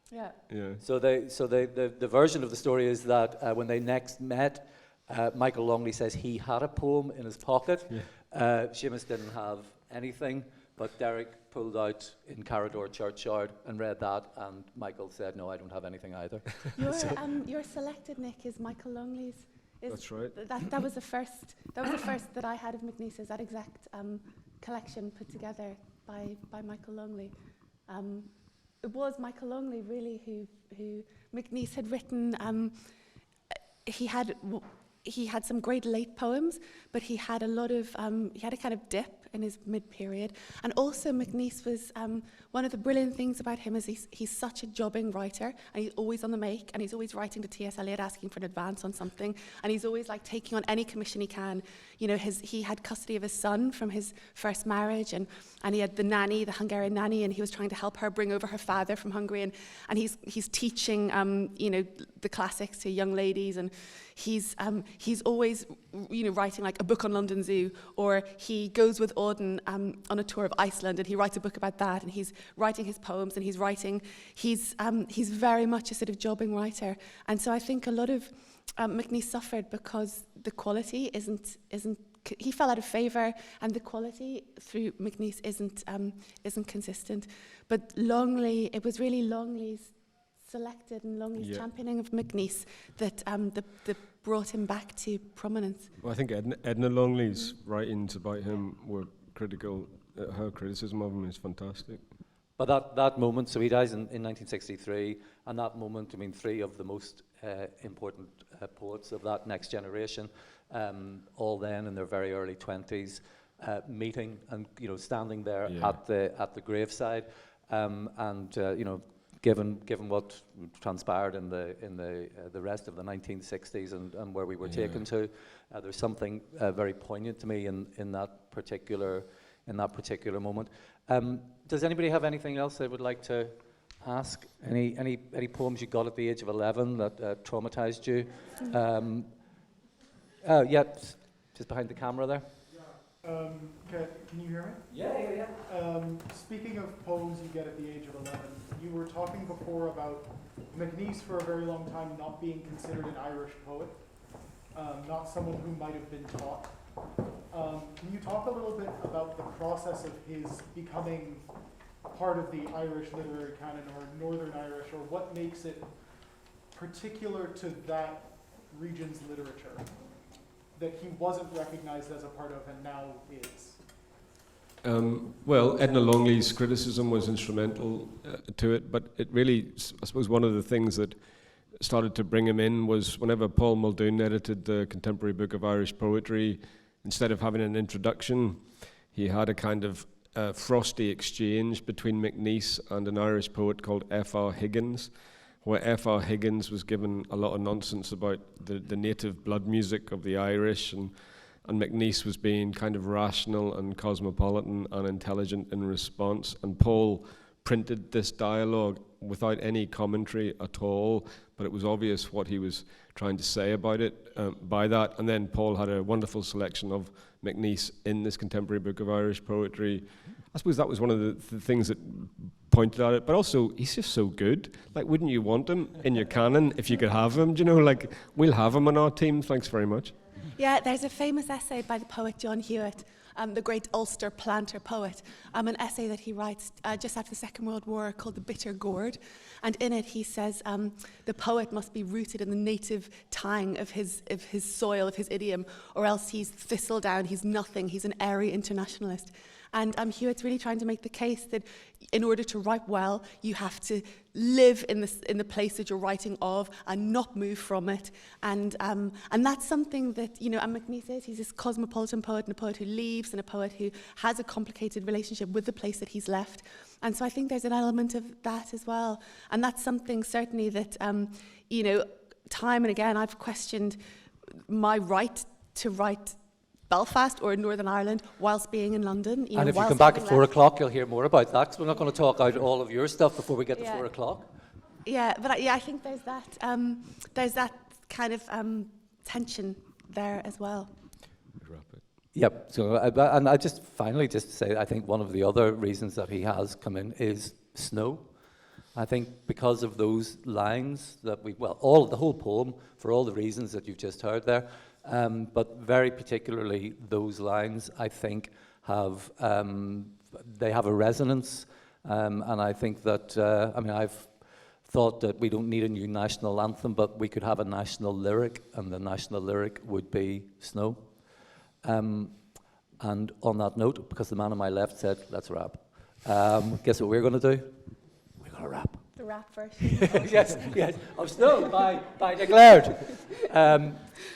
Yeah. So the version of the story is that when they next met, Michael Longley says he had a poem in his pocket. Seamus didn't have anything, but Derek pulled out in Carradore churchyard and read that, and Michael said, "No, I don't have anything either." Your selected, Nick, is Michael Longley's. That's right. That was the first. That was the first that I had of McNeece's. That exact collection put together by Michael Longley. It was Michael Longley really who McNeice had written. He had some great late poems, but he had a lot of he had a kind of dip in his mid-period. And also McNeice was, one of the brilliant things about him is he's such a jobbing writer, and he's always on the make, and he's always writing to T.S. Eliot asking for an advance on something, and he's always like taking on any commission he can. You know, he had custody of his son from his first marriage, and he had the nanny, the Hungarian nanny, and he was trying to help her bring over her father from Hungary, and he's teaching, the classics to young ladies, and he's always, writing like a book on London Zoo, or he goes with Auden on a tour of Iceland, and he writes a book about that, and he's writing his poems, and he's very much a sort of jobbing writer. And so I think a lot of McNeice suffered because the quality isn't he fell out of favour, and the quality through McNeice isn't consistent. But Longley, it was really Longley's selected and Longley's championing of McNeice that brought him back to prominence. Well, I think Edna Longley's writings about him were critical. Her criticism of him is fantastic. But that moment, so he dies in 1963, and that moment, I mean, three of the most important poets of that next generation, all then in their very early 20s, meeting and standing there at the graveside, Given what transpired in the rest of the 1960s and where we were taken to, there's something very poignant to me in that particular moment. Does anybody have anything else they would like to ask? Any poems you got at the age of 11 that traumatized you? Just behind the camera there. Can you hear me? Yeah. Speaking of poems you get at the age of 11, you were talking before about McNeice for a very long time not being considered an Irish poet, not someone who might have been taught. Can you talk a little bit about the process of his becoming part of the Irish literary canon, or Northern Irish, or what makes it particular to that region's literature that he wasn't recognized as a part of and now is? Well, Edna Longley's criticism was instrumental to it, but it really, I suppose one of the things that started to bring him in was whenever Paul Muldoon edited the Contemporary Book of Irish Poetry, instead of having an introduction, he had a kind of frosty exchange between McNeice and an Irish poet called F.R. Higgins, where F.R. Higgins was given a lot of nonsense about the native blood music of the Irish, and McNeice was being kind of rational and cosmopolitan and intelligent in response. And Paul printed this dialogue without any commentary at all, but it was obvious what he was trying to say about it by that. And then Paul had a wonderful selection of McNeice in this contemporary book of Irish poetry. I suppose that was one of the things that pointed at it, but also he's just so good. Like, wouldn't you want him in your canon if you could have him? Do you know, like, we'll have him on our team. Thanks very much. Yeah, there's a famous essay by the poet John Hewitt, the great Ulster planter poet, an essay that he writes just after the Second World War called The Bitter Gourd. And in it he says the poet must be rooted in the native tang of his soil, of his idiom, or else he's thistledown, he's nothing, he's an airy internationalist. And Hewitt's really trying to make the case that in order to write well, you have to live in the place that you're writing of and not move from it. And that's something that, and McNeice is, he's this cosmopolitan poet and a poet who leaves and a poet who has a complicated relationship with the place that he's left. And so I think there's an element of that as well. And that's something certainly that, time and again, I've questioned my right to write Belfast or Northern Ireland whilst being in London. And if you come back at 4 o'clock, you'll hear more about that, because we're not going to talk out all of your stuff before we get to 4 o'clock. Yeah, but I think there's that kind of tension there as well. Yep. So, and I just finally just say, I think one of the other reasons that he has come in is snow. I think because of those lines that the whole poem, for all the reasons that you've just heard there, but very particularly those lines, I think, they have a resonance, and I think that, I've thought that we don't need a new national anthem, but we could have a national lyric, and the national lyric would be Snow. And on that note, because the man on my left said, let's rap, guess what we're going to do? We're going to rap. The rap version. yes, of Snow by Declared.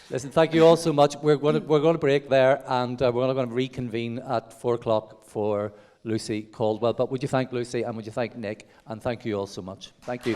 Listen, thank you all so much. We're going to break there, and we're going to reconvene at 4 o'clock for Lucy Caldwell. But would you thank Lucy, and would you thank Nick, and thank you all so much. Thank you.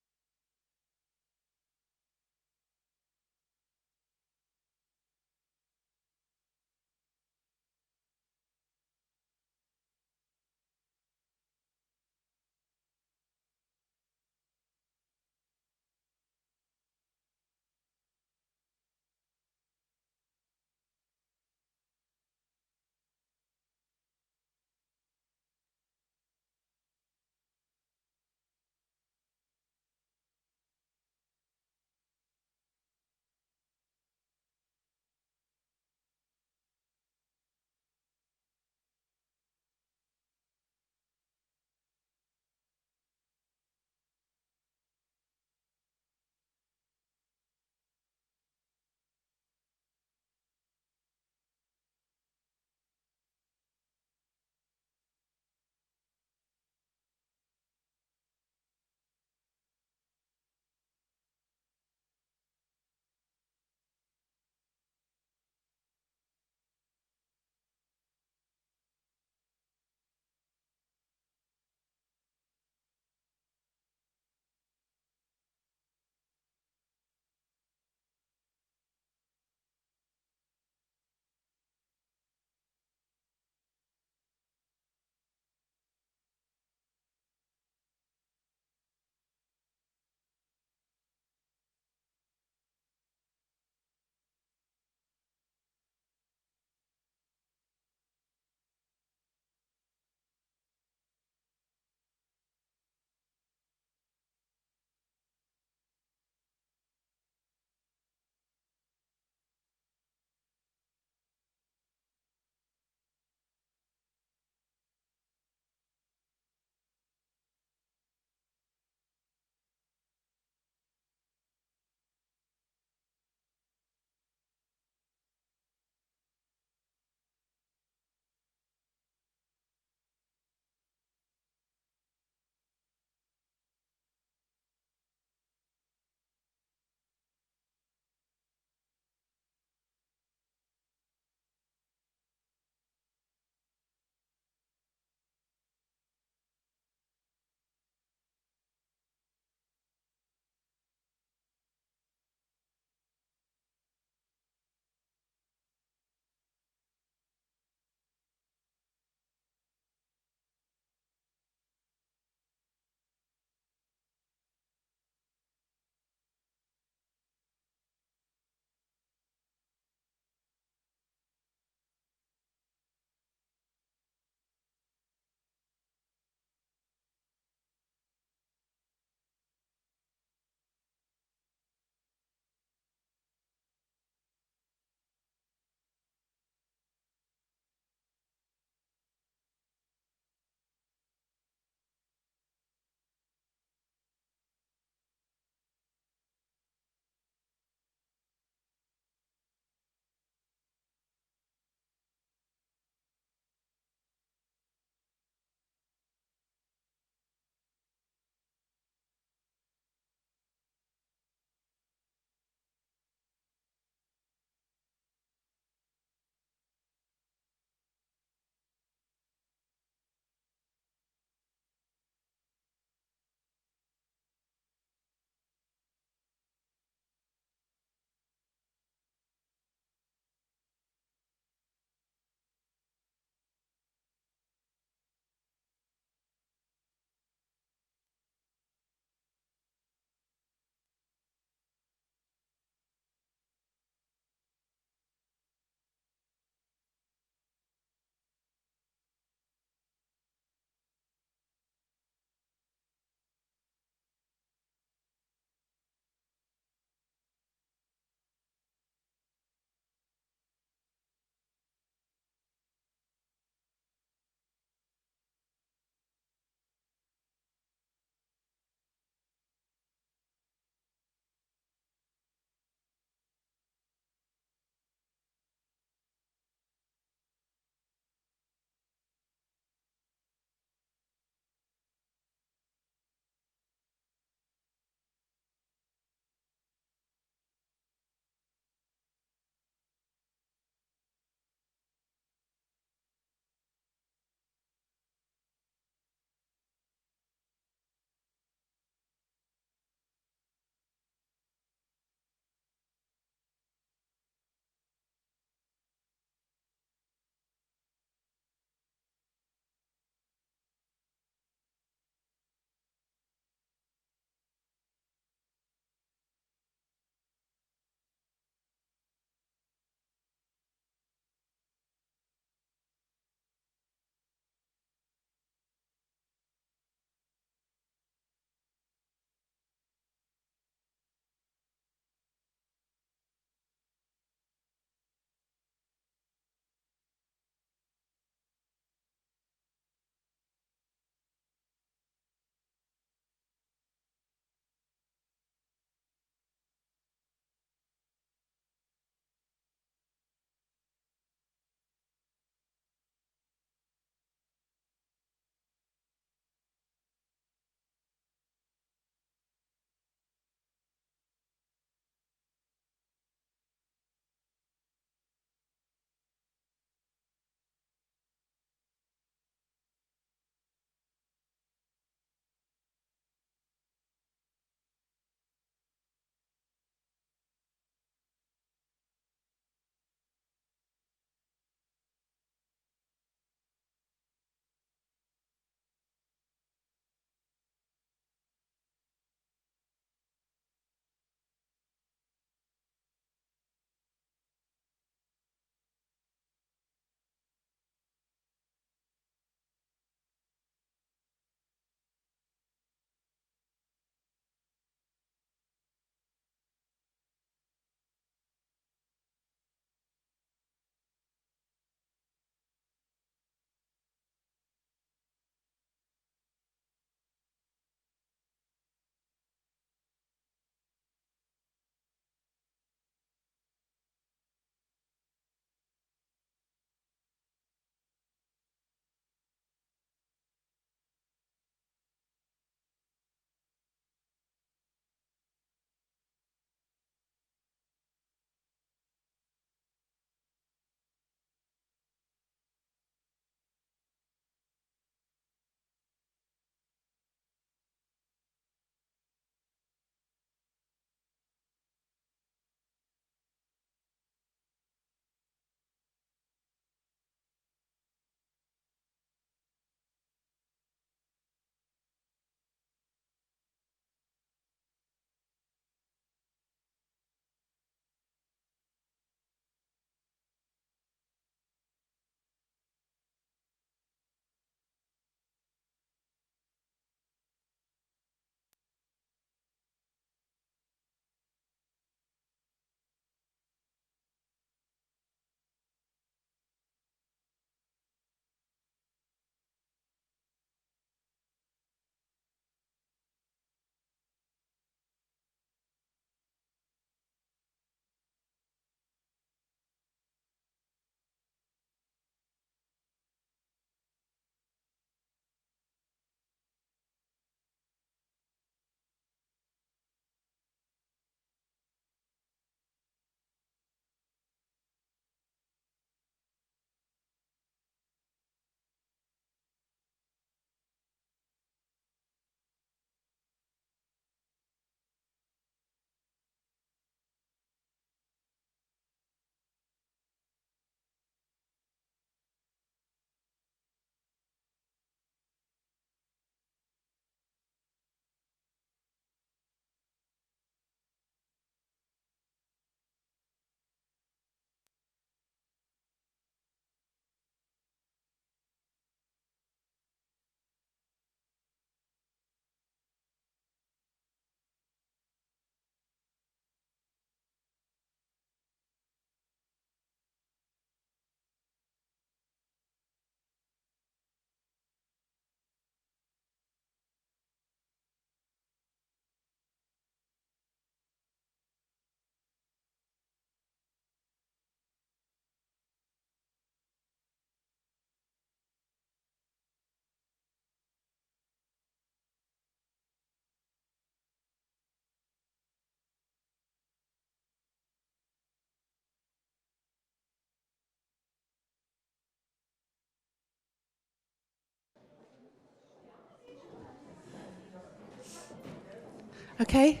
Okay?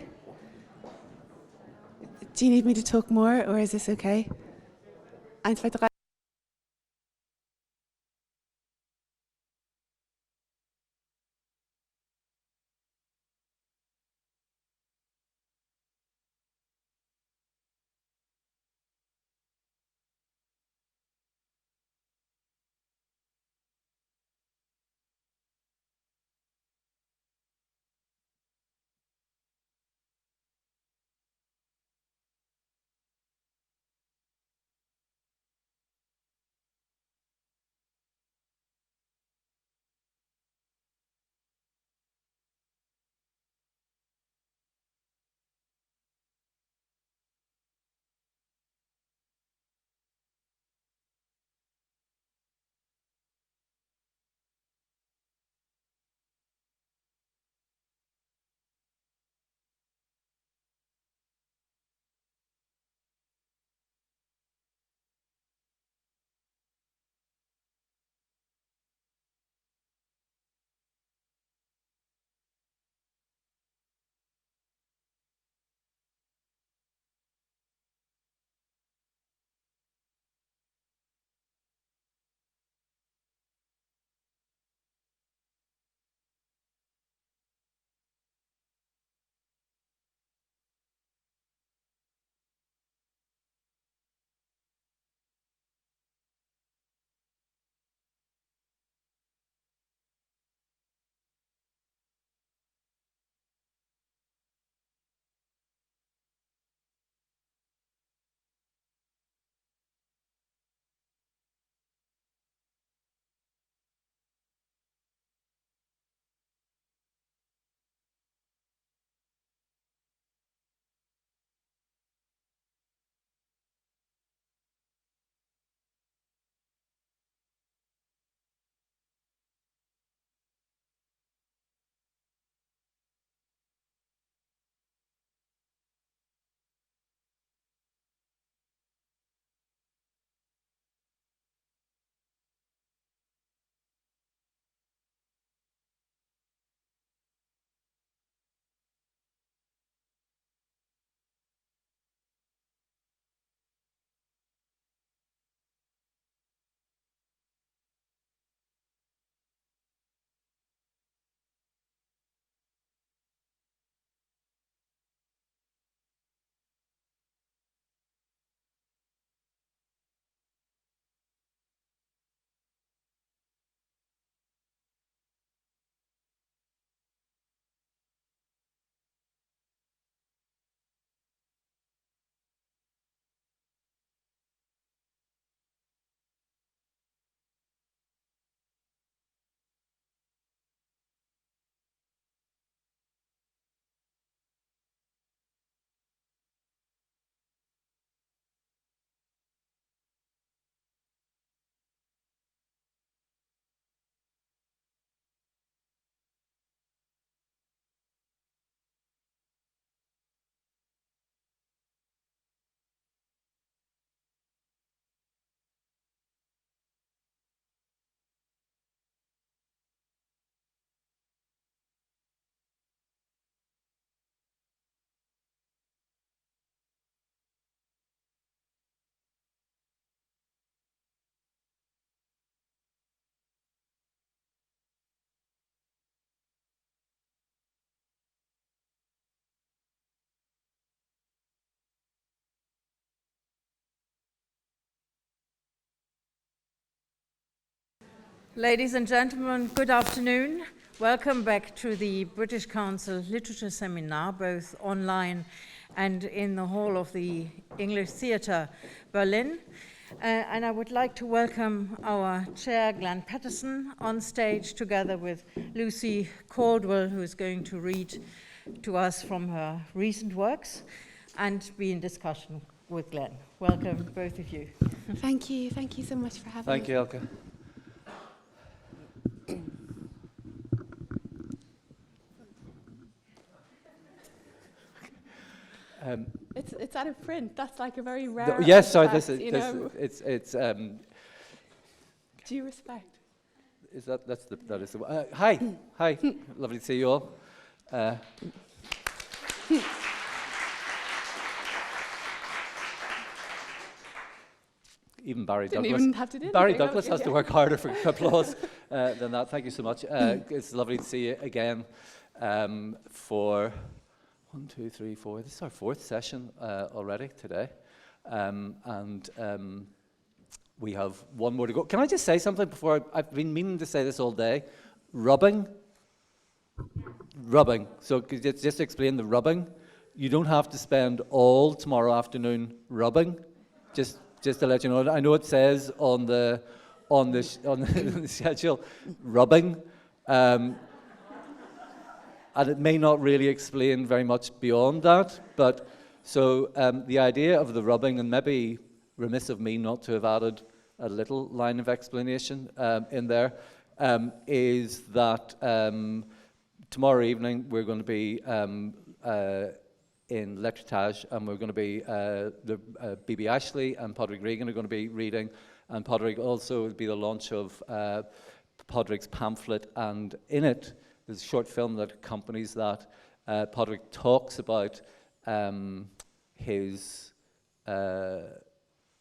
Do you need me to talk more, or is this okay? 1, 2, 3. Ladies and gentlemen, good afternoon. Welcome back to the British Council Literature Seminar, both online and in the hall of the English Theatre, Berlin. And I would like to welcome our chair, Glenn Patterson, on stage together with Lucy Caldwell, who is going to read to us from her recent works and be in discussion with Glenn. Welcome, both of you. Thank you so much for having me. Thank you, Elke. It's out of print. That's like a very rare. Yes, sorry. artifact, It's. Due respect. Is that is the? Hi, lovely to see you all. even Barry Didn't Douglas. even have to do Barry anything, Douglas okay, has to yeah. work harder for applause than that. Thank you so much. It's lovely to see you again for 1, 2, 3, 4. This is our 4th session already today. We have one more to go. Can I just say something before? I've been meaning to say this all day. Rubbing. Rubbing. So could you just explain the rubbing? You don't have to spend all tomorrow afternoon rubbing. Just to let you know. I know it says on the schedule, rubbing. And it may not really explain very much beyond that. But so the idea of the rubbing, and maybe remiss of me not to have added a little line of explanation in there, is that tomorrow evening we're going to be in L'Écritage, and we're going to be, B.B. Ashley and Padraig Regan are going to be reading, and Padraig also will be the launch of Padraig's pamphlet, and in it there's a short film that accompanies that. Padraig talks about his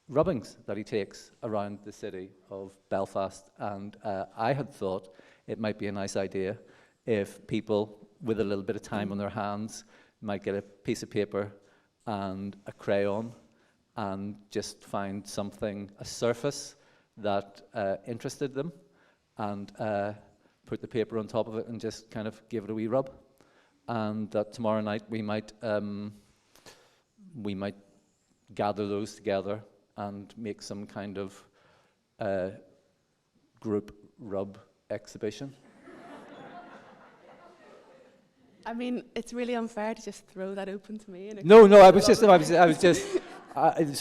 rubbings that he takes around the city of Belfast, and I had thought it might be a nice idea if people with a little bit of time on their hands might get a piece of paper and a crayon and just find something, a surface that interested them, and put the paper on top of it and just kind of give it a wee rub. And that tomorrow night we might gather those together and make some kind of group rub exhibition. I mean, it's really unfair to just throw that open to me. No, I was just. So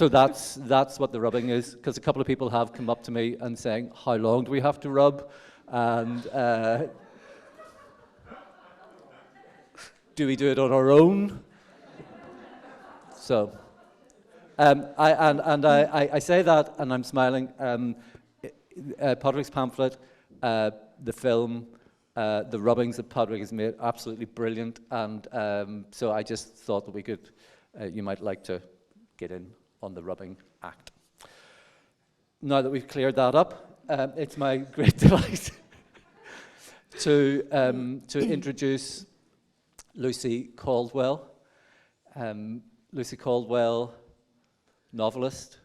that's what the rubbing is, because a couple of people have come up to me and saying, "How long do we have to rub?" And do we do it on our own? So, I say that, and I'm smiling. Padraig's pamphlet, the film. The rubbings that Padraig has made, absolutely brilliant, and so I just thought that we could, you might like to get in on the rubbing act. Now that we've cleared that up, it's my great delight to introduce Lucy Caldwell. Lucy Caldwell, novelist,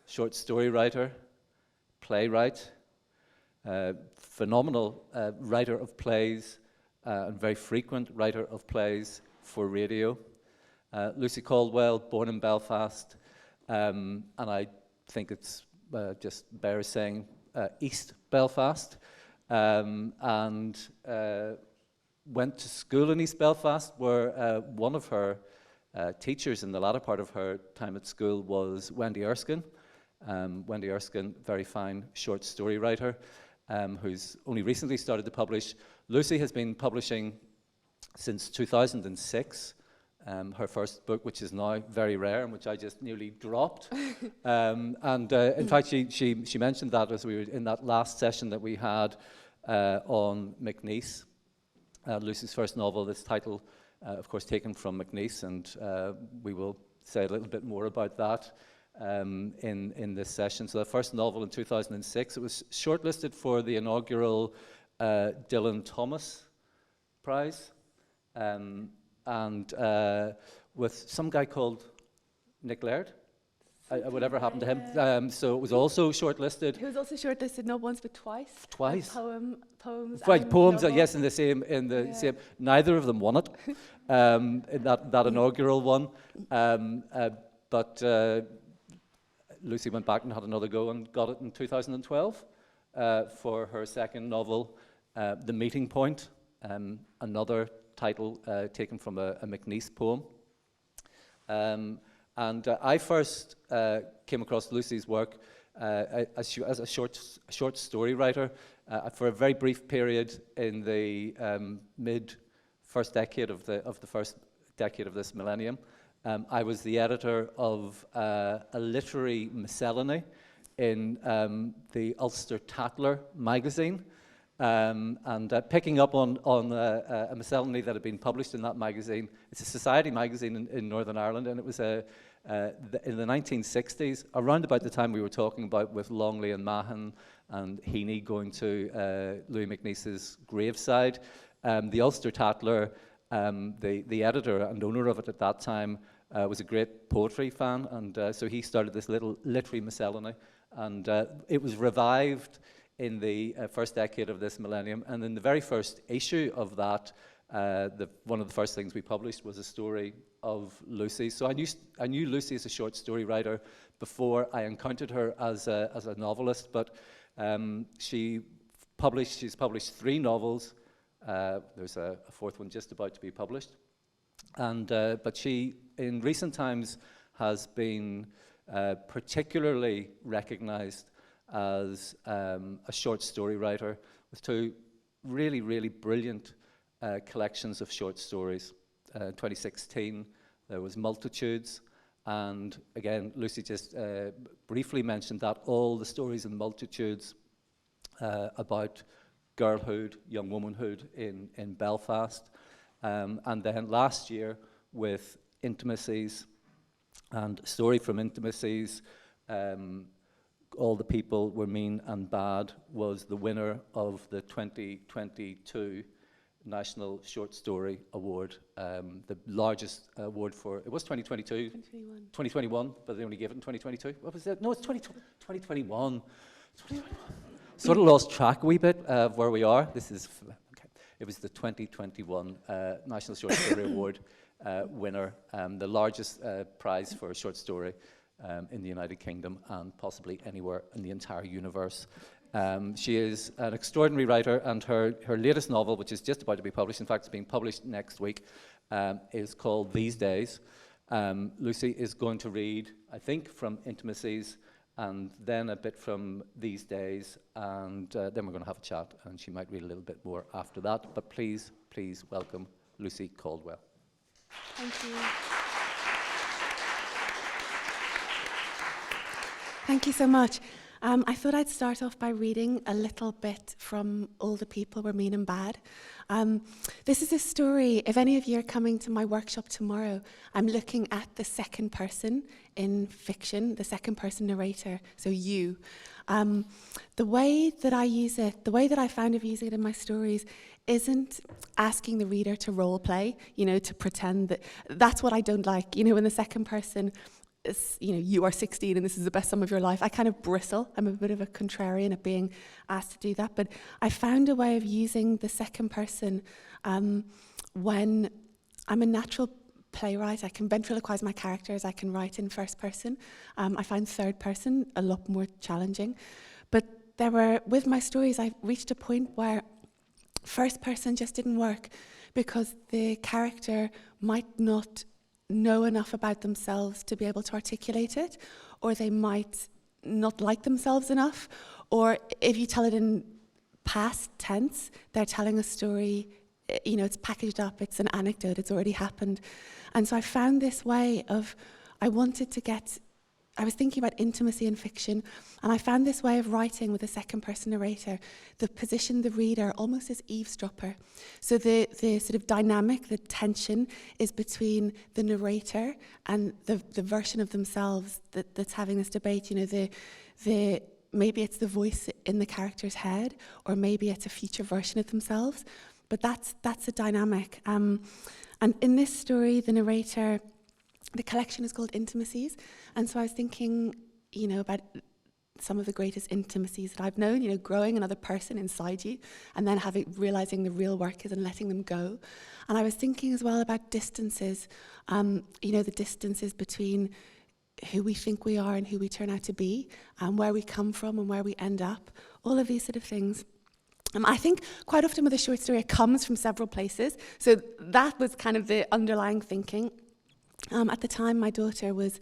short story writer, playwright, phenomenal writer of plays, and very frequent writer of plays for radio. Lucy Caldwell, born in Belfast, and I think it's just bears saying East Belfast, and went to school in East Belfast, where one of her teachers in the latter part of her time at school was Wendy Erskine. Wendy Erskine, very fine short story writer, who's only recently started to publish. Lucy has been publishing since 2006, her first book, which is now very rare and which I just nearly dropped. In fact, she mentioned that as we were in that last session that we had on McNeice. Lucy's first novel, this title, of course, taken from McNeice, and we will say a little bit more about that in this session. So the first novel in 2006, it was shortlisted for the inaugural Dylan Thomas Prize, and with some guy called Nick Laird. Whatever happened to him. So it was also shortlisted. He was also shortlisted not once but twice. Twice. Poems. Right, poems. Novels. Yes, in the same. Neither of them won it. In that inaugural one, but Lucy went back and had another go and got it in 2012 for her second novel, The Meeting Point, another title taken from a McNeice poem. And I first came across Lucy's work as a short story writer for a very brief period in the first decade of the first decade of this millennium. I was the editor of a literary miscellany in the Ulster Tatler magazine, And picking up on a miscellany that had been published in that magazine. It's a society magazine in Northern Ireland, and it was in the 1960s, around about the time we were talking about with Longley and Mahon and Heaney going to Louis MacNeice's graveside. The Ulster Tatler, the editor and owner of it at that time, was a great poetry fan, and so he started this little literary miscellany, and it was revived in the first decade of this millennium. And in the very first issue of that, one of the first things we published was a story of Lucy. So I knew Lucy as a short story writer before I encountered her as a novelist, but she's published 3 novels. There's a 4th one just about to be published. And but she, in recent times, has been particularly recognized as a short story writer with 2 really, really brilliant collections of short stories. 2016, there was Multitudes, and again, Lucy just briefly mentioned that all the stories in Multitudes about girlhood, young womanhood in Belfast. And then last year with Intimacies, and Story from Intimacies, All the People Were Mean and Bad was the winner of the 2022 National Short Story Award, the largest award for, it was 2022? 2021, but they only gave it in 2022. What was it? No, it's 2021. Sort of lost track a wee bit of where we are. This is, okay. It was the 2021 National Short Story Award winner, the largest prize for a short story in the United Kingdom and possibly anywhere in the entire universe. She is an extraordinary writer, and her latest novel, which is just about to be published, in fact it's being published next week, is called These Days. Lucy is going to read, I think, from Intimacies, and then a bit from These Days, and then we're going to have a chat, and she might read a little bit more after that. But please, please welcome Lucy Caldwell. Thank you. Thank you so much. I thought I'd start off by reading a little bit from All the People Were Mean and Bad. This is a story, if any of you are coming to my workshop tomorrow, I'm looking at the second person in fiction, the second person narrator, so you. The way that I use it, the way that I found of using it in my stories isn't asking the reader to role play, to pretend that that's what I don't like. In the second person, you are 16 and this is the best sum of your life. I kind of bristle. I'm a bit of a contrarian at being asked to do that. But I found a way of using the second person when I'm a natural playwright. I can ventriloquize my characters. I can write in first person. I find third person a lot more challenging. But with my stories, I reached a point where first person just didn't work because the character might not know enough about themselves to be able to articulate it, or they might not like themselves enough, or if you tell it in past tense, they're telling a story, it's packaged up, it's an anecdote, it's already happened. And so I found this way of, I was thinking about intimacy in fiction, and I found this way of writing with a second person narrator that positioned the reader almost as eavesdropper. So the sort of dynamic, the tension is between the narrator and the version of themselves that's having this debate. Maybe it's the voice in the character's head, or maybe it's a future version of themselves. But that's a dynamic. And in this story, the narrator, the collection is called Intimacies, and so I was thinking, about some of the greatest intimacies that I've known, growing another person inside you, and then realizing the real work is and letting them go. And I was thinking as well about distances, the distances between who we think we are and who we turn out to be, and where we come from and where we end up, all of these sort of things. I think quite often with a short story, it comes from several places, so that was kind of the underlying thinking. At the time, my daughter was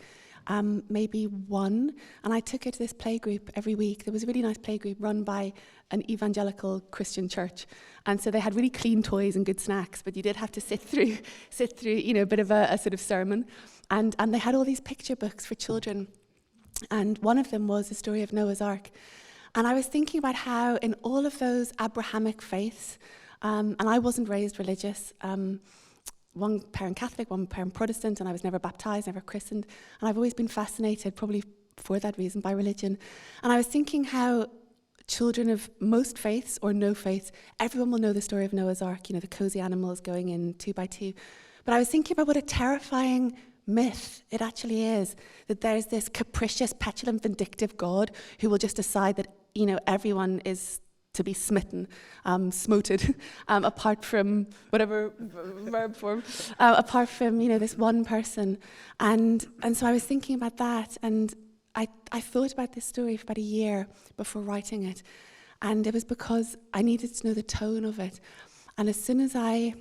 maybe 1, and I took her to this playgroup every week. There was a really nice playgroup run by an evangelical Christian church, and so they had really clean toys and good snacks, but you did have to sit through a bit of a sort of sermon, and they had all these picture books for children, and one of them was the story of Noah's Ark. And I was thinking about how in all of those Abrahamic faiths, and I wasn't raised religious, one parent Catholic, one parent Protestant, and I was never baptized, never christened, and I've always been fascinated, probably for that reason, by religion. And I was thinking how children of most faiths or no faiths, everyone will know the story of Noah's Ark, the cozy animals going in 2 by 2. But I was thinking about what a terrifying myth it actually is, that there's this capricious, petulant, vindictive God who will just decide that, everyone is to be smitten, smoted, apart from whatever verb form, apart from, this one person. And so I was thinking about that, and I thought about this story for about a year before writing it. And it was because I needed to know the tone of it. And as soon as I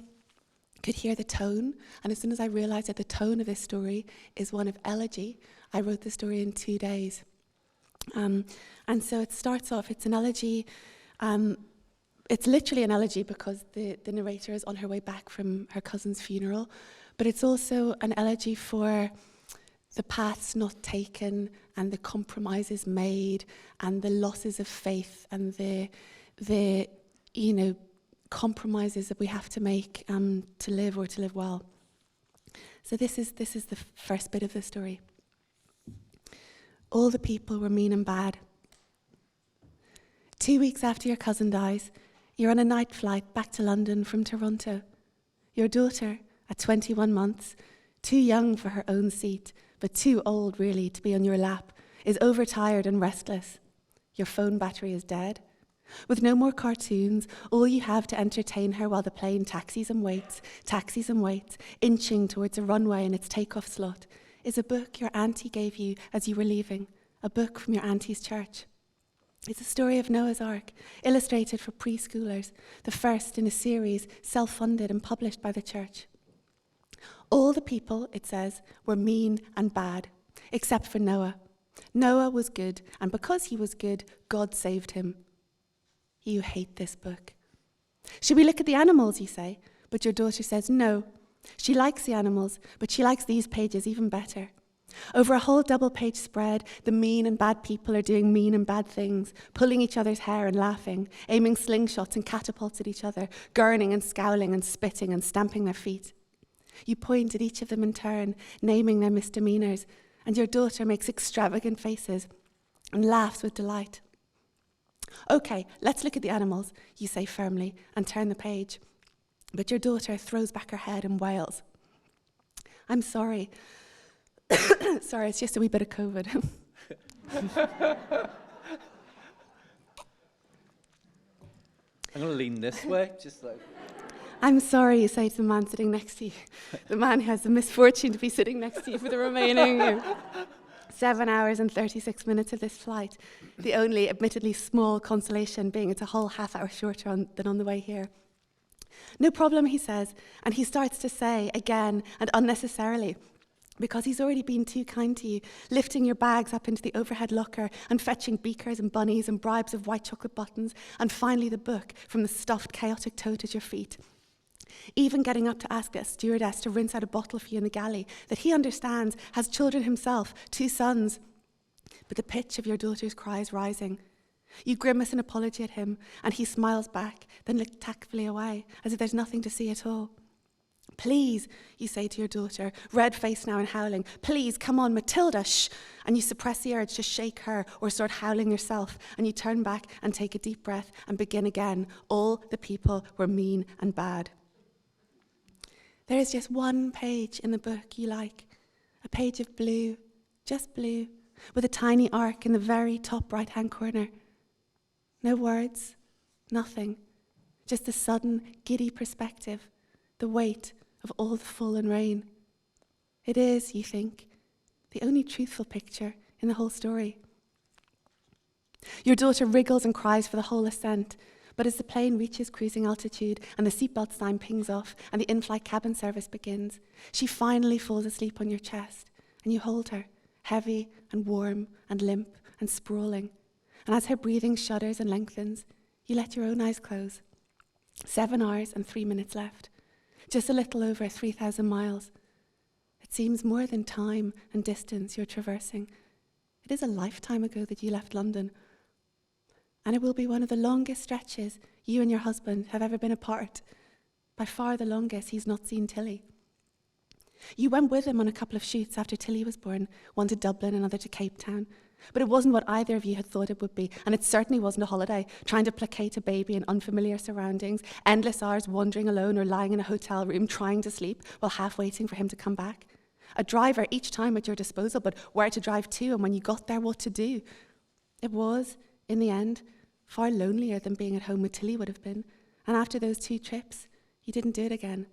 could hear the tone, and as soon as I realized that the tone of this story is one of elegy, I wrote the story in 2 days. And so it starts off, it's an elegy. It's literally an elegy because the narrator is on her way back from her cousin's funeral, but it's also an elegy for the paths not taken and the compromises made and the losses of faith and the compromises that we have to make to live well. So this is the first bit of the story. All the people were mean and bad. 2 weeks after your cousin dies, you're on a night flight back to London from Toronto. Your daughter, at 21 months, too young for her own seat, but too old really to be on your lap, is overtired and restless. Your phone battery is dead. With no more cartoons, all you have to entertain her while the plane taxis and waits, inching towards a runway in its takeoff slot, is a book your auntie gave you as you were leaving, a book from your auntie's church. It's a story of Noah's Ark, illustrated for preschoolers, the first in a series self-funded and published by the church. All the people, it says, were mean and bad, except for Noah. Noah was good, and because he was good, God saved him. You hate this book. Should we look at the animals, you say? But your daughter says no. She likes the animals, but she likes these pages even better. Over a whole double-page spread, the mean and bad people are doing mean and bad things, pulling each other's hair and laughing, aiming slingshots and catapults at each other, gurning and scowling and spitting and stamping their feet. You point at each of them in turn, naming their misdemeanors, and your daughter makes extravagant faces and laughs with delight. Okay, let's look at the animals, you say firmly, and turn the page. But your daughter throws back her head and wails. I'm sorry. Sorry, it's just a wee bit of COVID. I'm going to lean this way, just like... I'm sorry, you say to the man sitting next to you. The man who has the misfortune to be sitting next to you for the remaining 7 hours and 36 minutes of this flight. The only admittedly small consolation being it's a whole half hour shorter than on the way here. No problem, he says, and he starts to say again and unnecessarily, because he's already been too kind to you, lifting your bags up into the overhead locker and fetching beakers and bunnies and bribes of white chocolate buttons, and finally the book from the stuffed chaotic toad at your feet. Even getting up to ask a stewardess to rinse out a bottle for you in the galley that he understands has children himself, 2 sons. But the pitch of your daughter's cry is rising. You grimace an apology at him, and he smiles back, then looks tactfully away, as if there's nothing to see at all. Please, you say to your daughter, red-faced now and howling, please, come on, Matilda, shh! And you suppress the urge to shake her or start howling yourself, and you turn back and take a deep breath and begin again. All the people were mean and bad. There is just one page in the book you like, a page of blue, just blue, with a tiny arc in the very top right-hand corner. No words, nothing, just the sudden, giddy perspective, the weight of all the fallen rain. It is, you think, the only truthful picture in the whole story. Your daughter wriggles and cries for the whole ascent, but as the plane reaches cruising altitude and the seatbelt sign pings off and the in-flight cabin service begins, she finally falls asleep on your chest, and you hold her, heavy and warm and limp and sprawling. And as her breathing shudders and lengthens, you let your own eyes close. 7 hours and 3 minutes left. Just a little over 3,000 miles. It seems more than time and distance you're traversing. It is a lifetime ago that you left London. And it will be one of the longest stretches you and your husband have ever been apart. By far the longest he's not seen Tilly. You went with him on a couple of shoots after Tilly was born, one to Dublin, another to Cape Town. But it wasn't what either of you had thought it would be, and it certainly wasn't a holiday, trying to placate a baby in unfamiliar surroundings, endless hours wandering alone or lying in a hotel room trying to sleep while half waiting for him to come back. A driver each time at your disposal, but where to drive to and when you got there what to do. It was, in the end, far lonelier than being at home with Tilly would have been, and after those 2 trips, you didn't do it again.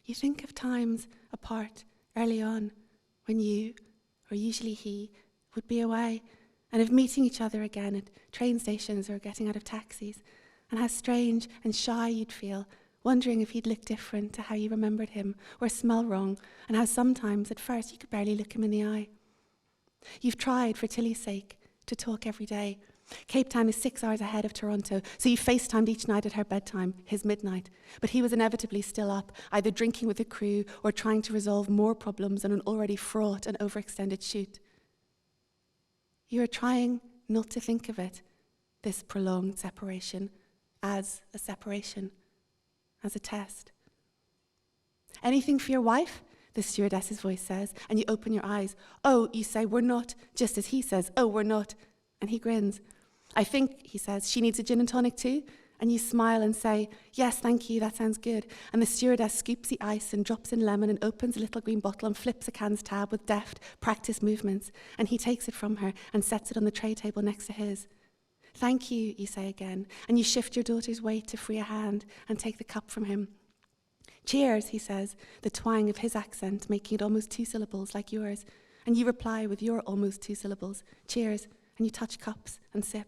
You think of times apart early on when you, or usually he, would be away, and of meeting each other again at train stations or getting out of taxis, and how strange and shy you'd feel, wondering if he'd look different to how you remembered him, or smell wrong, and how sometimes at first you could barely look him in the eye. You've tried, for Tilly's sake, to talk every day. Cape Town is 6 hours ahead of Toronto, so you FaceTimed each night at her bedtime, his midnight. But he was inevitably still up, either drinking with the crew or trying to resolve more problems on an already fraught and overextended shoot. You are trying not to think of it, this prolonged separation, as a separation, as a test. Anything for your wife? The stewardess's voice says, and you open your eyes. Oh, you say, we're not, just as he says, oh, we're not. And he grins. I think, he says, she needs a gin and tonic too. And you smile and say, yes, thank you, that sounds good. And the stewardess scoops the ice and drops in lemon and opens a little green bottle and flips a can's tab with deft, practiced movements. And he takes it from her and sets it on the tray table next to his. Thank you, you say again. And you shift your daughter's weight to free a hand and take the cup from him. Cheers, he says, the twang of his accent making it almost 2 syllables like yours. And you reply with your almost 2 syllables. Cheers. And you touch cups and sip.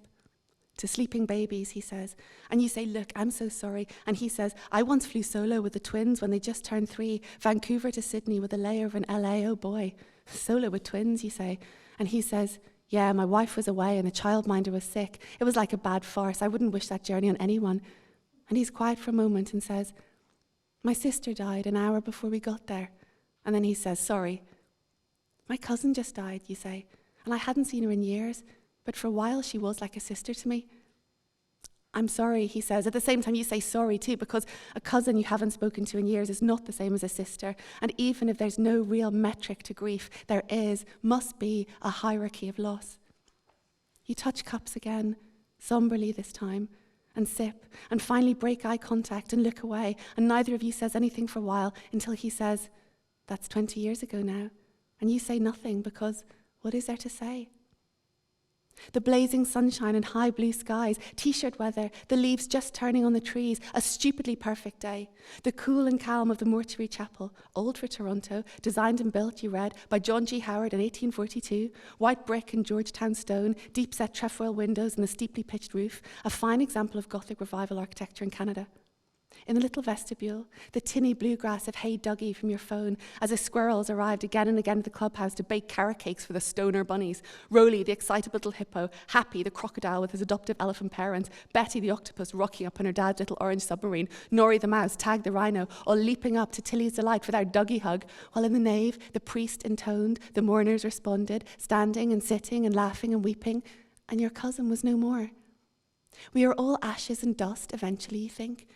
To sleeping babies, he says. And you say, look, I'm so sorry. And he says, I once flew solo with the twins when they just turned 3, Vancouver to Sydney with a layover in LA, oh boy. Solo with twins, you say. And he says, yeah, my wife was away and the childminder was sick. It was like a bad farce. I wouldn't wish that journey on anyone. And he's quiet for a moment and says, my sister died an hour before we got there. And then he says, sorry. My cousin just died, you say. And I hadn't seen her in years. But for a while, she was like a sister to me. I'm sorry, he says. At the same time, you say sorry too, because a cousin you haven't spoken to in years is not the same as a sister. And even if there's no real metric to grief, there must be a hierarchy of loss. You touch cups again, somberly this time, and sip, and finally break eye contact and look away. And neither of you says anything for a while until he says, that's 20 years ago now. And you say nothing because what is there to say? The blazing sunshine and high blue skies, t-shirt weather, the leaves just turning on the trees, a stupidly perfect day. The cool and calm of the mortuary chapel, old for Toronto, designed and built, you read, by John G. Howard in 1842, white brick and Georgetown stone, deep-set trefoil windows and a steeply pitched roof, a fine example of Gothic revival architecture in Canada. In the little vestibule, the tinny bluegrass of Hey Dougie from your phone as the squirrels arrived again and again at the clubhouse to bake carrot cakes for the stoner bunnies. Rolly, the excitable little hippo, Happy, the crocodile with his adoptive elephant parents, Betty, the octopus, rocking up on her dad's little orange submarine, Nori the mouse, Tag the rhino, all leaping up to Tilly's delight for their Dougie hug, while in the nave, the priest intoned, the mourners responded, standing and sitting and laughing and weeping, and your cousin was no more. We are all ashes and dust eventually, you think.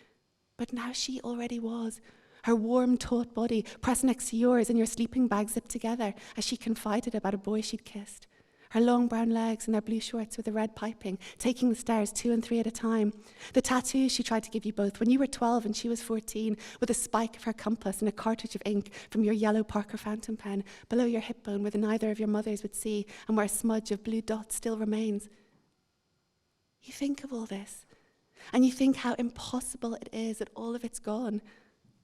But now she already was, her warm, taut body pressed next to yours and your sleeping bag zipped together as she confided about a boy she'd kissed. Her long brown legs and their blue shorts with the red piping, taking the stairs 2 and 3 at a time. The tattoos she tried to give you both when you were 12 and she was 14, with a spike of her compass and a cartridge of ink from your yellow Parker fountain pen below your hip bone where neither of your mothers would see and where a smudge of blue dots still remains. You think of all this. And you think how impossible it is that all of it's gone.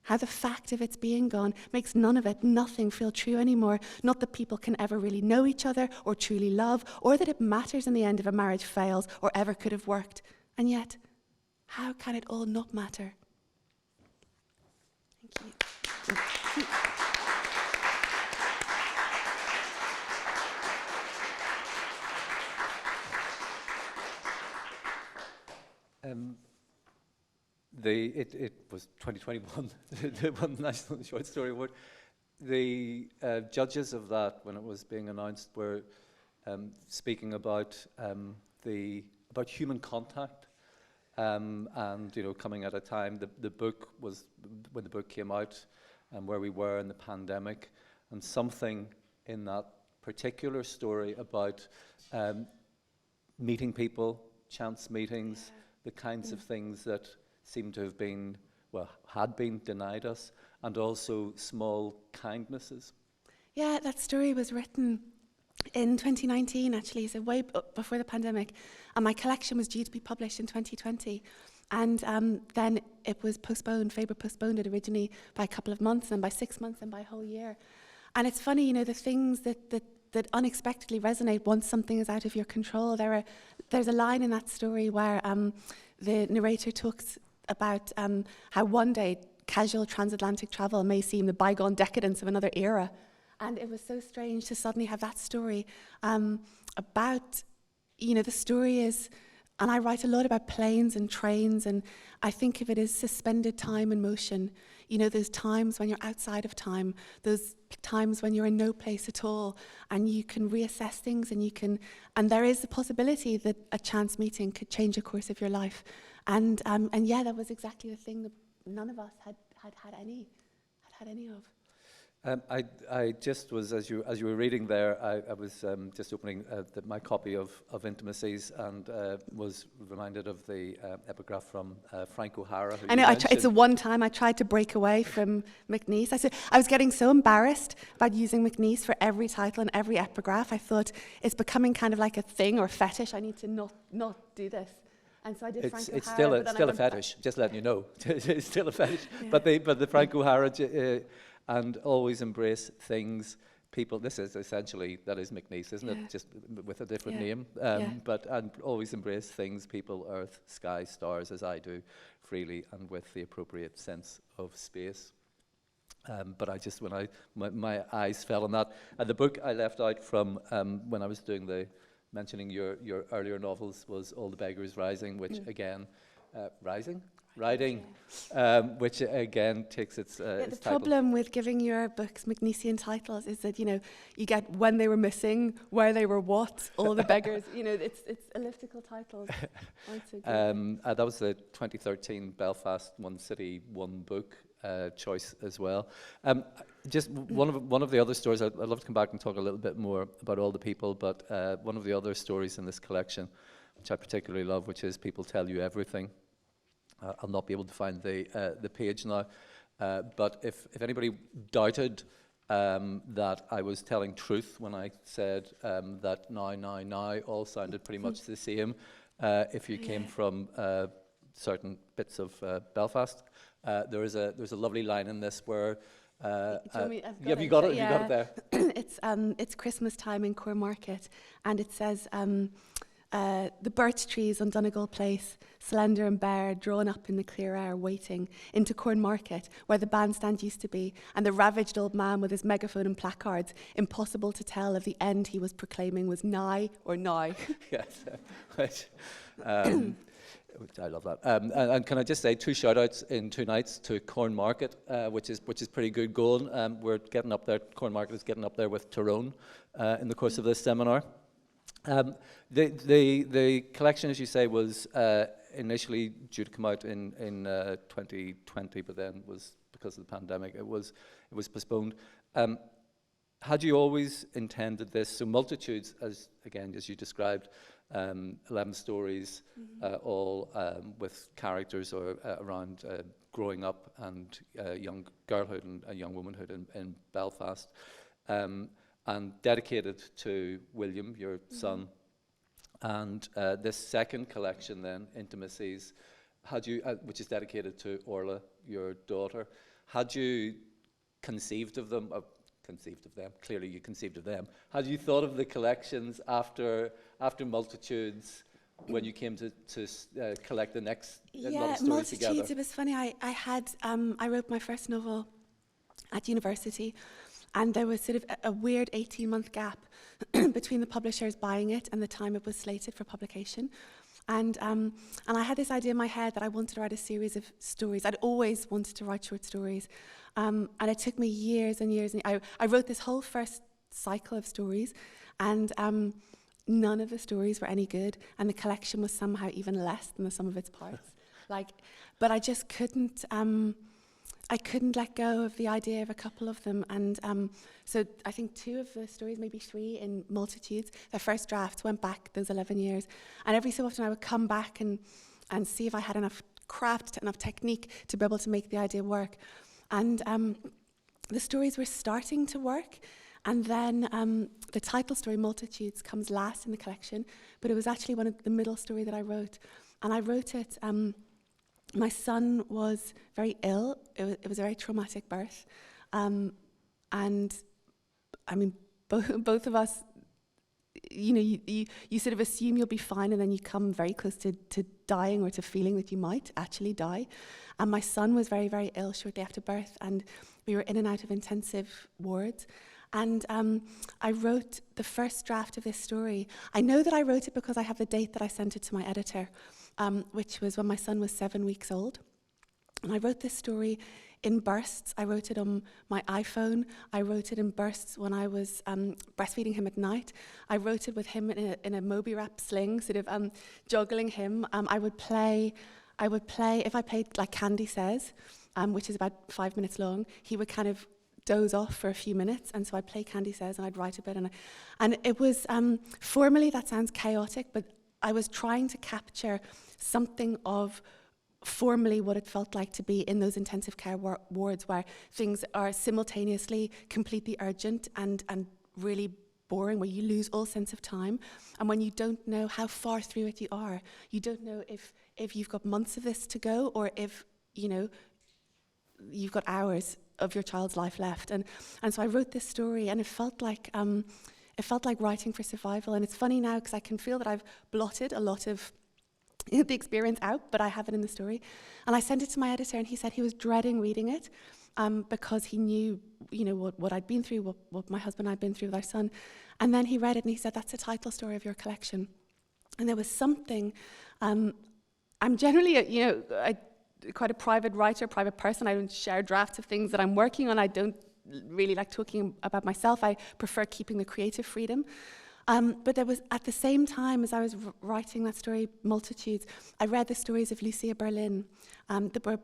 How the fact of its being gone makes none of it, nothing feel true anymore. Not that people can ever really know each other or truly love, or that it matters in the end if a marriage fails or ever could have worked. And yet, how can it all not matter? Thank you. It was 2021, they won the National Short Story Award. The judges of that, when it was being announced, were speaking about about human contact, and coming at a time the book was when the book came out, and where we were in the pandemic, and something in that particular story about meeting people, chance meetings, the kinds of things that seem to have been, had been denied us, and also small kindnesses. Yeah, that story was written in 2019, actually, so way before the pandemic. And my collection was due to be published in 2020. And then it was postponed. Faber postponed it originally by a couple of months, and by 6 months, and by a whole year. And it's funny, the things that unexpectedly resonate once something is out of your control. There's a line in that story where the narrator talks about how one day casual transatlantic travel may seem the bygone decadence of another era. And it was so strange to suddenly have that story about, the story is, and I write a lot about planes and trains, and I think of it as suspended time and motion. Those times when you're outside of time, those times when you're in no place at all, and you can reassess things, and there is the possibility that a chance meeting could change the course of your life. And yeah, that was exactly the thing that none of us had any of. I just was, as you were reading there, I was just opening my copy of Intimacies, and was reminded of the epigraph from Frank O'Hara. I know, it's the one time I tried to break away from McNeice. I was getting so embarrassed about using McNeice for every title and every epigraph. I thought, it's becoming kind of like a thing or a fetish. I need to not do this. And so I did Frank O'Hara. It's still a fetish, just letting you know. It's still a fetish. Yeah. But the Frank O'Hara... and always embrace things, people. This is essentially, that is McNeice, isn't it? Just with a different name. And always embrace things, people, earth, sky, stars, as I do, freely and with the appropriate sense of space. But I just, when my eyes fell on that. And the book I left out from when I was doing mentioning your earlier novels was All the Beggars Rising, which again, Riding, which again takes its the its problem with giving your books McNeicean titles is that you get when they were missing, where they were, what, all the beggars. It's elliptical titles. Aren't so good. That was the 2013 Belfast One City One Book choice as well. Just one of the other stories. I'd love to come back and talk a little bit more about all the people, but one of the other stories in this collection, which I particularly love, which is People Tell You Everything. I'll not be able to find the page now, but if anybody doubted that I was telling truth when I said that now all sounded pretty much the same, if you came from certain bits of Belfast, there's a lovely line in this where have you got it? Yeah. You got it there. It's Christmas time in Cornmarket, and it says. The birch trees on Donegal Place, slender and bare, drawn up in the clear air, waiting, into Cornmarket, where the bandstand used to be, and the ravaged old man with his megaphone and placards, impossible to tell if the end he was proclaiming was nigh or now. Yes, which, I love that. And can I just say 2 shout-outs in 2 nights to Cornmarket, which is pretty good going. We're getting up there. Cornmarket is getting up there with Tyrone in the course of this seminar. The collection, as you say, was initially due to come out in 2020, but then was, because of the pandemic, it was postponed. Had you always intended this? So Multitudes, as you described, 11 stories, all with characters or around growing up and young girlhood and young womanhood in Belfast. And dedicated to William, your son. And this second collection then, Intimacies, had you, which is dedicated to Orla, your daughter, had you conceived of them, clearly you conceived of them, had you thought of the collections after Multitudes, when you came to collect the next lot of stories Multitudes, together? It was funny, I wrote my first novel at university, and there was sort of a weird 18-month gap between the publishers buying it and the time it was slated for publication. And I had this idea in my head that I wanted to write a series of stories. I'd always wanted to write short stories. And it took me years and years. And I wrote this whole first cycle of stories. And none of the stories were any good, and the collection was somehow even less than the sum of its parts. But I just couldn't. I couldn't let go of the idea of a couple of them, and so I think 2 of the stories, maybe 3, in Multitudes, their first drafts went back those 11 years, and every so often I would come back and see if I had enough craft, enough technique to be able to make the idea work, and the stories were starting to work. And then the title story, Multitudes, comes last in the collection, but it was actually one of the middle story that I wrote. And I wrote it, my son was very ill. It was a very traumatic birth. And I mean, both of us, you know, you sort of assume you'll be fine, and then you come very close to dying, or to feeling that you might actually die. And my son was very, very ill shortly after birth, and we were in and out of intensive wards. And I wrote the first draft of this story. I know that I wrote it because I have the date that I sent it to my editor, which was when my son was 7 weeks old. And I wrote this story in bursts. I wrote it on my iPhone. I wrote it in bursts when I was breastfeeding him at night. I wrote it with him in a Moby Wrap sling, sort of juggling him. I would play, if I played like Candy Says, which is about 5 minutes long, he would kind of doze off for a few minutes, and so I'd play Candy Says and I'd write a bit, and it was formally, that sounds chaotic, but I was trying to capture something of formally what it felt like to be in those intensive care wards, where things are simultaneously completely urgent and really boring, where you lose all sense of time, and when you don't know how far through it you are. You don't know if you've got months of this to go, or if, you know, you've got hours of your child's life left. And so I wrote this story, and it felt like writing for survival. And it's funny now, because I can feel that I've blotted a lot of the experience out, but I have it in the story. And I sent it to my editor, and he said he was dreading reading it, because he knew, you know, what I'd been through, what my husband and I'd been through with our son. And then he read it, and he said, "That's the title story of your collection." And there was something, I'm generally, quite a private writer, private person. I don't share drafts of things that I'm working on. I don't really like talking about myself. I prefer keeping the creative freedom. But there was, at the same time as I was writing that story, Multitudes, I read the stories of Lucia Berlin that were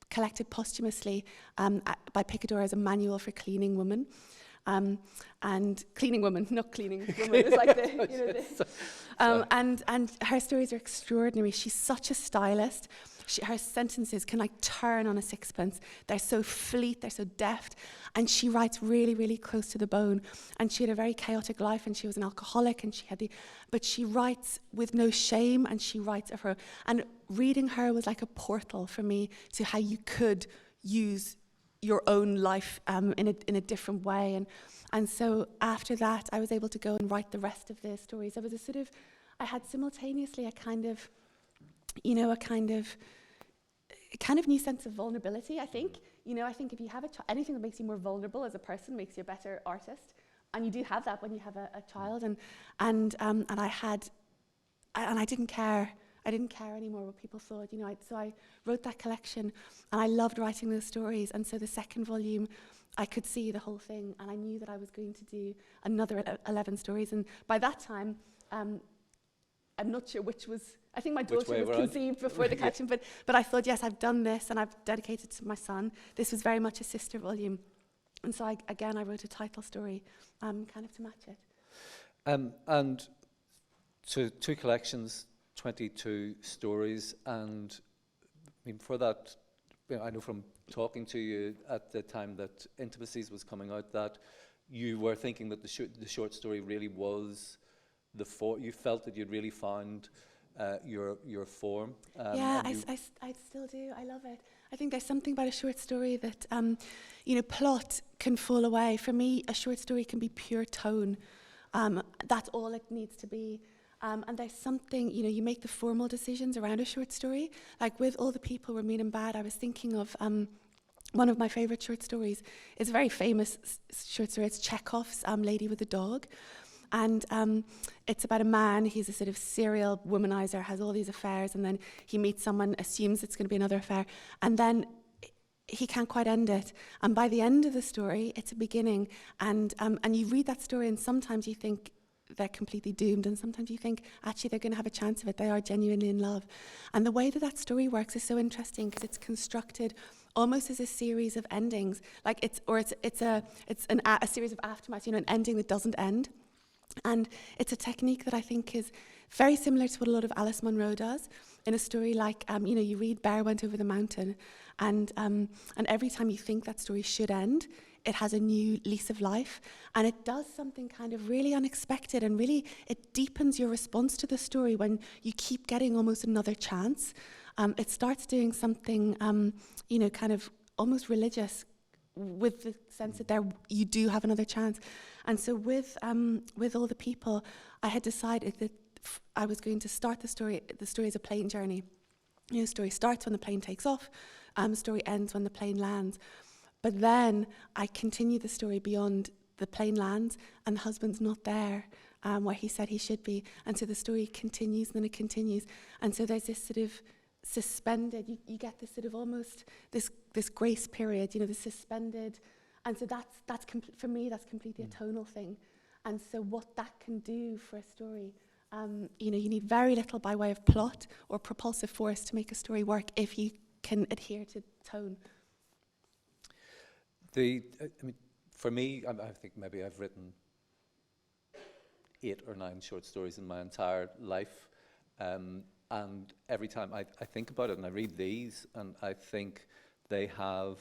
collected posthumously by Picador as a manual for cleaning women. And cleaning women, not cleaning women. It's like and her stories are extraordinary. She's such a stylist. Her sentences can like turn on a sixpence. They're so fleet, they're so deft, and she writes really, really close to the bone. And she had a very chaotic life, and she was an alcoholic, and but she writes with no shame, and she writes of her. And reading her was like a portal for me to how you could use your own life in a different way. And so after that, I was able to go and write the rest of the stories. There was I had simultaneously a kind of new sense of vulnerability, I think. I think if you have anything that makes you more vulnerable as a person makes you a better artist. And you do have that when you have a child. And I didn't care. I didn't care anymore what people thought. So I wrote that collection, and I loved writing those stories. And so the second volume, I could see the whole thing, and I knew that I was going to do another 11 stories. And by that time, I'm not sure which was. I think my daughter was conceived before the collection, but I thought, yes, I've done this, and I've dedicated to my son. This was very much a sister volume, and so I wrote a title story, kind of to match it. And so 2 collections, 22 stories, and I mean, for that, I know from talking to you at the time that Intimacies was coming out, that you were thinking that the short story really was you felt that you'd really found your form. Yeah, I still do. I love it. I think there's something about a short story that, plot can fall away. For me, a short story can be pure tone. That's all it needs to be. And there's something, you make the formal decisions around a short story. Like with All the People Were Mean and Bad, I was thinking of one of my favorite short stories. It's a very famous short story. It's Chekhov's Lady with a Dog. And it's about a man. He's a sort of serial womanizer, has all these affairs, and then he meets someone, assumes it's going to be another affair, and then he can't quite end it. And by the end of the story, it's a beginning. And you read that story, and sometimes you think, they're completely doomed, and sometimes you think actually they're going to have a chance of it. They are genuinely in love, and the way that that story works is so interesting because it's constructed almost as a series of endings, like it's a series of aftermaths. You know, an ending that doesn't end, and it's a technique that I think is very similar to what a lot of Alice Munro does in a story like you know, you read Bear Went Over the Mountain, and every time you think that story should end, it has a new lease of life, and it does something kind of really unexpected, and really it deepens your response to the story when you keep getting almost another chance. It starts doing something, you know, kind of almost religious, with the sense that you do have another chance. And so with All the People, I had decided that I was going to start the story as a plane journey. You know, the story starts when the plane takes off, the story ends when the plane lands. But then I continue the story beyond the plane lands, and the husband's not there where he said he should be. And so the story continues, and then it continues. And so there's this sort of suspended, you get this sort of almost this grace period, you know, the suspended. And so that's for me, that's completely a tonal thing. And so what that can do for a story, you know, you need very little by way of plot or propulsive force to make a story work if you can adhere to tone. I mean, for me, I think maybe I've written 8 or 9 short stories in my entire life, and every time I think about it and I read these, and I think they have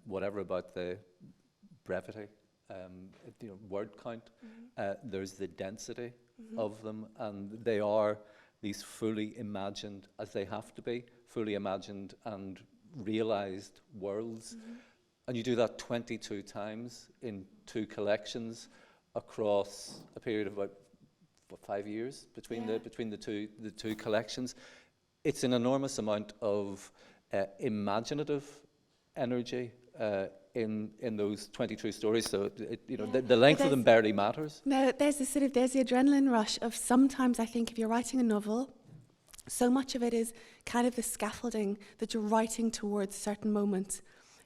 whatever about the brevity, you know, word count. There's the density of them, and they are these fully imagined, as they have to be, fully imagined and realized worlds. And you do that 22 times in 2 collections across a period of about 5 years between the two collections. It's an enormous amount of imaginative energy in those 22 stories. So you know, the length of them barely matters. No, there's the adrenaline rush of sometimes I think if you're writing a novel, so much of it is kind of the scaffolding that you're writing towards certain moments.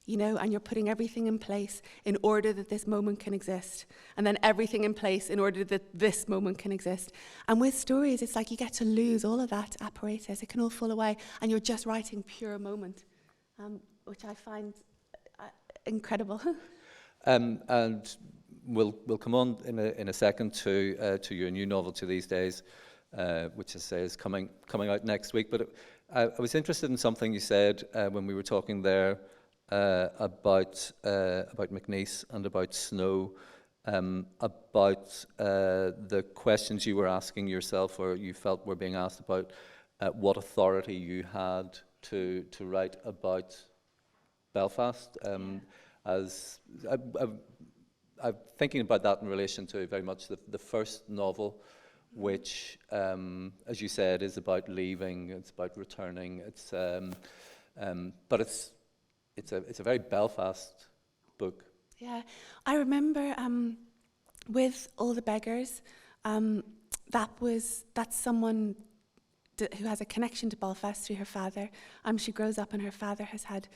You know, and you're putting everything in place in order that this moment can exist. And then everything in place in order that this moment can exist. And with stories, it's like you get to lose all of that apparatus. It can all fall away, and you're just writing pure moment, which I find incredible. And we'll come on in a second to your new novel, To These Days, which I say is coming out next week. But I was interested in something you said when we were talking there, about McNeese and about Snow, about the questions you were asking yourself, or you felt were being asked about what authority you had to write about Belfast. As I'm thinking about that in relation to very much the first novel, which, as you said, is about leaving. It's about returning. But it's a very Belfast book. Yeah, I remember with All the Beggars, that's someone who has a connection to Belfast through her father. She grows up and her father has had,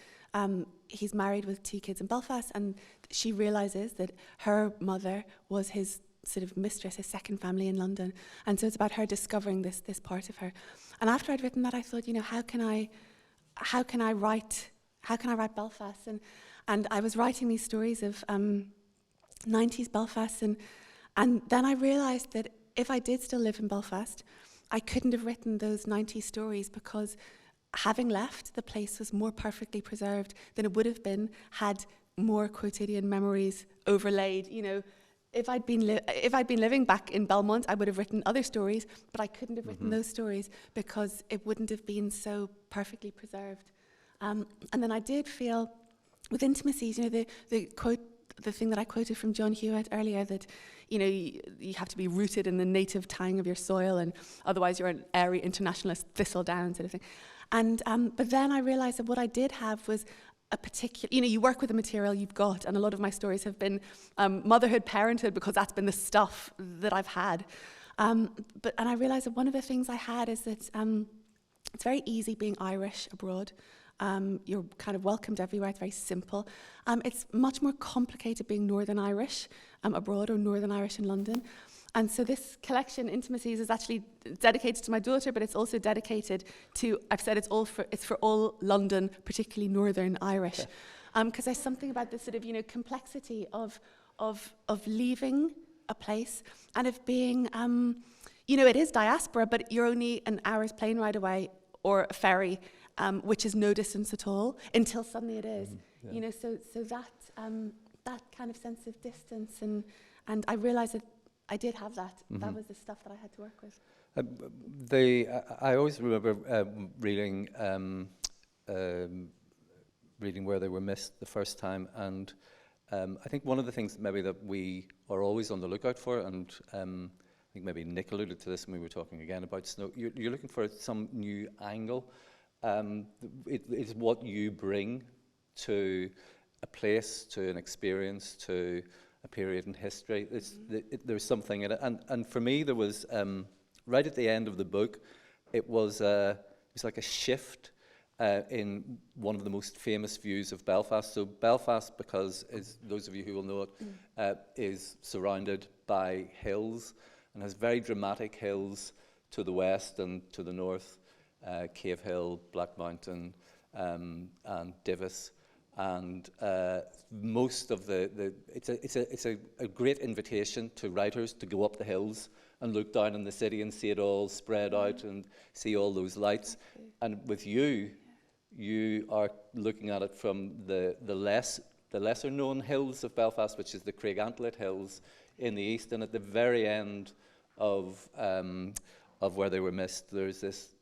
he's married with 2 kids in Belfast, and she realises that her mother was his sort of mistress, his second family in London. And so it's about her discovering this part of her. And after I'd written that, I thought, you know, how can I write Belfast? And I was writing these stories of 90s Belfast, and then I realised that if I did still live in Belfast, I couldn't have written those 90s stories, because having left, the place was more perfectly preserved than it would have been had more quotidian memories overlaid. You know, if I'd been living back in Belmont, I would have written other stories, but I couldn't have written those stories because it wouldn't have been so perfectly preserved. And then I did feel with Intimacies, you know, the thing that I quoted from John Hewitt earlier, that, you know, you have to be rooted in the native tang of your soil, and otherwise you're an airy internationalist thistledown sort of thing. And but then I realized that what I did have was a particular, you know, you work with the material you've got, and a lot of my stories have been motherhood, parenthood, because that's been the stuff that I've had. And I realized that one of the things I had is that it's very easy being Irish abroad. You're kind of welcomed everywhere. It's very simple. It's much more complicated being Northern Irish abroad, or Northern Irish in London. And so this collection, Intimacies, is actually dedicated to my daughter, but it's also dedicated to, I've said it's for all London, particularly Northern Irish. Because there's something about this sort of, complexity of leaving a place and of being, it is diaspora, but you're only an hour's plane ride away or a ferry, which is no distance at all, until suddenly it is. So that kind of sense of distance, and I realised that I did have that. That was the stuff that I had to work with. I always remember reading Where They Were Missed the first time, and I think one of the things maybe that we are always on the lookout for, and I think maybe Nick alluded to this when we were talking again about snow, you're looking for some new angle. It's what you bring to a place, to an experience, to a period in history. There's something in it, and for me there was right at the end of the book, it was like a shift in one of the most famous views of Belfast. So Belfast, because as those of you who will know it, is surrounded by hills and has very dramatic hills to the west and to the north, Cave Hill, Black Mountain, and Divis. And most of it's a great invitation to writers to go up the hills and look down on the city and see it all spread out and see all those lights. And with you are looking at it from the lesser known hills of Belfast, which is the Craigantlet Hills in the east. And at the very end of Where They Were Missed, there's this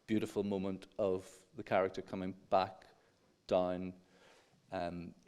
beautiful moment of the character coming back down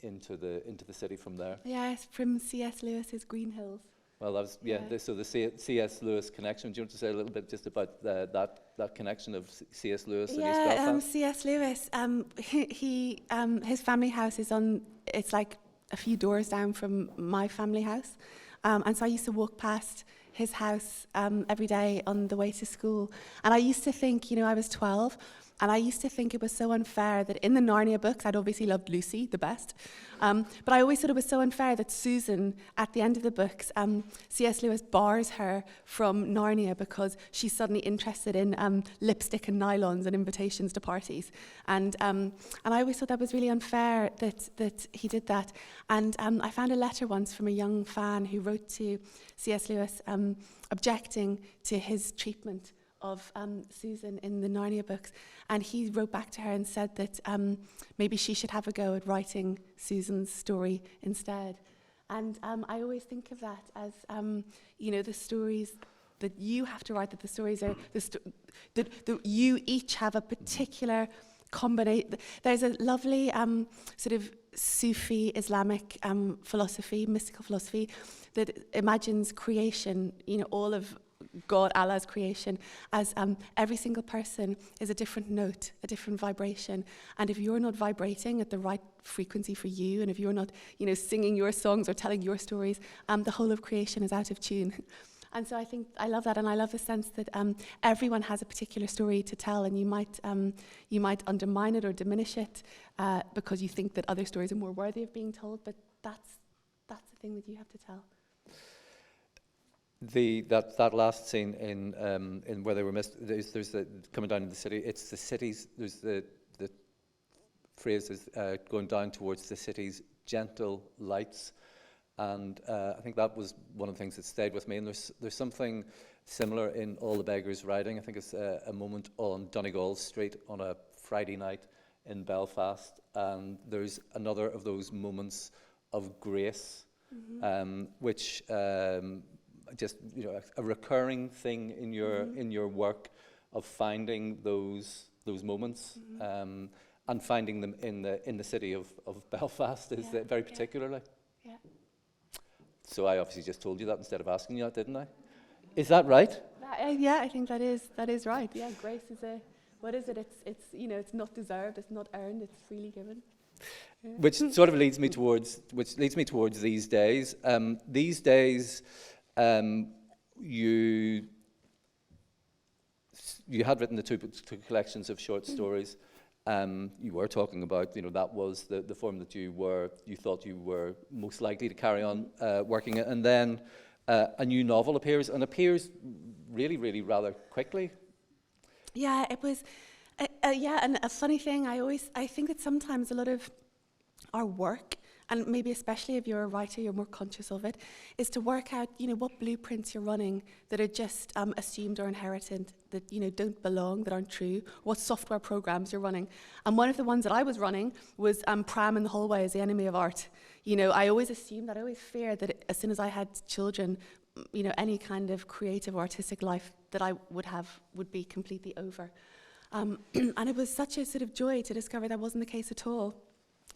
into the city from there. Yes, from C.S. Lewis's Green Hills. Well, that was so the C.S. Lewis connection. Do you want to say a little bit just about that connection of C.S. Lewis and East Belfast? C.S. Lewis. He his family house is on. It's like a few doors down from my family house, and so I used to walk past his house every day on the way to school. And I used to think, I was 12. And I used to think it was so unfair that in the Narnia books, I'd obviously loved Lucy the best, but I always thought it was so unfair that Susan, at the end of the books, C.S. Lewis bars her from Narnia because she's suddenly interested in lipstick and nylons and invitations to parties. And I always thought that was really unfair that he did that. And I found a letter once from a young fan who wrote to C.S. Lewis objecting to his treatment of Susan in the Narnia books, and he wrote back to her and said that maybe she should have a go at writing Susan's story instead. And I always think of that as the stories that you have to write, that the stories are that you each have a particular combination. There's a lovely sort of Sufi Islamic philosophy, mystical philosophy, that imagines creation, all of God, Allah's creation, as every single person is a different note, a different vibration. And if you're not vibrating at the right frequency for you, and if you're not, singing your songs or telling your stories, the whole of creation is out of tune. And so I love that, and I love the sense that everyone has a particular story to tell, and you might undermine it or diminish it because you think that other stories are more worthy of being told, but that's the thing that you have to tell. That last scene in Where They Were Missed, there's the coming down in the city. It's the cities. There's the phrase is going down towards the city's gentle lights, and I think that was one of the things that stayed with me. And there's something similar in All the Beggars Riding. I think it's a moment on Donegal Street on a Friday night in Belfast, and there's another of those moments of grace, which. Just a recurring thing in your work of finding those moments and finding them in the city of Belfast is very particularly. Yeah. So I obviously just told you that instead of asking you that, didn't I? Is that right? Yeah, I think that is right. Yeah, grace is what is it? It's not deserved, it's not earned, it's freely given. Yeah. Which sort of leads me towards these days. These days. You had written the two collections of short stories. You were talking about, that was the form that you thought you were most likely to carry on working at. And then a new novel appears, and appears really, really rather quickly. Yeah, it was, yeah, and a funny thing, I think that sometimes a lot of our work, and maybe especially if you're a writer, you're more conscious of it, is to work out, what blueprints you're running that are just assumed or inherited, that, don't belong, that aren't true, what software programs you're running. And one of the ones that I was running was Pram in the Hallway is the enemy of art. I always assumed that, I always feared that as soon as I had children, any kind of creative or artistic life that I would have would be completely over. And it was such a sort of joy to discover that wasn't the case at all.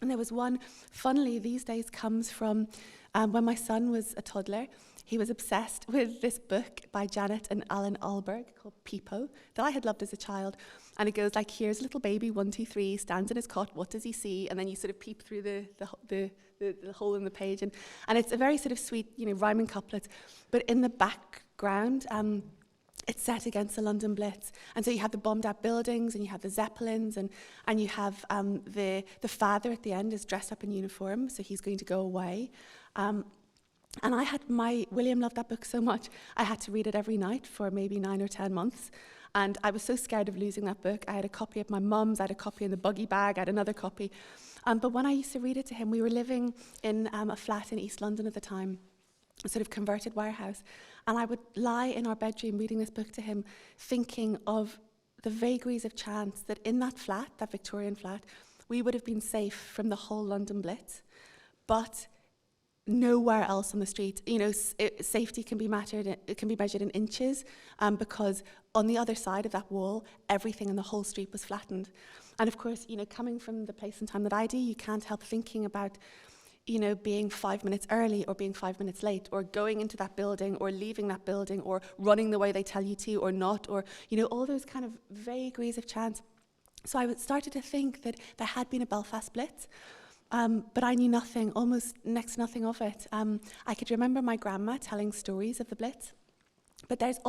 And there was one, funnily, these days comes from when my son was a toddler. He was obsessed with this book by Janet and Alan Alberg called Peepo that I had loved as a child. And it goes like, here's a little baby, 1, 2, 3, stands in his cot, what does he see? And then you sort of peep through the hole in the page. And it's a very sort of sweet, rhyming couplet. But in the background, it's set against the London Blitz. And so you have the bombed out buildings, and you have the Zeppelins, and you have the father at the end is dressed up in uniform, so he's going to go away. And William loved that book so much, I had to read it every night for maybe 9 or 10 months. And I was so scared of losing that book. I had a copy at my mum's, I had a copy in the buggy bag, I had another copy. But when I used to read it to him, we were living in a flat in East London at the time, a sort of converted warehouse. And I would lie in our bedroom reading this book to him, thinking of the vagaries of chance that in that flat, that Victorian flat, we would have been safe from the whole London Blitz. But nowhere else on the street. Safety can be measured in inches, because on the other side of that wall, everything in the whole street was flattened. And of course, coming from the place and time that I do, you can't help thinking about, being 5 minutes early or being 5 minutes late, or going into that building or leaving that building, or running the way they tell you to or not, or, all those kind of vagaries of chance. So I started to think that there had been a Belfast Blitz, but I knew nothing, almost next to nothing of it. I could remember my grandma telling stories of the Blitz, but there's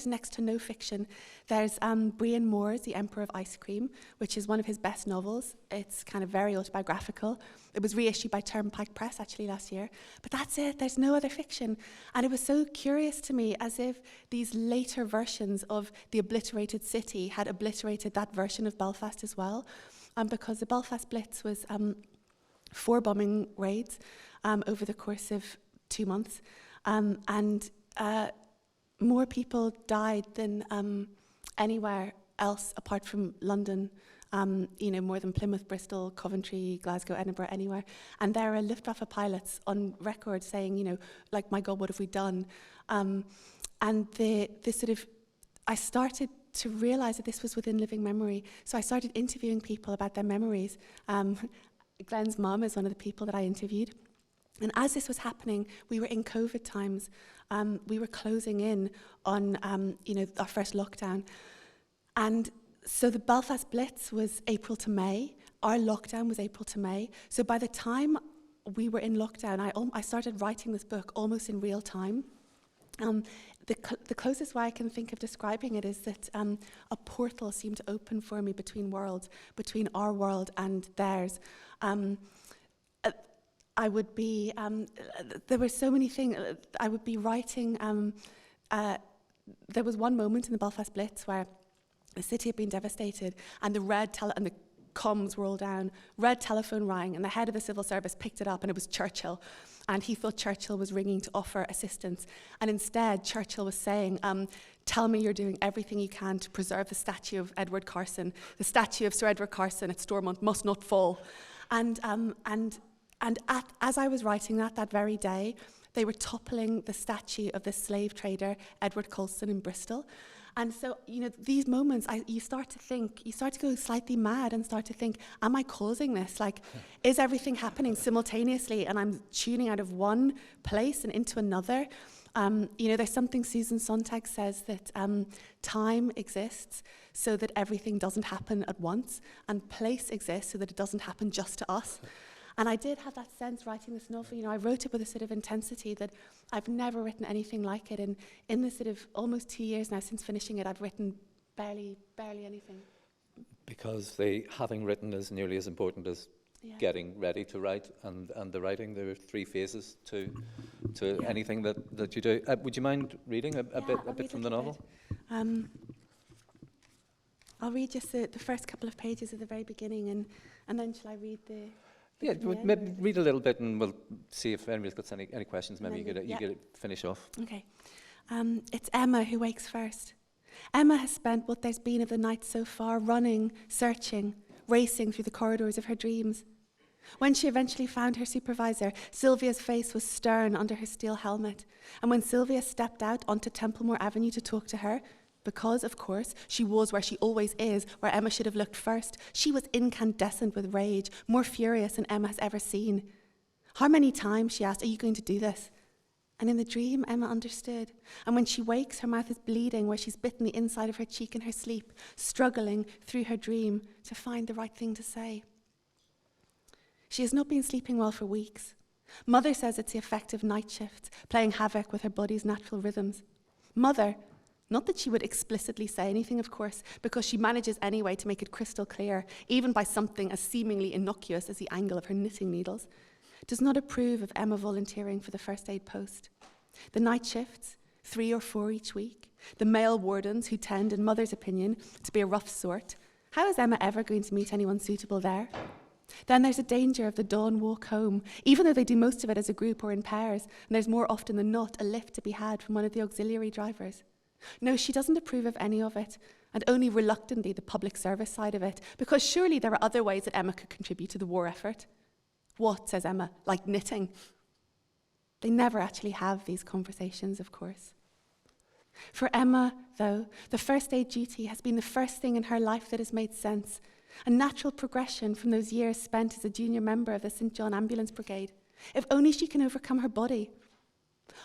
next to no fiction. There's Brian Moore's The Emperor of Ice Cream, which is one of his best novels. It's kind of very autobiographical. It was reissued by Turnpike Press actually last year. But that's it, there's no other fiction. And it was so curious to me, as if these later versions of The Obliterated City had obliterated that version of Belfast as well. Because the Belfast Blitz was 4 bombing raids over the course of 2 months. And more people died than anywhere else apart from London, more than Plymouth, Bristol, Coventry, Glasgow, Edinburgh, anywhere. And there are Luftwaffe pilots on record saying, like, my God, what have we done? And I started to realize that this was within living memory. So I started interviewing people about their memories. Glenn's mum is one of the people that I interviewed. And as this was happening, we were in COVID times. We were closing in on, our first lockdown. And so the Belfast Blitz was April to May. Our lockdown was April to May. So by the time we were in lockdown, I started writing this book almost in real time. The closest way I can think of describing it is that a portal seemed to open for me between worlds, between our world and theirs. I would be, there were so many things, I would be writing, there was one moment in the Belfast Blitz where the city had been devastated and the comms were all down, red telephone rang, and the head of the civil service picked it up, and it was Churchill. And he thought Churchill was ringing to offer assistance. And instead, Churchill was saying, tell me you're doing everything you can to preserve the statue of Edward Carson. The statue of Sir Edward Carson at Stormont must not fall. And as I was writing that very day, they were toppling the statue of the slave trader, Edward Colston, in Bristol. And so, these moments, you start to go slightly mad and start to think, am I causing this? Like, is everything happening simultaneously and I'm tuning out of one place and into another? There's something Susan Sontag says, that time exists so that everything doesn't happen at once, and place exists so that it doesn't happen just to us. And I did have that sense writing this novel. I wrote it with a sort of intensity that I've never written anything like it. And in the sort of almost 2 years now since finishing it, I've written barely anything. Because the having written is nearly as important as getting ready to write and the writing. There are 3 phases to anything that you do. Would you mind reading a bit from the novel? I'll read just the first couple of pages at the very beginning, and then shall I read the Yeah, maybe read a little bit and we'll see if anybody's got any questions. Maybe you get to finish off. Okay. It's Emma who wakes first. Emma has spent what there's been of the night so far running, searching, racing through the corridors of her dreams. When she eventually found her supervisor, Sylvia's face was stern under her steel helmet. And when Sylvia stepped out onto Templemore Avenue to talk to her, because, of course, she was where she always is, where Emma should have looked first, she was incandescent with rage, more furious than Emma has ever seen. How many times, she asked, are you going to do this? And in the dream, Emma understood. And when she wakes, her mouth is bleeding where she's bitten the inside of her cheek in her sleep, struggling through her dream to find the right thing to say. She has not been sleeping well for weeks. Mother says it's the effect of night shifts, playing havoc with her body's natural rhythms. Mother, not that she would explicitly say anything, of course, because she manages anyway to make it crystal clear, even by something as seemingly innocuous as the angle of her knitting needles, does not approve of Emma volunteering for the first aid post. The night shifts, 3 or 4 each week, the male wardens who tend, in Mother's opinion, to be a rough sort. How is Emma ever going to meet anyone suitable there? Then there's a danger of the dawn walk home, even though they do most of it as a group or in pairs, and there's more often than not a lift to be had from one of the auxiliary drivers. No, she doesn't approve of any of it, and only reluctantly the public service side of it, because surely there are other ways that Emma could contribute to the war effort. What, says Emma, like knitting? They never actually have these conversations, of course. For Emma, though, the first aid duty has been the first thing in her life that has made sense, a natural progression from those years spent as a junior member of the St. John Ambulance Brigade. If only she can overcome her body.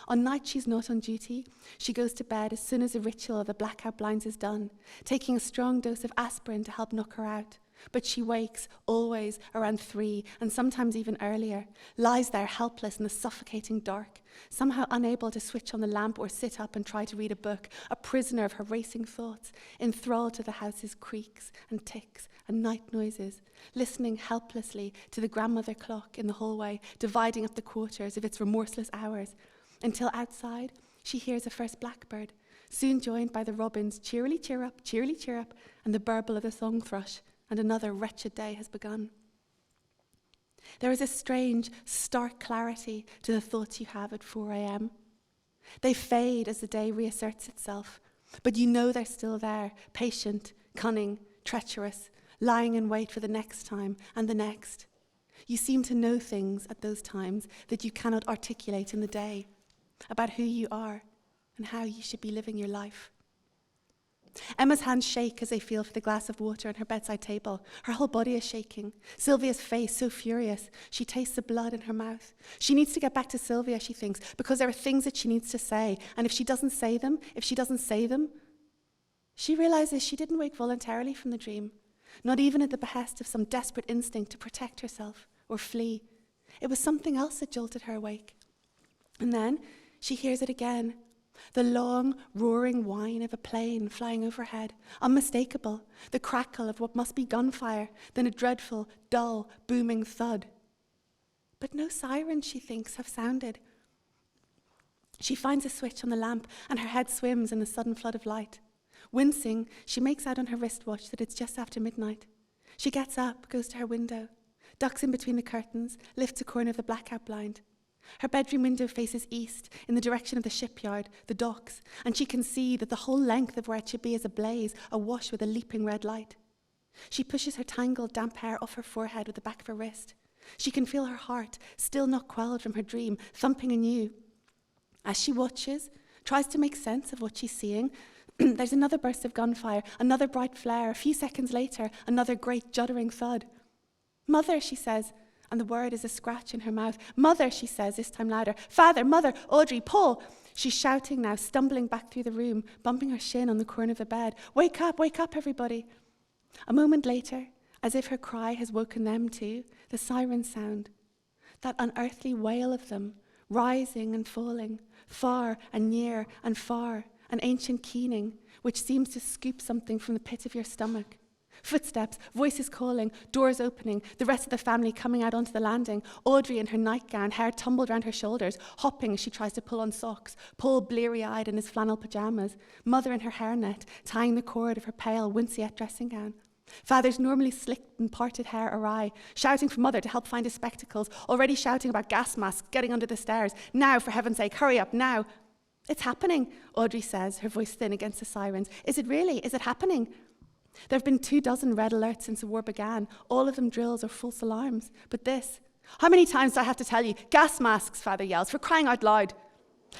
On nights she's not on duty, she goes to bed as soon as the ritual of the blackout blinds is done, taking a strong dose of aspirin to help knock her out. But she wakes, always, around 3, and sometimes even earlier, lies there helpless in the suffocating dark, somehow unable to switch on the lamp or sit up and try to read a book, a prisoner of her racing thoughts, enthralled to the house's creaks and ticks and night noises, listening helplessly to the grandmother clock in the hallway, dividing up the quarters of its remorseless hours, until outside she hears a first blackbird, soon joined by the robins' cheerily cheer up, and the burble of the song thrush, and another wretched day has begun. There is a strange, stark clarity to the thoughts you have at 4 a.m. They fade as the day reasserts itself, but you know they're still there, patient, cunning, treacherous, lying in wait for the next time and the next. You seem to know things at those times that you cannot articulate in the day, about who you are and how you should be living your life. Emma's hands shake as they feel for the glass of water on her bedside table. Her whole body is shaking. Sylvia's face so furious. She tastes the blood in her mouth. She needs to get back to Sylvia, she thinks, because there are things that she needs to say. And if she doesn't say them, she realizes she didn't wake voluntarily from the dream, not even at the behest of some desperate instinct to protect herself or flee. It was something else that jolted her awake. And then she hears it again. The long, roaring whine of a plane flying overhead, unmistakable, the crackle of what must be gunfire, then a dreadful, dull, booming thud. But no sirens, she thinks, have sounded. She finds a switch on the lamp, and her head swims in the sudden flood of light. Wincing, she makes out on her wristwatch that it's just after midnight. She gets up, goes to her window, ducks in between the curtains, lifts a corner of the blackout blind. Her bedroom window faces east, in the direction of the shipyard, the docks, and she can see that the whole length of where it should be is ablaze, awash with a leaping red light. She pushes her tangled, damp hair off her forehead with the back of her wrist. She can feel her heart, still not quelled from her dream, thumping anew. As she watches, tries to make sense of what she's seeing, there's another burst of gunfire, another bright flare. A few seconds later, another great juddering thud. "Mother," she says, and the word is a scratch in her mouth. "Mother," she says, this time louder. "Father, Mother, Audrey, Paul." She's shouting now, stumbling back through the room, bumping her shin on the corner of the bed. Wake up, everybody." A moment later, as if her cry has woken them too, the sirens sound. That unearthly wail of them, rising and falling, far and near and far, an ancient keening, which seems to scoop something from the pit of your stomach. Footsteps, voices calling, doors opening, the rest of the family coming out onto the landing. Audrey in her nightgown, hair tumbled round her shoulders, hopping as she tries to pull on socks. Paul bleary-eyed in his flannel pyjamas. Mother in her hairnet, tying the cord of her pale winceyette dressing gown. Father's normally slicked and parted hair awry, shouting for Mother to help find his spectacles, already shouting about gas masks, getting under the stairs. Now, for heaven's sake, hurry up, now. It's happening, Audrey says, her voice thin against the sirens. Is it really? Is it happening? There have been 24 red alerts since the war began, all of them drills or false alarms. But this, how many times do I have to tell you? Gas masks, Father yells, for crying out loud.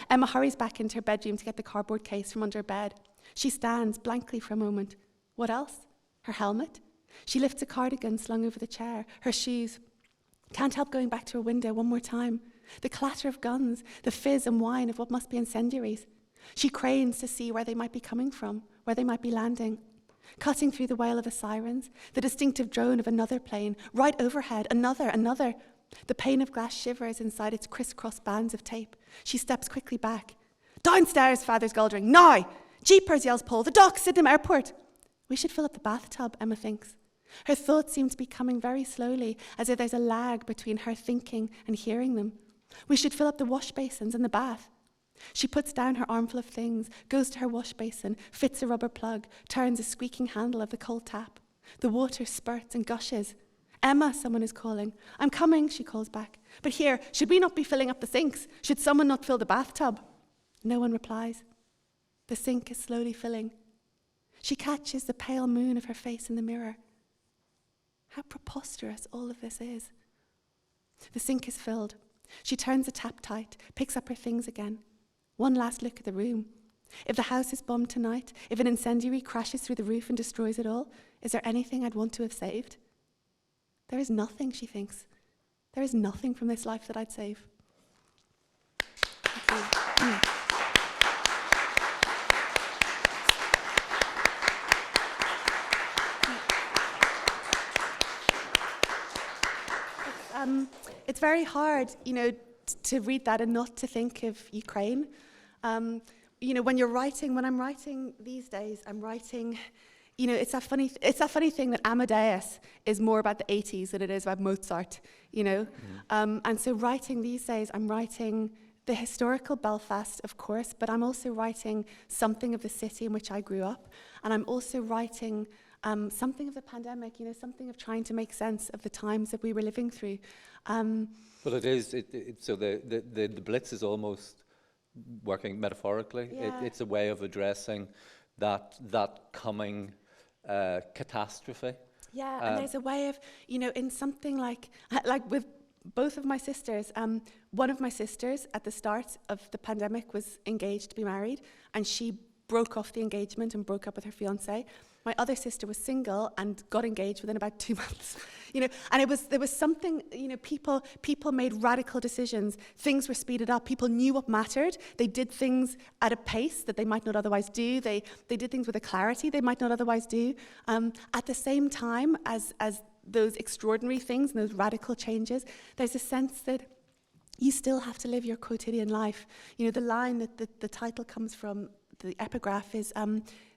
Emma hurries back into her bedroom to get the cardboard case from under her bed. She stands blankly for a moment. What else? Her helmet? She lifts a cardigan slung over the chair, her shoes. Can't help going back to her window one more time. The clatter of guns, the fizz and whine of what must be incendiaries. She cranes to see where they might be coming from, where they might be landing. Cutting through the wail of the sirens, the distinctive drone of another plane, right overhead, another. The pane of glass shivers inside its crisscross bands of tape. She steps quickly back. Downstairs, Father's Goldring, now! Jeepers, yells Paul, the dock, Sydenham Airport. We should fill up the bathtub, Emma thinks. Her thoughts seem to be coming very slowly, as if there's a lag between her thinking and hearing them. We should fill up the wash basins and the bath. She puts down her armful of things, goes to her wash basin, fits a rubber plug, turns a squeaking handle of the cold tap. The water spurts and gushes. Emma, someone is calling. I'm coming, she calls back. But here, should we not be filling up the sinks? Should someone not fill the bathtub? No one replies. The sink is slowly filling. She catches the pale moon of her face in the mirror. How preposterous all of this is. The sink is filled. She turns the tap tight, picks up her things again. One last look at the room. If the house is bombed tonight, if an incendiary crashes through the roof and destroys it all, is there anything I'd want to have saved? There is nothing, she thinks. There is nothing from this life that I'd save. Thank you. It's very hard, to read that and not to think of Ukraine. When I'm writing these days, I'm writing, it's that funny thing that Amadeus is more about the 80s than it is about Mozart, And so writing these days, I'm writing the historical Belfast, of course, but I'm also writing something of the city in which I grew up. And I'm also writing something of the pandemic, something of trying to make sense of the times that we were living through. Well, it is. So the Blitz is almost working metaphorically. Yeah. It's a way of addressing that coming catastrophe. Yeah, and there's a way of, in something like with both of my sisters, one of my sisters at the start of the pandemic was engaged to be married, and she broke off the engagement and broke up with her fiancé. My other sister was single and got engaged within about 2 months, and there was something, people made radical decisions. Things were speeded up. People knew what mattered. They did things at a pace that they might not otherwise do. They did things with a clarity they might not otherwise do. At the same time as those extraordinary things and those radical changes, there's a sense that you still have to live your quotidian life. The line that the title comes from, the epigraph is,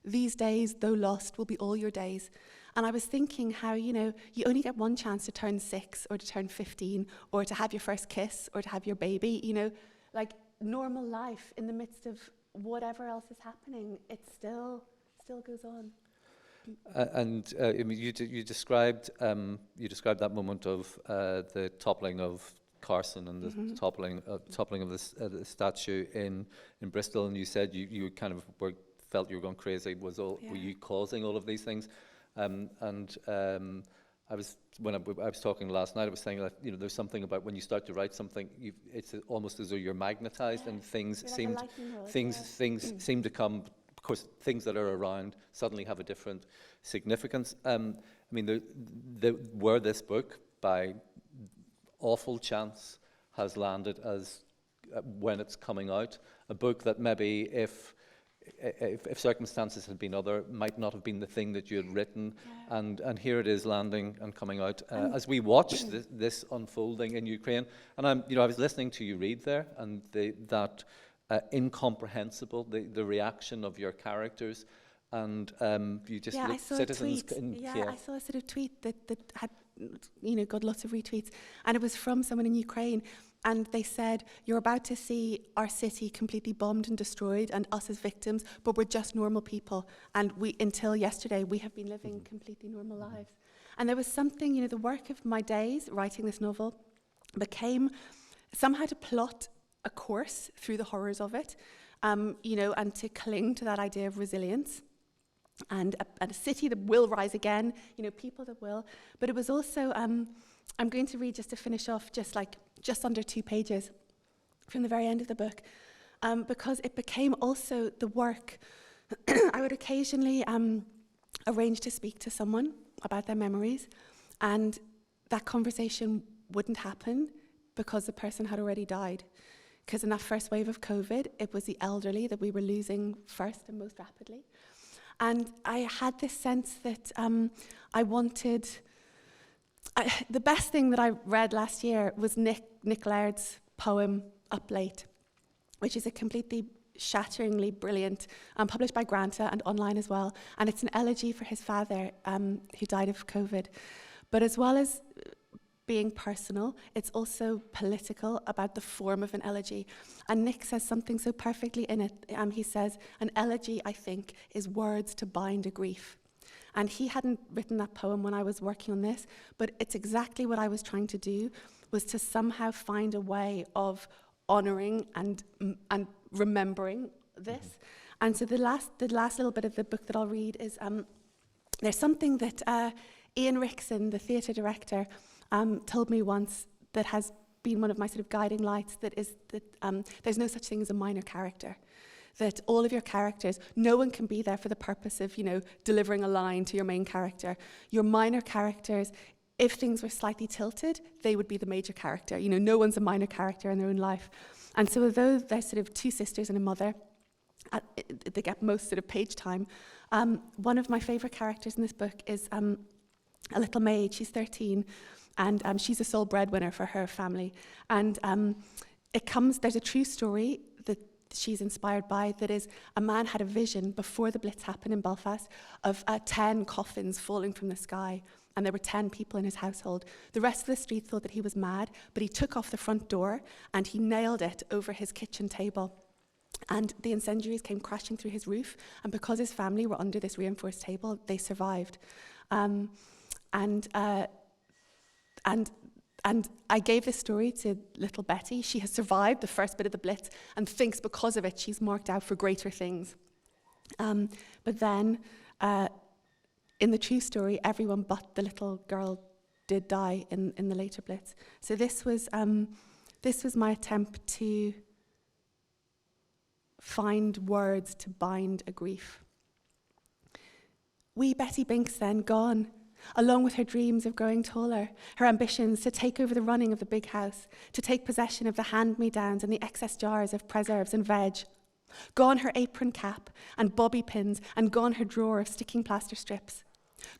these days, though lost, will be all your days. And I was thinking how, you only get one chance to turn 6 or to turn 15 or to have your first kiss or to have your baby, like normal life in the midst of whatever else is happening, it still goes on. You described that moment of the toppling of Carson and the toppling of the statue in Bristol, and you said you kind of felt you were going crazy. Were you causing all of these things? I was talking last night. I was saying that there's something about when you start to write something, it's almost as though you're magnetized, and things seem to come. Of course, things that are around suddenly have a different significance. Where this book, by awful chance, has landed as when it's coming out, a book that maybe if circumstances had been other, might not have been the thing that you had written, and here it is landing and coming out as we watch this unfolding in Ukraine. And I was listening to you read there, and that incomprehensible, the reaction of your characters, and you just Yeah, I look saw a citizens. tweet. in Yeah, Kiev. I saw a sort of tweet that had, got lots of retweets, and it was from someone in Ukraine, and they said, "You're about to see our city completely bombed and destroyed, and us as victims, but we're just normal people, and until yesterday, we have been living completely normal lives." And there was something, the work of my days writing this novel became somehow to plot a course through the horrors of it, and to cling to that idea of resilience. And a city that will rise again, people that will. But it was also, I'm going to read just to finish off just under 2 pages from the very end of the book, because it became also the work. I would occasionally arrange to speak to someone about their memories, and that conversation wouldn't happen because the person had already died. Because in that first wave of COVID, it was the elderly that we were losing first and most rapidly. And I had this sense that I wanted... the best thing that I read last year was Nick Laird's poem, Up Late, which is a completely shatteringly brilliant, published by Granta and online as well. And it's an elegy for his father, who died of COVID. But as well as being personal, it's also political about the form of an elegy. And Nick says something so perfectly in it. He says, "An elegy, I think, is words to bind a grief." And he hadn't written that poem when I was working on this, but it's exactly what I was trying to do, was to somehow find a way of honouring and remembering this. And so the last little bit of the book that I'll read is, there's something that Ian Rickson, the theatre director, told me once that has been one of my sort of guiding lights, that there's no such thing as a minor character. That all of your characters, no one can be there for the purpose of, delivering a line to your main character. Your minor characters, if things were slightly tilted, they would be the major character. No one's a minor character in their own life. And so although there's sort of 2 sisters and a mother, they get most sort of page time. One of my favourite characters in this book is a little maid. She's 13, and she's a sole breadwinner for her family. And there's a true story that she's inspired by, that is, a man had a vision before the Blitz happened in Belfast of 10 coffins falling from the sky, and there were 10 people in his household. The rest of the street thought that he was mad, but he took off the front door and he nailed it over his kitchen table. And the incendiaries came crashing through his roof, and because his family were under this reinforced table, they survived. And I gave this story to little Betty. She has survived the first bit of the Blitz and thinks because of it she's marked out for greater things. But then, in the true story, everyone but the little girl did die in the later Blitz. So this was my attempt to find words to bind a grief. Wee Betty Binks then gone, along with her dreams of growing taller, her ambitions to take over the running of the big house, to take possession of the hand-me-downs and the excess jars of preserves and veg. Gone her apron cap and bobby pins, and gone her drawer of sticking plaster strips.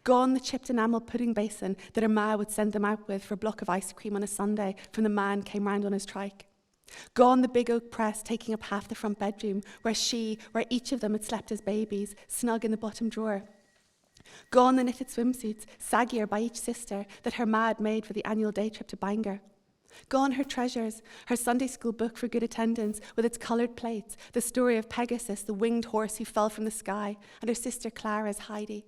Gone the chipped enamel pudding basin that her ma would send them out with for a block of ice cream on a Sunday from the man came round on his trike. Gone the big oak press taking up half the front bedroom, where each of them had slept as babies, snug in the bottom drawer. Gone the knitted swimsuits, saggier by each sister, that her ma had made for the annual day trip to Bangor. Gone her treasures, her Sunday school book for good attendance with its coloured plates, the story of Pegasus, the winged horse who fell from the sky, and her sister Clara's Heidi.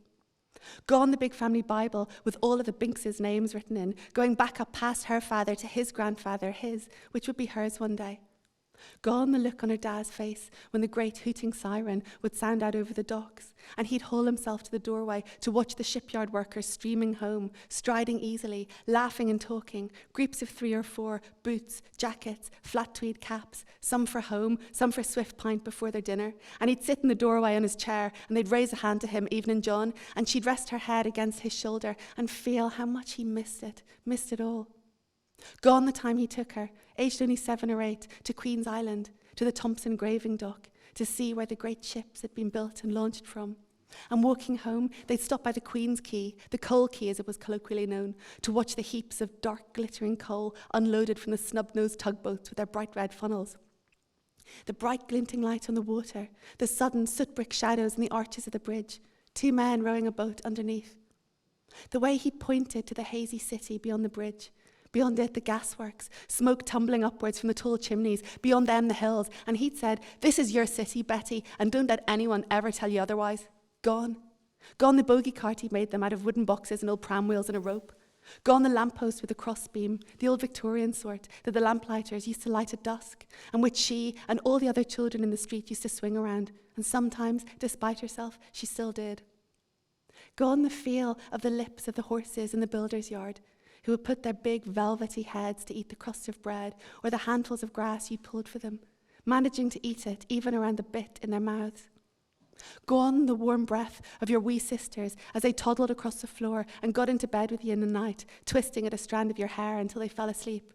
Gone the big family Bible with all of the Binks' names written in, going back up past her father to his grandfather, which would be hers one day. Gone the look on her dad's face when the great hooting siren would sound out over the docks, and he'd haul himself to the doorway to watch the shipyard workers streaming home, striding easily, laughing and talking, groups of 3 or 4, boots, jackets, flat tweed caps, some for home, some for a swift pint before their dinner, and he'd sit in the doorway on his chair, and they'd raise a hand to him, Evening John, and she'd rest her head against his shoulder and feel how much he missed it all. Gone the time he took her, aged only 7 or 8, to Queen's Island, to the Thompson graving dock, to see where the great ships had been built and launched from. And walking home, they'd stop by the Queen's Quay, the coal quay as it was colloquially known, to watch the heaps of dark glittering coal unloaded from the snub-nosed tugboats with their bright red funnels. The bright glinting light on the water, the sudden soot-brick shadows in the arches of the bridge, 2 men rowing a boat underneath. The way he pointed to the hazy city beyond the bridge, beyond it the gasworks, smoke tumbling upwards from the tall chimneys, beyond them the hills, and he'd said, "This is your city, Betty, and don't let anyone ever tell you otherwise." Gone. Gone the bogey cart he'd made them out of wooden boxes and old pram wheels and a rope. Gone the lamppost with the crossbeam, the old Victorian sort that the lamplighters used to light at dusk, and which she and all the other children in the street used to swing around, and sometimes, despite herself, she still did. Gone the feel of the lips of the horses in the builder's yard, who would put their big velvety heads to eat the crust of bread or the handfuls of grass you pulled for them, managing to eat it even around the bit in their mouths. Gone the warm breath of your wee sisters as they toddled across the floor and got into bed with you in the night, twisting at a strand of your hair until they fell asleep.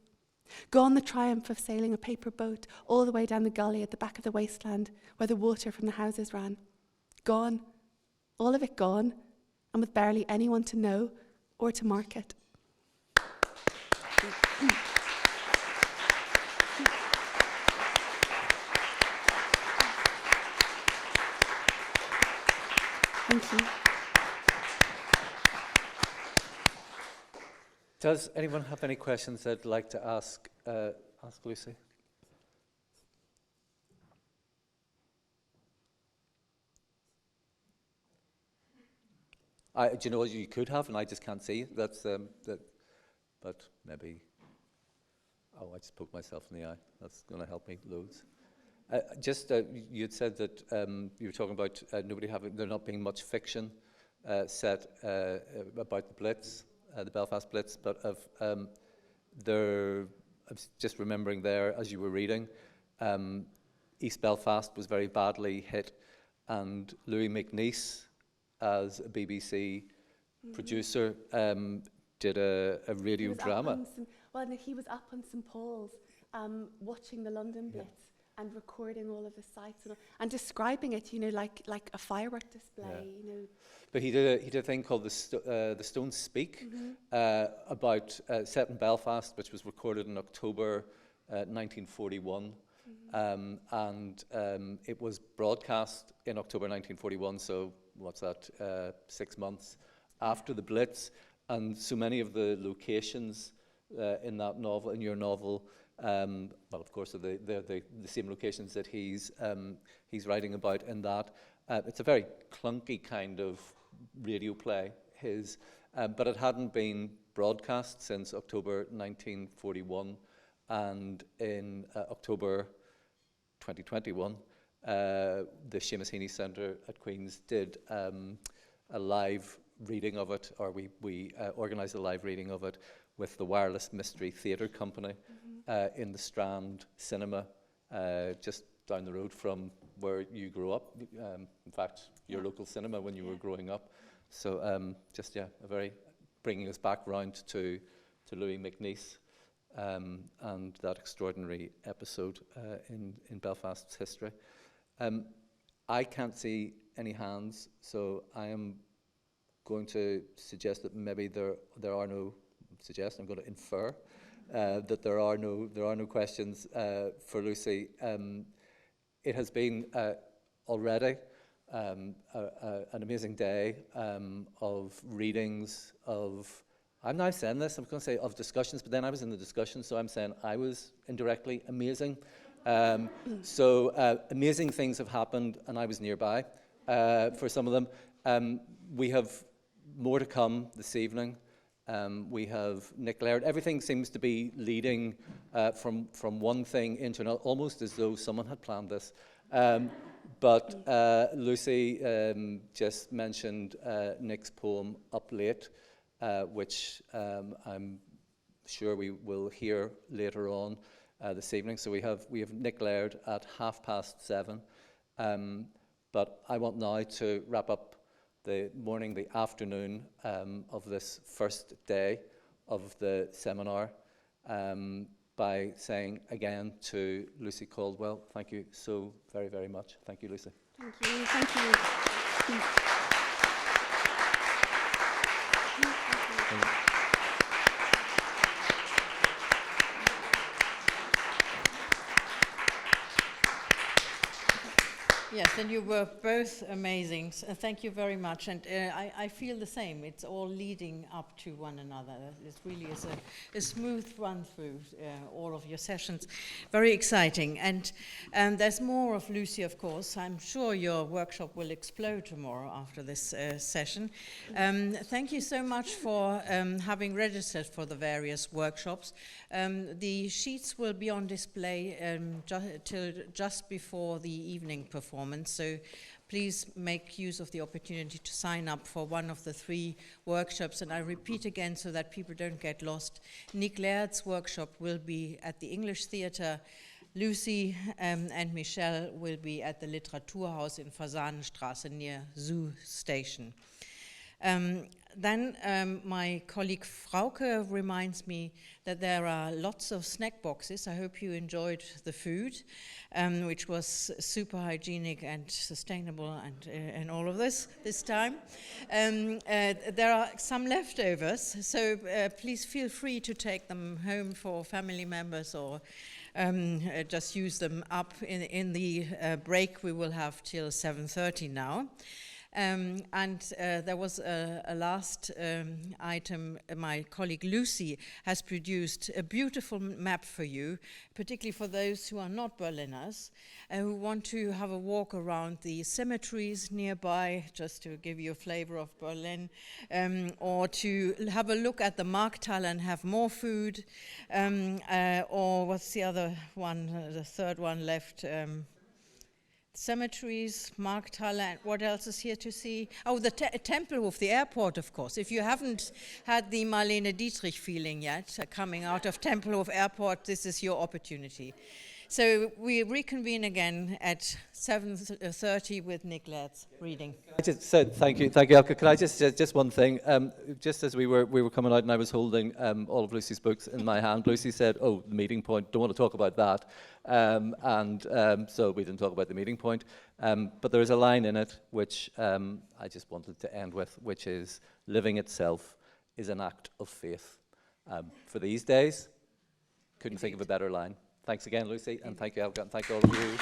Gone the triumph of sailing a paper boat all the way down the gully at the back of the wasteland where the water from the houses ran. Gone, all of it gone, and with barely anyone to know or to mark it. Thank you. Does anyone have any questions they'd like to ask Lucy? Do you know what you could have, and I just can't see? That's but maybe. Oh, I just poked myself in the eye. That's going to help me loads. You had said that you were talking about there not being much fiction set about the Blitz, the Belfast Blitz, but I was just remembering there as you were reading, East Belfast was very badly hit, and Louis McNeice, as a BBC producer, did a radio drama. He was up on St. Paul's watching the London Blitz. And recording all of the sites and describing it, like a firework display, But he did a thing called the Stones Speak, about set in Belfast, which was recorded in October 1941, and it was broadcast in October 1941. So what's that? 6 months after the Blitz, and so many of the locations in that novel, in your novel. Well, of course, they're the same locations that he's writing about in that. It's a very clunky kind of radio play, but it hadn't been broadcast since October 1941, and in October 2021, the Seamus Heaney Centre at Queen's did a live reading of it, or we organised a live reading of it with the Wireless Mystery Theatre Company. In the Strand Cinema, just down the road from where you grew up. In fact, your local cinema when you were growing up. So bringing us back round to Louis McNeice and that extraordinary episode in Belfast's history. I can't see any hands, so I am going to suggest that maybe there are no. I'm going to infer. That there are no questions for Lucy. It has been already an amazing day of readings, I'm now saying this, I'm going to say of discussions, but then I was in the discussion, so I'm saying I was indirectly amazing. So amazing things have happened, and I was nearby for some of them. We have more to come this evening. We have Nick Laird. Everything seems to be leading from one thing into another, almost as though someone had planned this. But Lucy just mentioned Nick's poem Up Late, which I'm sure we will hear later on this evening. So we have Nick Laird at 7:30. But I want now to wrap up the morning, the afternoon of this first day of the seminar by saying again to Lucy Caldwell, thank you so very, very much. Thank you, Lucy. Thank you. Thank you. Yes, and you were both amazing. Thank you very much. And I feel the same. It's all leading up to one another. It really is a smooth run through all of your sessions. Very exciting. And there's more of Lucy, of course. I'm sure your workshop will explode tomorrow after this session. Thank you so much for having registered for the various workshops. The sheets will be on display till just before the evening performance, so please make use of the opportunity to sign up for one of the 3 workshops. And I repeat again so that people don't get lost, Nick Laird's workshop will be at the English Theatre. Lucy and Michelle will be at the Literaturhaus in Fasanenstraße near Zoo Station. Then my colleague Frauke reminds me that there are lots of snack boxes. I hope you enjoyed the food, which was super hygienic and sustainable and all of this time. There are some leftovers, so please feel free to take them home for family members or just use them up in the break we will have till 7:30 now. There was a last item. My colleague Lucy has produced a beautiful map for you, particularly for those who are not Berliners, who want to have a walk around the cemeteries nearby, just to give you a flavor of Berlin, or to have a look at the Markthalle and have more food, or what's the other one, the third one left? Cemeteries, Markthalle, and what else is here to see? Oh, the Temple of the airport, of course. If you haven't had the Marlene Dietrich feeling yet, coming out of Tempelhof Airport, this is your opportunity. So we reconvene again at 7:30 with Nick Laird's reading. I just said thank you, Elke. Can I just one thing? Just as we were coming out and I was holding all of Lucy's books in my hand, Lucy said, "Oh, the meeting point. Don't want to talk about that," so we didn't talk about the meeting point. But there is a line in it which I just wanted to end with, which is, "Living itself is an act of faith." For these days, couldn't think of a better line. Thanks again, Lucy, and thank you, Elke, and thank all of you.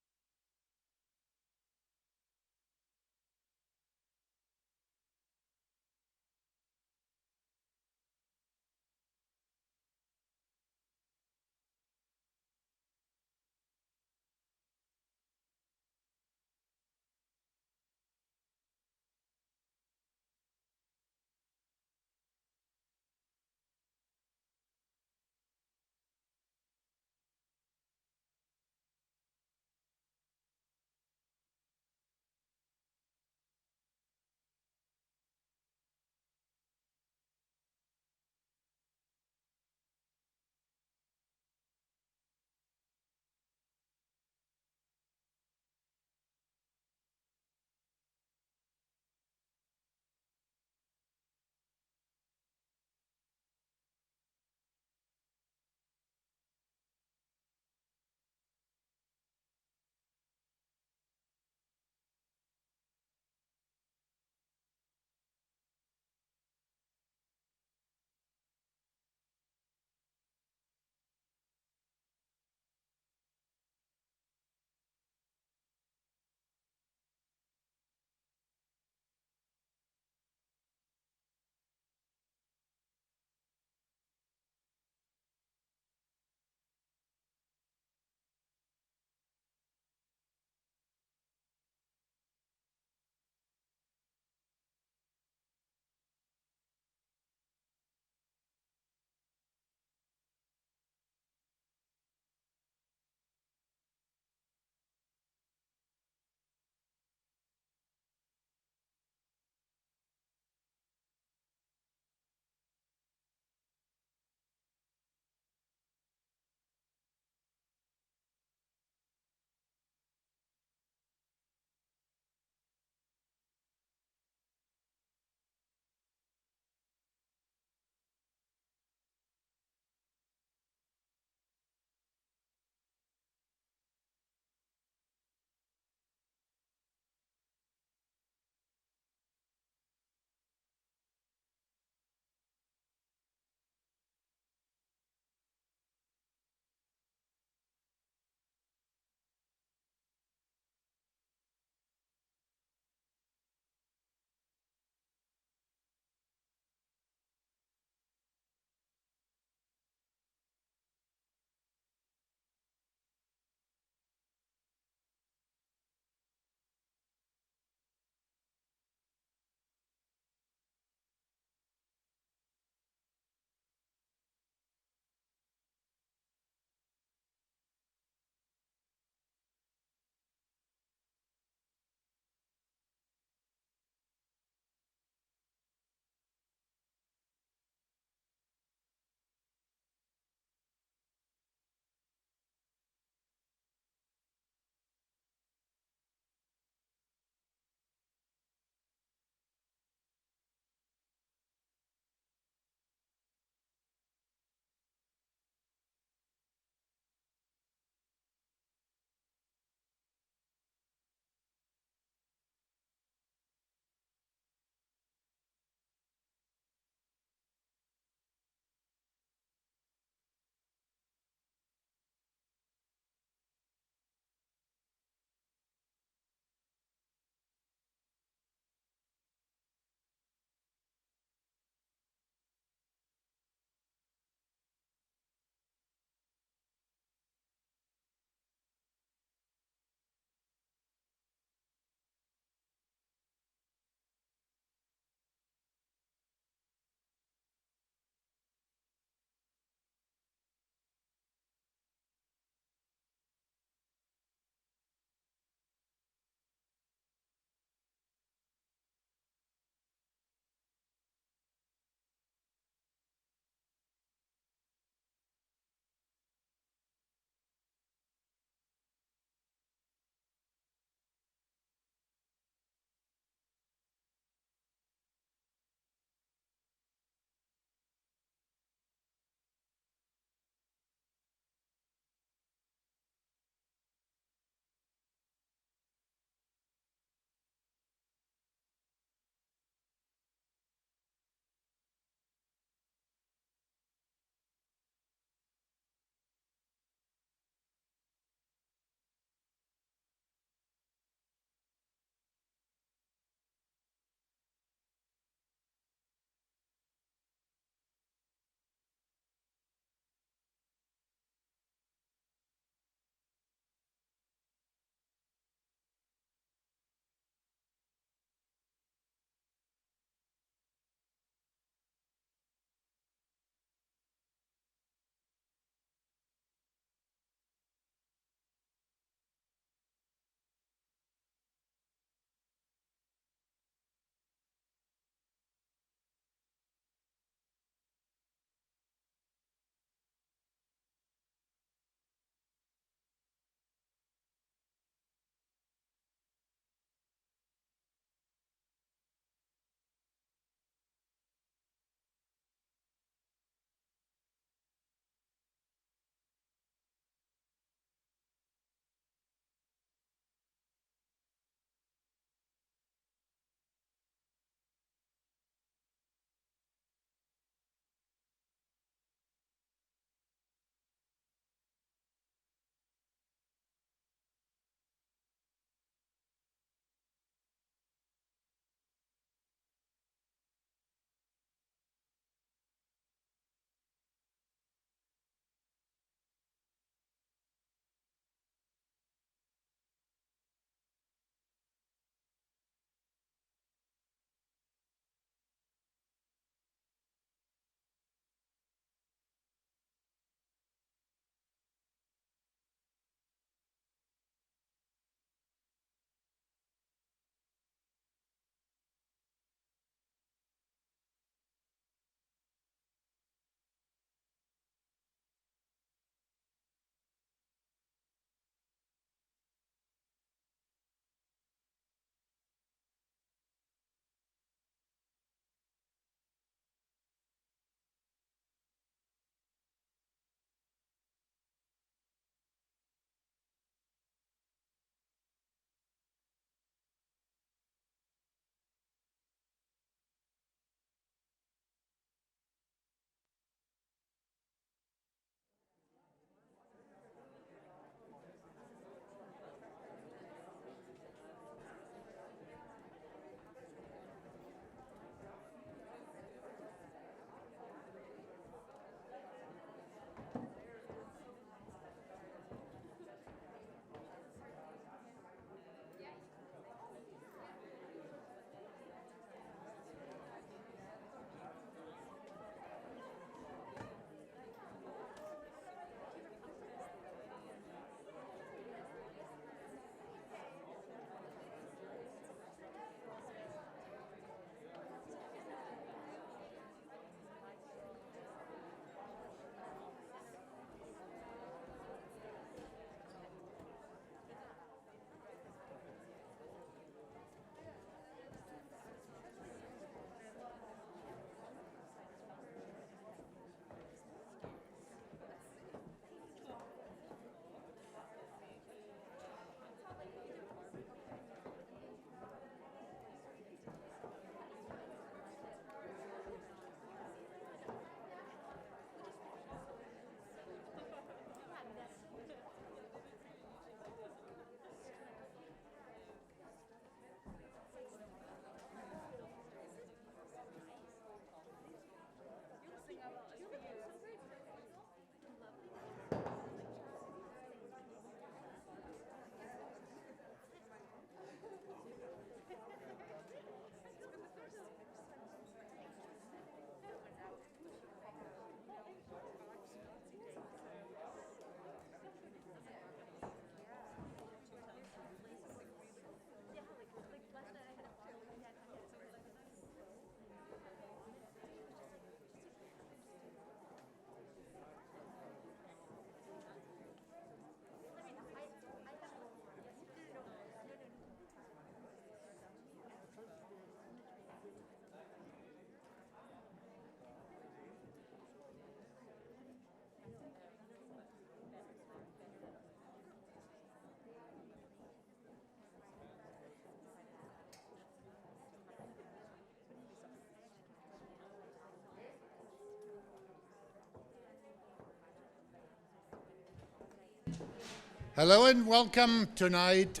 Hello and welcome tonight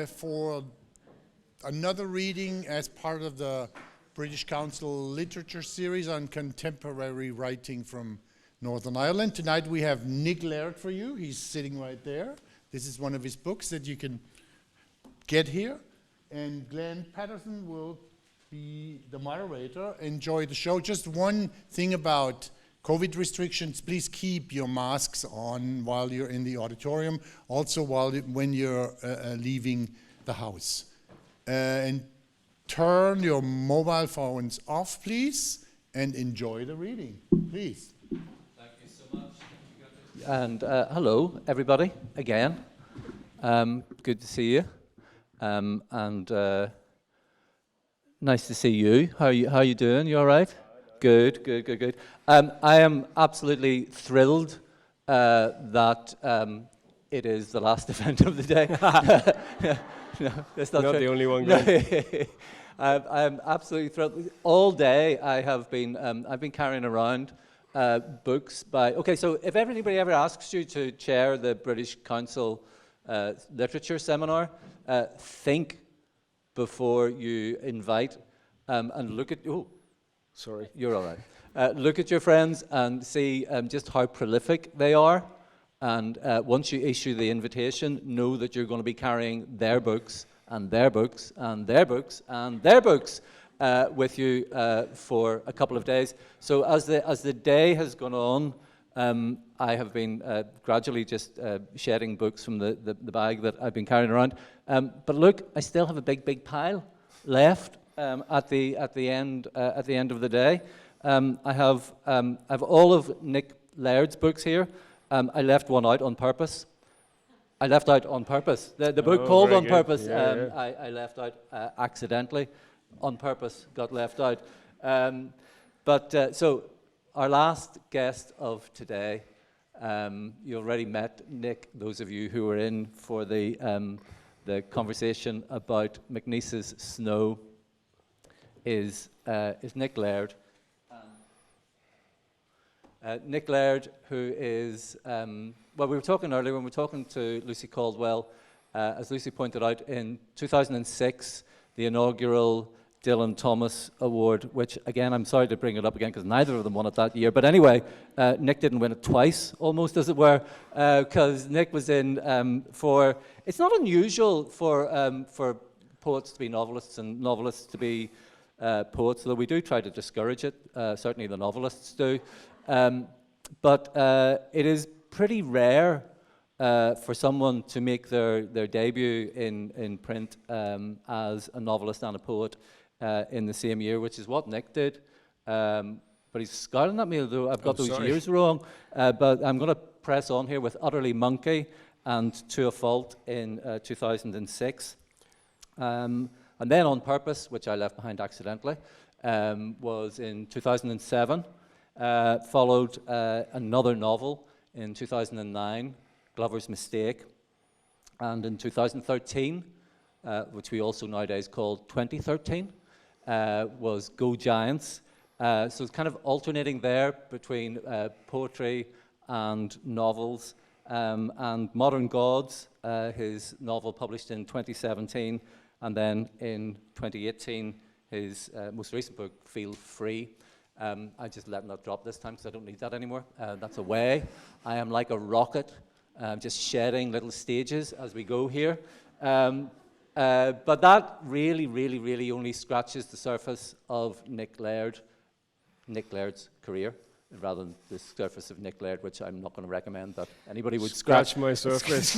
for another reading as part of the British Council Literature Series on contemporary writing from Northern Ireland. Tonight we have Nick Laird for you. He's sitting right there. This is one of his books that you can get here. And Glenn Patterson will be the moderator. Enjoy the show. Just one thing about COVID restrictions, please keep your masks on while you're in the auditorium, also when you're leaving the house. And turn your mobile phones off, please, and enjoy the reading, please. Thank you so much. And hello, everybody, again. Good to see you. And nice to see you. How are you doing? You all right? Good. I am absolutely thrilled that it is the last event of the day. No, that's not true. The only one. No, I'm absolutely thrilled. All day I have been I've been carrying around books by. Okay, so if anybody ever asks you to chair the British Council Literature Seminar, think before you invite and look at. Oh, sorry, you're all right. Look at your friends and see just how prolific they are. And once you issue the invitation, know that you're going to be carrying their books and their books and their books and their books with you for a couple of days. So as the day has gone on, I have been gradually just shedding books from the bag that I've been carrying around. But look, I still have a big pile left at the end of the day. I have all of Nick Laird's books here. I left one out on purpose. The book called On Purpose, yeah. I left out accidentally, on purpose, got left out. So our last guest of today, you already met Nick, those of you who were in for the conversation about McNeece's Snow, is Nick Laird. Nick Laird, who is, well, we were talking earlier, when we were talking to Lucy Caldwell, as Lucy pointed out, in 2006, the inaugural Dylan Thomas Award, which, again, I'm sorry to bring it up again, because neither of them won it that year, but anyway, Nick didn't win it twice, almost, as it were, because Nick was in for, it's not unusual for poets to be novelists and novelists to be poets, though we do try to discourage it, certainly the novelists do. But it is pretty rare for someone to make their debut in print as a novelist and a poet in the same year, which is what Nick did. But he's scowling at me, though I've got those years wrong. But I'm going to press on here with Utterly Monkey and To a Fault in 2006. And then On Purpose, which I left behind accidentally, was in 2007. Followed another novel in 2009, Glover's Mistake, and in 2013, which we also nowadays call 2013, was Go Giants. So it's kind of alternating there between poetry and novels, and Modern Gods, his novel published in 2017, and then in 2018, his most recent book, Feel Free. I'm just letting that drop this time because I don't need that anymore. That's away. I am like a rocket, just shedding little stages as we go here. But that really only scratches the surface of Nick Laird's career, rather than the surface of Nick Laird, which I'm not going to recommend that anybody would scratch my surface.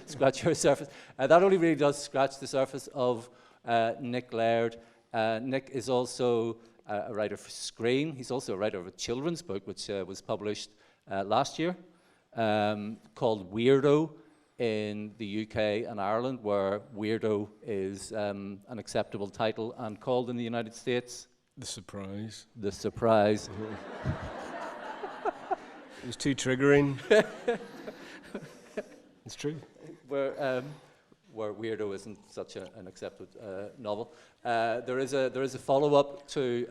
scratch your surface. That only really does scratch the surface of Nick Laird. Nick is also a writer for screen. He's also a writer of a children's book, which was published last year, called Weirdo in the UK and Ireland, where Weirdo is an acceptable title, and called in the United States... The Surprise. The Surprise. It was too triggering. It's true. Where Weirdo isn't such an accepted novel. There is a follow-up to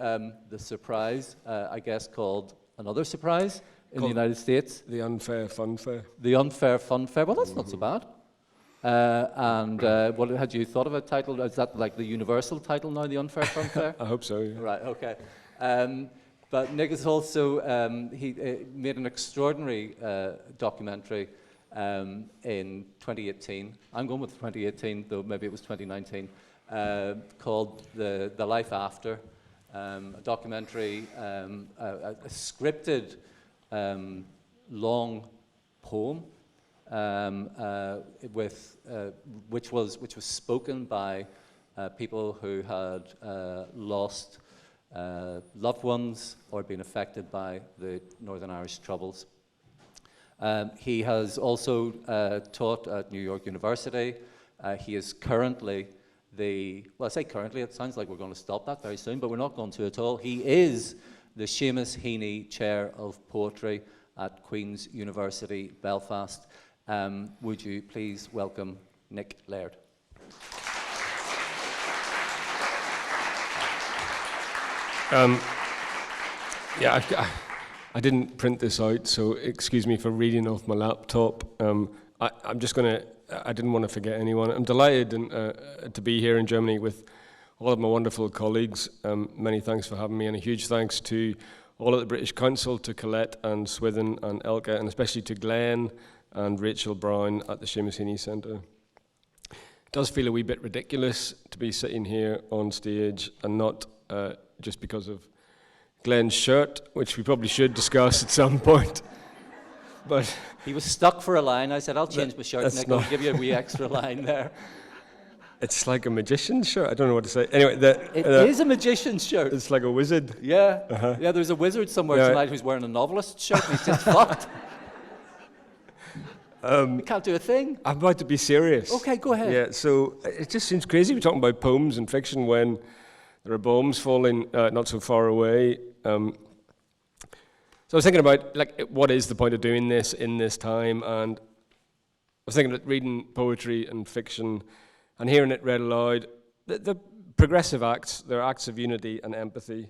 The Surprise, I guess, called Another Surprise in the United States. The Unfair Fun Fair. The Unfair Fun Fair. Well, that's not so bad. What had you thought of a title? Is that like the universal title now, the Unfair Fun Fair? I hope so, yeah. Right, okay. But Nick is also, he made an extraordinary documentary in 2018. I'm going with 2018, though maybe it was 2019, called The Life After. A documentary, a scripted long poem which was spoken by people who had lost loved ones or been affected by the Northern Irish Troubles. He has also taught at New York University. He is currently well, I say currently, it sounds like we're going to stop that very soon, but we're not going to at all. He is the Seamus Heaney Chair of Poetry at Queen's University, Belfast. Would you please welcome Nick Laird? Yeah, I didn't print this out, so excuse me for reading off my laptop. I'm just going to, I didn't want to forget anyone. I'm delighted to be here in Germany with all of my wonderful colleagues. Many thanks for having me, and a huge thanks to all at the British Council, to Colette and Swithin and Elke, and especially to Glenn and Rachel Brown at the Seamus Heaney Centre. It does feel a wee bit ridiculous to be sitting here on stage, and not just because of Glenn's shirt, which we probably should discuss at some point. But he was stuck for a line. I said, I'll change my shirt, Nick. I'll give you a wee extra line there. It's like a magician's shirt. I don't know what to say. Anyway, it is a magician's shirt. It's like a wizard. Yeah. Uh-huh. Yeah, there's a wizard somewhere tonight who's wearing a novelist's shirt, and he's just fucked. We can't do a thing. I'm about to be serious. Okay, go ahead. Yeah, so it just seems crazy we're talking about poems and fiction when there are bombs falling not so far away. So I was thinking about, like, what is the point of doing this in this time? And I was thinking about reading poetry and fiction and hearing it read aloud. The progressive acts, they're acts of unity and empathy.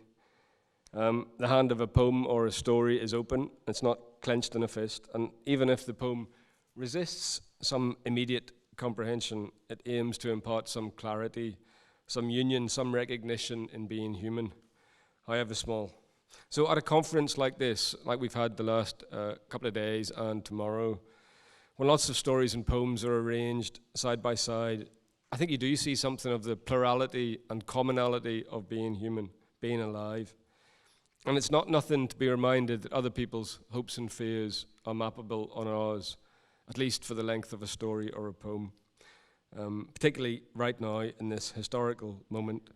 The hand of a poem or a story is open. It's not clenched in a fist. And even if the poem resists some immediate comprehension, it aims to impart some clarity, some union, some recognition in being human, however small. So at a conference like this, like we've had the last couple of days and tomorrow, when lots of stories and poems are arranged side by side, I think you do see something of the plurality and commonality of being human, being alive. And it's not nothing to be reminded that other people's hopes and fears are mappable on ours, at least for the length of a story or a poem, particularly right now in this historical moment.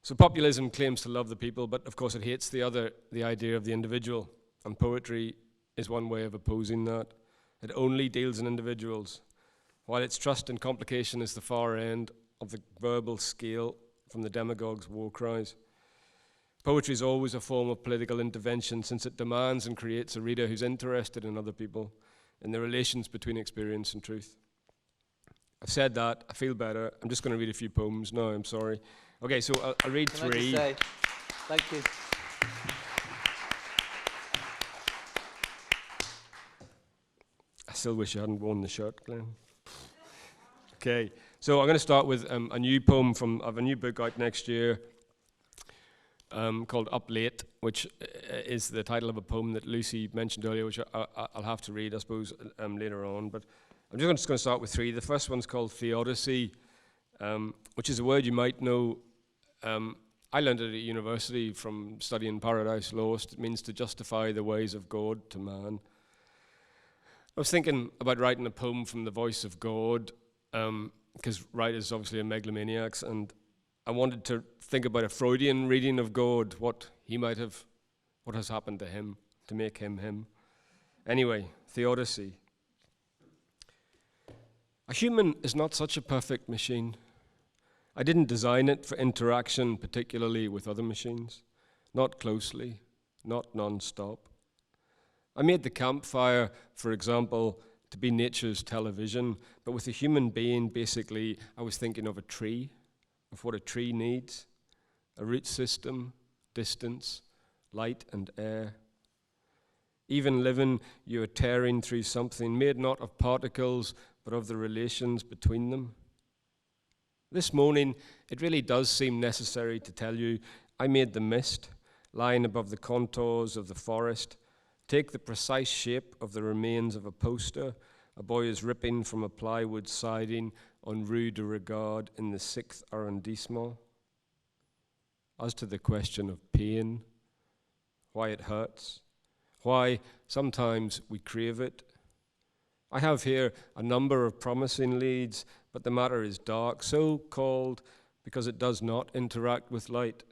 So populism claims to love the people, but of course it hates the idea of the individual, and poetry is one way of opposing that. It only deals in individuals, while its trust and complication is the far end of the verbal scale from the demagogue's war cries. Poetry is always a form of political intervention, since it demands and creates a reader who's interested in other people, in the relations between experience and truth. I've said that, I feel better. I'm just going to read a few poems. No, I'm sorry. Okay, so I'll read Can three. I just say, thank you. I still wish I hadn't worn the shirt, Glenn. Okay, so I'm going to start with a new poem I have a new book out next year called Up Late, which is the title of a poem that Lucy mentioned earlier, which I'll have to read, I suppose, later on. But I'm just going to start with three. The first one's called Theodicy, which is a word you might know. I learned it at university from studying Paradise Lost. It means to justify the ways of God to man. I was thinking about writing a poem from the voice of God, because writers obviously are megalomaniacs, and I wanted to think about a Freudian reading of God, what has happened to him to make him him. Anyway, Theodicy. A human is not such a perfect machine. I didn't design it for interaction, particularly with other machines. Not closely, not non-stop. I made the campfire, for example, to be nature's television, but with a human being, basically, I was thinking of a tree, of what a tree needs, a root system, distance, light and air. Even living, you are tearing through something made not of particles, but of the relations between them. This morning, it really does seem necessary to tell you, I made the mist, lying above the contours of the forest, take the precise shape of the remains of a poster a boy is ripping from a plywood siding on Rue de Regard in the 6th arrondissement. As to the question of pain, why it hurts, why sometimes we crave it, I have here a number of promising leads, but the matter is dark, so called because it does not interact with light.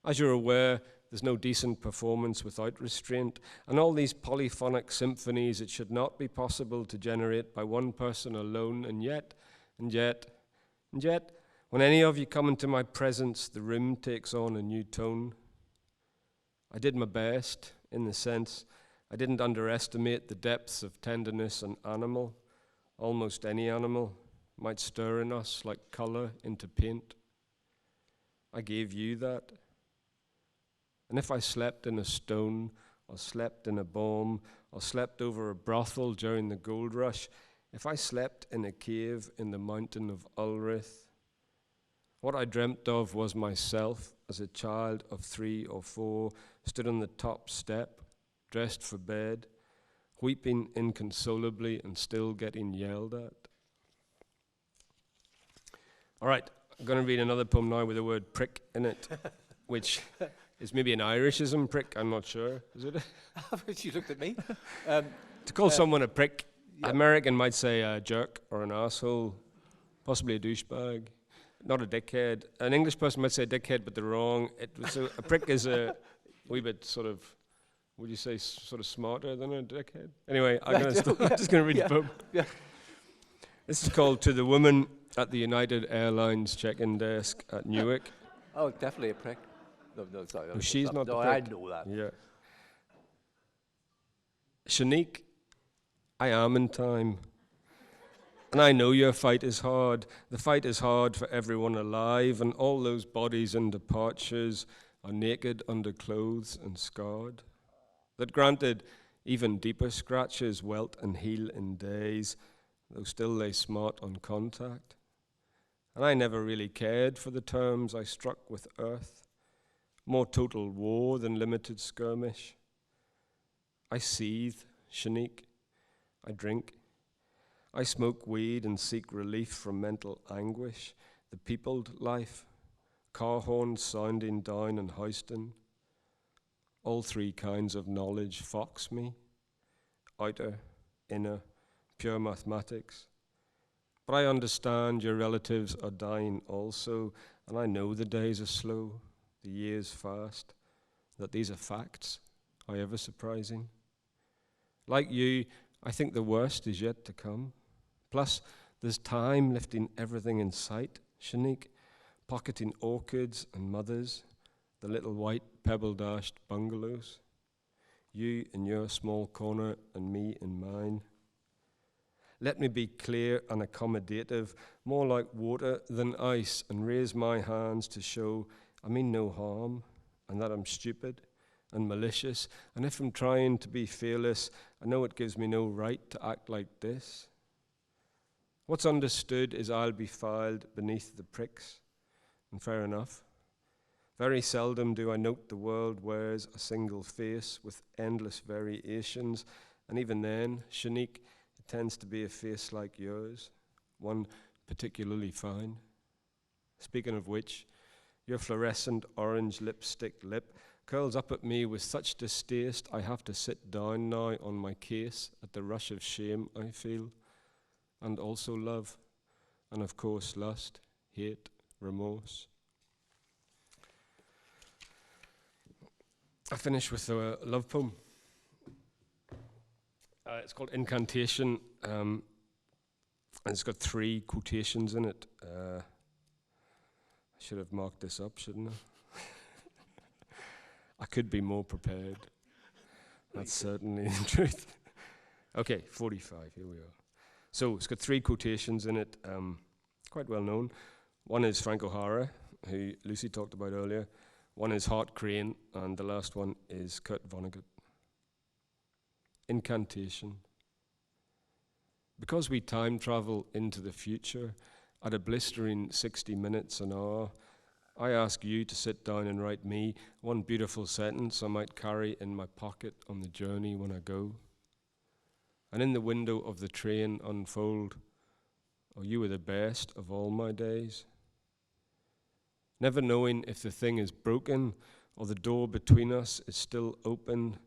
As you're aware, there's no decent performance without restraint, and all these polyphonic symphonies it should not be possible to generate by one person alone, and yet, when any of you come into my presence, the room takes on a new tone. I did my best, in the sense I didn't underestimate the depths of tenderness an animal, almost any animal, might stir in us like color into paint. I gave you that. And if I slept in a stone, or slept in a bomb, or slept over a brothel during the gold rush, if I slept in a cave in the mountain of Ulrith, what I dreamt of was myself as a child of 3 or 4, stood on the top step, dressed for bed, weeping inconsolably and still getting yelled at. All right, I'm going to read another poem now with the word prick in it, which is maybe an Irishism, prick, I'm not sure. Is it? You looked at me. To call someone a prick, American might say a jerk or an asshole, possibly a douchebag, not a dickhead. An English person might say dickhead, but they're wrong. A prick is a wee bit sort of, would you say, sort of smarter than a dickhead? Anyway, I'm just going to read the poem. Yeah. This is called To the Woman at the United Airlines check-in desk at Newark. Oh, definitely a prick. No, sorry. Oh, she's not the prick. I know that. Yeah. Shanique, I am in time. And I know your fight is hard. The fight is hard for everyone alive, and all those bodies in departures are naked under clothes and scarred. That granted, even deeper scratches welt and heal in days, though still they smart on contact. And I never really cared for the terms I struck with earth, more total war than limited skirmish. I seethe, Shanique, I drink, I smoke weed and seek relief from mental anguish, the peopled life, car horns sounding down in Houston. All 3 kinds of knowledge fox me, outer, inner, pure mathematics. But I understand your relatives are dying also, and I know the days are slow, the years fast, that these are facts, however surprising. Like you, I think the worst is yet to come. Plus, there's time lifting everything in sight, Shanique, pocketing orchids and mothers, the little white pebble-dashed bungalows, you in your small corner and me in mine. Let me be clear and accommodative, more like water than ice, and raise my hands to show I mean no harm, and that I'm stupid and malicious, and if I'm trying to be fearless, I know it gives me no right to act like this. What's understood is I'll be filed beneath the pricks, and fair enough. Very seldom do I note the world wears a single face with endless variations, and even then, Shanique, it tends to be a face like yours, one particularly fine. Speaking of which, your fluorescent orange lipstick lip curls up at me with such distaste I have to sit down now on my case at the rush of shame I feel, and also love, and of course lust, hate, remorse. I finish with a love poem. It's called Incantation, and it's got 3 quotations in it. I should have marked this up, shouldn't I? I could be more prepared. That's certainly the truth. Okay, 45, here we are. So it's got 3 quotations in it, quite well known. One is Frank O'Hara, who Lucy talked about earlier. One is Hart Crane, and the last one is Kurt Vonnegut. incantation. Because we time travel into the future at a blistering 60 minutes an hour, I ask you to sit down and write me one beautiful sentence I might carry in my pocket on the journey when I go. And in the window of the train unfold, oh, you were the best of all my days. Never knowing if the thing is broken or the door between us is still open,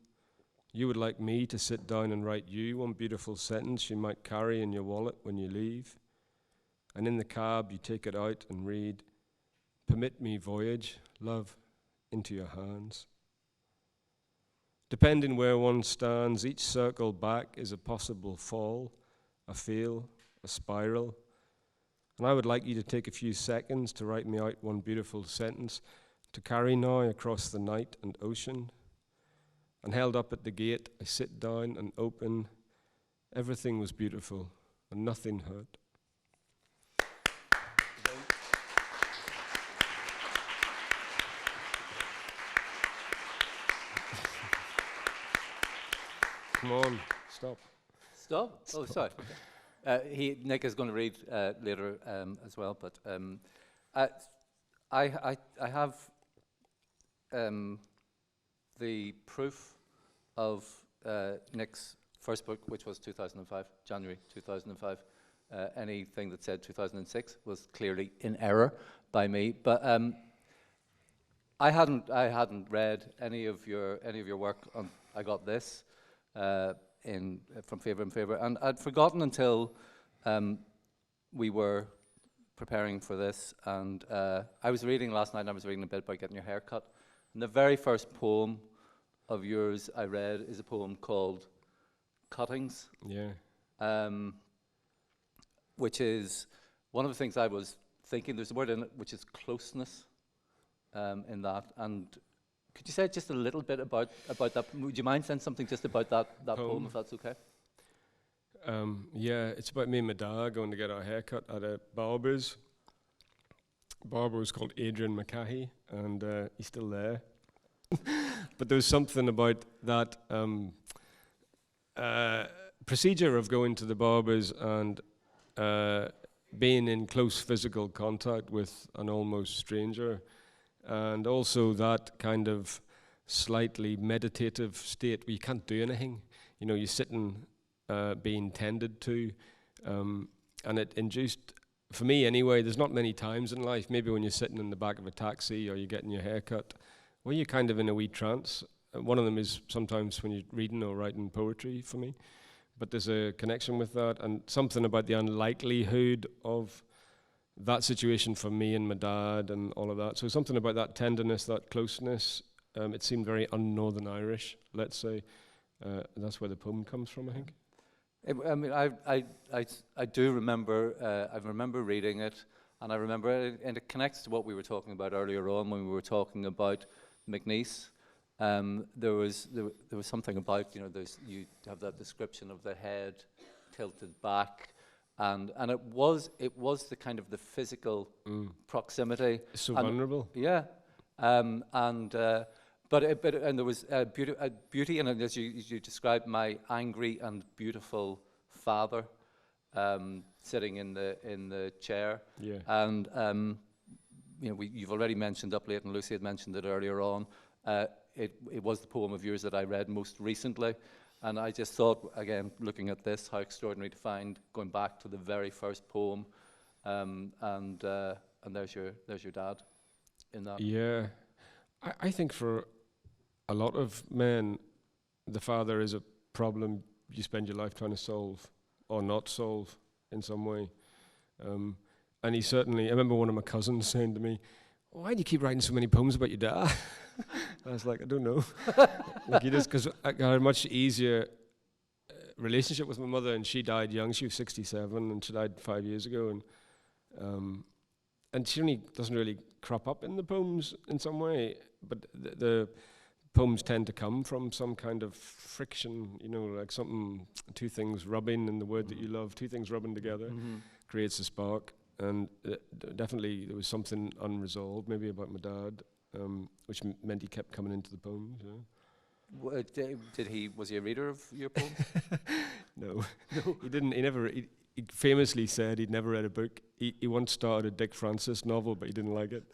you would like me to sit down and write you one beautiful sentence you might carry in your wallet when you leave. And in the cab you take it out and read, permit me voyage, love, into your hands. Depending where one stands, each circle back is a possible fall, a fail, a spiral. And I would like you to take a few seconds to write me out one beautiful sentence to carry now across the night and ocean. And held up at the gate, I sit down and open. Everything was beautiful and nothing hurt. Come on, stop. Stop? Oh, sorry. Nick is going to read later as well, but I have the proof of Nick's first book, which was 2005, January 2005. Anything that said 2006 was clearly in error by me, but I hadn't read any of your work. I got this from Favour and Favour, and I'd forgotten until we were preparing for this, and I was reading last night, and I was reading a bit about getting your hair cut, and the very first poem of yours I read is a poem called Cuttings. Yeah. Which is one of the things I was thinking. There's a word in it which is closeness in that. And could you say just a little bit about that? Would you mind saying something just about that poem, if that's okay? Yeah, it's about me and my dad going to get our hair cut at a barber's. Barber was called Adrian McCahey, and he's still there. But there was something about that procedure of going to the barber's and being in close physical contact with an almost stranger, and also that kind of slightly meditative state where you can't do anything. You know, you're sitting being tended to, and it induced, for me anyway, there's not many times in life, maybe when you're sitting in the back of a taxi or you're getting your hair cut, where you're kind of in a wee trance. One of them is sometimes when you're reading or writing poetry for me, but there's a connection with that, and something about the unlikelihood of that situation for me and my dad and all of that. So something about that tenderness, that closeness, it seemed very un-Northern Irish, let's say. That's where the poem comes from, I think. I mean, I do remember, I remember reading it, and I remember it, and it connects to what we were talking about earlier on when we were talking about McNeice. There was something about, you have that description of the head tilted back, and it was the kind of the physical proximity. It's so vulnerable. Yeah, but there was beauty, and as you described, my angry and beautiful father sitting in the chair. Yeah. And you've already mentioned Up Late, and Lucy had mentioned it earlier on. It was the poem of yours that I read most recently, and I just thought, again, looking at this, how extraordinary to find going back to the very first poem, and there's your dad in that. Yeah, I think for a lot of men, the father is a problem you spend your life trying to solve or not solve in some way. And he certainly, I remember one of my cousins saying to me, "Why do you keep writing so many poems about your dad?" I was like, I don't know. Like, because I got a much easier relationship with my mother, and she died young. She was 67, and she died 5 years ago. And she only doesn't really crop up in the poems in some way, but the poems tend to come from some kind of friction, like two things rubbing in the word that you love, two things rubbing together creates a spark. And definitely there was something unresolved, maybe about my dad, which meant he kept coming into the poems. Was he a reader of your poems? No, he didn't. He famously said he'd never read a book. He once started a Dick Francis novel, but he didn't like it.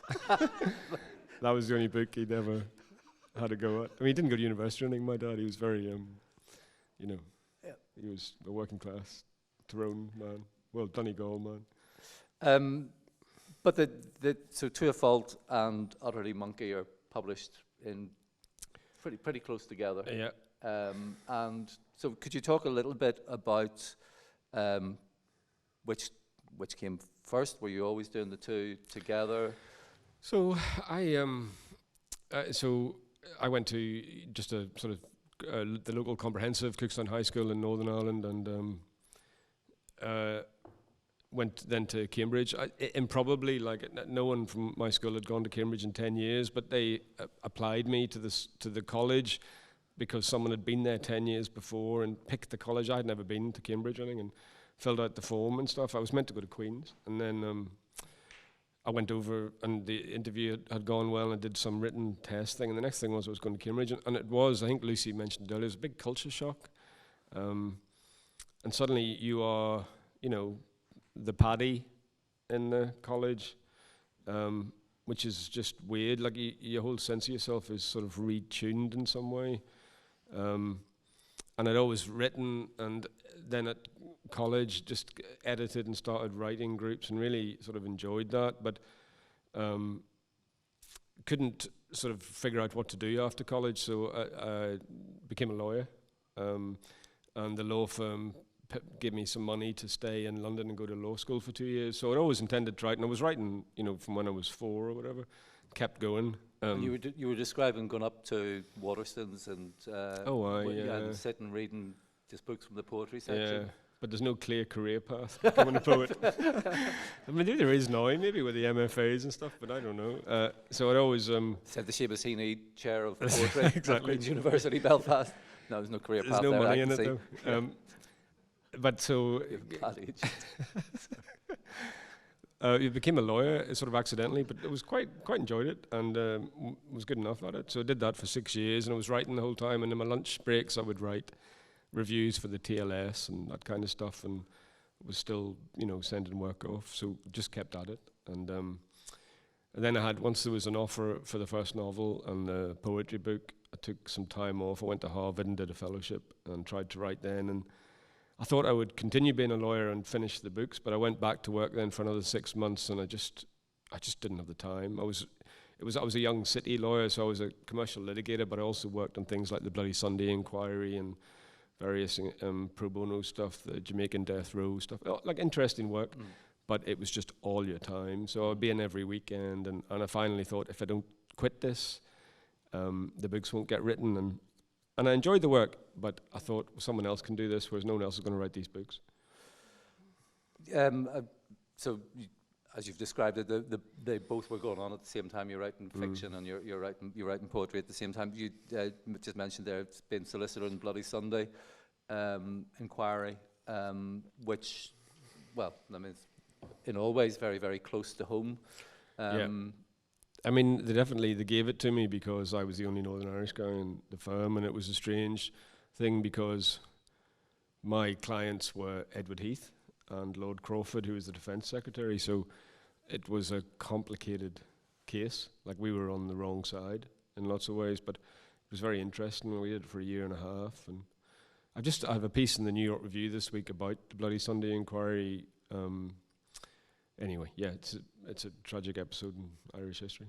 That was the only book he'd ever had a go at. I mean, he didn't go to university or anything. My dad, he was very, he was a working class Tyrone man. Well, Donegal man. But so To a Fault and Utterly Monkey are published in pretty close together. Yeah. And so could you talk a little bit about which came first? Were you always doing the two together? So I went to just a sort of the local comprehensive Cookstown High School in Northern Ireland, and went then to Cambridge. Improbably, like no one from my school had gone to Cambridge in 10 years, but they applied me to the college because someone had been there 10 years before and picked the college. I had never been to Cambridge or anything, and filled out the form and stuff. I was meant to go to Queen's, and then I went over, and the interview had gone well, and I did some written test thing, and the next thing was I was going to Cambridge, and it was, I think Lucy mentioned earlier, it was a big culture shock. And suddenly you are, the paddy in the college, which is just weird. Like your whole sense of yourself is sort of retuned in some way. And I'd always written, and then at college just edited and started writing groups and really sort of enjoyed that, but couldn't sort of figure out what to do after college, so I became a lawyer, and the law firm gave me some money to stay in London and go to law school for 2 years. So I'd always intended to write, and I was writing, from when I was 4 or whatever, kept going. And you were describing going up to Waterstones and and sitting reading just books from the poetry section. Yeah, but there's no clear career path becoming a poet. I mean, there is now, maybe with the MFAs and stuff, but I don't know. So I'd always said the Seamus Heaney Chair of Poetry exactly. at Queen's University, Belfast. No, there's no career path there. There's no money I in can it see. though. But so you became a lawyer sort of accidentally, but it was quite enjoyed it, and was good enough at it. So I did that for 6 years, and I was writing the whole time. And in my lunch breaks, I would write reviews for the TLS and that kind of stuff, and was still sending work off. So just kept at it, and then I had, once there was an offer for the first novel and the poetry book, I took some time off. I went to Harvard and did a fellowship and tried to write then, and I thought I would continue being a lawyer and finish the books, but I went back to work then for another 6 months, and I just didn't have the time. I was a young city lawyer, so I was a commercial litigator, but I also worked on things like the Bloody Sunday Inquiry and various pro bono stuff, the Jamaican death row stuff, like interesting work, but it was just all your time. So I'd be in every weekend, and I finally thought, if I don't quit this, the books won't get written, and I enjoyed the work, but I thought someone else can do this, whereas no one else is going to write these books. As you've described it, they both were going on at the same time. You're writing fiction and you're writing poetry at the same time. You just mentioned there, it's been solicitor in Bloody Sunday Inquiry, which, well, I mean, it's in all ways very, very close to home. I mean, they gave it to me because I was the only Northern Irish guy in the firm, and it was a strange thing because my clients were Edward Heath and Lord Crawford, who was the Defence Secretary, so it was a complicated case. Like, we were on the wrong side in lots of ways, but it was very interesting. We did it for 1.5 years, and I have a piece in the New York Review this week about the Bloody Sunday Inquiry. Anyway, yeah, it's a tragic episode in Irish history.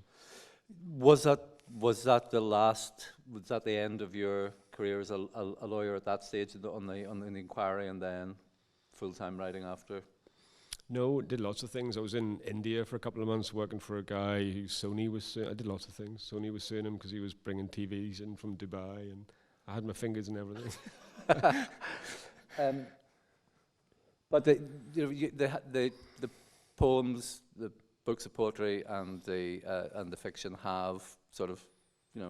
Was that the end of your career as a lawyer at that stage on the inquiry, and then full-time writing after? No, did lots of things. I was in India for a couple of months working for a guy who Sony was. I did lots of things. Sony was suing him because he was bringing TVs in from Dubai, and I had my fingers in everything. But the poems, the books of poetry, and the fiction have sort of,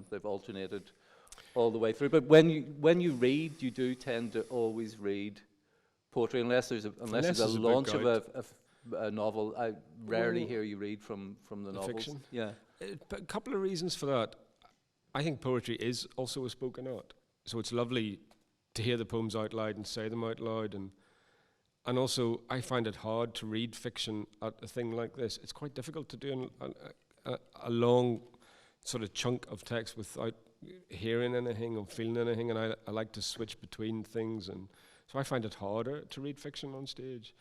they've alternated all the way through. But when you read, you do tend to always read poetry, unless there's a launch of a novel. I rarely hear you read from the novels. Fiction. Yeah. A couple of reasons for that. I think poetry is also a spoken art. So it's lovely to hear the poems out loud and say them out loud. And also, I find it hard to read fiction at a thing like this. It's quite difficult to do a long sort of chunk of text without hearing anything or feeling anything. And I like to switch between things. And so I find it harder to read fiction on stage.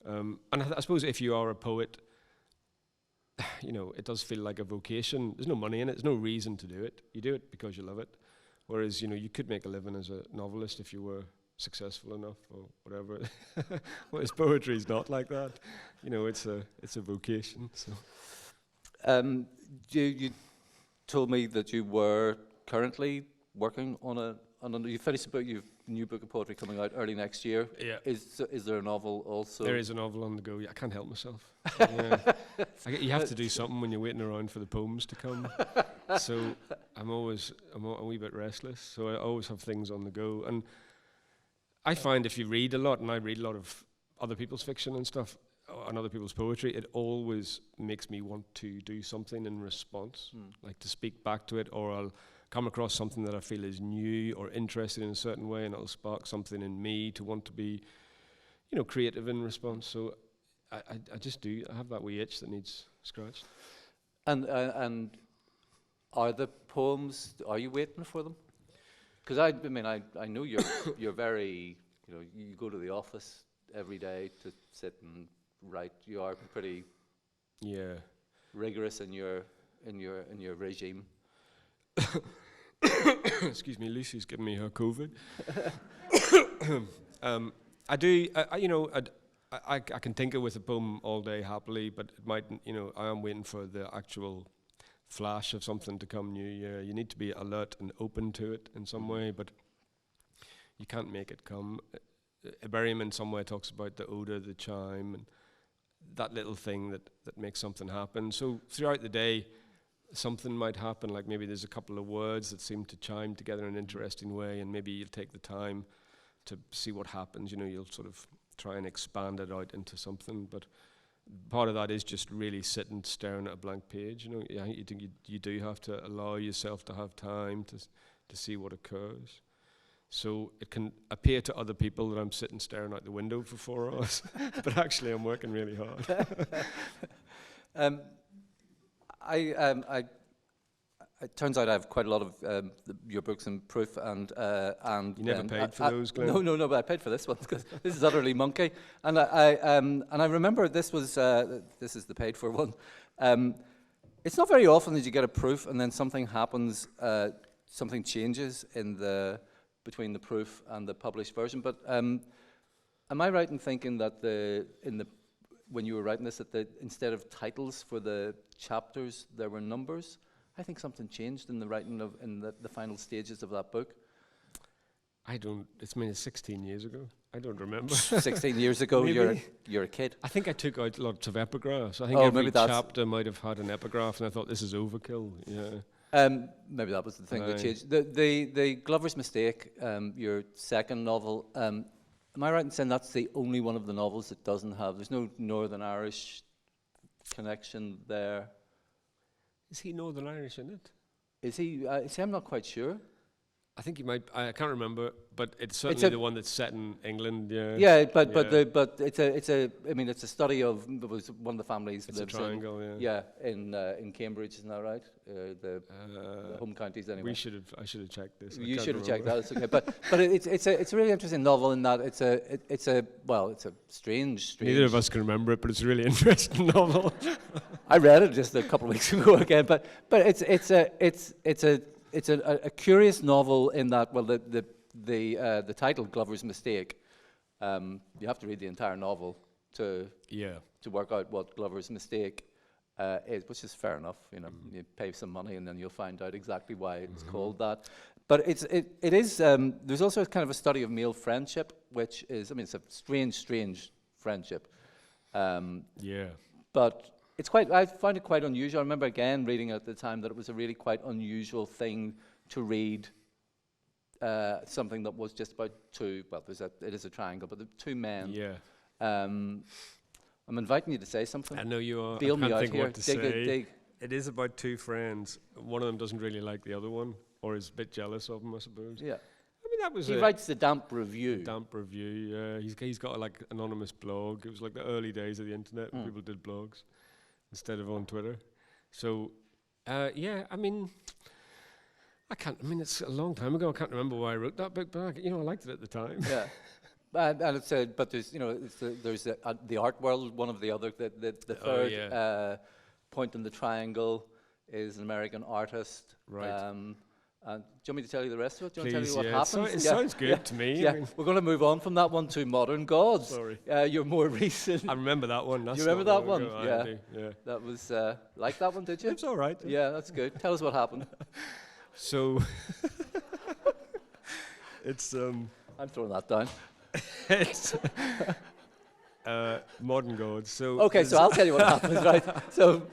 And I suppose if you are a poet, you know, it does feel like a vocation. There's no money in it. There's no reason to do it. You do it because you love it. Whereas, you know, you could make a living as a novelist if you were successful enough or whatever. Whereas poetry is not like that. You know, it's a vocation. So, you told me that you were currently working on a you finished a book. You've a new book of poetry coming out early next year. Yeah. Is there a novel also? There is a novel on the go. I can't help myself. Yeah. You have to do something when you're waiting around for the poems to come. So I'm a wee bit restless. So I always have things on the go. And I find if you read a lot, and I read a lot of other people's fiction and stuff, and other people's poetry, it always makes me want to do something in response, like to speak back to it, or I'll come across something that I feel is new or interested in a certain way, and it'll spark something in me to want to be, you know, creative in response. So I just do. I have that wee itch that needs scratched. And are the poems? Are you waiting for them? Because I mean, I know you're very, you know, you go to the office every day to sit and write. You are pretty, rigorous in your regime. Excuse me, Lucy's giving me her COVID. I do, you know, I can tinker with a poem all day happily, but it might, you know, I am waiting for the actual flash of something to come new. Yeah, you need to be alert and open to it in some way, but you can't make it come. Berryman in some way talks about the odor, the chime, and that little thing that makes something happen. So throughout the day, something might happen, like maybe there's a couple of words that seem to chime together in an interesting way, and maybe you'll take the time to see what happens. You know, you'll sort of try and expand it out into something, but part of that is just really sitting staring at a blank page. You know, you do have to allow yourself to have time to see what occurs. So it can appear to other people that I'm sitting staring out the window for 4 hours, but actually I'm working really hard. It turns out I have quite a lot of your books in proof, and you never paid for those, Glenn? No, but I paid for this one because this is utterly monkey. And I remember this is the paid for one. It's not very often that you get a proof and then something happens, something changes between the proof and the published version. But am I right in thinking that when you were writing this, that instead of titles for the chapters, there were numbers? I think something changed in the writing in the final stages of that book. It's 16 years ago. I don't remember. 16 years ago, you're a kid. I think I took out lots of epigraphs. I think every chapter might have had an epigraph, and I thought, this is overkill. Yeah. Maybe that was the thing that changed. The Glover's Mistake, your second novel, am I right in saying that's the only one of the novels that there's no Northern Irish connection there? Is he Northern Irish in it? Is he? I'm not quite sure. I think he might. I can't remember, but it's certainly the one that's set in England. Yeah. Yeah, but it's a study of. It was one of the families. It's lives a triangle. In Cambridge, isn't that right? The home counties anyway. I should have checked this. You should have checked that. It's okay, but it's a really interesting novel in that it's a strange. Neither of us can remember it, but it's a really interesting novel. I read it just a couple of weeks ago again, but it's a curious novel in that, well, the title, Glover's Mistake, you have to read the entire novel to work out what Glover's Mistake is, which is fair enough. You know, you pay some money and then you'll find out exactly why it's called that. But it is. There's also kind of a study of male friendship, which is, it's a strange friendship. But I find it quite unusual. I remember again reading at the time that it was a really quite unusual thing to read something that was just about two. Well, it is a triangle, but the two men. Yeah. I'm inviting you to say something. I know you are. Bail I me can't out think here. what to say. it is about two friends. One of them doesn't really like the other one, or is a bit jealous of him, I suppose. Yeah. I mean, that was He writes the damp review. Damp review, yeah. He's got like anonymous blog. It was like the early days of the internet when people did blogs instead of on Twitter. So, yeah, I mean, it's a long time ago. I can't remember why I wrote that book, but I liked it at the time. Yeah. And it's but there's there's the art world. One of the other the third point in the triangle is an American artist. Right. And do you want me to tell you the rest of it? Do you want Please, to tell you what happens? It sounds good to me. Yeah, we're going to move on from that one to Modern Gods. Sorry. Your more recent. I remember that one. You remember that one? Yeah. I do, yeah. That was like that one, did you? It's all right. Yeah, that's good. Tell us what happened. So it's I'm throwing that down. It's Modern Gods. So okay, so I'll tell you what happens, right? So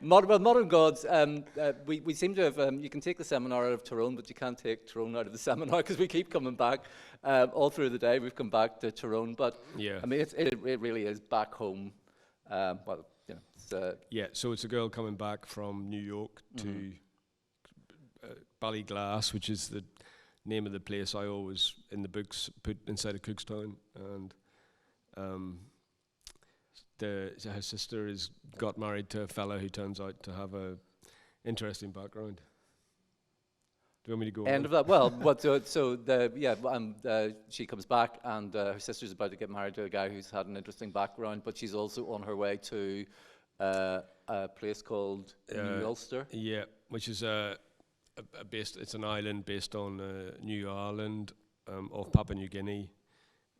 Modern Gods, we seem to have, you can take the seminar out of Tyrone, but you can't take Tyrone out of the seminar because we keep coming back. All through the day we've come back to Tyrone, but yeah. I mean, it really is back home. So it's a girl coming back from New York to Ballyglass, which is the name of the place I always, in the books, put inside of Cookstown. And her sister got married to a fella who turns out to have a interesting background. Do you want me to go End on? of that? Well, she comes back and her sister's about to get married to a guy who's had an interesting background, but she's also on her way to a place called New Ulster. Yeah, which is it's an island based on New Ireland off Papua New Guinea,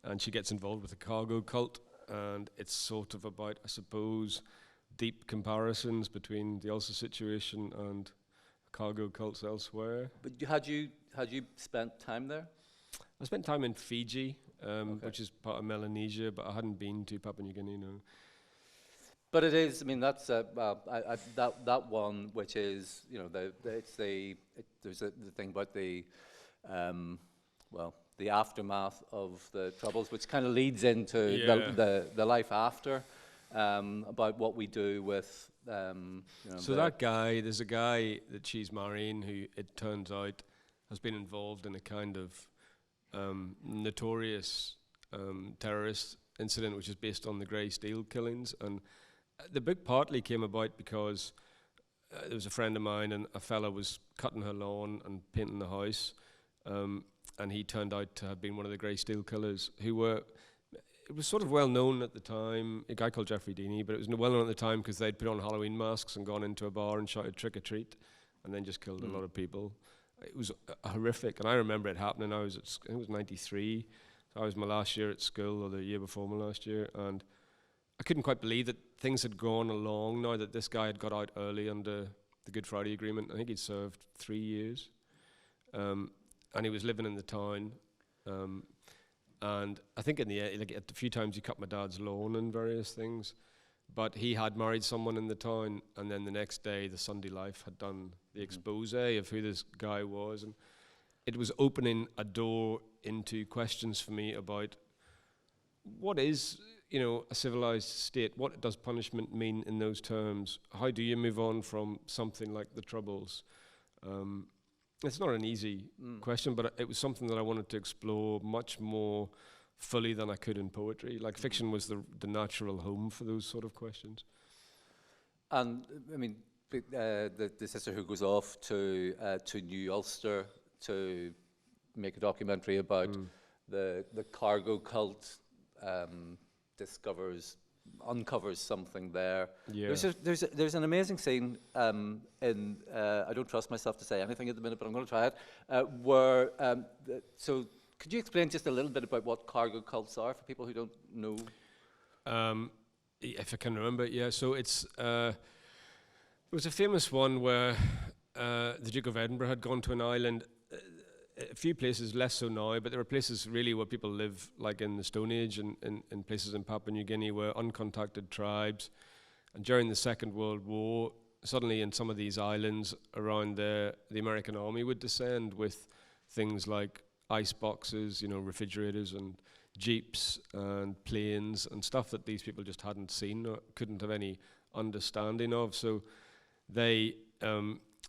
and she gets involved with the cargo cult, and it's sort of about, I suppose, deep comparisons between the Ulster situation and cargo cults elsewhere. But had you spent time there? I spent time in Fiji, which is part of Melanesia, but I hadn't been to Papua New Guinea, no. But it is. I mean, that's that one, which is there's the thing about the the aftermath of the Troubles, which kind of leads into the life after, about what we do with. So there's a guy that she's marrying who, it turns out, has been involved in a kind of notorious terrorist incident, which is based on the Grey Steel killings. And the book partly came about because there was a friend of mine, and a fella was cutting her lawn and painting the house, and he turned out to have been one of the Grey Steel killers, it was sort of well known at the time, a guy called Jeffrey Deeney, but it was well known at the time because they'd put on Halloween masks and gone into a bar and shouted trick or treat, and then just killed a lot of people. It was horrific, and I remember it happening. I think it was 93, so I was my last year at school, or the year before my last year, and I couldn't quite believe that things had gone along now that this guy had got out early under the Good Friday Agreement. I think he'd served 3 years, and he was living in the town. And I think in the end, a few times he cut my dad's lawn and various things, but he had married someone in the town, and then the next day the Sunday Life had done the expose of who this guy was, and it was opening a door into questions for me about what is, a civilized state. What does punishment mean in those terms? How do you move on from something like the Troubles? It's not an easy question, but it was something that I wanted to explore much more fully than I could in poetry. Like, fiction was the natural home for those sort of questions. And I mean, the sister who goes off to New Ulster to make a documentary about the cargo cult, uncovers something there. Yeah. There's an amazing scene in I don't trust myself to say anything at the minute, but I'm going to try it. Where so could you explain just a little bit about what cargo cults are for people who don't know? If I can remember, yeah. So it's it was a famous one where the Duke of Edinburgh had gone to an island. A few places, less so now, but there are places really where people live, like in the Stone Age and in places in Papua New Guinea, where uncontacted tribes. And during the Second World War, suddenly in some of these islands around there, the American army would descend with things like ice boxes, refrigerators and jeeps and planes and stuff that these people just hadn't seen or couldn't have any understanding of. So they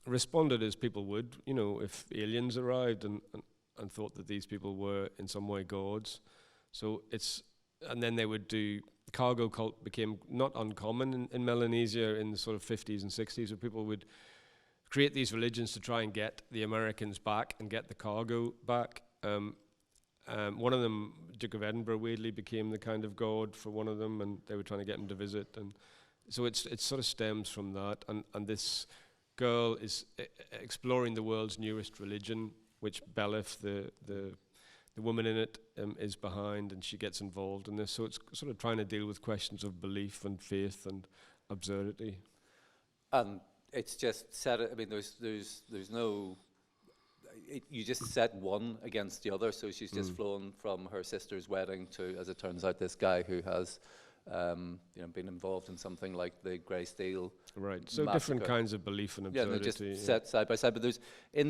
responded as people would, you know, if aliens arrived and thought that these people were in some way gods. So and then they would do, cargo cult became not uncommon in Melanesia in the sort of 50s and 60s, where people would create these religions to try and get the Americans back and get the cargo back. One of them, Duke of Edinburgh, weirdly became the kind of god for one of them, and they were trying to get him to visit. And so it sort of stems from that. And this girl is exploring the world's newest religion, which Belif, the woman in it, is behind, and she gets involved in this. So it's sort of trying to deal with questions of belief and faith and absurdity. And it's just set. I mean, there's no. You just set one against the other. So she's just flown from her sister's wedding to, as it turns out, this guy who has, been involved in something like the Grey Steel. Right. So massacre. Different kinds of belief and absurdity. Yeah, they're just set side by side. But there's in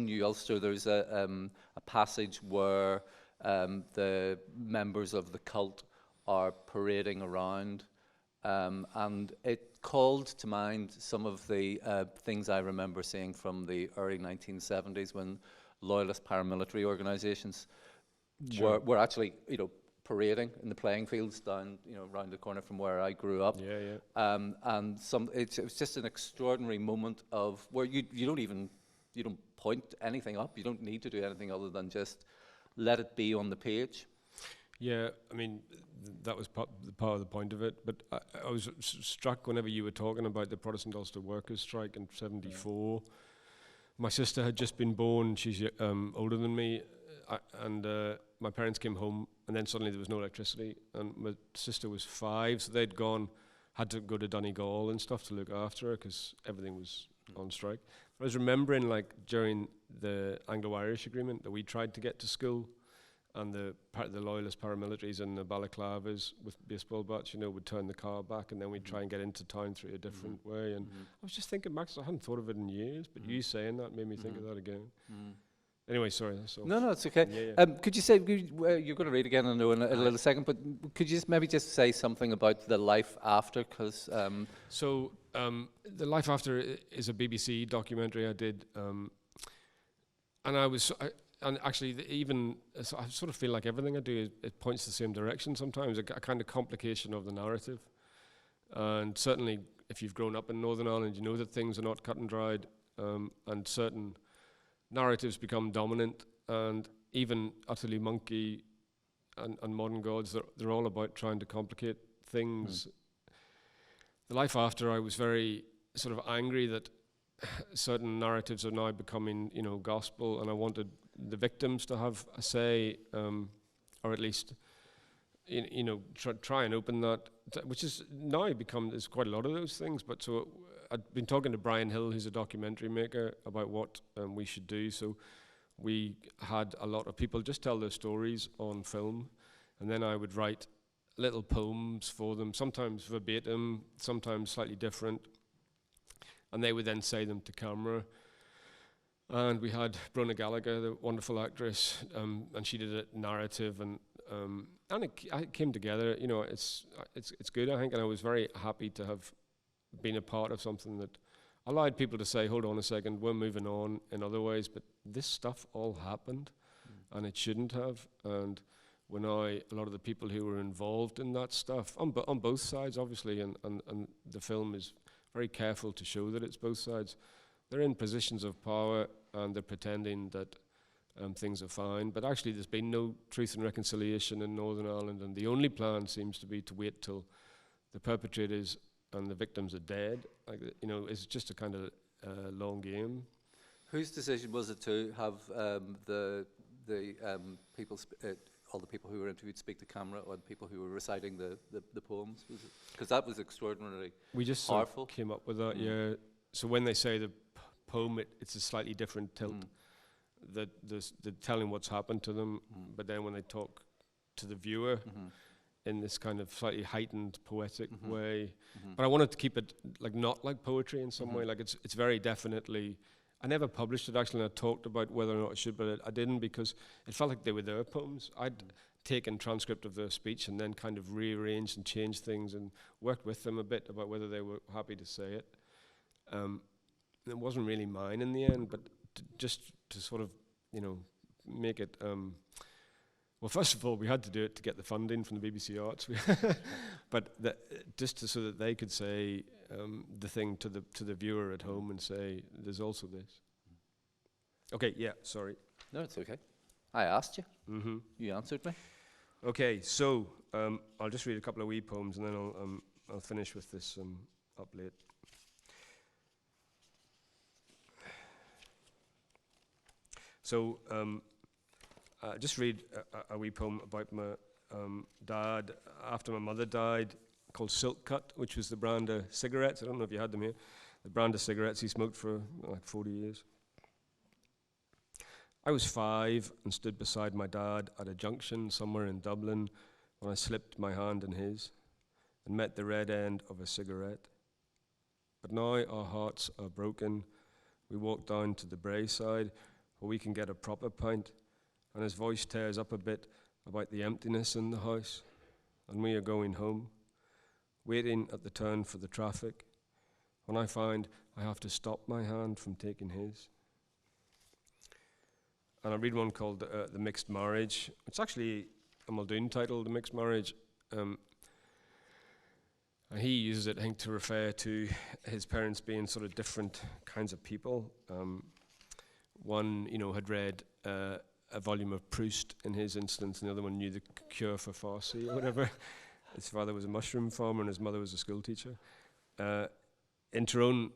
New Ulster, there's a passage where the members of the cult are parading around, and it called to mind some of the things I remember seeing from the early 1970s when loyalist paramilitary organizations were actually, parading in the playing fields down, around the corner from where I grew up. Yeah. And it was just an extraordinary moment of where you don't point anything up. You don't need to do anything other than just let it be on the page. Yeah, I mean, that was part of the point of it. But I was struck whenever you were talking about the Protestant Ulster Workers' Strike in '74. My sister had just been born. She's older than me. And my parents came home, and then suddenly there was no electricity. And my sister was 5, so they'd had to go to Donegal and stuff to look after her because everything was on strike. I was remembering, like, during the Anglo-Irish agreement that we tried to get to school, and the loyalist paramilitaries and the balaclavas with baseball bats, would turn the car back, and then we'd try and get into town through a different way. And I was just thinking, Max, I hadn't thought of it in years, but you saying that made me think of that again. Anyway, sorry. No, it's okay. Yeah. Could you say, you're going to read again, I know, in a little second, but could you maybe just say something about the life after? Because The Life After is a BBC documentary I did, and I sort of feel like everything I do, it points the same direction sometimes, a kind of complication of the narrative. And certainly, if you've grown up in Northern Ireland, you know that things are not cut and dried, and certain narratives become dominant, and even Utterly Monkey and Modern Gods, they're all about trying to complicate things. The Life After, I was very sort of angry that certain narratives are now becoming, gospel, and I wanted the victims to have a say, or at least, try and open that, which is now there's quite a lot of those things, but so I'd been talking to Brian Hill, who's a documentary maker, about what we should do. So we had a lot of people just tell their stories on film, and then I would write little poems for them, sometimes verbatim, sometimes slightly different, and they would then say them to camera. And we had Brona Gallagher, the wonderful actress, and she did a narrative, and it came together. It's good, I think, and I was very happy to have been a part of something that allowed people to say, hold on a second, we're moving on in other ways, but this stuff all happened, and it shouldn't have. And we're now, a lot of the people who were involved in that stuff, on both sides, obviously, and the film is very careful to show that it's both sides. They're in positions of power, and they're pretending that things are fine, but actually there's been no truth and reconciliation in Northern Ireland, and the only plan seems to be to wait till the perpetrators and the victims are dead. It's just a kind of long game. Whose decision was it to have the people, all the people who were interviewed, speak to camera, or the people who were reciting the poems? Because that was extraordinarily We just powerful. Sort of came up with that, yeah. So when they say the poem, it's a slightly different tilt. They're telling what's happened to them, but then when they talk to the viewer, in this kind of slightly heightened poetic way. But I wanted to keep it not like poetry in some way. Like it's very definitely I never published it actually, and I talked about whether or not I should, but I didn't because it felt like they were their poems. I'd taken transcript of their speech and then kind of rearranged and changed things and worked with them a bit about whether they were happy to say it. It wasn't really mine in the end, but just to sort of, you know, make it. Well, first of all, we had to do it to get the funding from the BBC Arts, but just so that they could say the thing to the viewer at home and say, "There's also this." Okay, yeah, sorry. No, it's okay. I asked you. Mm-hmm. You answered me. Okay, so I'll just read a couple of wee poems and then I'll finish with this Up Late. So just read a wee poem about my dad after my mother died, called Silk Cut, which was the brand of cigarettes. I don't know if you had them here. The brand of cigarettes he smoked for like 40 years. I was 5 and stood beside my dad at a junction somewhere in Dublin when I slipped my hand in his and met the red end of a cigarette. But now our hearts are broken. We walk down to the Braeside where we can get a proper pint, and his voice tears up a bit about the emptiness in the house, and we are going home, waiting at the turn for the traffic, when I find I have to stop my hand from taking his. And I read one called The Mixed Marriage. It's actually a Muldoon title, The Mixed Marriage. And he uses it, I think, to refer to his parents being sort of different kinds of people. One, you know, had read a volume of Proust in his instance, and the other one knew the cure for Farsi or whatever. His father was a mushroom farmer and his mother was a school teacher. In Tyrone,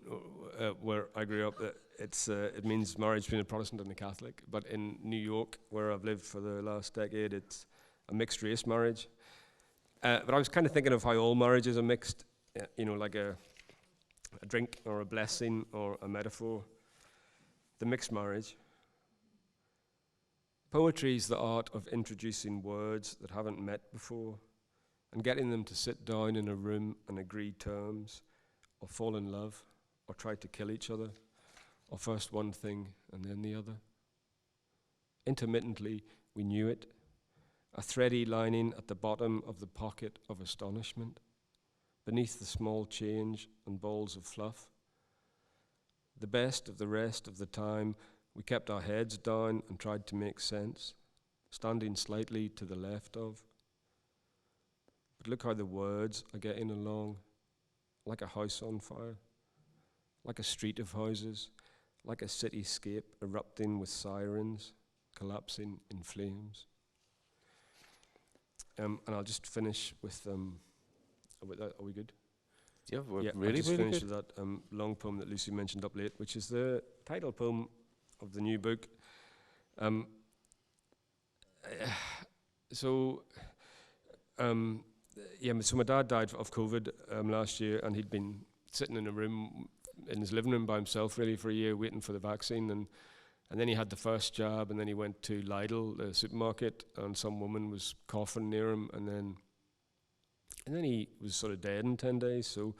where I grew up, it means marriage between a Protestant and a Catholic. But in New York, where I've lived for the last decade, it's a mixed race marriage. But I was kind of thinking of how all marriages are mixed, you know, like a drink or a blessing or a metaphor. The mixed marriage. Poetry is the art of introducing words that haven't met before and getting them to sit down in a room and agree terms, or fall in love, or try to kill each other, or first one thing and then the other. Intermittently, we knew it, a thready lining at the bottom of the pocket of astonishment, beneath the small change and balls of fluff. The best of the rest of the time, we kept our heads down and tried to make sense, standing slightly to the left of. But look how the words are getting along, like a house on fire, like a street of houses, like a cityscape erupting with sirens, collapsing in flames. And I'll just finish with, are we good? Yeah, we're I'll really, just really finish good. with that long poem that Lucy mentioned, Up Late, which is the title poem of the new book. So my dad died of COVID last year, and he'd been sitting in a room, in his living room by himself really for a year waiting for the vaccine, and then he had the first jab, and then he went to Lidl, the supermarket, and some woman was coughing near him, and then he was sort of dead in 10 days. So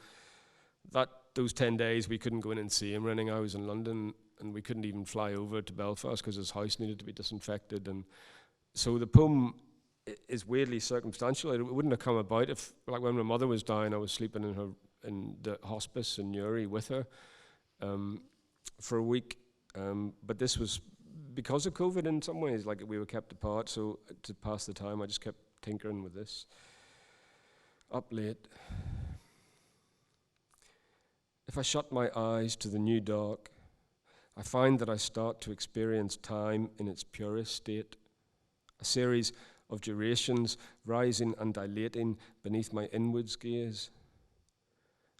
those 10 days we couldn't go in and see him or anything. I was in London, and we couldn't even fly over to Belfast because his house needed to be disinfected. And so the poem is weirdly circumstantial. It wouldn't have come about if, like when my mother was dying, I was sleeping in the hospice in Newry with her for a week. But this was because of COVID in some ways, like we were kept apart. So to pass the time, I just kept tinkering with this. Up late. If I shut my eyes to the new dark, I find that I start to experience time in its purest state, a series of durations rising and dilating beneath my inwards gaze,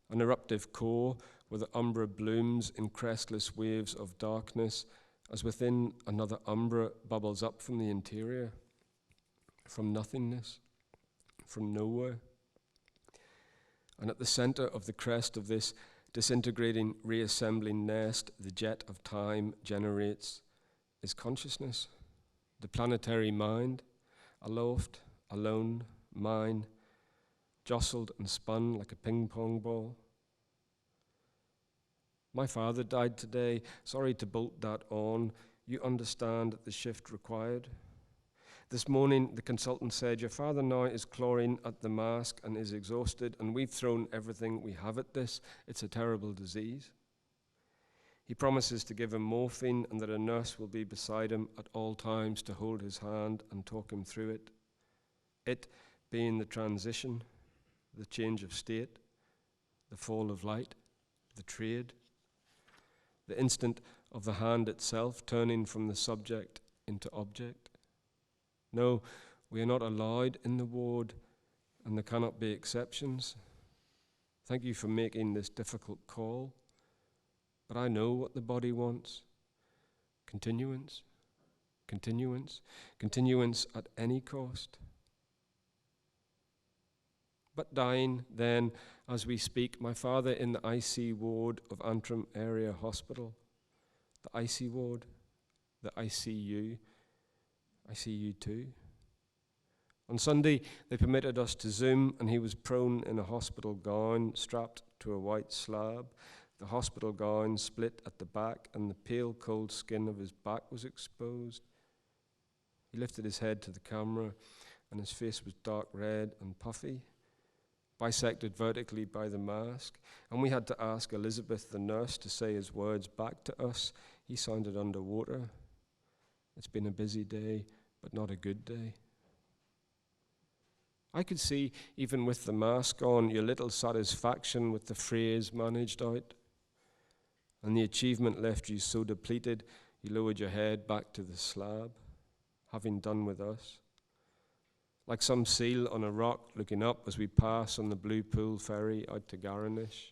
an eruptive core where the umbra blooms in crestless waves of darkness as within another umbra bubbles up from the interior, from nothingness, from nowhere. And at the center of the crest of this disintegrating, reassembling nest the jet of time generates is consciousness, the planetary mind, aloft, alone, mine, jostled and spun like a ping-pong ball. My father died today. Sorry to bolt that on. You understand the shift required. This morning, the consultant said, your father now is chlorine at the mask and is exhausted, and we've thrown everything we have at this. It's a terrible disease. He promises to give him morphine and that a nurse will be beside him at all times to hold his hand and talk him through it. It being the transition, the change of state, the fall of light, the trade, the instant of the hand itself turning from the subject into object. No, we are not allowed in the ward, and there cannot be exceptions. Thank you for making this difficult call, but I know what the body wants. Continuance, continuance, continuance at any cost. But dying then, as we speak, my father in the IC ward of Antrim Area Hospital, the IC ward, the ICU, ICU 2. On Sunday, they permitted us to Zoom, and he was prone in a hospital gown strapped to a white slab. The hospital gown split at the back, and the pale, cold skin of his back was exposed. He lifted his head to the camera, and his face was dark red and puffy, bisected vertically by the mask, and we had to ask Elizabeth, the nurse, to say his words back to us. He sounded underwater. It's been a busy day, but not a good day. I could see, even with the mask on, your little satisfaction with the phrase managed out, and the achievement left you so depleted, you lowered your head back to the slab, having done with us. Like some seal on a rock looking up as we pass on the Blue Pool ferry out to Garinish.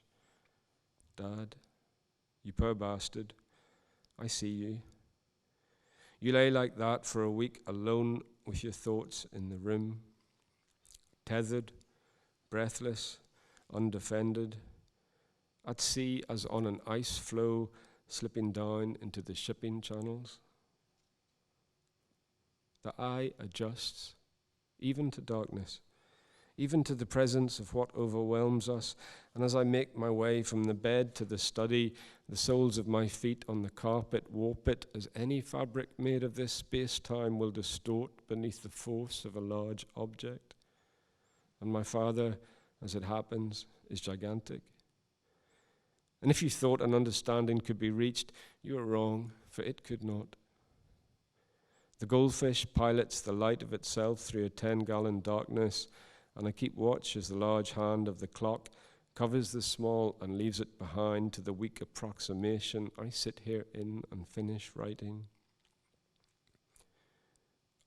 Dad, you poor bastard, I see you. You lay like that for a week alone with your thoughts in the room, tethered, breathless, undefended, at sea as on an ice floe slipping down into the shipping channels. The eye adjusts, even to darkness, even to the presence of what overwhelms us. And as I make my way from the bed to the study, the soles of my feet on the carpet warp it as any fabric made of this space-time will distort beneath the force of a large object. And my father, as it happens, is gigantic. And if you thought an understanding could be reached, you are wrong, for it could not. The goldfish pilots the light of itself through a 10-gallon darkness, and I keep watch as the large hand of the clock covers the small and leaves it behind to the weak approximation I sit here in and finish writing.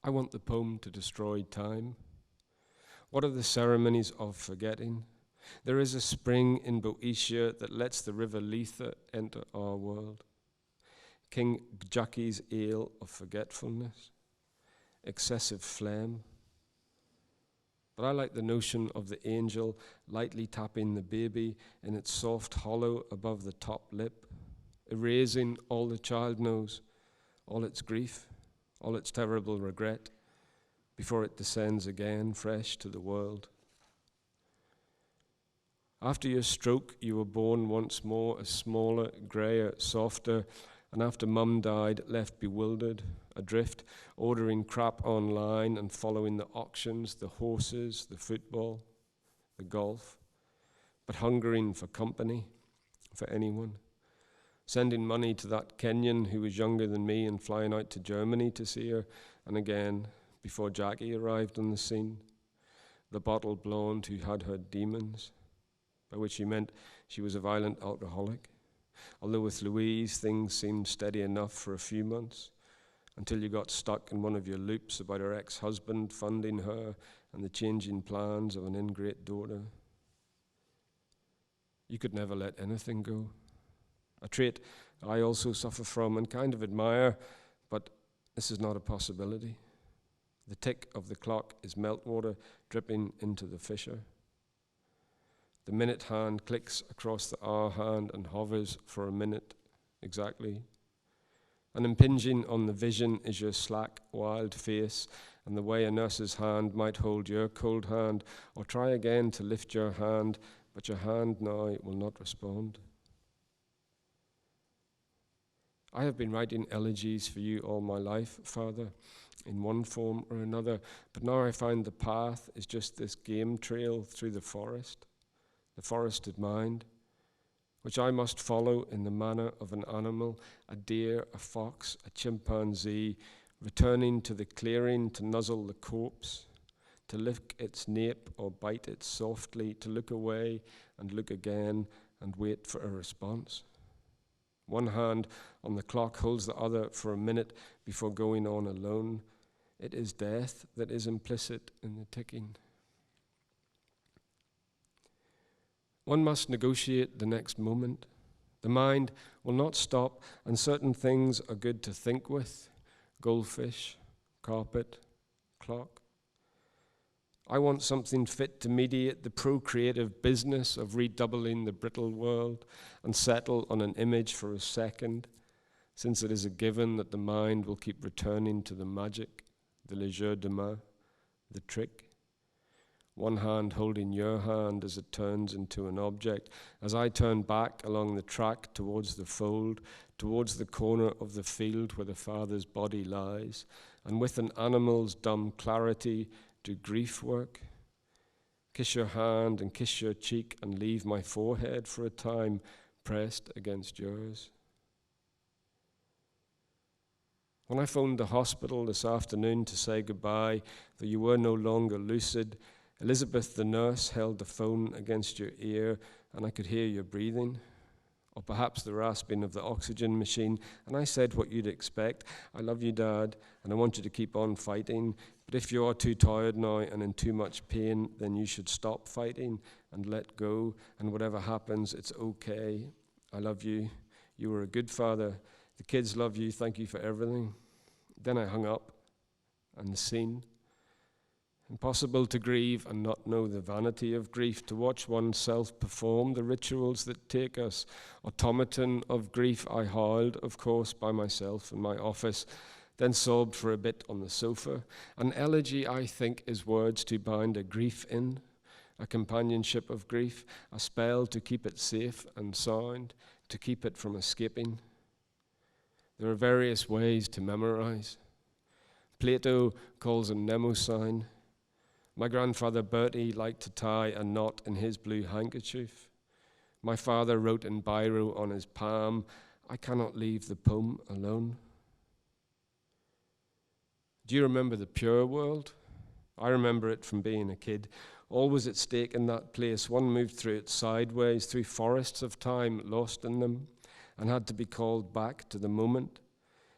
I want the poem to destroy time. What are the ceremonies of forgetting? There is a spring in Boeotia that lets the river Lethe enter our world. King Bjaki's ale of forgetfulness, excessive phlegm. But I like the notion of the angel lightly tapping the baby in its soft hollow above the top lip, erasing all the child knows, all its grief, all its terrible regret, before it descends again fresh to the world. After your stroke, you were born once more as smaller, greyer, softer, and after Mum died, left bewildered, adrift, ordering crap online and following the auctions, the horses, the football, the golf, but hungering for company, for anyone, sending money to that Kenyan who was younger than me and flying out to Germany to see her, and again, before Jackie arrived on the scene, the bottle blonde who had her demons, by which he meant she was a violent alcoholic. Although with Louise, things seemed steady enough for a few months, until you got stuck in one of your loops about her ex-husband funding her and the changing plans of an ingrate daughter. You could never let anything go. A trait I also suffer from and kind of admire, but this is not a possibility. The tick of the clock is meltwater dripping into the fissure. The minute hand clicks across the hour hand and hovers for a minute exactly. And impinging on the vision is your slack, wild face, and the way a nurse's hand might hold your cold hand, or try again to lift your hand, but your hand now will not respond. I have been writing elegies for you all my life, Father, in one form or another, but now I find the path is just this game trail through the forested mind, which I must follow in the manner of an animal, a deer, a fox, a chimpanzee, returning to the clearing to nuzzle the corpse, to lick its nape or bite it softly, to look away and look again and wait for a response. One hand on the clock holds the other for a minute before going on alone. It is death that is implicit in the ticking. One must negotiate the next moment. The mind will not stop, and certain things are good to think with: goldfish, carpet, clock. I want something fit to mediate the procreative business of redoubling the brittle world and settle on an image for a second, since it is a given that the mind will keep returning to the magic, the legerdemain, the trick. One hand holding your hand as it turns into an object, as I turn back along the track towards the fold, towards the corner of the field where the father's body lies, and with an animal's dumb clarity do grief work. Kiss your hand and kiss your cheek and leave my forehead for a time pressed against yours. When I phoned the hospital this afternoon to say goodbye, though you were no longer lucid, Elizabeth, the nurse, held the phone against your ear, and I could hear your breathing, or perhaps the rasping of the oxygen machine, and I said what you'd expect. I love you, Dad, and I want you to keep on fighting, but if you are too tired now and in too much pain, then you should stop fighting and let go, and whatever happens, it's okay. I love you. You were a good father. The kids love you. Thank you for everything. Then I hung up, and the scene. Impossible to grieve and not know the vanity of grief, to watch oneself perform the rituals that take us. Automaton of grief I howled, of course, by myself in my office, then sobbed for a bit on the sofa. An elegy, I think, is words to bind a grief in, a companionship of grief, a spell to keep it safe and sound, to keep it from escaping. There are various ways to memorize. Plato calls a mnemosyne. My grandfather Bertie liked to tie a knot in his blue handkerchief. My father wrote in biro on his palm, I cannot leave the poem alone. Do you remember the pure world? I remember it from being a kid. All was at stake in that place. One moved through it sideways, through forests of time, lost in them, and had to be called back to the moment.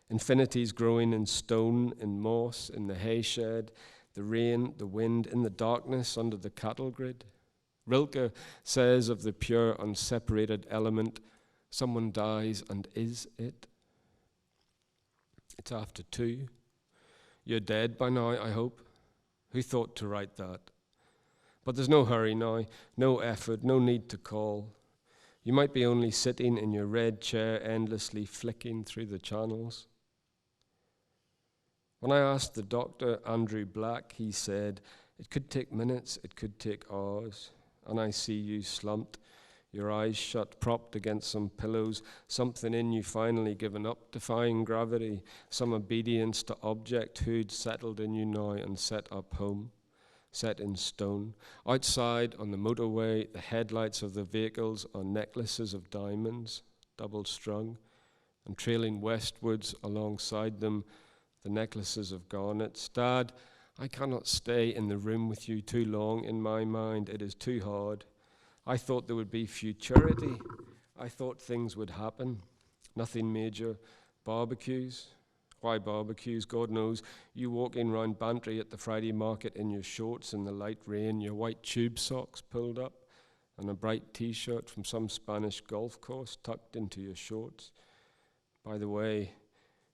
Infinities growing in stone, in moss, in the hay shed, the rain, the wind, in the darkness under the cattle grid. Rilke says of the pure, unseparated element, someone dies and is it? It's after 2. You're dead by now, I hope. Who thought to write that? But there's no hurry now, no effort, no need to call. You might be only sitting in your red chair, endlessly flicking through the channels. When I asked the doctor, Andrew Black, he said, it could take minutes, it could take hours. And I see you slumped, your eyes shut, propped against some pillows, something in you finally given up, defying gravity, some obedience to object who'd settled in you now and set up home, set in stone. Outside on the motorway, the headlights of the vehicles are necklaces of diamonds, double strung, and trailing westwards alongside them, the necklaces of garnets. Dad, I cannot stay in the room with you too long in my mind. It is too hard. I thought there would be futurity. I thought things would happen. Nothing major. Barbecues. Why barbecues? God knows. You walking round Bantry at the Friday market in your shorts in the light rain, your white tube socks pulled up, and a bright T-shirt from some Spanish golf course tucked into your shorts. By the way,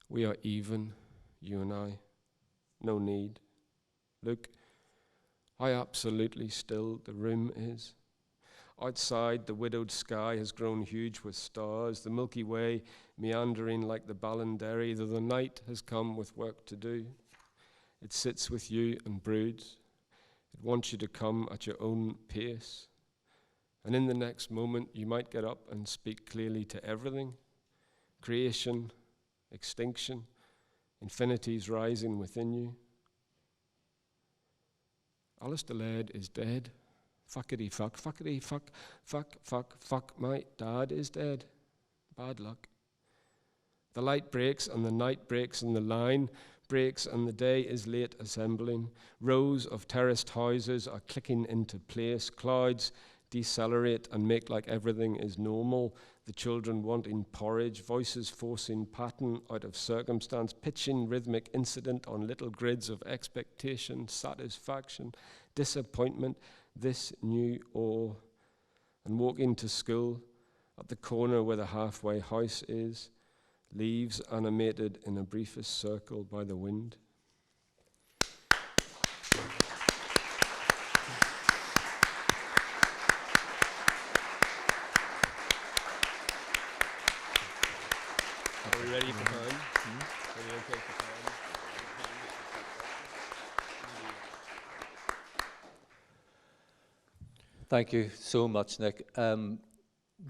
we are even. You and I, no need. Look, how absolutely still the room is. Outside, the widowed sky has grown huge with stars, the Milky Way meandering like the Ballandary, though the night has come with work to do. It sits with you and broods. It wants you to come at your own pace. And in the next moment, you might get up and speak clearly to everything. Creation, extinction, infinities rising within you. Alistair Laird is dead. Fuckity fuck, fuckity fuck, fuck, my dad is dead. Bad luck. The light breaks and the night breaks and the line breaks and the day is late assembling. Rows of terraced houses are clicking into place. Clouds decelerate and make like everything is normal. The children wanting porridge, voices forcing pattern out of circumstance, pitching rhythmic incident on little grids of expectation, satisfaction, disappointment, this new awe. And walking to school at the corner where the halfway house is, leaves animated in a briefest circle by the wind. Are we ready for time? Are we okay for time? Thank you so much, Nick.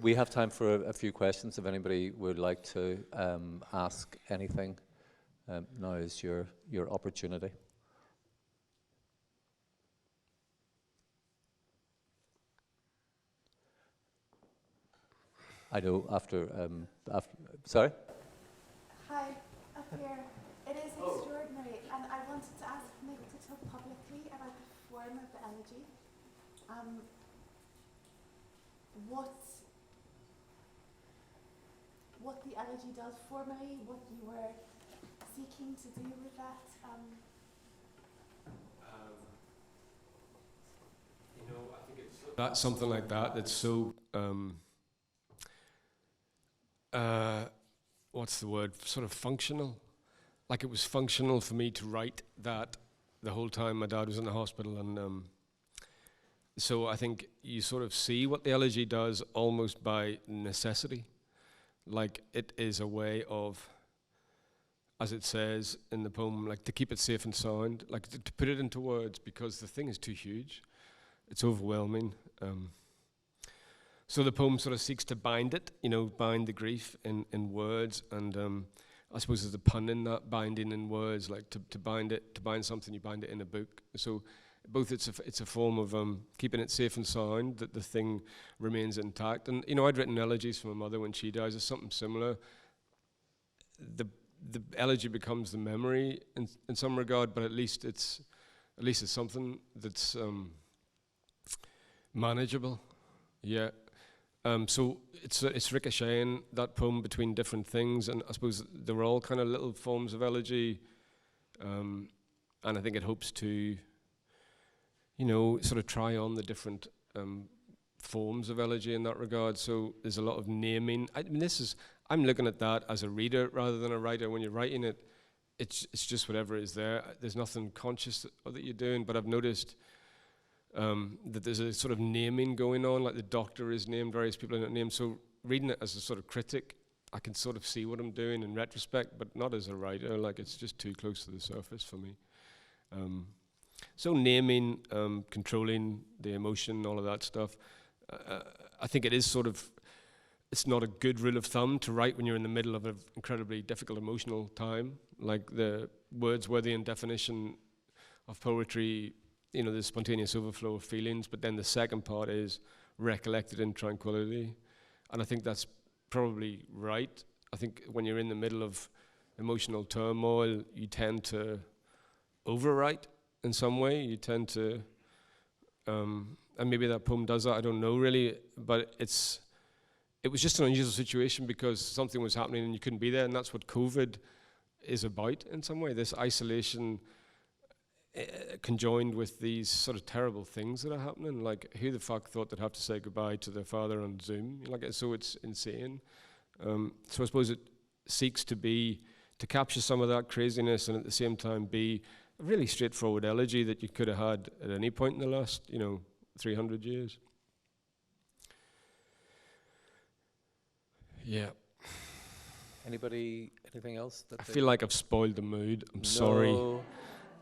We have time for a few questions if anybody would like to ask anything. Now is your opportunity. I know after sorry? Hi, up here. It is extraordinary, and I wanted to ask Nick to talk publicly about the form of the elegy. What the elegy does formally, what you were seeking to do with that. I think it's that's something like that that's so what's the word? Sort of functional. Like it was functional for me to write that the whole time my dad was in the hospital, and so I think you sort of see what the elegy does almost by necessity. Like it is a way of, as it says in the poem, like to keep it safe and sound, like to put it into words, because the thing is too huge. It's overwhelming. So the poem sort of seeks to bind it, bind the grief in words, and I suppose there's a pun in that, binding in words, like to bind something, you bind it in a book. So both it's a form of keeping it safe and sound, that the thing remains intact. And I'd written elegies for my mother when she dies. It's something similar. The elegy becomes the memory in some regard, but at least it's something that's manageable. Yeah. So it's ricocheting, that poem, between different things, and I suppose they were all kind of little forms of elegy, and I think it hopes to sort of try on the different forms of elegy in that regard. So there's a lot of naming. I'm looking at that as a reader rather than a writer. When you're writing it, it's just whatever is there. There's nothing conscious that you're doing, but I've noticed that there's a sort of naming going on, like the Doctor is named, various people are not named. So reading it as a sort of critic, I can sort of see what I'm doing in retrospect, but not as a writer. Like it's just too close to the surface for me. So naming, controlling the emotion, all of that stuff. I think it is sort of, it's not a good rule of thumb to write when you're in the middle of an incredibly difficult emotional time. Like the Wordsworthian definition of poetry, the spontaneous overflow of feelings, but then the second part is recollected in tranquility. And I think that's probably right. I think when you're in the middle of emotional turmoil, you tend to overwrite in some way. You tend to, and maybe that poem does that, I don't know really, but it was just an unusual situation because something was happening and you couldn't be there, and that's what COVID is about in some way, this isolation conjoined with these sort of terrible things that are happening. Like, who the fuck thought they'd have to say goodbye to their father on Zoom? So it's insane. So I suppose it seeks to capture some of that craziness and at the same time be a really straightforward elegy that you could have had at any point in the last, 300 years. Yeah. Anybody, anything else? I feel like I've spoiled the mood. I'm sorry.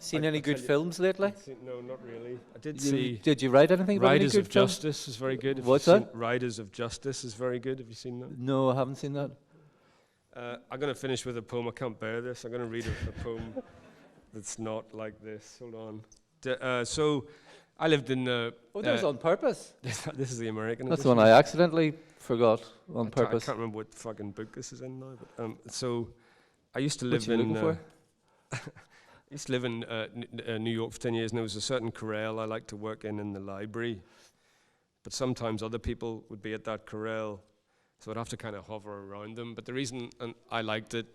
Seen any good films lately? No, not really. I did see. Did you write anything about any Riders good of Justice is very good. What's that? Riders of Justice is very good. Have you seen that? No, I haven't seen that. I'm going to finish with a poem. I can't bear this. I'm going to read a poem that's not like this. Hold on. So, I lived in... Oh, that was on purpose. This is the American That's the edition. one I accidentally forgot on purpose. I can't remember what fucking book this is in now. But, so, I used to What live you in... looking for? I used to live in New York for 10 years, and there was a certain corral I liked to work in the library. But sometimes other people would be at that corral, so I'd have to kind of hover around them. But the reason I liked it,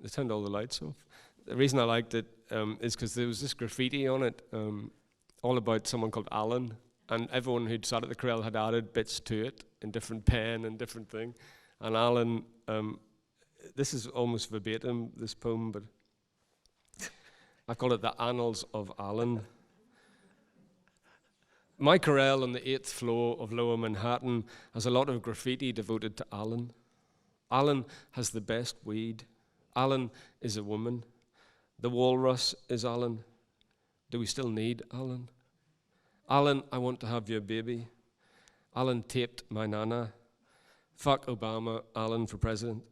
they turned all the lights off. The reason I liked it is because there was this graffiti on it, all about someone called Alan, and everyone who'd sat at the corral had added bits to it in different pen and different thing. And Alan, this is almost verbatim, this poem, but I call it the Annals of Alan. My corral on the 8th floor of Lower Manhattan has a lot of graffiti devoted to Alan. Alan has the best weed. Alan is a woman. The walrus is Alan. Do we still need Alan? Alan, I want to have your baby. Alan taped my nana. Fuck Obama, Alan for president.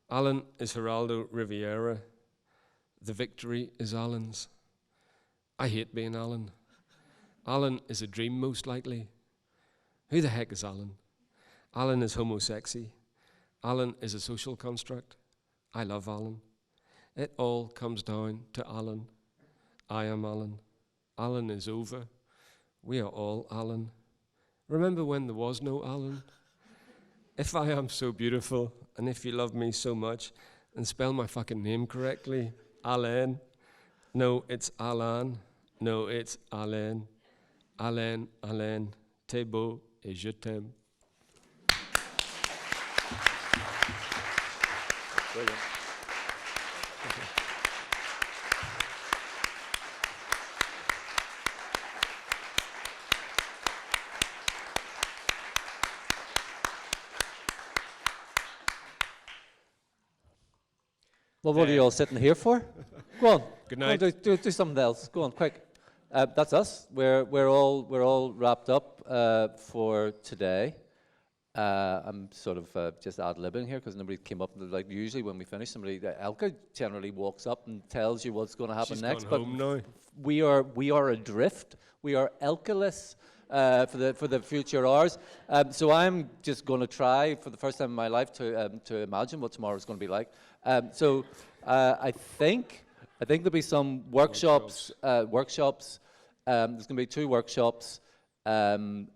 Alan is Geraldo Riviera. The victory is Alan's. I hate being Alan. Alan is a dream, most likely. Who the heck is Alan? Alan is homosexy. Alan is a social construct. I love Alan. It all comes down to Alan. I am Alan. Alan is over. We are all Alan. Remember when there was no Alan? If I am so beautiful, and if you love me so much, then spell my fucking name correctly. Alain. No, it's Alan. No, it's Alain. Alain, Alain, t'es beau et je t'aime. Brilliant. Well, what are you all sitting here for? Go on. Good night. Go on, do something else. Go on, quick. That's us. We're all wrapped up for today. I'm sort of just ad-libbing here because nobody came up. Like usually when we finish, Elke generally walks up and tells you what's going to happen She's next. gone home now. We are adrift. We are Elkeless for the future hours. So I'm just going to try for the first time in my life to imagine what tomorrow is going to be like. So I think there'll be some workshops. There's going to be 2 workshops, 3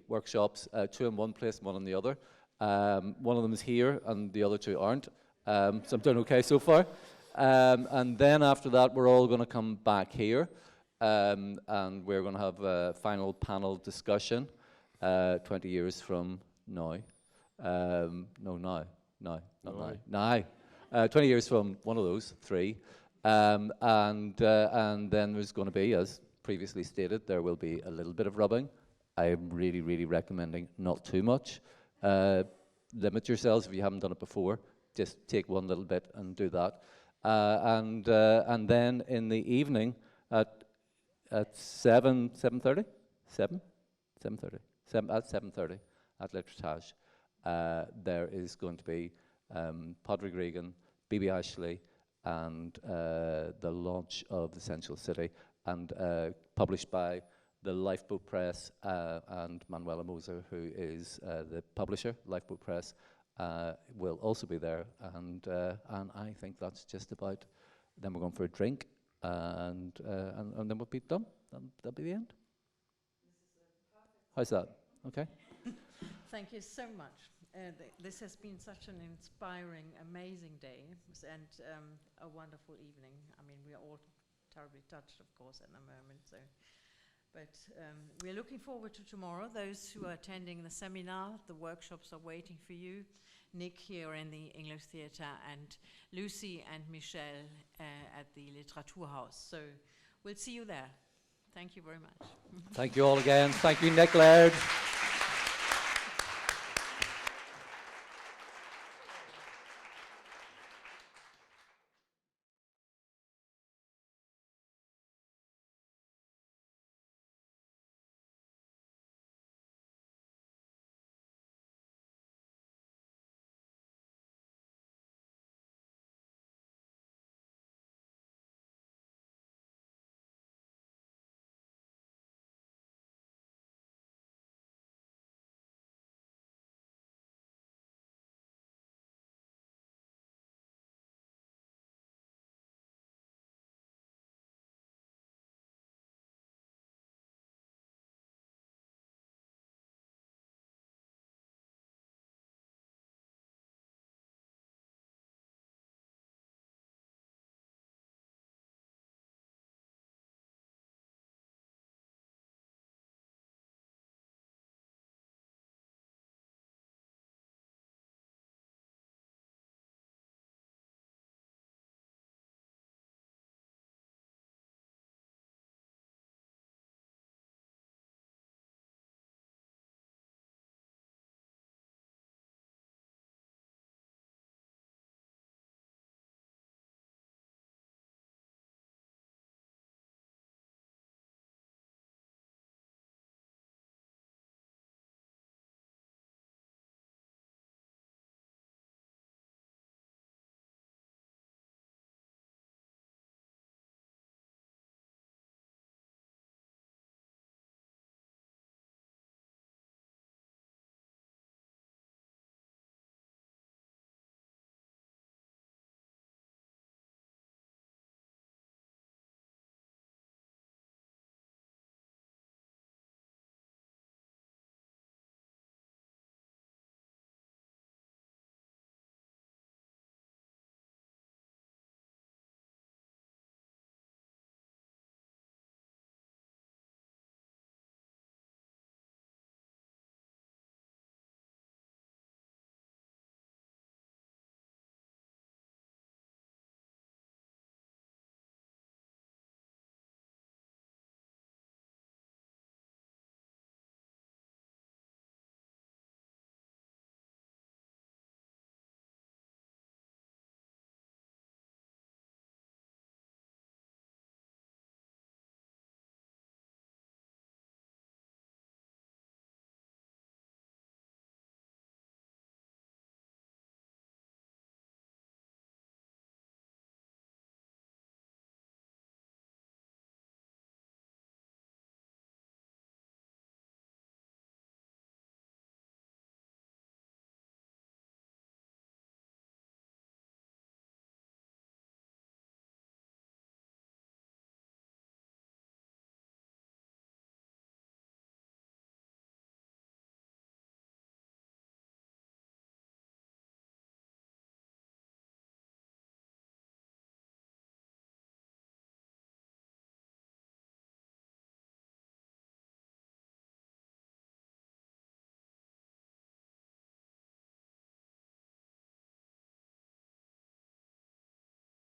workshops, 2 in one place, 1 in the other. One of them is here, and the other 2 aren't. So I'm doing okay so far. And then after that, we're all going to come back here, and we're going to have a final panel discussion 20 years from now. Not now. 20 years from one of those 3. And then there's going to be, as previously stated, there will be a little bit of rubbing. I'm really, really recommending not too much. Limit yourselves if you haven't done it before. Just take one little bit and do that. And then in the evening at 7:30 at L'Étritage, there is going to be Padraig Regan, Bibi Ashley, and the launch of The Sensual City, and published by the Lifeboat Press and Manuela Moser, who is the publisher. Lifeboat Press will also be there, and I think that's just about. Then we're going for a drink, and then we'll be done. That'll be the end. How's that? Okay. Thank you so much. This has been such an inspiring, amazing day, and a wonderful evening. I mean, we are all terribly touched, of course, at the moment. So, but we're looking forward to tomorrow. Those who are attending the seminar, the workshops are waiting for you. Nick here in the English Theatre, and Lucy and Michelle at the Literaturhaus. So we'll see you there. Thank you very much. Thank you all again. Thank you, Nick Laird.